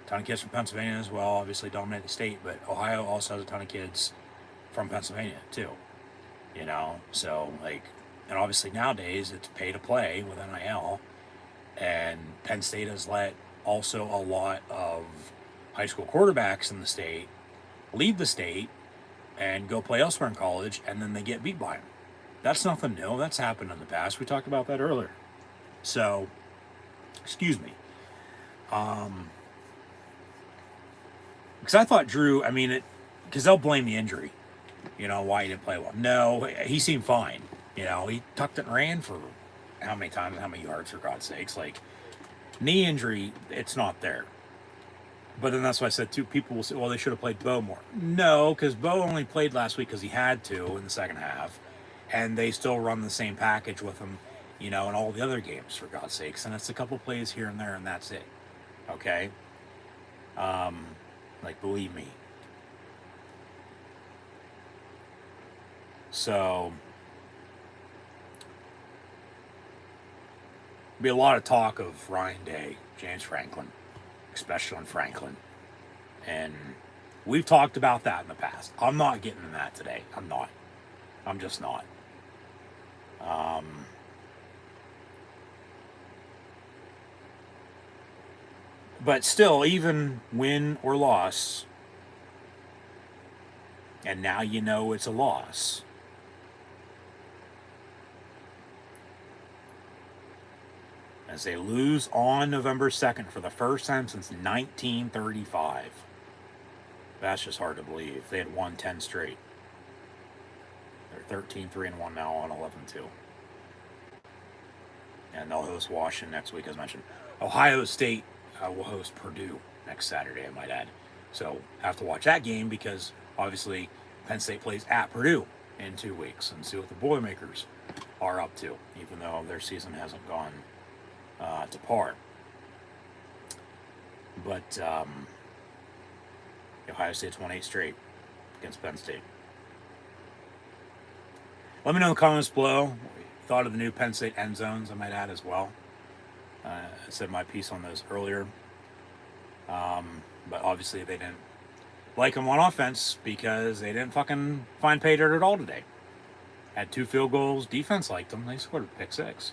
a ton of kids from Pennsylvania as well, obviously dominate the state, but Ohio also has a ton of kids from Pennsylvania too. So and obviously nowadays it's pay to play with NIL, and Penn State has let also a lot of high school quarterbacks in the state leave the state and go play elsewhere in college, and then they get beat by them. That's nothing new. That's happened in the past. We talked about that earlier. So, excuse me. Because I thought Drew, because they'll blame the injury, why he didn't play well. No, he seemed fine. He tucked it and ran for how many times, how many yards, for God's sakes. Knee injury, it's not there. But then that's why I said, too, people will say, well, they should have played Bo more. No, because Bo only played last week because he had to in the second half. And they still run the same package with him, in all the other games, for God's sakes. And it's a couple plays here and there, and that's it. Okay? Believe me. So, be a lot of talk of Ryan Day, James Franklin, especially on Franklin. And we've talked about that in the past. I'm not getting into that today. I'm not. I'm just not. But still, even win or loss, and now you know it's a loss. As they lose on November 2nd for the first time since 1935. That's just hard to believe. They had won 10 straight. They're 13-3-1 now on 11-2. And they'll host Washington next week, as mentioned. Ohio State will host Purdue next Saturday, I might add. So have to watch that game because obviously Penn State plays at Purdue in 2 weeks and see what the Boilermakers are up to, even though their season hasn't gone to par. But Ohio State's won 8 straight against Penn State. Let me know in the comments below what you thought of the new Penn State end zones, I might add as well. I said my piece on those earlier. But obviously they didn't like them on offense because they didn't fucking find pay dirt at all today. Had 2 field goals. Defense liked them. They scored a pick 6.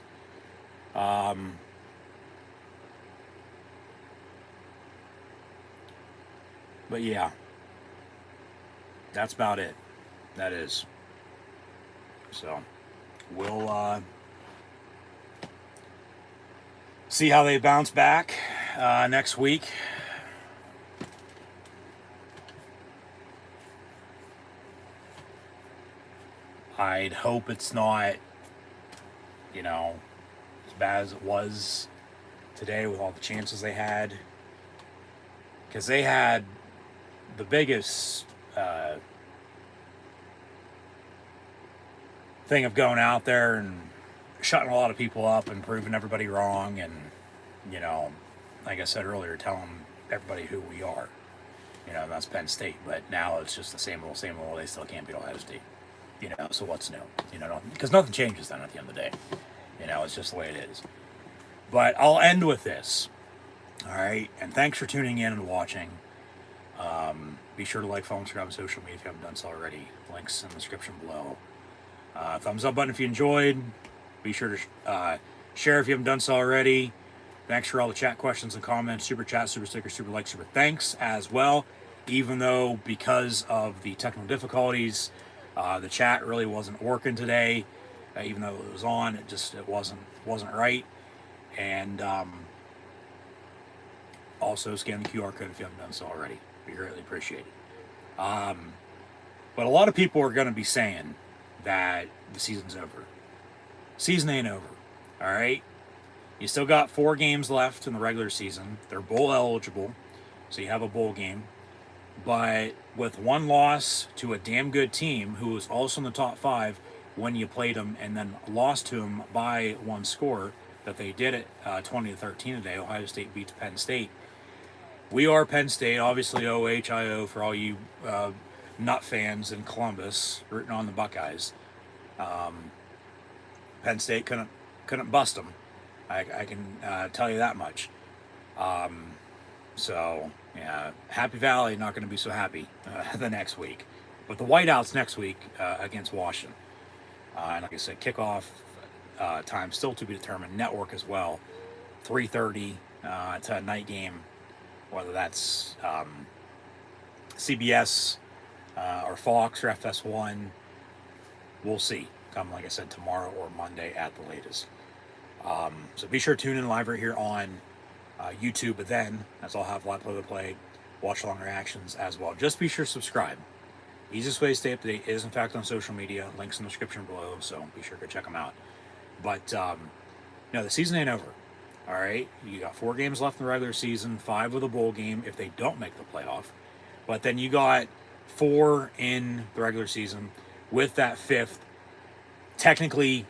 But yeah, that's about it. That is. So we'll see how they bounce back next week. I'd hope it's not, as bad as it was today with all the chances they had. Because they had the biggest thing of going out there and shutting a lot of people up and proving everybody wrong and, like I said earlier, telling everybody who we are. That's Penn State. But now it's just the same old. They still can't beat Ohio State. So what's new? Because nothing changes then at the end of the day. It's just the way it is. But I'll end with this. All right, and thanks for tuning in and watching. Be sure to like, follow, and subscribe on social media if you haven't done so already. Links in the description below. Thumbs up button if you enjoyed. Be sure to share if you haven't done so already. Thanks for all the chat questions and comments. Super chat, super sticker, super like, super thanks as well. Even though because of the technical difficulties, the chat really wasn't working today. Even though it was on, it wasn't right. And also scan the QR code if you haven't done so already. Be greatly appreciated. But a lot of people are going to be saying that the season's over. Season ain't over. All right? You still got 4 games left in the regular season. They're bowl eligible, so you have a bowl game. But with 1 loss to a damn good team who was also in the top 5 when you played them and then lost to them by 1 score that they did it 20-13 today, Ohio State beats Penn State. We are Penn State, obviously OHIO for all you nut fans in Columbus rooting on the Buckeyes. Penn State couldn't bust them. I can tell you that much. So, yeah, Happy Valley not going to be so happy the next week. But the Whiteouts next week against Washington. And like I said, kickoff time still to be determined. Network as well. 3:30. It's a night game. Whether that's CBS or Fox or FS1. We'll see. Come, like I said, tomorrow or Monday at the latest. So be sure to tune in live right here on YouTube, but then, as I'll have live play-by-play, watch-along reactions as well. Just be sure to subscribe. Easiest way to stay up to date is, in fact, on social media. Links in the description below, so be sure to check them out. But, the season ain't over, all right? You got 4 games left in the regular season, 5 with a bowl game if they don't make the playoff. But then you got 4 in the regular season with that 5th, technically,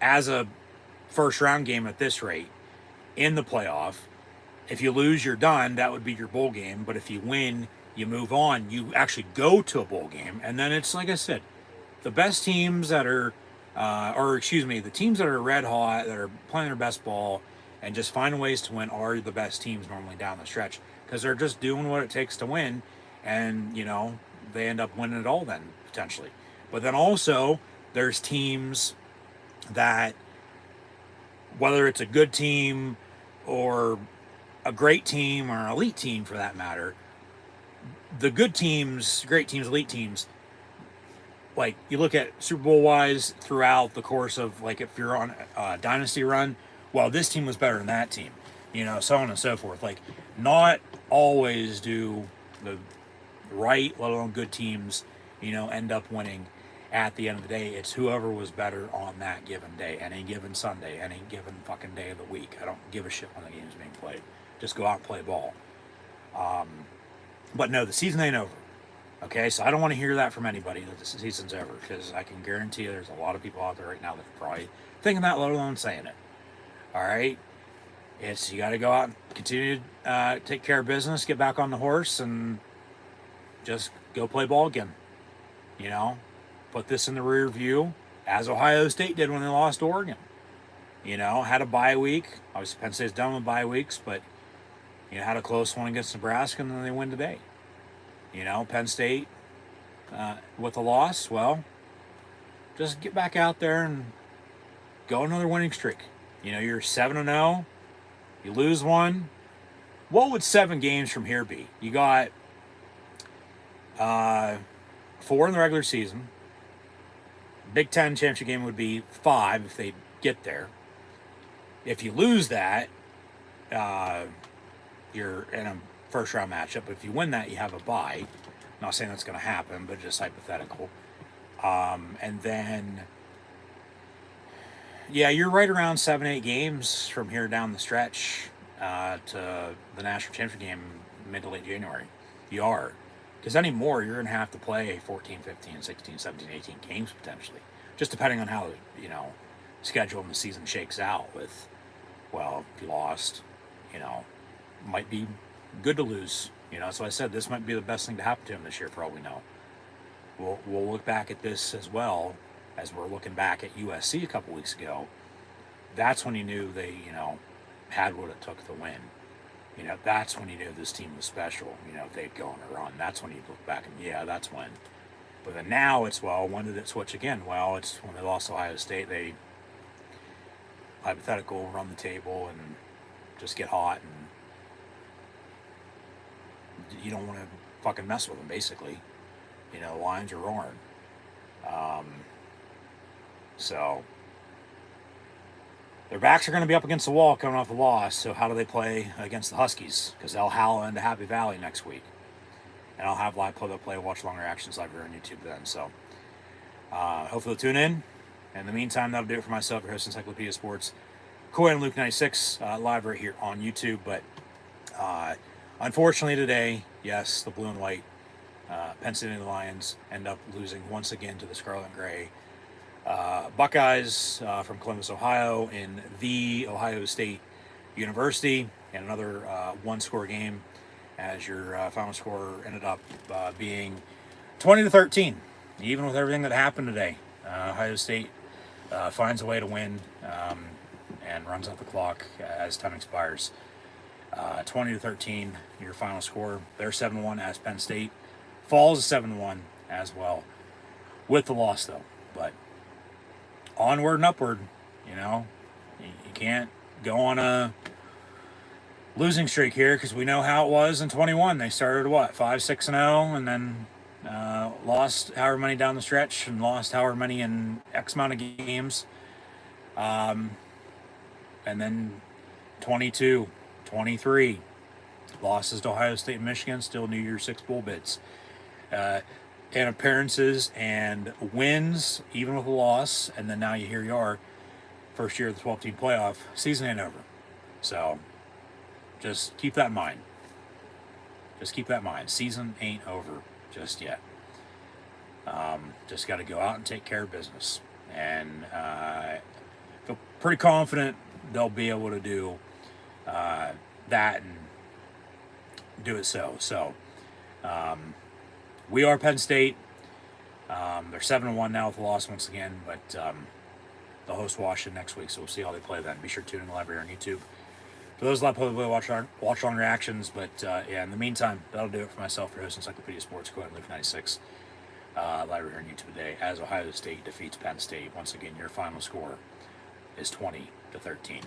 as a first-round game at this rate, in the playoff. If you lose, you're done. That would be your bowl game. But if you win, you move on. You actually go to a bowl game. And then it's, like I said, the best teams that are, the teams that are red hot, that are playing their best ball, and just finding ways to win are the best teams normally down the stretch. Because they're just doing what it takes to win. And, they end up winning it all then, potentially. But then also, there's teams that whether it's a good team or a great team or an elite team for that matter, the good teams, great teams, elite teams, like you look at Super Bowl wise throughout the course of, like, if you're on a dynasty run, well, this team was better than that team, so on and so forth. Like, not always do the right, let alone good teams, end up winning at the end of the day. It's whoever was better on that given day, any given Sunday, any given fucking day of the week. I don't give a shit when the game's being played. Just go out and play ball. But no, the season ain't over. Okay, so I don't want to hear that from anybody that the season's over, because I can guarantee you there's a lot of people out there right now that are probably thinking that, let alone saying it. All right, you got to go out and continue to take care of business, get back on the horse, and just go play ball again. Put this in the rear view, as Ohio State did when they lost to Oregon. Had a bye week. Obviously, Penn State's done with bye weeks, but had a close one against Nebraska, and then they win today. Penn State with a loss, well, just get back out there and go another winning streak. You're 7-0, you lose one. What would 7 games from here be? You got 4 in the regular season. Big Ten championship game would be 5 if they get there. If you lose that, you're in a first round matchup. But if you win that, you have a bye. I'm not saying that's going to happen, but just hypothetical. And then, yeah, you're right around 7-8 games from here down the stretch to the national championship game mid to late January. You are. Because anymore, you're going to have to play 14, 15, 16, 17, 18 games potentially. Just depending on how, schedule and the season shakes out with, well, if you lost, might be good to lose. So I said this might be the best thing to happen to him this year for all we know. We'll look back at this as well as we're looking back at USC a couple weeks ago. That's when he knew they, had what it took to win. That's when he knew this team was special. If they'd go on a run, that's when he'd look back and, yeah, that's when. But then now it's, well, when did it switch again? Well, it's when they lost Ohio State. They, hypothetical, run the table and just get hot, and you don't want to fucking mess with them, basically. Lions are roaring. So their backs are going to be up against the wall coming off the loss. So how do they play against the Huskies? Because they'll howl into Happy Valley next week. And I'll have live play-by-play, watch long reactions live here on YouTube then. So hopefully they'll tune in. In the meantime, that'll do it for myself, your host, Encyclopedia Sports. Coy and Luke 96, live right here on YouTube. But unfortunately today, yes, the blue and white Penn State Lions end up losing once again to the Scarlet and Gray Buckeyes from Columbus, Ohio, in the Ohio State University, and another one-score game, as your final score ended up being 20-13. Even with everything that happened today, Ohio State finds a way to win and runs out the clock as time expires. 20-13, your final score. They're 7-1 as Penn State falls to 7-1 as well, with the loss though. But onward and upward, you can't go on a losing streak here, because we know how it was in 21. They started 5-6-0, and then lost however many down the stretch, and lost however many in X amount of games, and then 22, 23 losses to Ohio State and Michigan, still New Year's Six bowl bids, and appearances and wins, even with a loss. And then now here you are, first year of the 12-team playoff. Season ain't over. So just keep that in mind. Season ain't over just yet. Just got to go out and take care of business. And feel pretty confident they'll be able to do that and do it so. So we are Penn State. They're 7-1 now with a loss once again, but they'll host Washington next week, so we'll see how they play then. Be sure to tune in live here on YouTube. For those live play, watch long reactions, but yeah, in the meantime, that'll do it for myself, your host, Encyclopedia Sports. Go ahead and Luke 96 live here on YouTube today, as Ohio State defeats Penn State. Once again, your final score is 20 to 13.